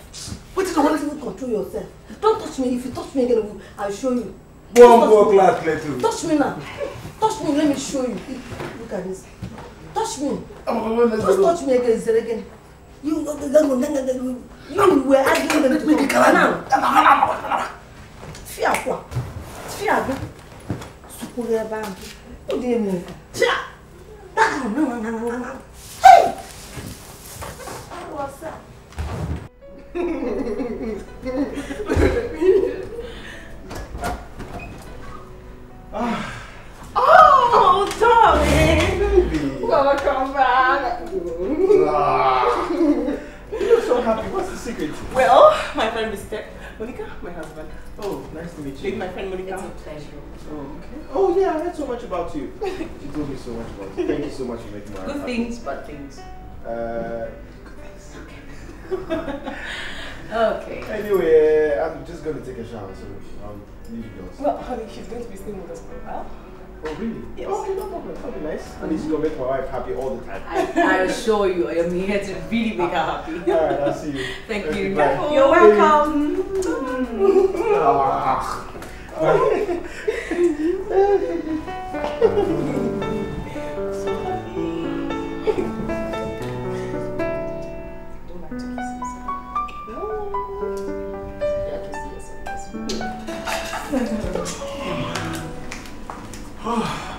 B: What is the one even control yourself? Don't touch me. If you touch me again, I'll show you.
S: Bombo Clad too.
B: Touch me now. Touch me. Let me show you. Look at this. Touch me. Just touch me again. Say again. You were arguing with me. Now. Fear quoi? Fear. Superior band. What do you mean? Fear. Hey. What's that? Oh, darling! Welcome back.
S: You look so happy. What's the secret?
F: Well, my friend Mr. Monica, my husband.
S: Oh, nice to meet you.
F: Meet my friend Monica.
R: It's a pleasure.
S: Oh, okay. Oh, yeah, I heard so much about you. She told me so much about you. Thank you so much for making my heart
F: Good
S: happy.
F: things, bad things.
S: Good things.
F: Okay.
S: Anyway, I'm just going to take a shower, so I'll leave you guys.
F: Well, honey, she's going to be staying with us for a while.
O: Oh, really?
M: Yes.
O: Okay, no problem. That'll be nice. I need to go make my wife happy all the time.
V: I assure you, I am here to really make her happy.
O: Alright, I'll see you.
V: Thank you.
O: Bye.
V: You're welcome.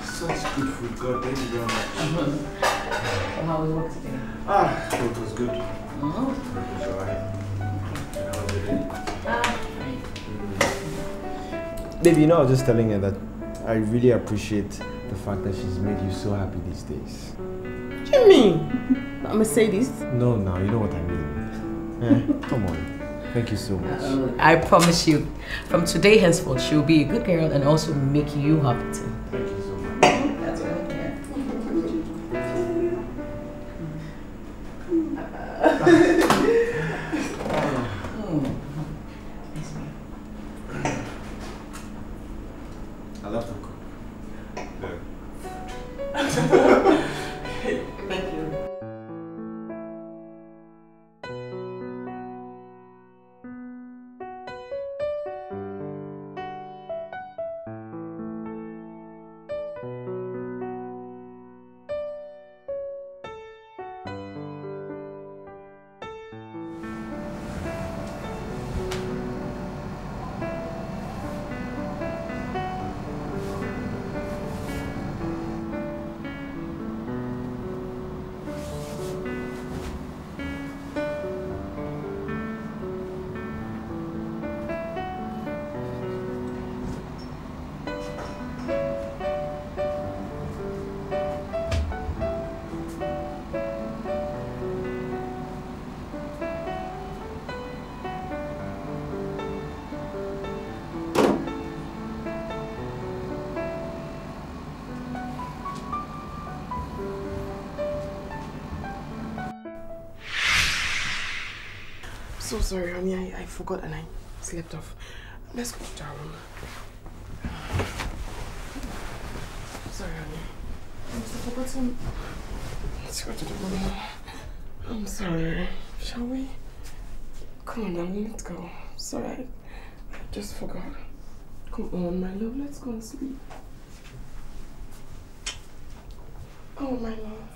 S: Such good food, God, thank you very much.
V: Well, how was work today?
S: It was good. It was alright. How was your day?
O: Baby, you know, I was just telling her that I really appreciate the fact that she's made you so happy these days.
F: What do you mean? A Mercedes?
O: No, you know what I mean. Come on. Thank you so much.
V: I promise you, from today henceforth, she'll be a good girl and also make you happy too.
O: Thank you so much.
V: That's all.
S: I love to cook.
F: Thank you. So sorry, honey. I forgot and I slept off. Let's go to our room. Sorry, honey. I must have forgotten. Let's go to the room. I'm sorry. Shall we? Come on, darling. Let's go. Sorry, I just forgot. Come on, my love. Let's go and sleep. Oh, my love.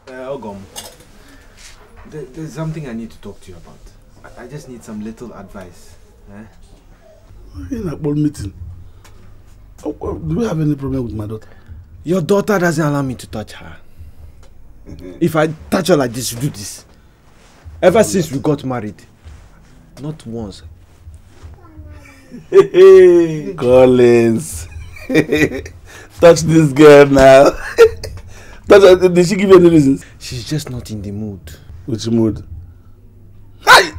O: Ogom, there's something I need to talk to you about. I just need some little advice.
Q: In a board meeting. Do you have any problem with my daughter?
O: Your daughter doesn't allow me to touch her. If I touch her like this, you do this. Ever since we got married, not once.
Q: Collins. Touch this girl now. Did she give you any reasons?
O: She's just not in the mood.
Q: Which mood? Hey!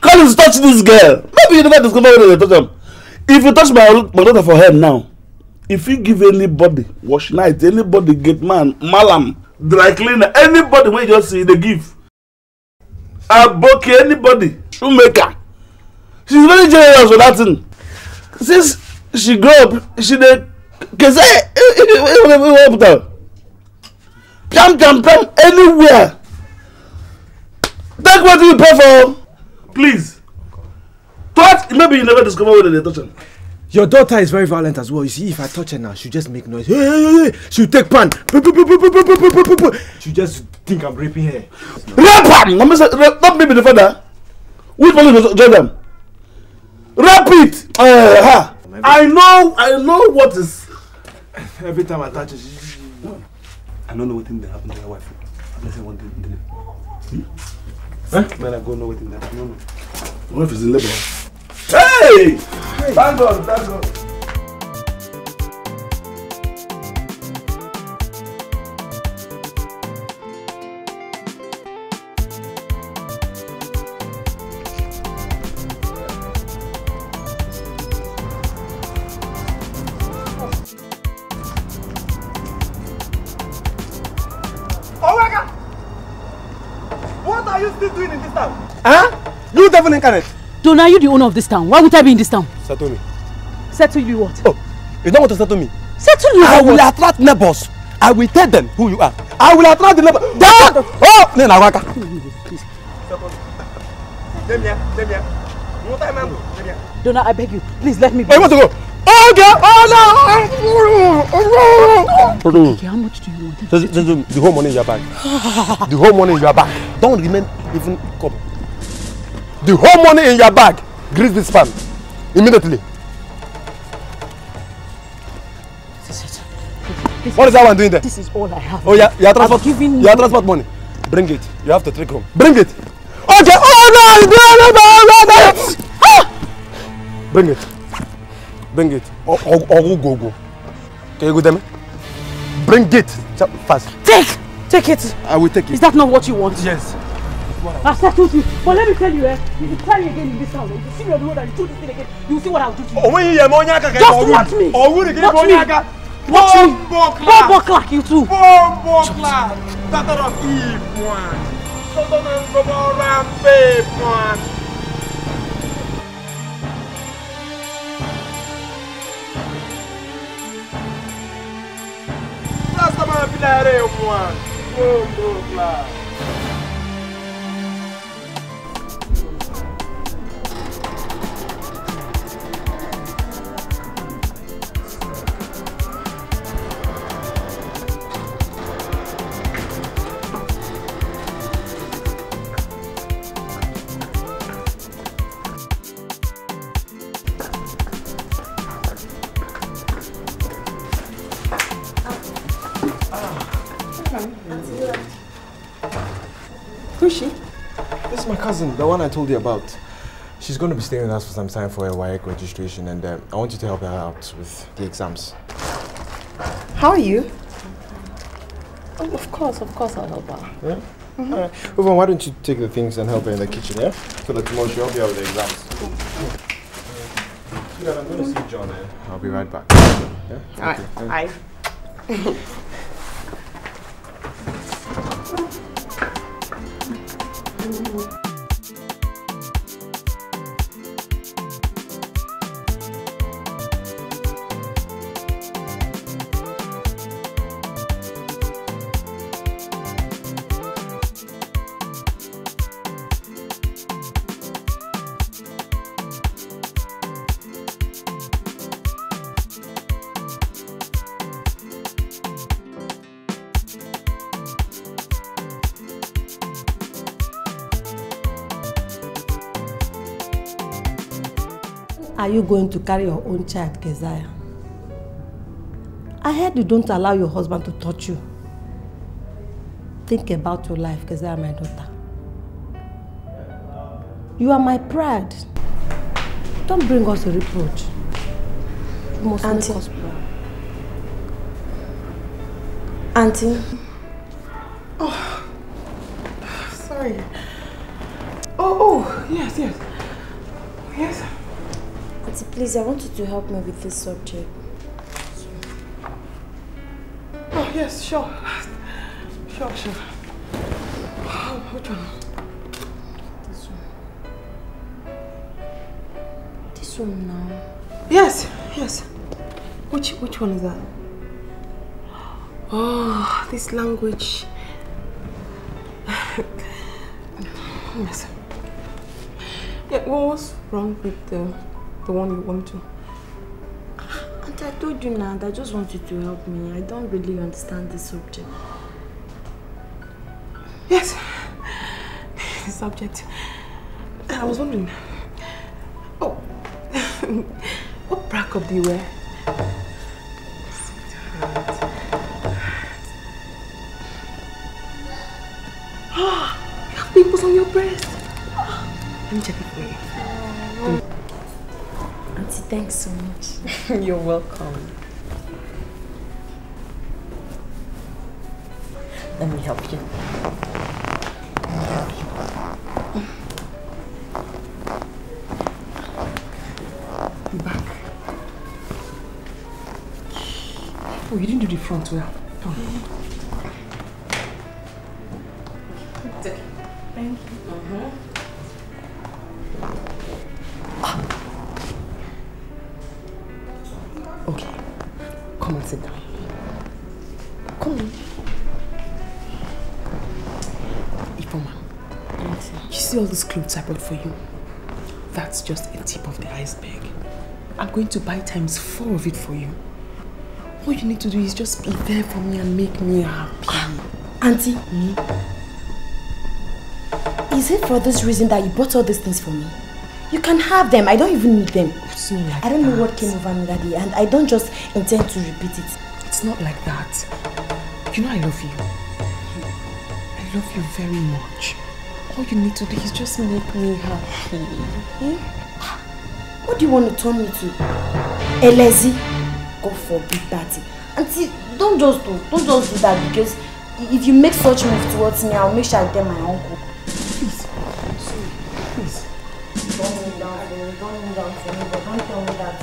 Q: Collins, touch this girl. Maybe you never discover when you touch him. If you touch my daughter for her now, if you give anybody, wash night, anybody, get man, malam, dry cleaner, anybody when you just see, they give. Aboki, anybody, shoemaker. She's very generous with that thing. Since she grew up, she did. Pam, anywhere. Take what you pay for. Please. Touch, maybe you never discover whether they touch her.
O: Your daughter is very violent as well. You see, if I touch her now, she'll just make noise. Hey. She'll take pan. She'll just think I'm raping her.
Q: Rape her! Not maybe the father. Which one will join them? Rap it! I know what is.
O: Every time I touch her,
S: I don't know what thing that happened to your wife. Unless I want to delay. When I go know what thing that happened.
Q: My wife is in labor. Hey! Thank God.
S: What are you still doing in this town?
F: You devil incarnate.
N: Don't are you the owner of this town? Why would I be in this town?
S: Satomi,
F: Settle you what?
C: Oh, you don't want to settle me?
F: Settle you
C: I will
F: what?
C: attract neighbors. I will tell them who you are. I will attract the neighbors. Oh! Nena waka.
F: Donna, I beg you, please let me go.
C: I want to go. Oh, girl! Oh, no!
F: Okay, how much do you want?
C: The whole money in your bag. The whole money in your bag. Don't remain even come. The whole money in your bag. Grease this fan. Immediately. What is that one doing there?
F: This is all I have.
C: Oh, yeah, your transport. Your transport money. Bring it. You have to take home. Bring it. Okay. Oh no! Bring it. Bring it. Go. Can you go there? Bring it fast.
F: Take it.
C: I will take it.
F: Is that not what you want?
C: Yes.
F: I settled you. But let me tell you, if you try me again in this house, if you see me on the road and you do this thing again, you will see what I'll do to you. Just watch me. Watch me. Watch me. Bombo clack you too.
S: Bombo clack. Daughter of Eve, one. Sodom and Gomorrah, babe, one. That's the man Pilare, one. Bombo clack.
F: Who is she?
O: This is my cousin, the one I told you about. She's going to be staying with us for some time for her WAEC registration, and I want you to help her out with the exams.
F: How are you? Oh, of course I'll help her.
O: Yeah? Alright. Uvan, why don't you take the things and help her in the kitchen, yeah? So that tomorrow she'll help you out with the exams. Yeah, I'm going to see John, eh? I'll be right back. Yeah?
F: Alright, bye.
B: Are you going to carry your own child, Keziah? I heard you don't allow your husband to touch you. Think about your life, Keziah, my daughter. You are my pride. Don't bring us a reproach. You must make us proud.
F: Auntie. Oh, sorry. Oh, yes. Yes.
D: Auntie, please, I want you to help me with this subject.
F: Oh, yes, sure. Sure. Oh, which one?
D: This one now.
F: Yes. Which one is that? Oh, this language. Yes. Yeah, what's wrong with the one you want to?
D: Auntie, I told you now that I just want you to help me. I don't really understand this subject.
F: Yes. The subject. I was wondering. Oh. What bracket do you wear? Oh, you have pimples on your breast. Let me check it for you.
D: Auntie, thanks so much.
F: You're welcome.
D: Let me help you.
F: The back. Oh, you didn't do the front well. Come on. It's okay. Thank you. Come and sit down. Come on. Ifoma, you see all these clothes I brought for you? That's just a tip of the iceberg. I'm going to buy times 4 of it for you. All you need to do is just be there for me and make me happy.
D: Auntie, is it for this reason that you bought all these things for me? You can have them. I don't even need them.
F: It's not like
D: I don't know what came over me that day, and I don't just intend to repeat it.
F: It's not like that. You know I love you. I love you very much. All you need to do is just make me happy.
D: What do you want to turn me to? A lazy? God forbid that. Auntie, don't just do that, because if you make such move towards me, I'll make sure I tell my uncle.
F: Please, I'm sorry. Please.
D: Don't kneel down for me, but don't tell me that.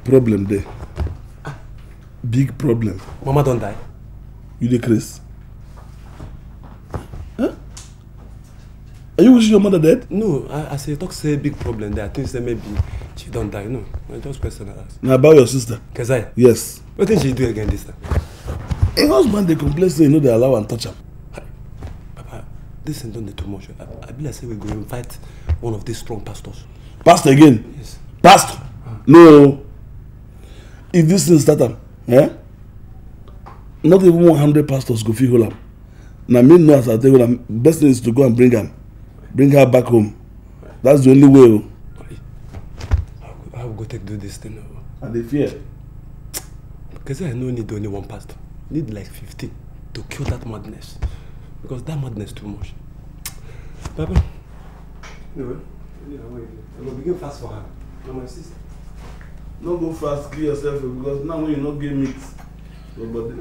Q: Problem there. Big problem.
C: Mama don't die.
Q: You the Chris? Huh? Are you wishing your mother dead?
C: No, I say talk say big problem there. I think say maybe she don't die. No, I just question her.
Q: Now about your sister.
C: Kezai?
Q: Yes.
C: What did she do again this time?
Q: A husband they complain say you know they allow and touch him.
C: Papa, this ain't done too much. I be like say we go invite one of these strong pastors.
Q: Pastor again?
C: Yes.
Q: Pastor? No. If this thing start up, not even 100 pastors go feel hold. Now me know as I tell you, best thing is to go and bring her back home. That's the only way.
C: How we go take do this thing?
Q: And they fear.
C: Because I no need only one pastor. Need like 50 to kill that madness. Because that madness too much. Papa. No, I will begin fast for her. No, my sister.
Q: No go fast, kill yourself because now when you not get meat. But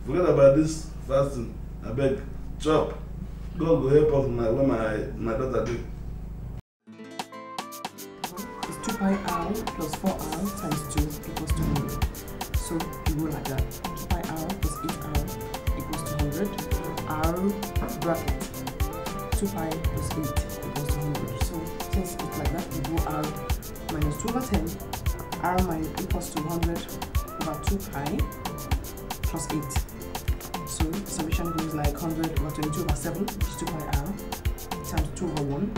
Q: forget about this fasting. I beg, chop. God will help us when my daughter do.
F: It's 2 pi r plus 4 r times 2 equals to 100. So you go like that. 2 pi r plus 8 r equals to 100. R bracket 2 pi plus 8 equals to 100. So since it's like that, you go r minus 2 over 10. R minus equals to 100 over 2 pi plus 8. So the summation goes like 100 over 22 over 7, which is 2 pi r, times 2 over 1.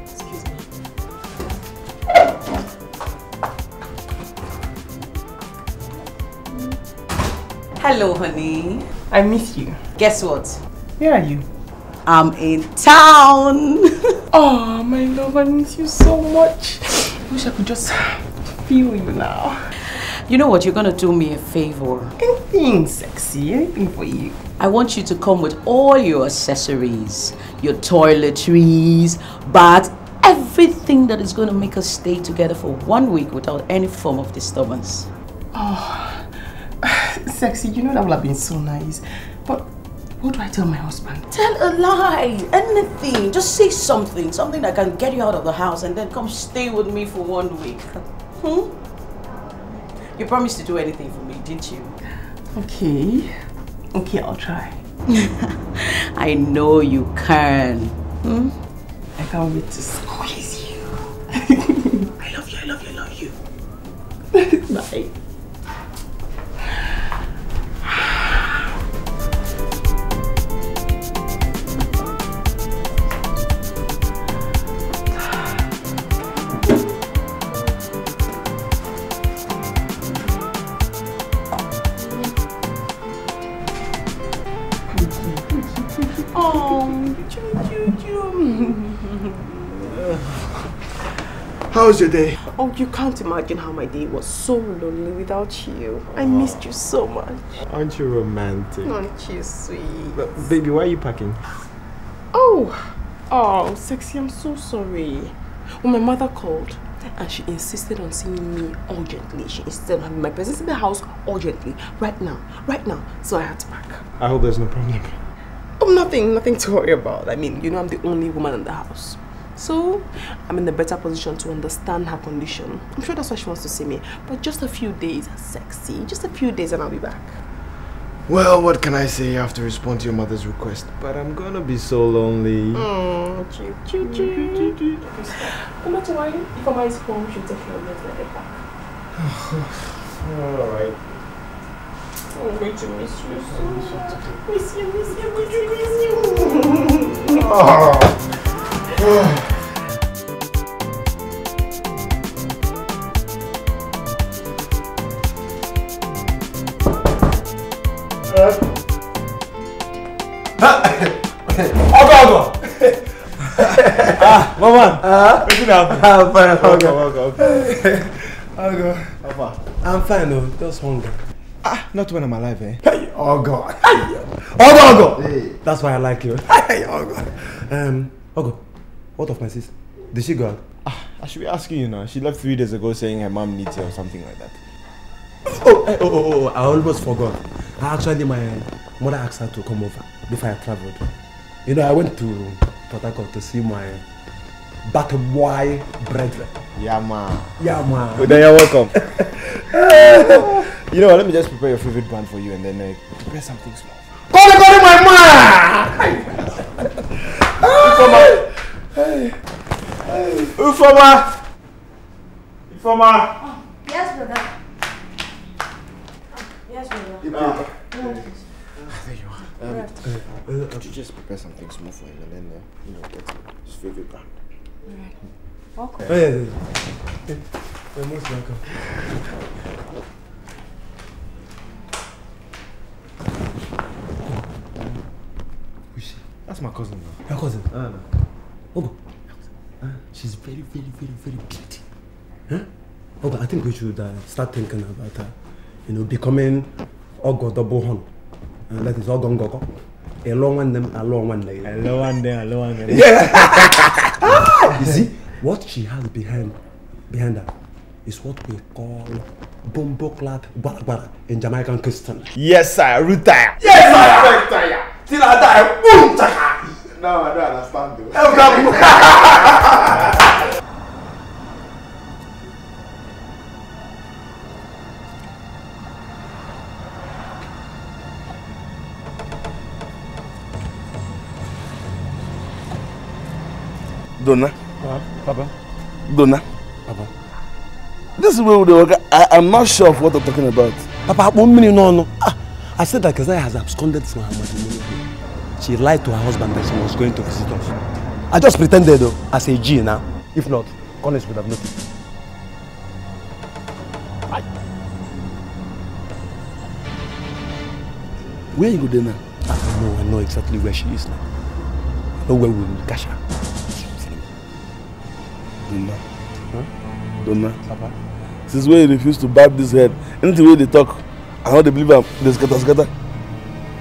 F: Excuse me.
V: Hello, honey.
F: I miss you.
V: Guess what?
F: Where are you?
V: I'm in town.
F: Oh, my love, I miss you so much. I wish I could just feel you now.
V: You know what? You're gonna do me a favor.
F: Anything sexy, anything for you.
V: I want you to come with all your accessories, your toiletries, bath, everything that is gonna make us stay together for 1 week without any form of disturbance.
F: Oh, sexy, you know that would have been so nice. But what do I tell my husband?
V: Tell a lie, anything. Just say something that can get you out of the house and then come stay with me for 1 week. You promised to do anything for me, didn't you?
F: Okay, I'll try.
V: I know you can.
F: I can't wait to squeeze you. I love you. Bye.
S: How was your day?
F: Oh, you can't imagine how my day was so lonely without you. I missed you so much.
O: Aren't you romantic?
F: Aren't you sweet?
O: But, baby, why are you packing?
F: Oh, Oh, sexy, I'm so sorry. When my mother called and she insisted on seeing me urgently, she insisted on having my presence in the house urgently, right now. So I had to pack.
O: I hope there's no problem.
F: Oh, nothing to worry about. I mean, you know I'm the only woman in the house. So, I'm in a better position to understand her condition. I'm sure that's why she wants to see me. But just a few days, sexy. Just a few days and I'll be back.
O: Well, what can I say? I have to respond to your mother's request. But I'm gonna be so lonely.
F: Oh, cute. No matter why, if Mama is home, she'll take care of me until I get back.
O: Alright.
F: I'm going to miss you so much. Miss you.
O: Oh.
C: Mama.
S: What's happening?
C: I'm fine.
S: Okay.
C: I'm fine though, just hungry.
O: Not when I'm alive, eh?
C: Hey, oh God. Ogo. Hey. That's why I like you. Hey, Ogo. Ogo, what of my sis? Did she go out?
O: I should be asking you now. She left 3 days ago saying her mom needs her or something like that.
C: Oh, I almost forgot. Actually, my mother asked her to come over before I traveled. You know, I went to Port Harcourt to see my battle boy brethren.
O: Yeah, man.
C: Well,
O: then you're welcome. You know what, let me just prepare your favorite brand for you and then prepare something small.
C: Call my man!
S: Ufoma!
D: Oh, yes, brother. Yes, brother.
O: There you are. Could you just prepare something small for him and then, get his favorite brand?
D: Alright. Okay.
C: You're most welcome.
O: Who's she? That's my cousin now.
C: Your cousin? Ogo. She's very, very, very, very pretty. Huh? Ogo, I think we should start thinking about becoming Ogo double horn. That is Ogo Ngoko. A long one, them, a long one. Yeah. You see, what she has behind her is what we call bombo clad bara in Jamaican Christian.
O: Yes, sir. Retire.
S: Yes, I retire. Till I die. Boom, taka. No, I don't understand though.
Q: Donna.
O: Papa.
Q: Donna.
C: Papa.
Q: This is where they work. I'm not sure of what they're talking about.
C: Papa, 1 minute, no. I said that Keziah has absconded from her matrimonial. She lied to her husband that she was going to visit us. I just pretended though, as a G now. If not, Collins would have noticed.
Q: Where you go there now?
C: I know exactly where she is now. I know where we will catch her.
Q: Donna.
C: Huh?
Q: Donna.
C: Papa.
Q: Since where you refuse to barb this head, anything where they talk, and how they believe them, they scatter.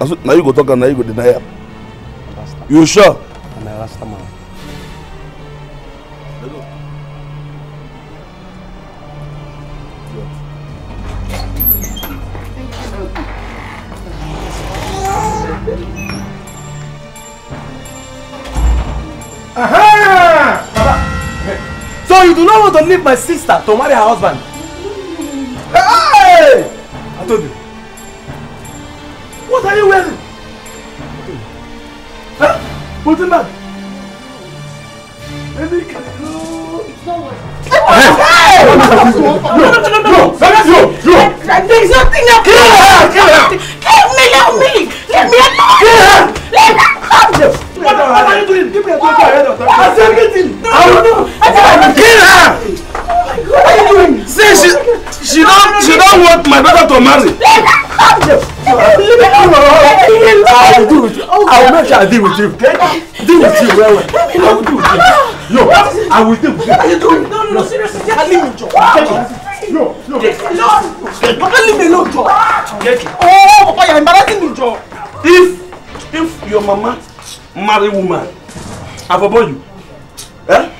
Q: And so, now you go talk and now you go deny her. You sure?
C: And I last time.
S: So you do not want to leave my sister to marry her husband? Hey! I told you. What are you wearing? Huh? Put him back.
H: It's not worth it.
S: No!
H: There's nothing else. Let me alone. Let me alone.
S: What are you doing? Give me a talk ahead of time. I said anything.
Q: Kill her!
S: What are you doing?
Q: Say she don't want my brother to marry.
S: I will deal with you. I will make sure I deal with you. Okay? Deal with you well. I will deal with you. Yo, I will deal with you. What are you doing?
H: No, seriously.
S: Leave me, Joe. Yo.
H: Leave me alone.
S: Papa, leave me alone, Joe.
H: Oh, Papa, you're embarrassing me, Joe.
Q: If your mama marry woman, I've abandoned you. Eh?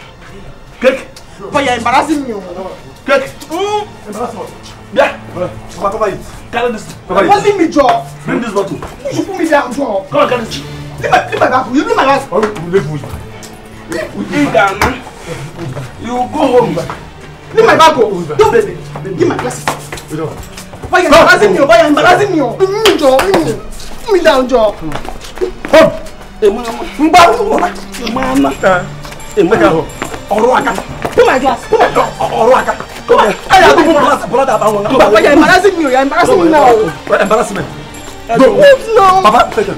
Q: Cake?
F: But you're embarrassing me.
Q: Cake?
F: Embarrassment.
Q: Yeah.
F: Cover it.
Q: Carry this.
F: Embarrassing me, Joe.
Q: Bring this bottle.
F: You should put me down, Joe.
Q: Come on, carry this.
F: Leave my bag. You leave my bag.
Q: You go home.
F: Leave my bag. Don't baby. Give my glasses. Why you embarrassing me? Why you embarrassing me? Joe. Put me down, Joe.
Q: Home.
F: Put my glass. Put my glass. Come on. Why you embarrassing me? You're embarrassing me now.
Q: Embarrassment.
F: No.
Q: Papa, take it.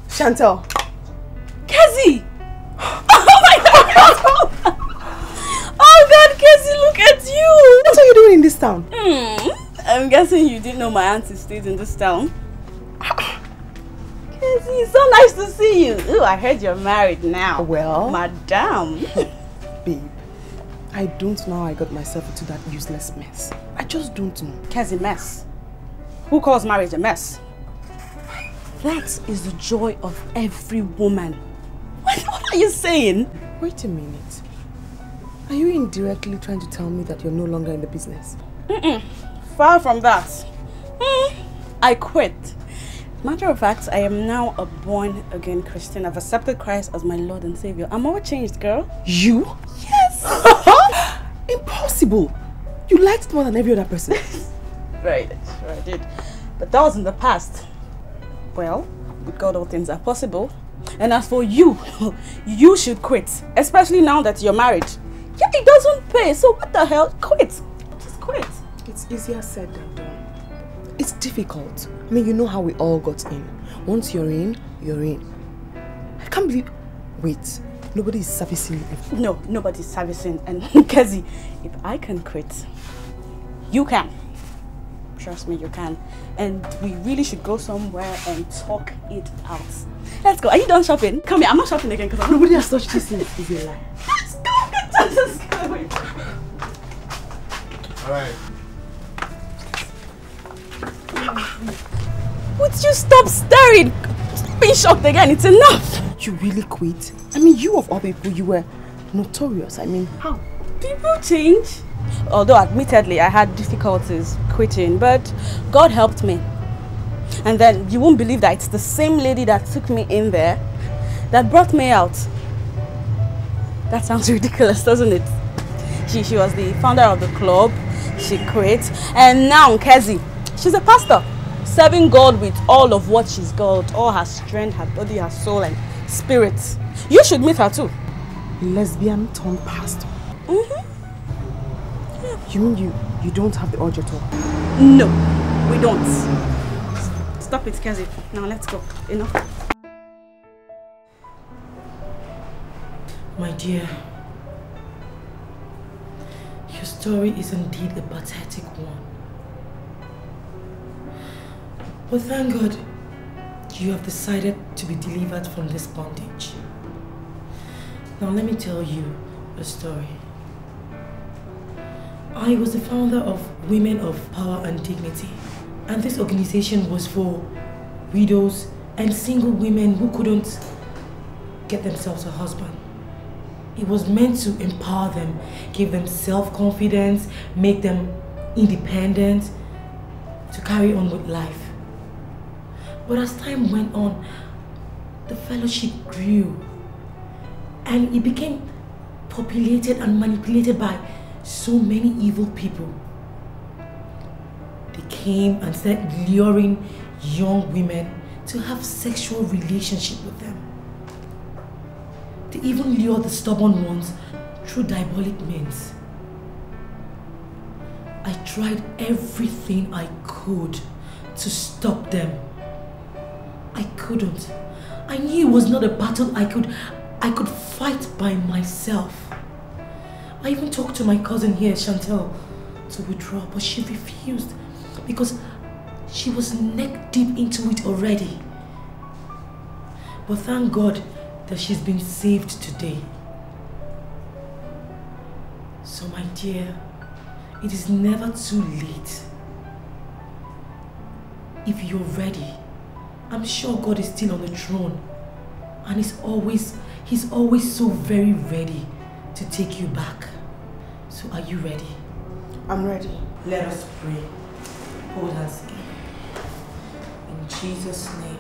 F: Chantel.
H: Kezzy! Oh my God! Oh God, Kezzy, look at you!
F: What are you doing in this town?
H: I'm guessing you didn't know my auntie stayed in this town. Kezzy, it's so nice to see you. Ooh, I heard you're married now.
F: Well,
H: Madam.
F: Babe, I don't know how I got myself into that useless mess. I just don't know.
H: Kezzy, mess? Who calls marriage a mess? That is the joy of every woman. What are you saying?
F: Wait a minute. Are you indirectly trying to tell me that you're no longer in the business?
H: Far from that. I quit. Matter of fact, I am now a born-again Christian. I've accepted Christ as my Lord and Savior. I'm all changed, girl.
F: You?
H: Yes!
F: Impossible! You liked it more than every other person.
H: Right, sure I did. But that was in the past. Well, with God all things are possible. And as for you, you should quit. Especially now that you're married. Yeah, it doesn't pay, so what the hell? Quit. Just quit.
F: It's easier said than done. It's difficult. I mean, you know how we all got in. Once you're in, you're in. I can't believe... Wait, nobody is servicing you.
H: No, nobody's servicing. And Kezzy, if I can quit, you can. Trust me, you can. And we really should go somewhere and talk it out. Let's go. Are you done shopping? Come here. I'm not shopping again because
F: nobody has touched this thing. It's a lie.
H: Let's go. Just go.
S: Alright.
H: Would you stop staring? Stop being shocked again. It's enough.
F: You really quit? I mean, you of all people, you were notorious. I mean, how?
H: People change. Although admittedly I had difficulties quitting, but God helped me. And then you won't believe that it's the same lady that took me in there that brought me out. That sounds ridiculous, doesn't it? She was the founder of the club. She quit, and now Kezzy, she's a pastor, serving God with all of what she's got, all her strength, her body, her soul and spirit. You should meet her too.
F: Lesbian turned pastor. You mean you don't have the urge at all?
H: No, we don't. Stop it, Kezzy. Now let's go. Enough.
B: My dear, your story is indeed a pathetic one. But thank God you have decided to be delivered from this bondage. Now let me tell you a story. I was the founder of Women of Power and Dignity, and this organization was for widows and single women who couldn't get themselves a husband. It was meant to empower them, give them self-confidence, make them independent, to carry on with life. But as time went on, the fellowship grew and it became populated and manipulated by so many evil people. They came and started luring young women to have sexual relationship with them. They even lure the stubborn ones through diabolic means. I tried everything I could to stop them. I couldn't. I knew it was not a battle I could I could fight by myself. I even talked to my cousin here, Chantel, to withdraw, but she refused because she was neck deep into it already. But thank God that she's been saved today. So my dear, it is never too late. If you're ready, I'm sure God is still on the throne and He's always so very ready to take you back. So are you ready?
F: I'm ready.
B: Let us pray. Hold hands again. In Jesus' name.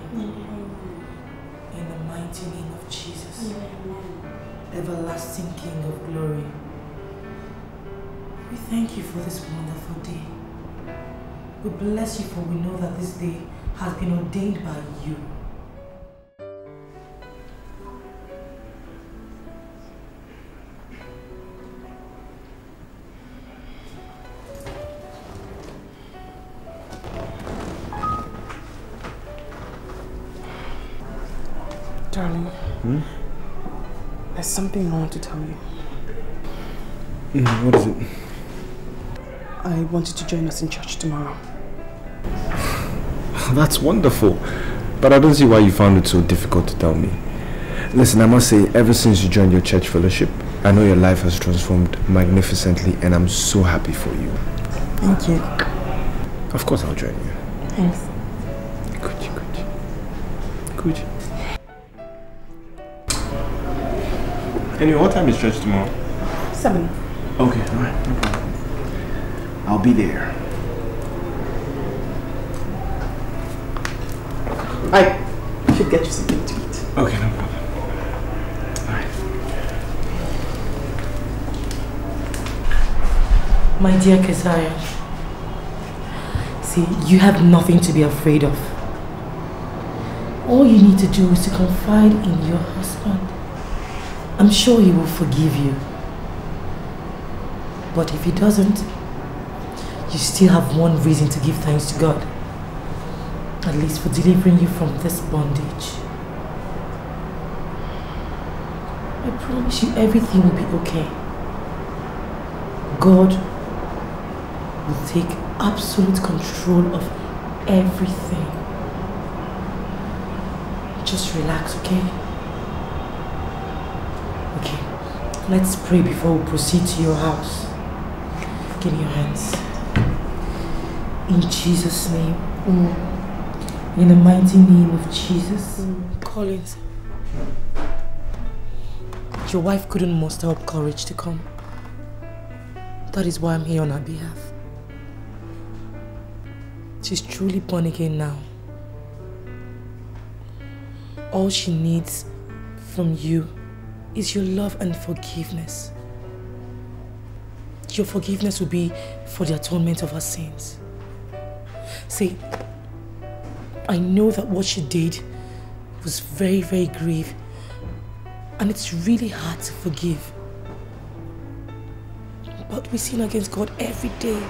B: In the mighty name of Jesus. Everlasting King of glory. We thank you for this wonderful day. We bless you for we know that this day has been ordained by you.
F: Darling, there's something I want to tell you.
O: What is it?
F: I want you to join us in church tomorrow.
O: That's wonderful. But I don't see why you found it so difficult to tell me. Listen, I must say, ever since you joined your church fellowship, I know your life has transformed magnificently and I'm so happy for you.
F: Thank you.
O: Of course I'll join you.
F: Thanks.
O: Good. Anyway, what time is church tomorrow?
F: 7.
O: Okay, alright, no problem. I'll be there.
F: I should get you something to eat.
O: Okay, no problem. Alright.
B: My dear Keziah, see, you have nothing to be afraid of. All you need to do is to confide in your husband. I'm sure he will forgive you. But if he doesn't, you still have one reason to give thanks to God. At least for delivering you from this bondage. I promise you everything will be okay. God will take absolute control of everything. Just relax, okay? Okay, let's pray before we proceed to your house. Give me your hands. In Jesus' name. In the mighty name of Jesus. Collins, your wife couldn't muster up courage to come. That is why I'm here on her behalf. She's truly born again now. All she needs from you is your love and forgiveness. Your forgiveness will be for the atonement of her sins. See, I know that what she did was very, very grave, and it's really hard to forgive. But we sin against God every day.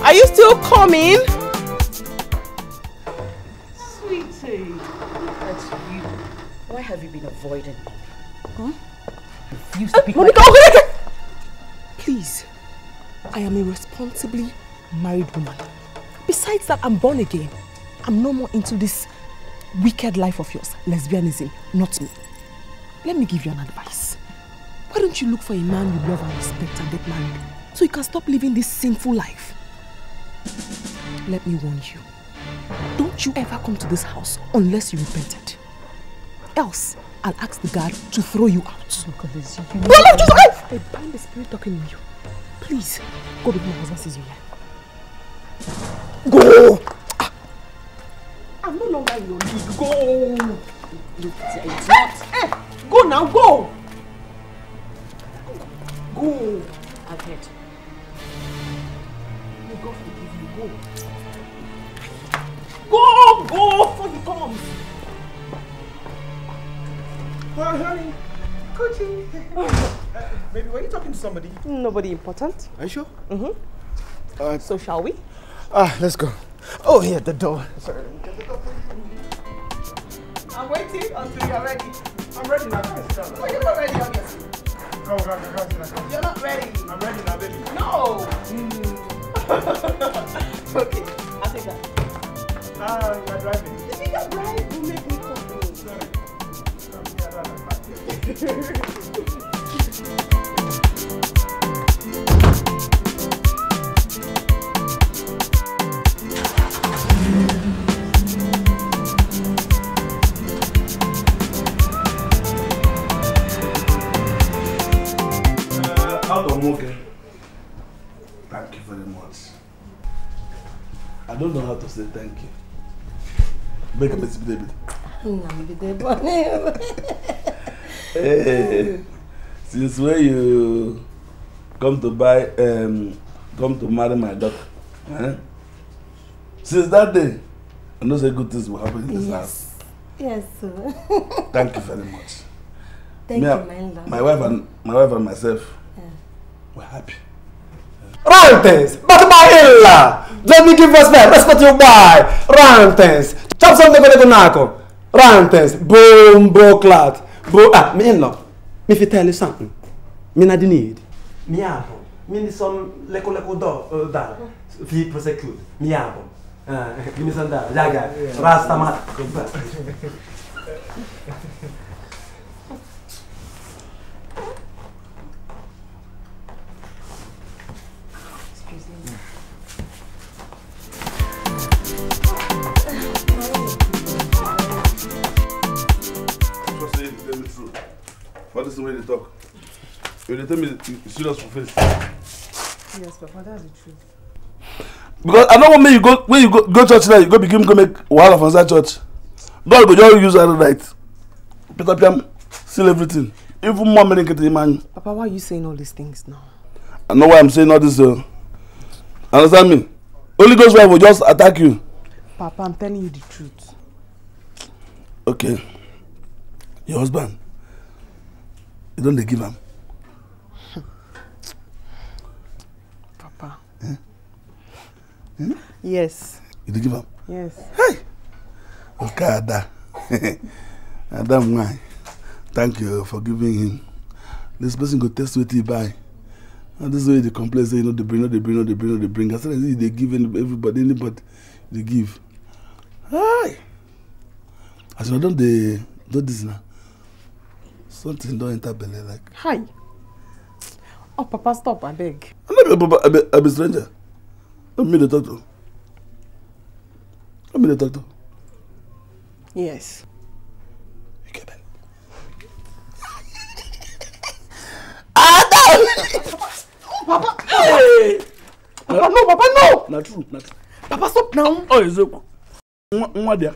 F: Are you still coming?
V: Sweetie, that's you. Why have you been avoiding me?
F: Huh?
V: Refuse to pick
F: Monica,
V: my...
F: Please, I am a responsibly married woman. Besides that, I'm born again. I'm no more into this wicked life of yours, lesbianism, not me. Let me give you an advice. Why don't you look for a man you love and respect and get married so you can stop living this sinful life? Let me warn you, Don't you ever come to this house unless you repented. Else, I'll ask the guard to throw you out. I bind the spirit talking in you. Please, go before my husband sees you here. Go! I'm no longer in your league. Go! Look, it's not. Hey, go now, go! Go!
V: I've heard.
F: May God forgive you. Go! Go! For he comes.
S: Well, honey, Coachy. Baby, were you talking to somebody?
F: Nobody important.
S: Are you sure?
F: Mm-hmm. So shall we?
S: Let's go. Oh, yeah, the door. Sorry.
F: I'm waiting until you're ready.
S: I'm ready now.
F: Oh, you're not ready, obviously.
S: Go.
F: You're not ready.
S: I'm ready now, baby.
F: No! Okay, I'll take that.
S: You're driving.
F: If you can drive, will make me comfortable.
S: Sorry.
Q: Okay. Thank you very much. I don't know how to say thank you. Make a mess, David. Hey, since when you come to marry my daughter, since that day, I know say good things will happen in this house.
B: Yes, sir.
Q: Thank you very much.
B: Thank you, my love.
Q: My wife and myself. We're happy.
S: Rantes! Batbailla! Let me give respect. Respect your boy. Rantes! Chop something for the nako. Rantes! Boom, clad. Boom. Me in-law. Me if tell you something. Me not the need. Me have. Me need some leko dollar. Fi prosecute. Me have. Give me some dollar. Jaga. Rastamat.
Q: What is the way they talk? You tell me you serious for face.
F: Yes, Papa, that's the truth.
Q: Because I don't want me you go when you go church now, you go begin go make wahala for inside church. God go just use that right. Peter Piam, seal everything. Even more money get the man.
F: Papa, why are you saying all these things now?
Q: I know why I'm saying all this. Understand me? Holy Ghost wife will just attack you.
F: Papa, I'm telling you the truth.
Q: Okay. Your husband. You don't give him.
F: Papa.
Q: Hmm?
F: Yes.
Q: You don't give him?
F: Yes.
Q: Hey! Okay, Ada. Adam, why? Thank you for giving him. This person go test what he buy. And this way they complain, say, they bring. As soon as they give everybody, anybody, they give. Hi! As you don't do this now. Something don't enter belly like.
F: Hi. Oh, Papa, stop, I beg.
Q: I'm a stranger. I'm me the doctor.
F: Yes.
Q: You get it.
F: Papa! Hey! Papa, no! Papa, no!
Q: Not true.
F: Papa, stop now!
Q: Oh, is it? What there?